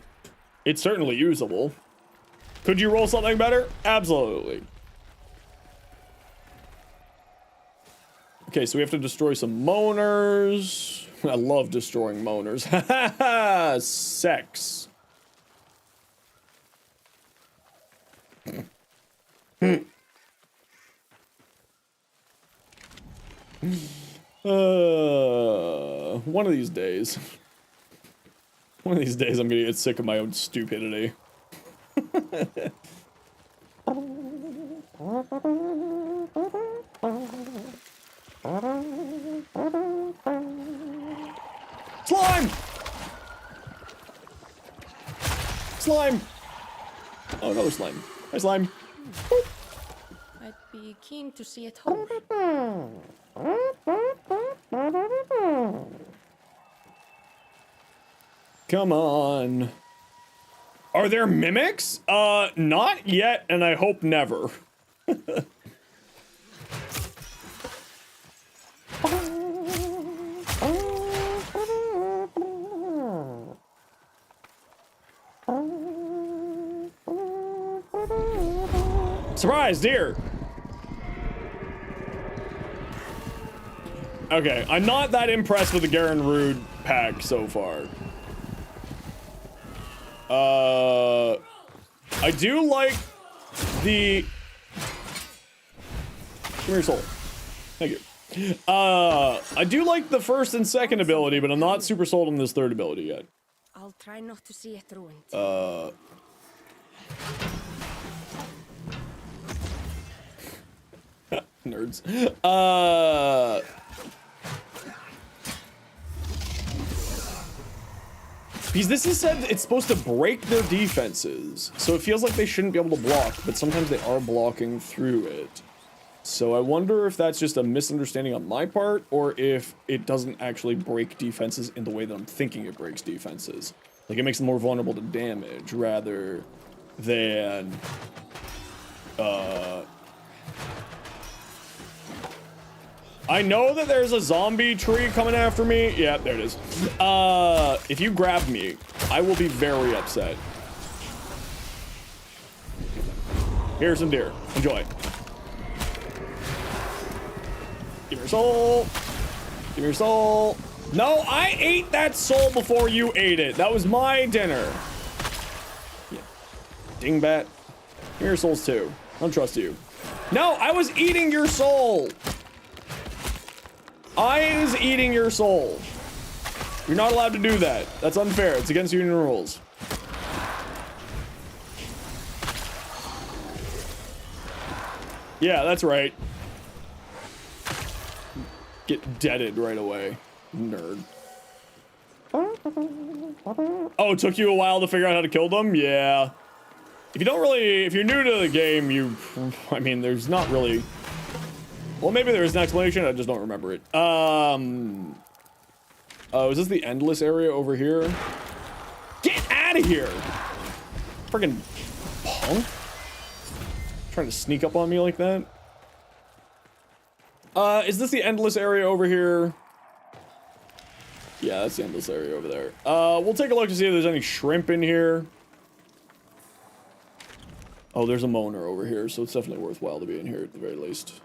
It's certainly usable. Could you roll something better? Absolutely. Okay, so we have to destroy some moaners. I love destroying moaners. Ha ha ha! Sex. One of these days. One of these days I'm gonna get sick of my own stupidity. Slime! Slime! Oh, another slime. Hi, slime. Boop. I'd be keen to see it home. Come on. Are there mimics? Not yet, and I hope never. Surprise, deer! Okay, I'm not that impressed with the Garen Rude pack so far. I do like the... Give me your soul. Thank you. I do like the first and second ability, but I'm not super sold on this third ability yet. I'll try not to see it ruined. Nerds. Because this is said it's supposed to break their defenses, so it feels like they shouldn't be able to block, but sometimes they are blocking through it. So I wonder if that's just a misunderstanding on my part, or if it doesn't actually break defenses in the way that I'm thinking it breaks defenses. Like, it makes them more vulnerable to damage, rather than... I know that there's a zombie tree coming after me. Yeah, there it is. If you grab me, I will be very upset. Here's some deer. Enjoy. Give me your soul. Give me your soul. No, I ate that soul before you ate it. That was my dinner. Yeah. Dingbat. Give me your souls too. I don't trust you. No, I was eating your soul. I was eating your soul. You're not allowed to do that. That's unfair. It's against union rules. Yeah, that's right. Get deaded right away, nerd. Oh, it took you a while to figure out how to kill them? Yeah. If you're new to the game, I mean, there's not really... Well, maybe there's an explanation, I just don't remember it. Is this the endless area over here? Get out of here! Friggin' punk. Trying to sneak up on me like that. Is this the endless area over here? Yeah, that's the endless area over there. We'll take a look to see if there's any shrimp in here. Oh, there's a moaner over here, so it's definitely worthwhile to be in here at the very least.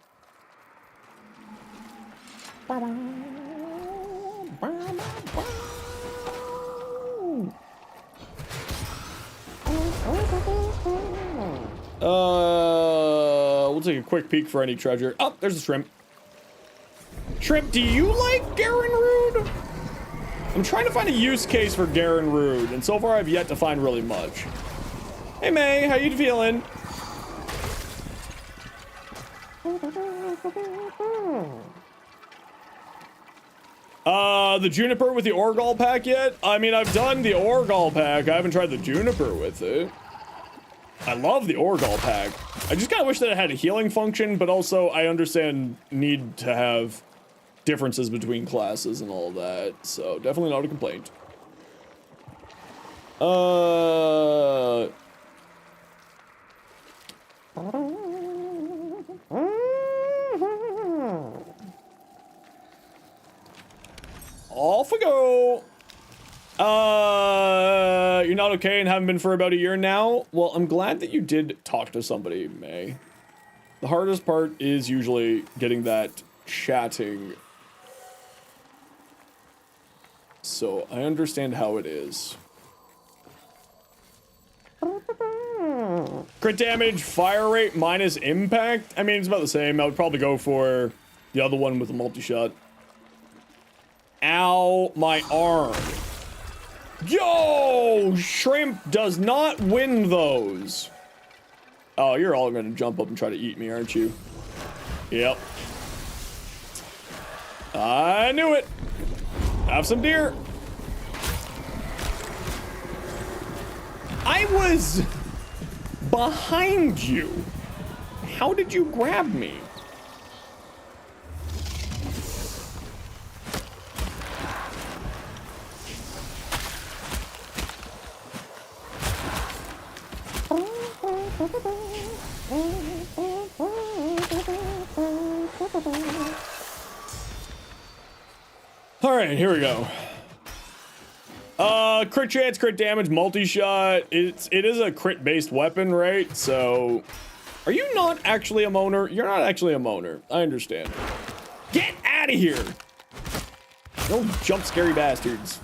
We'll take a quick peek for any treasure. Oh, there's a shrimp. Shrimp, do you like Garen Rude? I'm trying to find a use case for Garen Rude, and so far I've yet to find really much. Hey May, how you feeling? The Juniper with the Orgal pack yet? I mean, I've done the Orgal pack. I haven't tried the Juniper with it. I love the Orgal pack. I just kind of wish that it had a healing function, but also I understand need to have differences between classes and all of that. So definitely not a complaint. Off we go. you're not okay and haven't been for about a year now? Well, I'm glad that you did talk to somebody, May. The hardest part is usually getting that chatting. So I understand how it is. Crit damage, fire rate, minus impact. I mean, it's about the same. I would probably go for the other one with the multi-shot. Ow, my arm. Yo, shrimp does not win those. Oh, you're all gonna jump up and try to eat me, aren't you? Yep. I knew it. Have some deer. I was behind you. How did you grab me? All right, here we go. Crit chance, crit damage, multi-shot. It is a crit-based weapon, right? So, are you not actually a moaner? You're not actually a moaner. I understand. Get out of here! No jump scary bastards.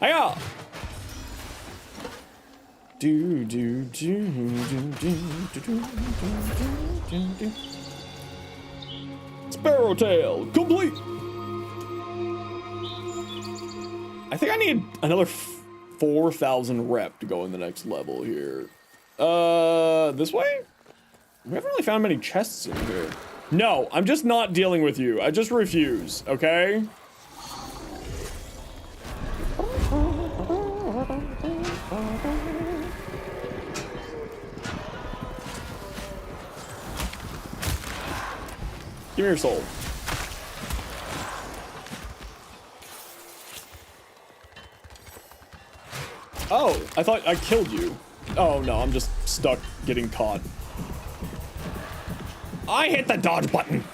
Hiya! Do do do do do do do do do. Sparrowtail complete. I think I need another 4,000 rep to go in the next level here. This way? We haven't really found many chests in here. No, I'm just not dealing with you. I just refuse, okay? Give me your soul. Oh, I thought I killed you. Oh no, I'm just stuck getting caught. I hit the dodge button.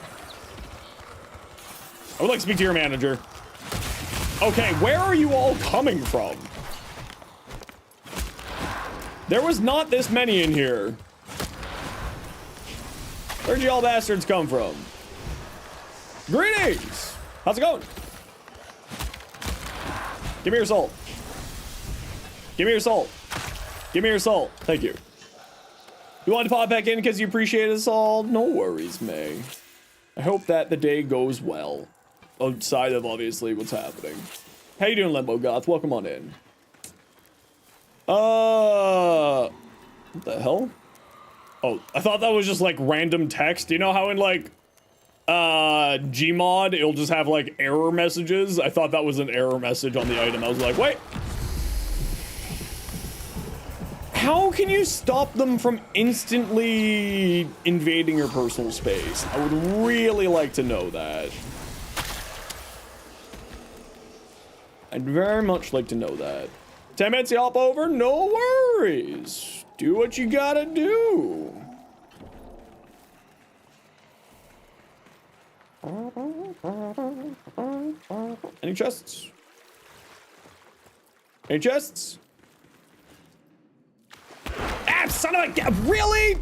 I would like to speak to your manager. Okay, where are you all coming from? There was not this many in here. Where'd you all bastards come from? Greetings! How's it going? Give me your salt. Give me your salt. Give me your salt. Thank you. You wanted to pop back in because you appreciate us all? No worries, May. I hope that the day goes well. Outside of, obviously, what's happening. How you doing, Limbo Goth? Welcome on in. What the hell? Oh, I thought that was just, like, random text. You know how in, like, Gmod, it'll just have, like, error messages? I thought that was an error message on the item. I was like, wait. How can you stop them from instantly invading your personal space? I would really like to know that. I'd very much like to know that. 10 minutes to hop over? No worries. Do what you gotta do. Any chests? Any chests? Ah, son of a... Really?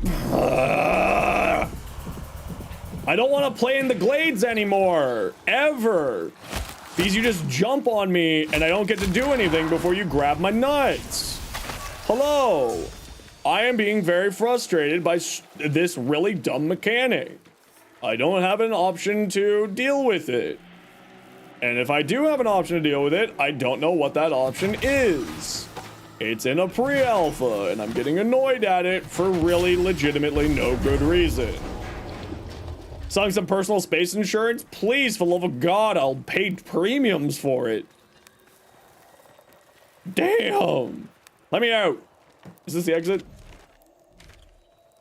I don't want to play in the glades anymore. Ever. Because you just jump on me and I don't get to do anything before you grab my nuts. Hello. I am being very frustrated by this really dumb mechanic. I don't have an option to deal with it. And if I do have an option to deal with it, I don't know what that option is. It's in a pre-alpha, and I'm getting annoyed at it for really legitimately no good reason. Selling some personal space insurance? Please, for the love of God, I'll pay premiums for it. Damn. Let me out. Is this the exit?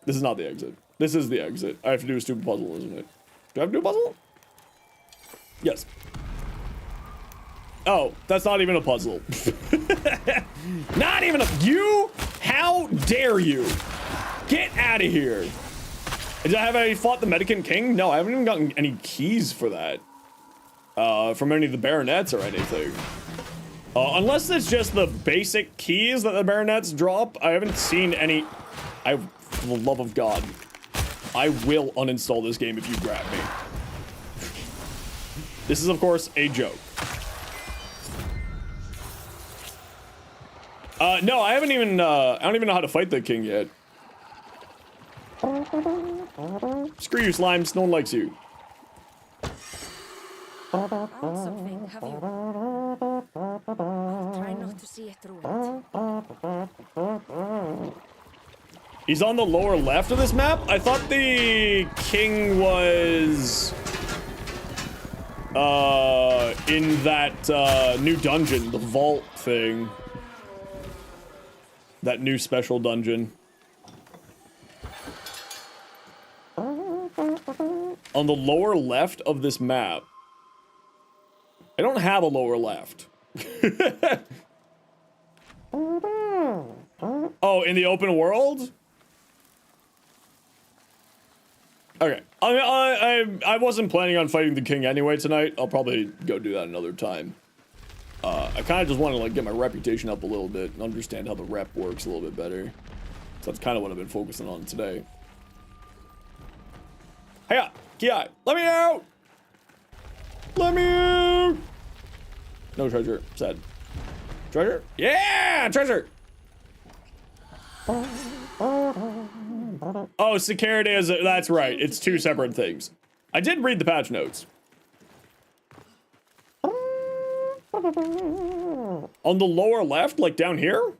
This is not the exit. This is the exit. I have to do a stupid puzzle, isn't it? Do I have to do a puzzle? Yes. Oh, that's not even a puzzle. Not even a... You? How dare you? Get out of here. Have I fought the Mendicant King? No, I haven't even gotten any keys for that. From any of the baronets or anything. Unless it's just the basic keys that the baronets drop, I haven't seen any. For the love of God, I will uninstall this game if you grab me. This is, of course, a joke. No, I haven't even, I don't even know how to fight the king yet. Screw you, slimes. No one likes you. Found something, have you? I'll try not to see it through it. He's on the lower left of this map? I thought the king was... in that, new dungeon, the vault thing. That new special dungeon. On the lower left of this map. I don't have a lower left. Oh, in the open world? Okay. I wasn't planning on fighting the king anyway tonight. I'll probably go do that another time. I kind of just want to like get my reputation up a little bit and understand how the rep works a little bit better. So that's kind of what I've been focusing on today. Hey, Ki, let me out! Let me out! No treasure. Sad. Treasure? Yeah! Treasure! Oh, security is... That's right. It's two separate things. I did read the patch notes. On the lower left, like down here?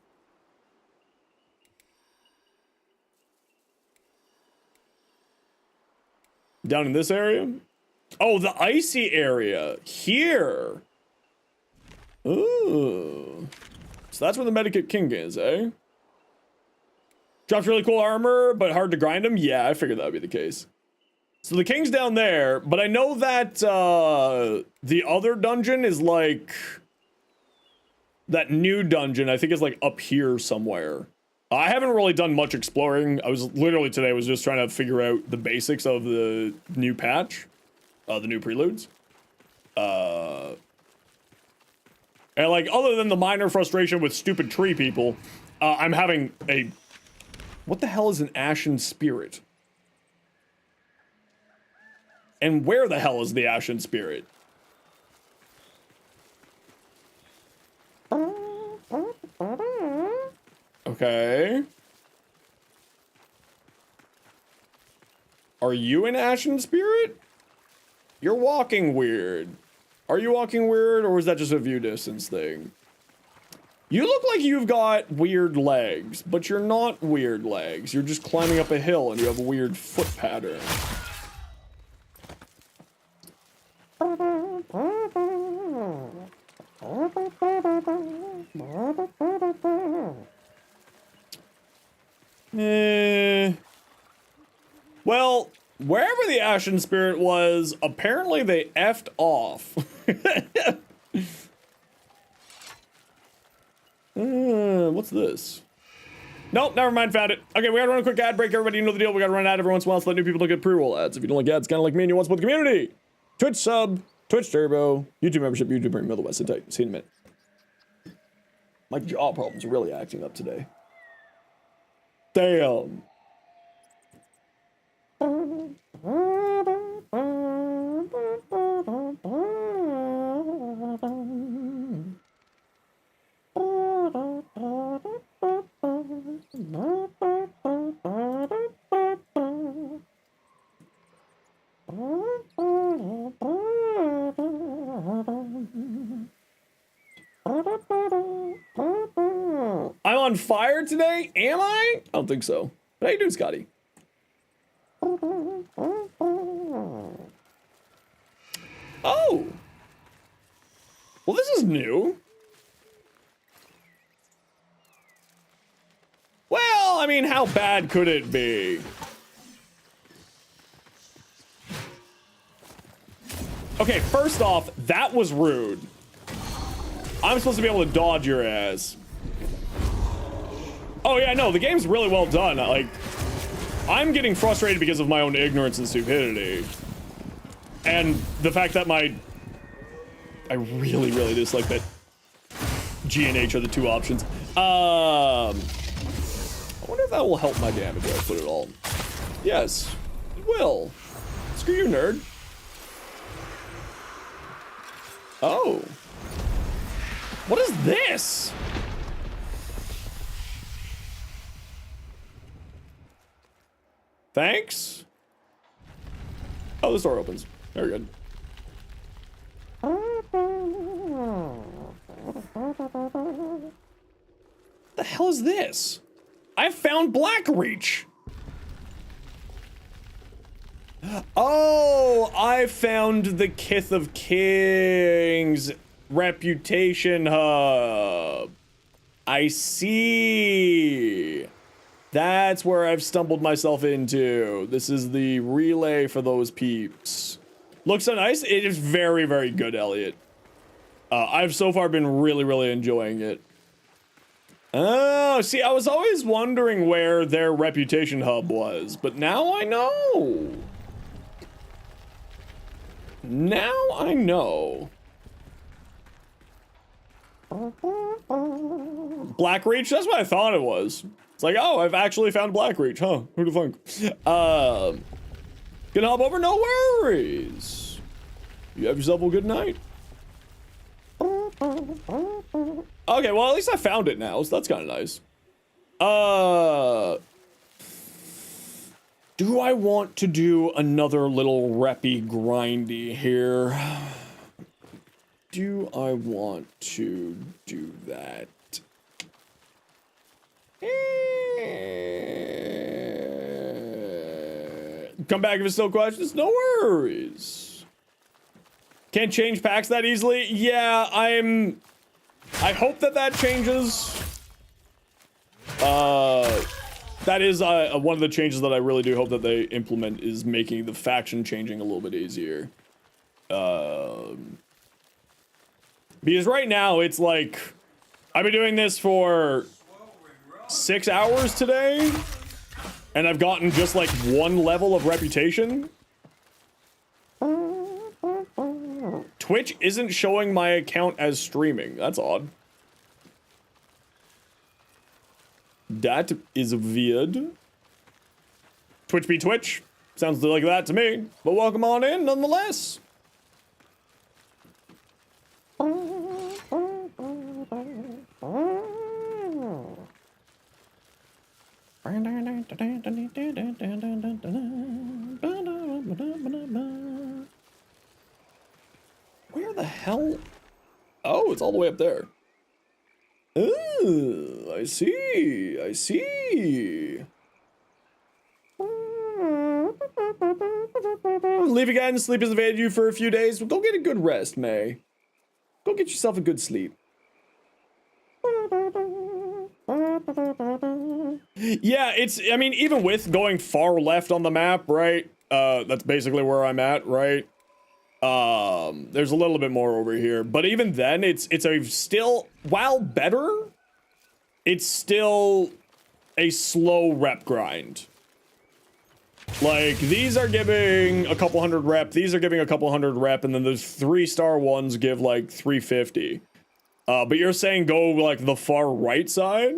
Down in this area? Oh, the icy area. Here. Ooh. So that's where the Medikit King is, eh? Drops really cool armor, but hard to grind him? Yeah, I figured that would be the case. So the king's down there, but I know that the other dungeon is like... That new dungeon, I think, is like up here somewhere. I haven't really done much exploring. I was literally today was just trying to figure out the basics of the new patch. The new Preludes. And like, other than the minor frustration with stupid tree people, I'm having a... What the hell is an Ashen Spirit? And where the hell is the Ashen Spirit? Okay. Are you an Ashen Spirit? You're walking weird. Are you walking weird, or was that just a view distance thing? You look like you've got weird legs, but you're not weird legs. You're just climbing up a hill and you have a weird foot pattern. Well, wherever the Ashen Spirit was, apparently they effed off. What's this? Nope, never mind, found it. Okay, we gotta run a quick ad break. Everybody, you know the deal. We gotta run an ad every once in a while to let new people look at pre-roll ads. If you don't like ads, kind of like me and you want to support the community. Twitch sub, Twitch turbo, YouTube membership, YouTube Premium, Middle West. Sit tight. See you in a minute. My jaw problems are really acting up today. Damn. I'm on fire today? Am I? I don't think so. But how you doing, Scotty? Oh! Well, this is new. Well, I mean, how bad could it be? Okay, first off, that was rude. I'm supposed to be able to dodge your ass. Oh yeah, no, the game's really well done. Like, I'm getting frustrated because of my own ignorance and stupidity. And the fact that I really, really dislike that G and H are the two options. I wonder if that will help my damage if I put it all. Yes, it will. Screw you, nerd. Oh. What is this? Thanks. Oh, this door opens. Very good. The hell is this? I found Blackreach. Oh, I found the Kith of Kings reputation hub. I see. That's where I've stumbled myself into. This is the relay for those peeps. Looks so nice. It is very, very good, Elliot. I've so far been really, really enjoying it. Oh, see, I was always wondering where their reputation hub was, but now I know. Now I know. Blackreach, that's what I thought it was. It's like, oh, I've actually found Blackreach, huh? Who'd have thunk? Gonna hop over? No worries. You have yourself a good night. Okay, well, at least I found it now, so that's kind of nice. Do I want to do another little reppy grindy here? Do I want to do that? Come back if it's still questions. No worries. Can't change packs that easily. Yeah, I hope that changes. That is one of the changes that I really do hope that they implement is making the faction changing a little bit easier. Because right now it's like I've been doing this for 6 hours today, and I've gotten just like 1 level of reputation. Twitch isn't showing my account as streaming. That's odd. That is weird. Twitch be Twitch. Sounds like that to me. But welcome on in nonetheless. Where the hell? Oh, it's all the way up there. Oh, I see. I see. Leave again. Sleep has evaded you for a few days. Well, go get a good rest, May. Go get yourself a good sleep. Yeah, I mean, even with going far left on the map, right? That's basically where I'm at, right? There's a little bit more over here, but even then, it's a still, while better, it's still a slow rep grind. Like, these are giving a couple hundred rep, these are giving a couple hundred rep, and then those 3-star ones give like 350. But you're saying go like the far right side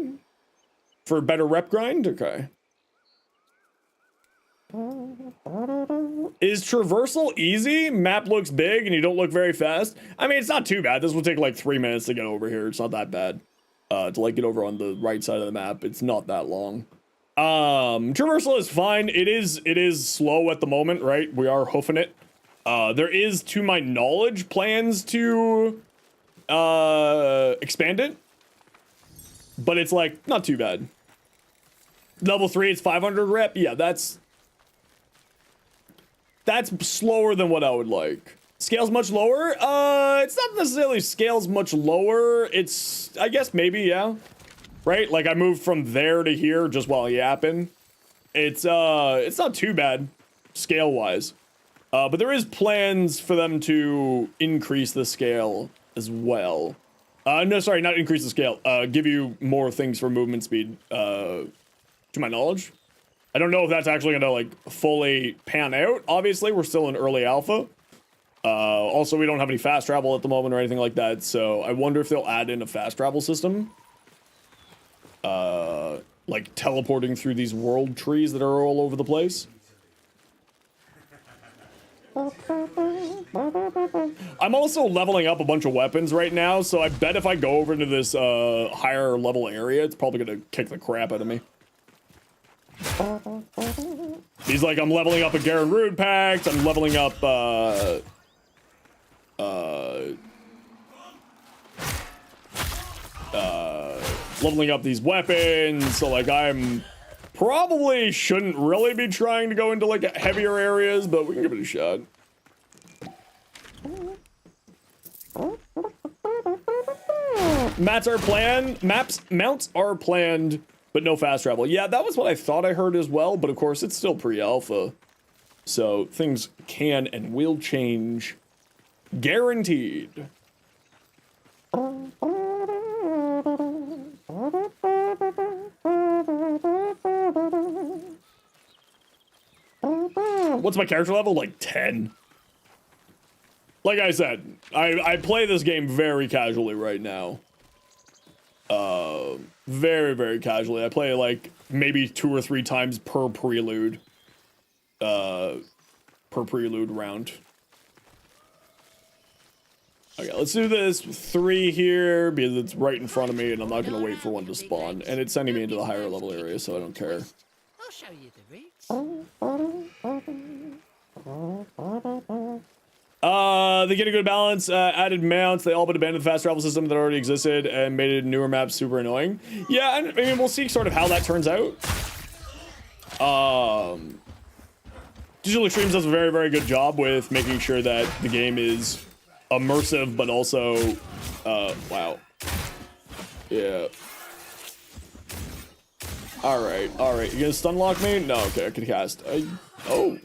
for a better rep grind? Okay. Is traversal easy? Map looks big and you don't look very fast. I mean, it's not too bad. This will take like 3 minutes to get over here. It's not that bad. To like get over on the right side of the map. It's not that long. Traversal is fine. It is slow at the moment, right? We are hoofing it. There is, to my knowledge, plans to expand it. But it's like not too bad. Level 3, it's 500 rep. Yeah, that's slower than what I would like. Scales much lower? It's not necessarily scales much lower. It's, I guess maybe, yeah. Right? Like I moved from there to here just while yapping. It's not too bad scale-wise. But there is plans for them to increase the scale as well. No, sorry, not increase the scale. Give you more things for movement speed, to my knowledge. I don't know if that's actually gonna like fully pan out. Obviously, we're still in early alpha. Also, we don't have any fast travel at the moment or anything like that, so I wonder if they'll add in a fast travel system. Like teleporting through these world trees that are all over the place. I'm also leveling up a bunch of weapons right now, so I bet if I go over into this higher level area, it's probably gonna kick the crap out of me. He's like, I'm leveling up a Garen Rude Pact, I'm leveling up leveling up these weapons, so like I'm probably shouldn't really be trying to go into like heavier areas, but we can give it a shot. Mounts are planned, but no fast travel. Yeah, that was what I thought I heard as well, but of course it's still pre-alpha. So things can and will change. Guaranteed. What's my character level? Like 10. Like I said, I play this game very casually right now. Very, very casually. I play like maybe 2 or 3 times per prelude. Per prelude round. Okay, let's do this 3 here because it's right in front of me and I'm not gonna wait for one to spawn. And it's sending me into the higher level area, so I don't care. I'll show you the routes. They get a good balance, added mounts, they all but abandoned the fast travel system that already existed and made it newer maps super annoying. Yeah, I mean, we'll see sort of how that turns out. Digital Extremes does a very, very good job with making sure that the game is immersive, but also, wow. Yeah. Alright, you gonna stun lock me? No, okay, I can cast. Oh.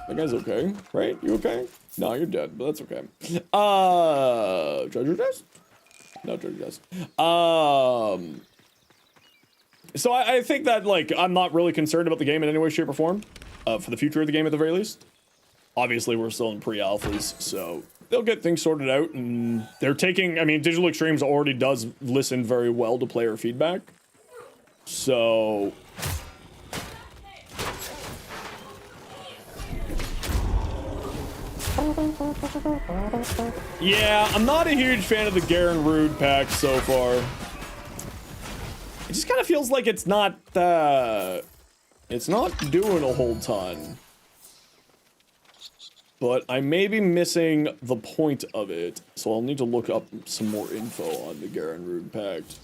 That guy's okay, right? You okay? No, you're dead, but that's okay. Treasure chest? No treasure chest. So I think that, like, I'm not really concerned about the game in any way, shape, or form. For the future of the game at the very least. Obviously, we're still in pre-alphas, so they'll get things sorted out, and they're taking, I mean, Digital Extremes already does listen very well to player feedback. So... yeah, I'm not a huge fan of the Garen Rude Pact so far. It just kind of feels like it's not doing a whole ton. But I may be missing the point of it, so I'll need to look up some more info on the Garen Rude Pact.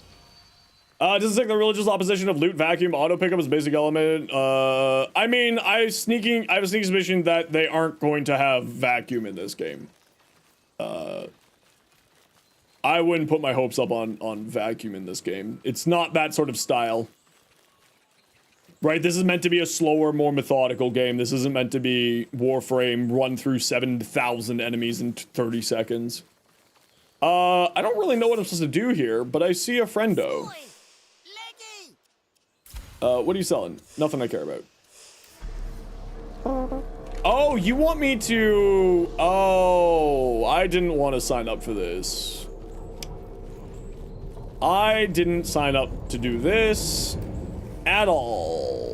Does it take the religious opposition of loot vacuum auto pickup as a basic element? I mean, I have a sneaking suspicion that they aren't going to have vacuum in this game. I wouldn't put my hopes up on vacuum in this game. It's not that sort of style. Right, this is meant to be a slower, more methodical game. This isn't meant to be Warframe, run through 7,000 enemies in 30 seconds. I don't really know what I'm supposed to do here, but I see a friendo. What are you selling? Nothing I care about. Oh, you want me to... oh, I didn't want to sign up for this. I didn't sign up to do this at all.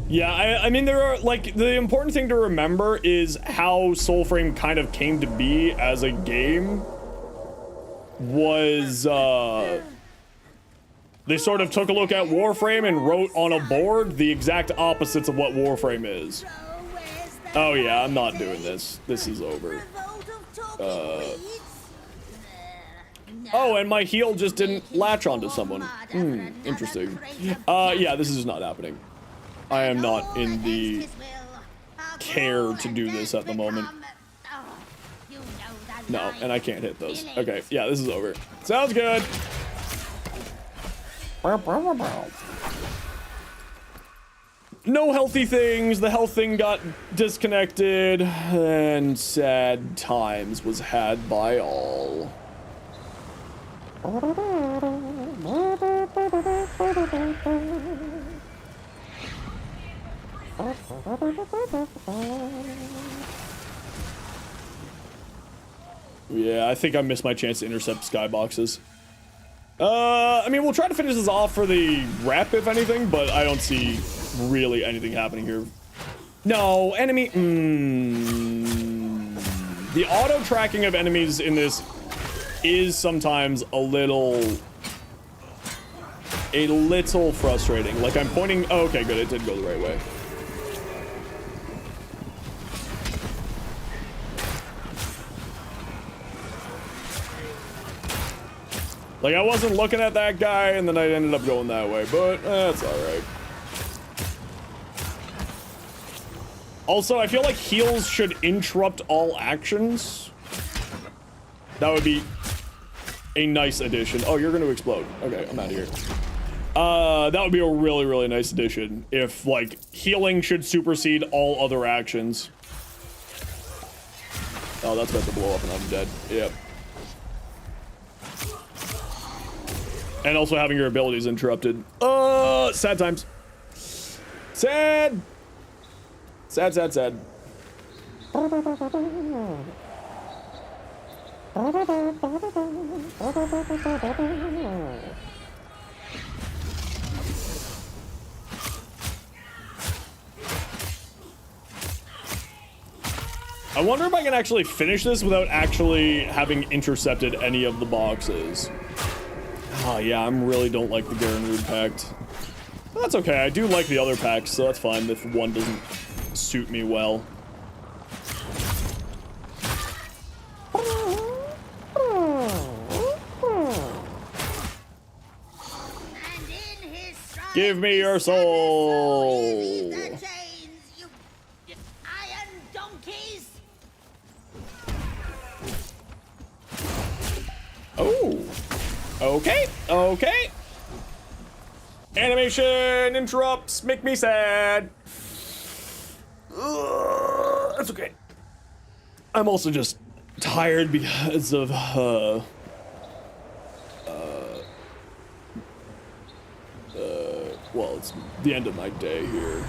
Yeah, I mean, there are, like, the important thing to remember is how Soulframe kind of came to be as a game was, they sort of took a look at Warframe and wrote on a board the exact opposites of what Warframe is. Oh yeah, I'm not doing this. This is over. Oh, and my heal just didn't latch onto someone. Interesting. Yeah, this is not happening. I am not in the care to do this at the moment. No, and I can't hit those. Okay, yeah, this is over. Sounds good. No healthy things. The health thing got disconnected, and sad times was had by all. Yeah, I think I missed my chance to intercept skyboxes. I mean, we'll try to finish this off for the rep, if anything, but I don't see really anything happening here. No, enemy... The auto-tracking of enemies in this is sometimes a little frustrating. Like, I'm pointing... Oh, okay, good, it did go the right way. Like, I wasn't looking at that guy, and then I ended up going that way, but that's alright. Also, I feel like heals should interrupt all actions. That would be a nice addition. Oh, you're gonna explode. Okay, I'm out of here. That would be a really, really nice addition if, like, healing should supersede all other actions. Oh, that's about to blow up and I'm dead. Yep. And also having your abilities interrupted. Sad times. Sad. Sad, sad, sad. I wonder if I can actually finish this without actually having intercepted any of the boxes. Oh yeah, I really don't like the Garen Pact. But that's okay, I do like the other packs, so that's fine if one doesn't suit me well. Give me your soul! Oh! Okay, okay. Animation interrupts make me sad. That's okay. I'm also just tired because of well, it's the end of my day here.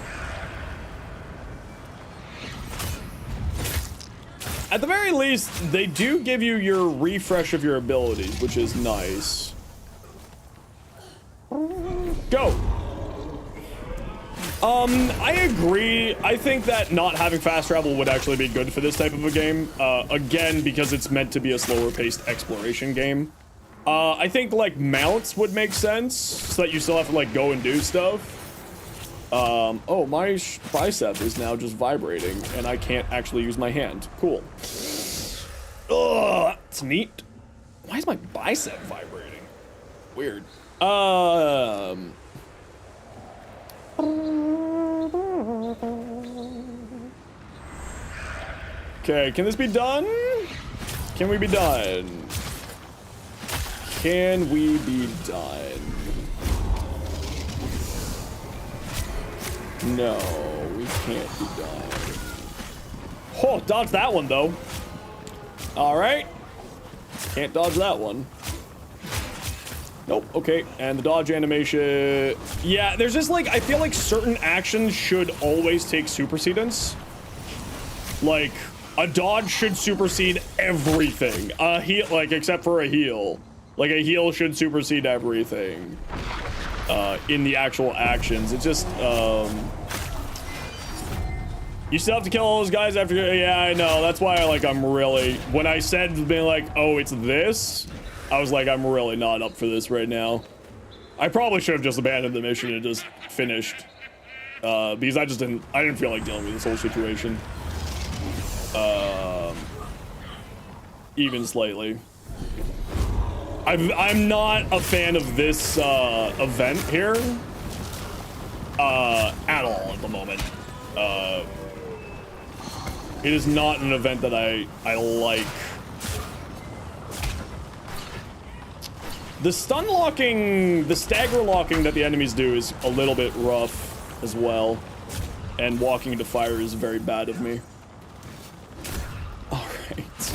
At the very least, they do give you your refresh of your abilities, which is nice. Go! I agree. I think that not having fast travel would actually be good for this type of a game. Again, because it's meant to be a slower paced exploration game. I think, like, mounts would make sense, so that you still have to, like, go and do stuff. Oh, my bicep is now just vibrating, and I can't actually use my hand. Cool. Ugh, that's neat. Why is my bicep vibrating? Weird. Okay, can this be done? Can we be done? Can we be done? No, we can't be done. Oh, dodge that one, though. All right. Can't dodge that one. Nope, okay. And the dodge animation... Yeah, there's just, like, I feel like certain actions should always take supersedence. Like, a dodge should supersede everything. A heal, like, except for a heal. Like, a heal should supersede everything. In the actual actions. It's just, you still have to kill all those guys after... Yeah, I know. That's why, like, I'm really... When I said, being like, oh, it's this... I was like, I'm really not up for this right now. I probably should have just abandoned the mission and just finished. Because I didn't feel like dealing with this whole situation. Even slightly. I'm not a fan of this event here at all at the moment. It is not an event that I like. The stun locking, the stagger locking that the enemies do is a little bit rough as well. And walking into fire is very bad of me. Alright.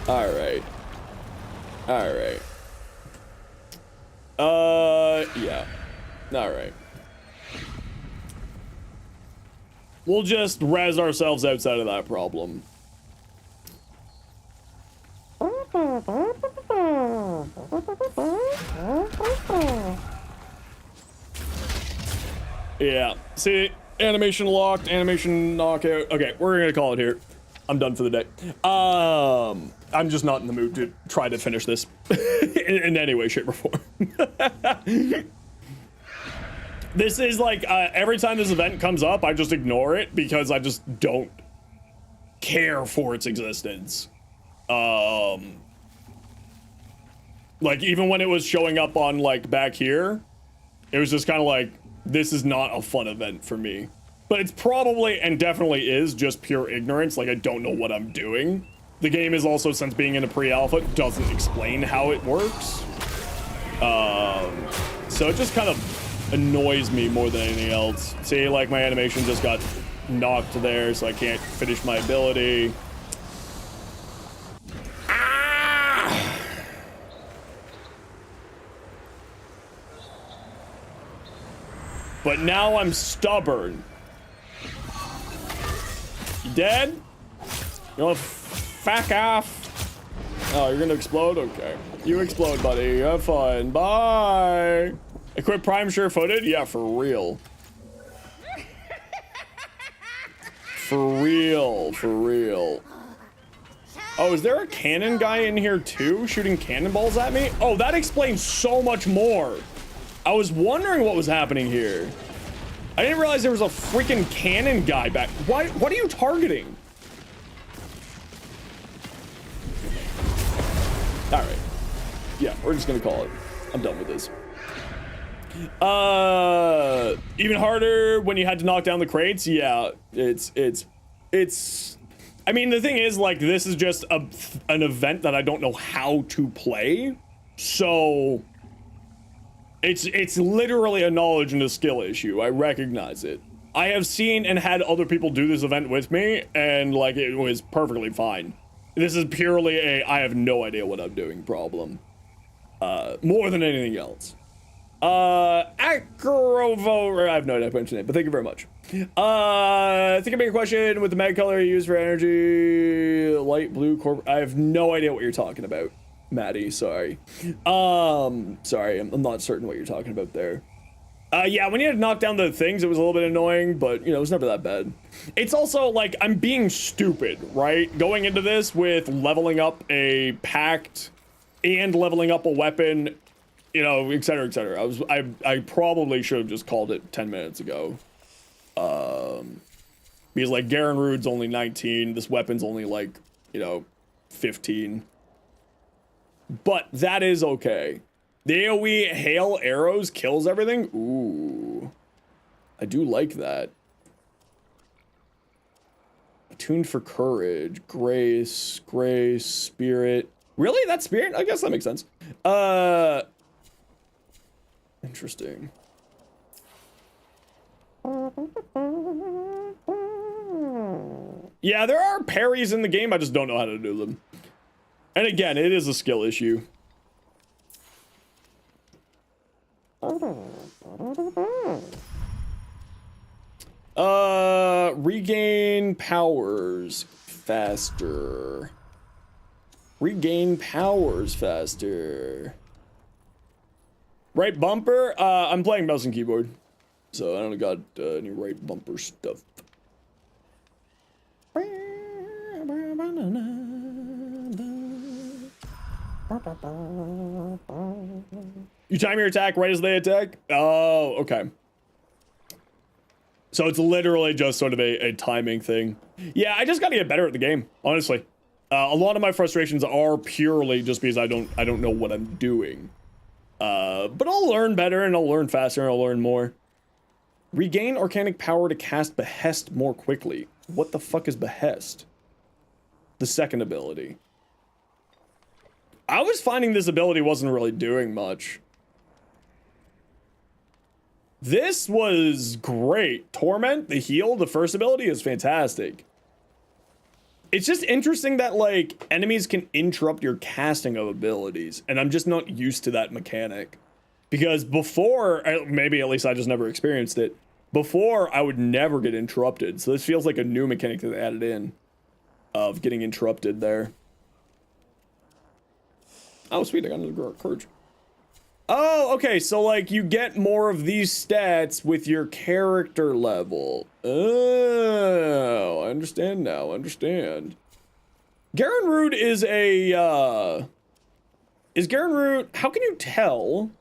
Alright. Alright. Yeah. Alright. We'll just res ourselves outside of that problem. Yeah. See, animation locked, animation knockout. Okay, we're gonna call it here. I'm done for the day. I'm just not in the mood to try to finish this in any way, shape, or form. This is like, every time this event comes up, I just ignore it because I just don't care for its existence. Like, even when it was showing up on, like, back here, it was just kind of like, this is not a fun event for me. But it's probably, and definitely is, just pure ignorance. Like, I don't know what I'm doing. The game is also, since being in a pre-alpha, doesn't explain how it works. So it just kind of annoys me more than anything else. See, like, my animation just got knocked there, so I can't finish my ability. Ah! But now I'm stubborn. You dead? You wanna fuck off? Oh, you're gonna explode? Okay. You explode, buddy. Have fun. Bye! Equip Prime sure-footed? Yeah, for real. For real, for real. Oh, is there a cannon guy in here too, shooting cannonballs at me? Oh, that explains so much more. I was wondering what was happening here. I didn't realize there was a freaking cannon guy back. What are you targeting? All right. Yeah, we're just gonna call it. I'm done with this. Even harder when you had to knock down the crates. Yeah, it's I mean, the thing is, like, this is just an event that I don't know how to play. So it's literally a knowledge and a skill issue. I recognize it. I have seen and had other people do this event with me, and, like, it was perfectly fine. This is purely a I have no idea what I'm doing problem. More than anything else. Acrovo, I have no idea how to mention it, but thank you very much. I think I make a question with the mag color you use for energy, light blue corp. I have no idea what you're talking about, Maddie. Sorry. Sorry, I'm not certain what you're talking about there. Yeah, when you had to knock down the things, it was a little bit annoying, but, you know, it was never that bad. It's also, like, I'm being stupid, right? Going into this with leveling up a pact and leveling up a weapon, you know, et cetera, et cetera. I probably should have just called it 10 minutes ago. Because, like, Garen Rude's only 19, this weapon's only, like, you know, 15. But that is okay. The AoE hail arrows kills everything? Ooh. I do like that. Attuned for courage, grace, spirit. Really? That's spirit? I guess that makes sense. Interesting. Yeah, there are parries in the game, I just don't know how to do them. And again, it is a skill issue. Regain powers faster. Regain powers faster. Right bumper? I'm playing mouse and keyboard, so I don't got any right bumper stuff. You time your attack right as they attack? Oh, okay. So it's literally just sort of a timing thing. Yeah, I just gotta get better at the game, honestly. A lot of my frustrations are purely just because I don't know what I'm doing. But I'll learn better and I'll learn faster and I'll learn more. Regain organic power to cast Behest more quickly. What the fuck is Behest? The second ability. I was finding this ability wasn't really doing much. This was great. Torment, the heal, the first ability is fantastic. It's just interesting that, like, enemies can interrupt your casting of abilities, and I'm just not used to that mechanic. Because before, maybe at least I just never experienced it, before I would never get interrupted. So this feels like a new mechanic that they added in of getting interrupted there. Oh, sweet, I got another courage. Oh, okay, so, like, you get more of these stats with your character level. Oh, I understand now, understand. Garen Root is a, is Garen Root, how can you tell,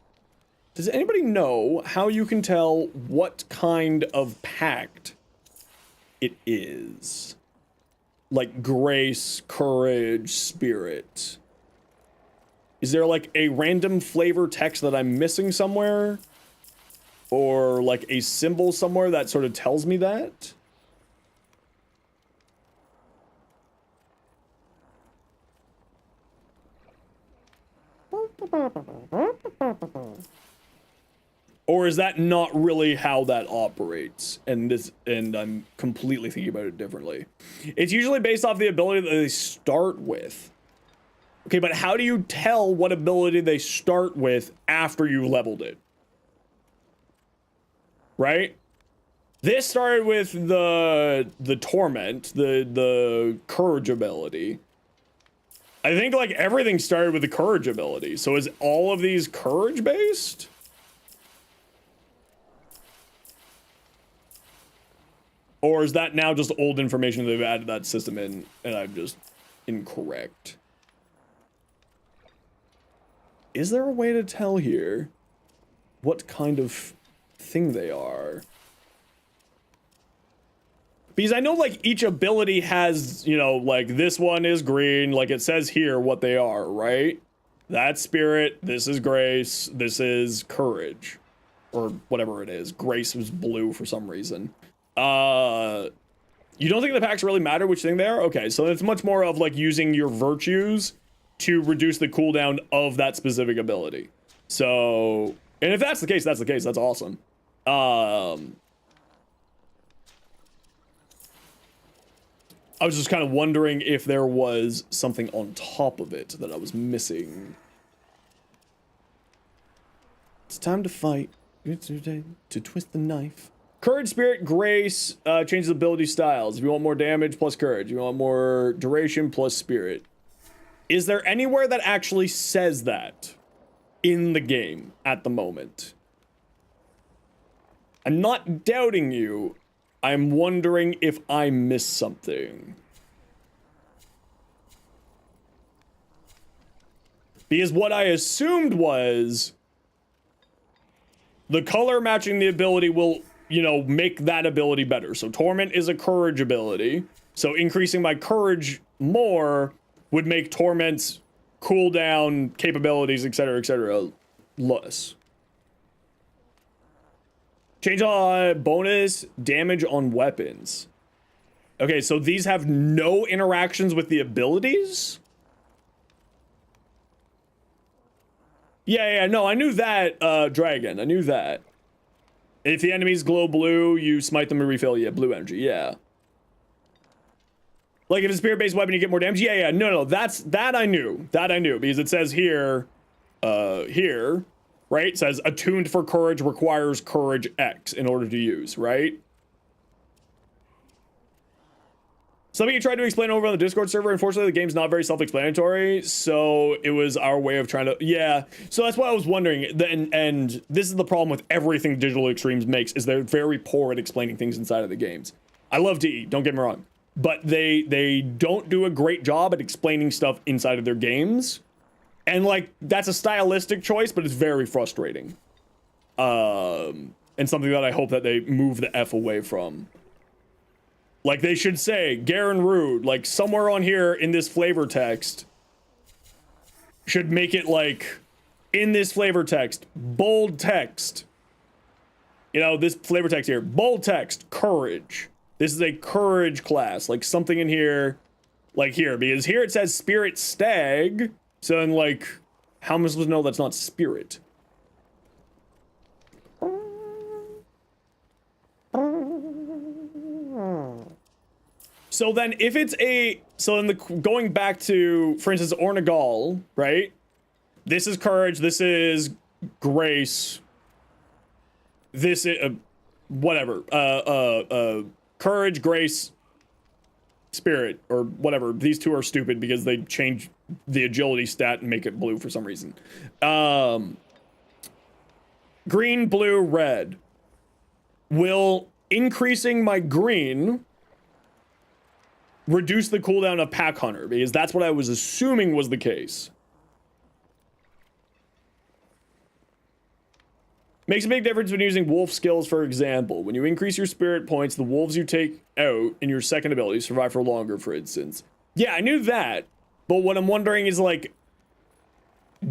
does anybody know how you can tell what kind of pact it is? Like, grace, courage, spirit. Is there, like, a random flavor text that I'm missing somewhere? Or, like, a symbol somewhere that sort of tells me that? Or is that not really how that operates? And I'm completely thinking about it differently. It's usually based off the ability that they start with. Okay, but how do you tell what ability they start with after you leveled it? Right? This started with the torment, the courage ability. I think like everything started with the courage ability. So is all of these courage based? Or is that now just old information they've added that system in and I'm just incorrect? Is there a way to tell here what kind of thing they are? Because I know, like, each ability has, you know, like, this one is green, like, it says here what they are, right? That's spirit, this is grace, this is courage. Or whatever it is. Grace was blue for some reason. You don't think the packs really matter which thing they are? Okay, so it's much more of, like, using your virtues to reduce the cooldown of that specific ability. So, and if that's the case, that's the case. That's awesome. I was just kind of wondering if there was something on top of it that I was missing. It's time to fight. It's your day to twist the knife. Courage, spirit, grace, changes ability styles. If you want more damage, plus courage. If you want more duration, plus spirit. Is there anywhere that actually says that in the game at the moment? I'm not doubting you. I'm wondering if I missed something. Because what I assumed was the color matching the ability will, you know, make that ability better. So Torment is a courage ability. So increasing my courage more would make Torment's cooldown capabilities, etc., less. Change on bonus damage on weapons. Okay, so these have no interactions with the abilities? Yeah, no, I knew that, Dragon. I knew that. If the enemies glow blue, you smite them and refill, yeah, blue energy, yeah. Like, if it's a spirit-based weapon, you get more damage? Yeah, no, that I knew. That I knew, because it says here, right? It says, attuned for courage requires courage X in order to use, right? Something you tried to explain over on the Discord server. Unfortunately, the game's not very self-explanatory, so it was our way of trying to... Yeah, so that's why I was wondering. And this is the problem with everything Digital Extremes makes, is they're very poor at explaining things inside of the games. I love DE, don't get me wrong. But they don't do a great job at explaining stuff inside of their games. And, like, that's a stylistic choice, but it's very frustrating. And something that I hope that they move the F away from. Like, they should say, Garen Rude, like, somewhere on here in this flavor text, should make it, like, in this flavor text, bold text. You know, this flavor text here, bold text, courage. This is a courage class, like, something in here, like here, because here it says Spirit Stag, so then, like, how am I supposed to know that's not Spirit? So then if it's going back to, for instance, Ornagal, right? This is courage, this is grace. This is, whatever. Courage, grace, spirit, or whatever. These two are stupid because they change the agility stat and make it blue for some reason. Green, blue, red. Will increasing my green reduce the cooldown of Pack Hunter? Because that's what I was assuming was the case. Makes a big difference when using wolf skills, for example. When you increase your spirit points, the wolves you take out in your second ability survive for longer, for instance. Yeah, I knew that. But what I'm wondering is, like,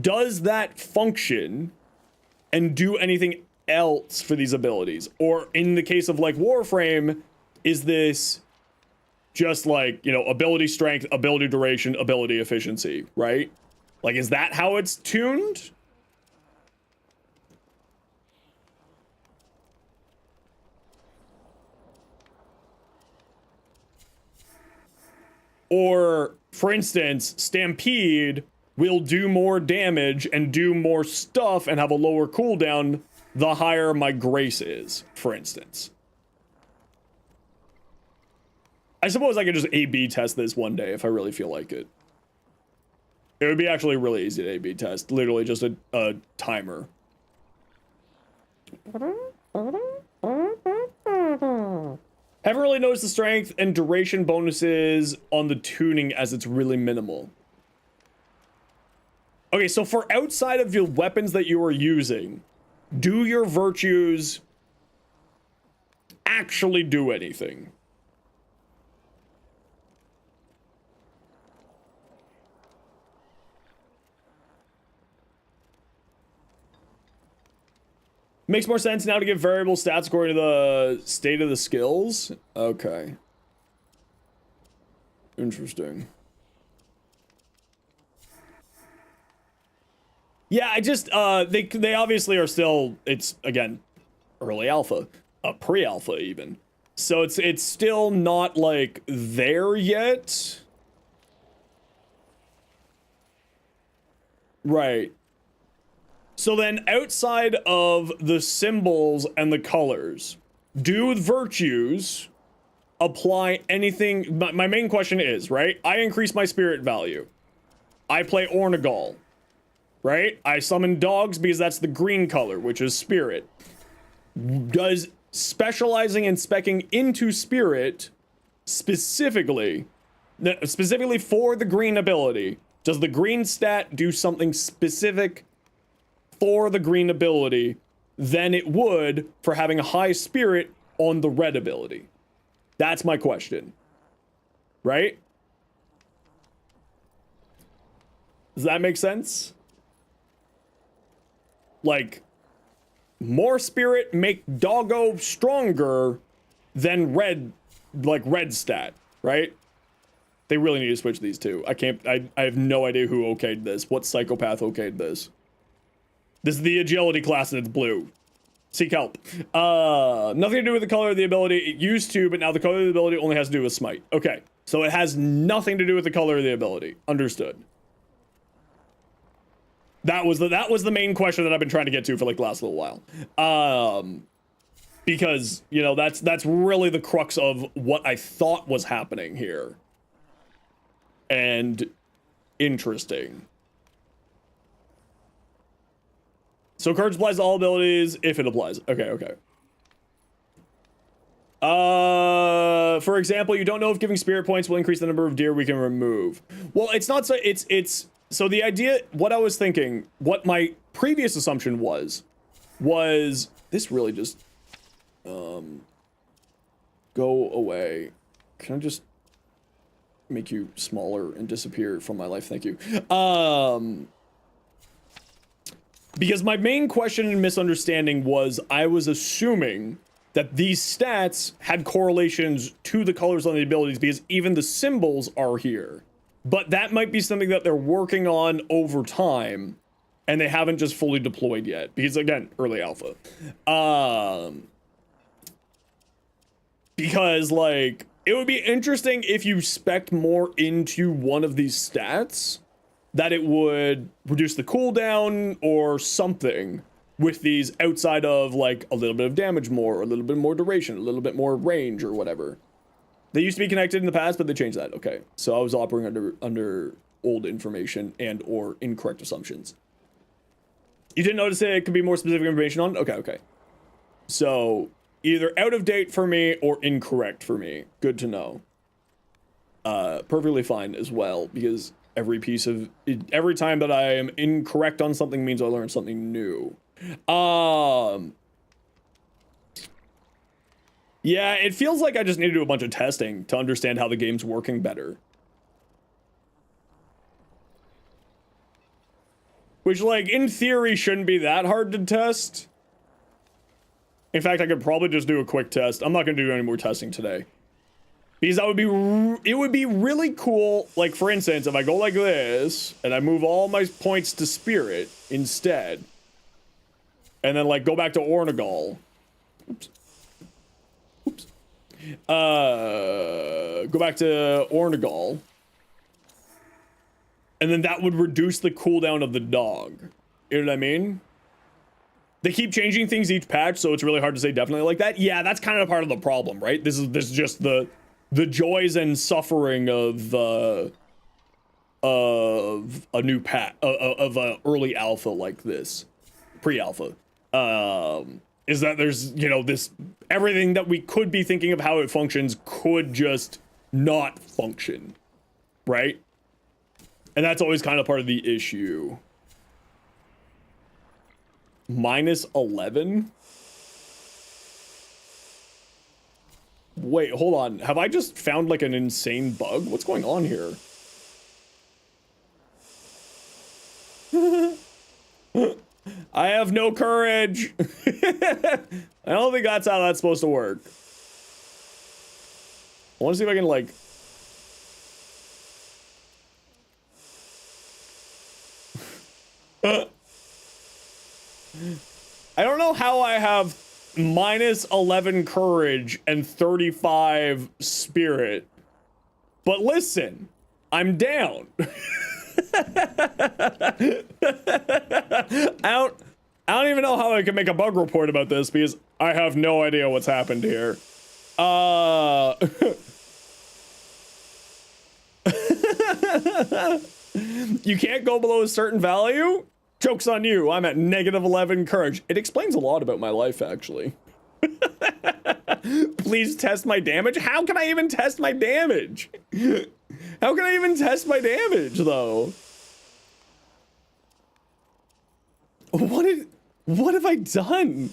does that function and do anything else for these abilities? Or in the case of, like, Warframe, is this just, like, you know, ability strength, ability duration, ability efficiency, right? Like, is that how it's tuned? Or, for instance, Stampede will do more damage and do more stuff and have a lower cooldown the higher my grace is, for instance. I suppose I could just A/B test this one day if I really feel like it. It would be actually really easy to A/B test. Literally just a timer. Haven't really noticed the strength and duration bonuses on the tuning as it's really minimal. Okay, so for outside of your weapons that you are using, do your virtues actually do anything? Makes more sense now to give variable stats according to the state of the skills. Okay. Interesting. Yeah, I just, they obviously are still, it's, again, early alpha, pre-alpha even. So it's still not, like, there yet. Right. So then, outside of the symbols and the colors, do virtues apply anything? My main question is, right? I increase my spirit value. I play Ornagal, right? I summon dogs because that's the green color, which is spirit. Does specializing and speccing into spirit specifically for the green ability, does the green stat do something specific for the green ability than it would for having a high spirit on the red ability? That's my question. Right? Does that make sense? Like, more spirit make doggo stronger than red, like red stat, right? They really need to switch these two. I have no idea who okayed this. What psychopath okayed this? This is the agility class and it's blue. Seek help. Nothing to do with the color of the ability. It used to, but now the color of the ability only has to do with smite. Okay, so it has nothing to do with the color of the ability. Understood. That was the main question that I've been trying to get to for like the last little while. Because, you know, that's really the crux of what I thought was happening here. And interesting. So courage applies to all abilities if it applies. Okay. For example, you don't know if giving spirit points will increase the number of deer we can remove. Well, it's not so, it's so the idea, what I was thinking, what my previous assumption was this really just, go away. Can I just make you smaller and disappear from my life? Thank you. Because my main question and misunderstanding was I was assuming that these stats had correlations to the colors on the abilities because even the symbols are here. But that might be something that they're working on over time and they haven't just fully deployed yet. Because again, early alpha. Because like, It would be interesting if you spec'd more into one of these stats, that it would reduce the cooldown or something with these outside of like a little bit of damage more, or a little bit more duration, a little bit more range or whatever. They used to be connected in the past, but they changed that. Okay, so I was operating under old information and or incorrect assumptions. You didn't notice it could be more specific information on? Okay. So either out of date for me or incorrect for me. Good to know. Perfectly fine as well, because every time that I am incorrect on something means I learn something new. Yeah, it feels like I just need to do a bunch of testing to understand how the game's working better. Which, like, in theory, shouldn't be that hard to test. In fact, I could probably just do a quick test. I'm not going to do any more testing today. Because that would be, it would be really cool. Like, for instance, if I go like this, and I move all my points to Spirit instead, and then, like, go back to Ornegal. Go back to Ornegal. And then that would reduce the cooldown of the dog. You know what I mean? They keep changing things each patch, so it's really hard to say definitely like that. Yeah, that's kind of part of the problem, right? This is just the joys and suffering of a new patch, of a early alpha like this, pre-alpha. Is that there's, you know, this, everything that we could be thinking of how it functions could just not function, right? And that's always kind of part of the issue. Minus 11? Wait, hold on. Have I just found like an insane bug? What's going on here? I have no courage. I don't think that's how that's supposed to work. I want to see if I can like... I don't know how I have minus 11 courage and 35 spirit. But listen, I'm down. I don't even know how I can make a bug report about this because I have no idea what's happened here. You can't go below a certain value? Joke's on you. I'm at negative 11 courage. It explains a lot about my life, actually. Please test my damage. How can I even test my damage? How can I even test my damage, though? What have I done? What have I done?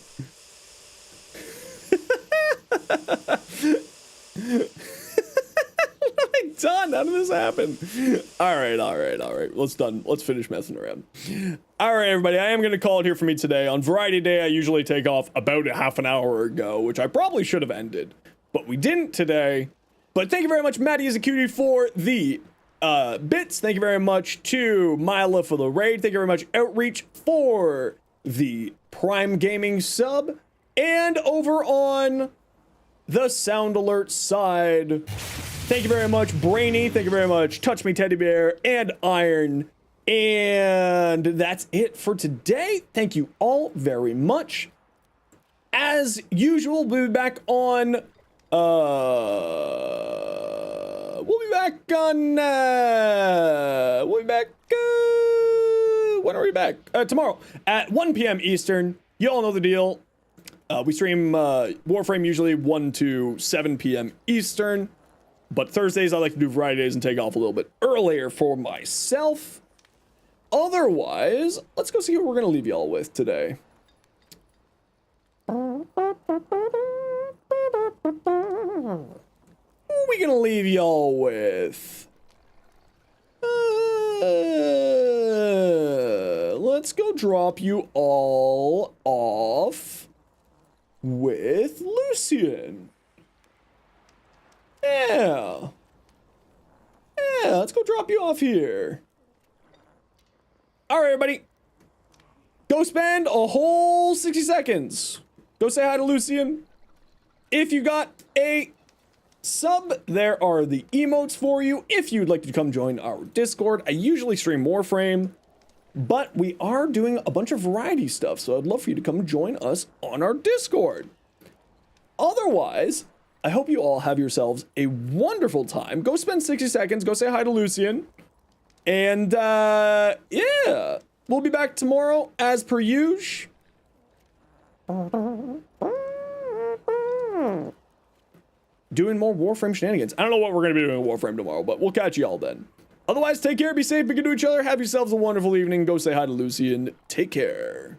How did this happen? All right. Let's finish messing around. All right, everybody, I am going to call it here for me today. On Variety Day, I usually take off about a half an hour ago, which I probably should have ended, but we didn't today. But thank you very much, Maddie is a cutie, for the bits. Thank you very much to Mila for the raid. Thank you very much, Outreach, for the Prime Gaming sub. And over on the Sound Alert side, thank you very much, Brainy. Thank you very much, Touch Me Teddy Bear, and Iron. And that's it for today. Thank you all very much. As usual, we'll be back on, when are we back? Tomorrow at 1 p.m. Eastern. You all know the deal. We stream Warframe usually 1 to 7 p.m. Eastern. But Thursdays, I like to do Variety Days and take off a little bit earlier for myself. Otherwise, let's go see what we're going to leave y'all with today. What are we going to leave y'all with? Let's go drop you all off with Lucian. Yeah, let's go drop you off here. All right, everybody. Go spend a whole 60 seconds. Go say hi to Lucian. If you got a Sub, there are the emotes for you if you'd like to come join our Discord. I usually stream Warframe, but we are doing a bunch of variety stuff, so I'd love for you to come join us on our Discord. Otherwise, I hope you all have yourselves a wonderful time. Go spend 60 seconds, go say hi to Lucian. And, yeah, we'll be back tomorrow as per usual. Doing more Warframe shenanigans. I don't know what we're going to be doing in Warframe tomorrow, but we'll catch y'all then. Otherwise, take care, be safe, be good to each other, have yourselves a wonderful evening. Go say hi to Lucian. Take care.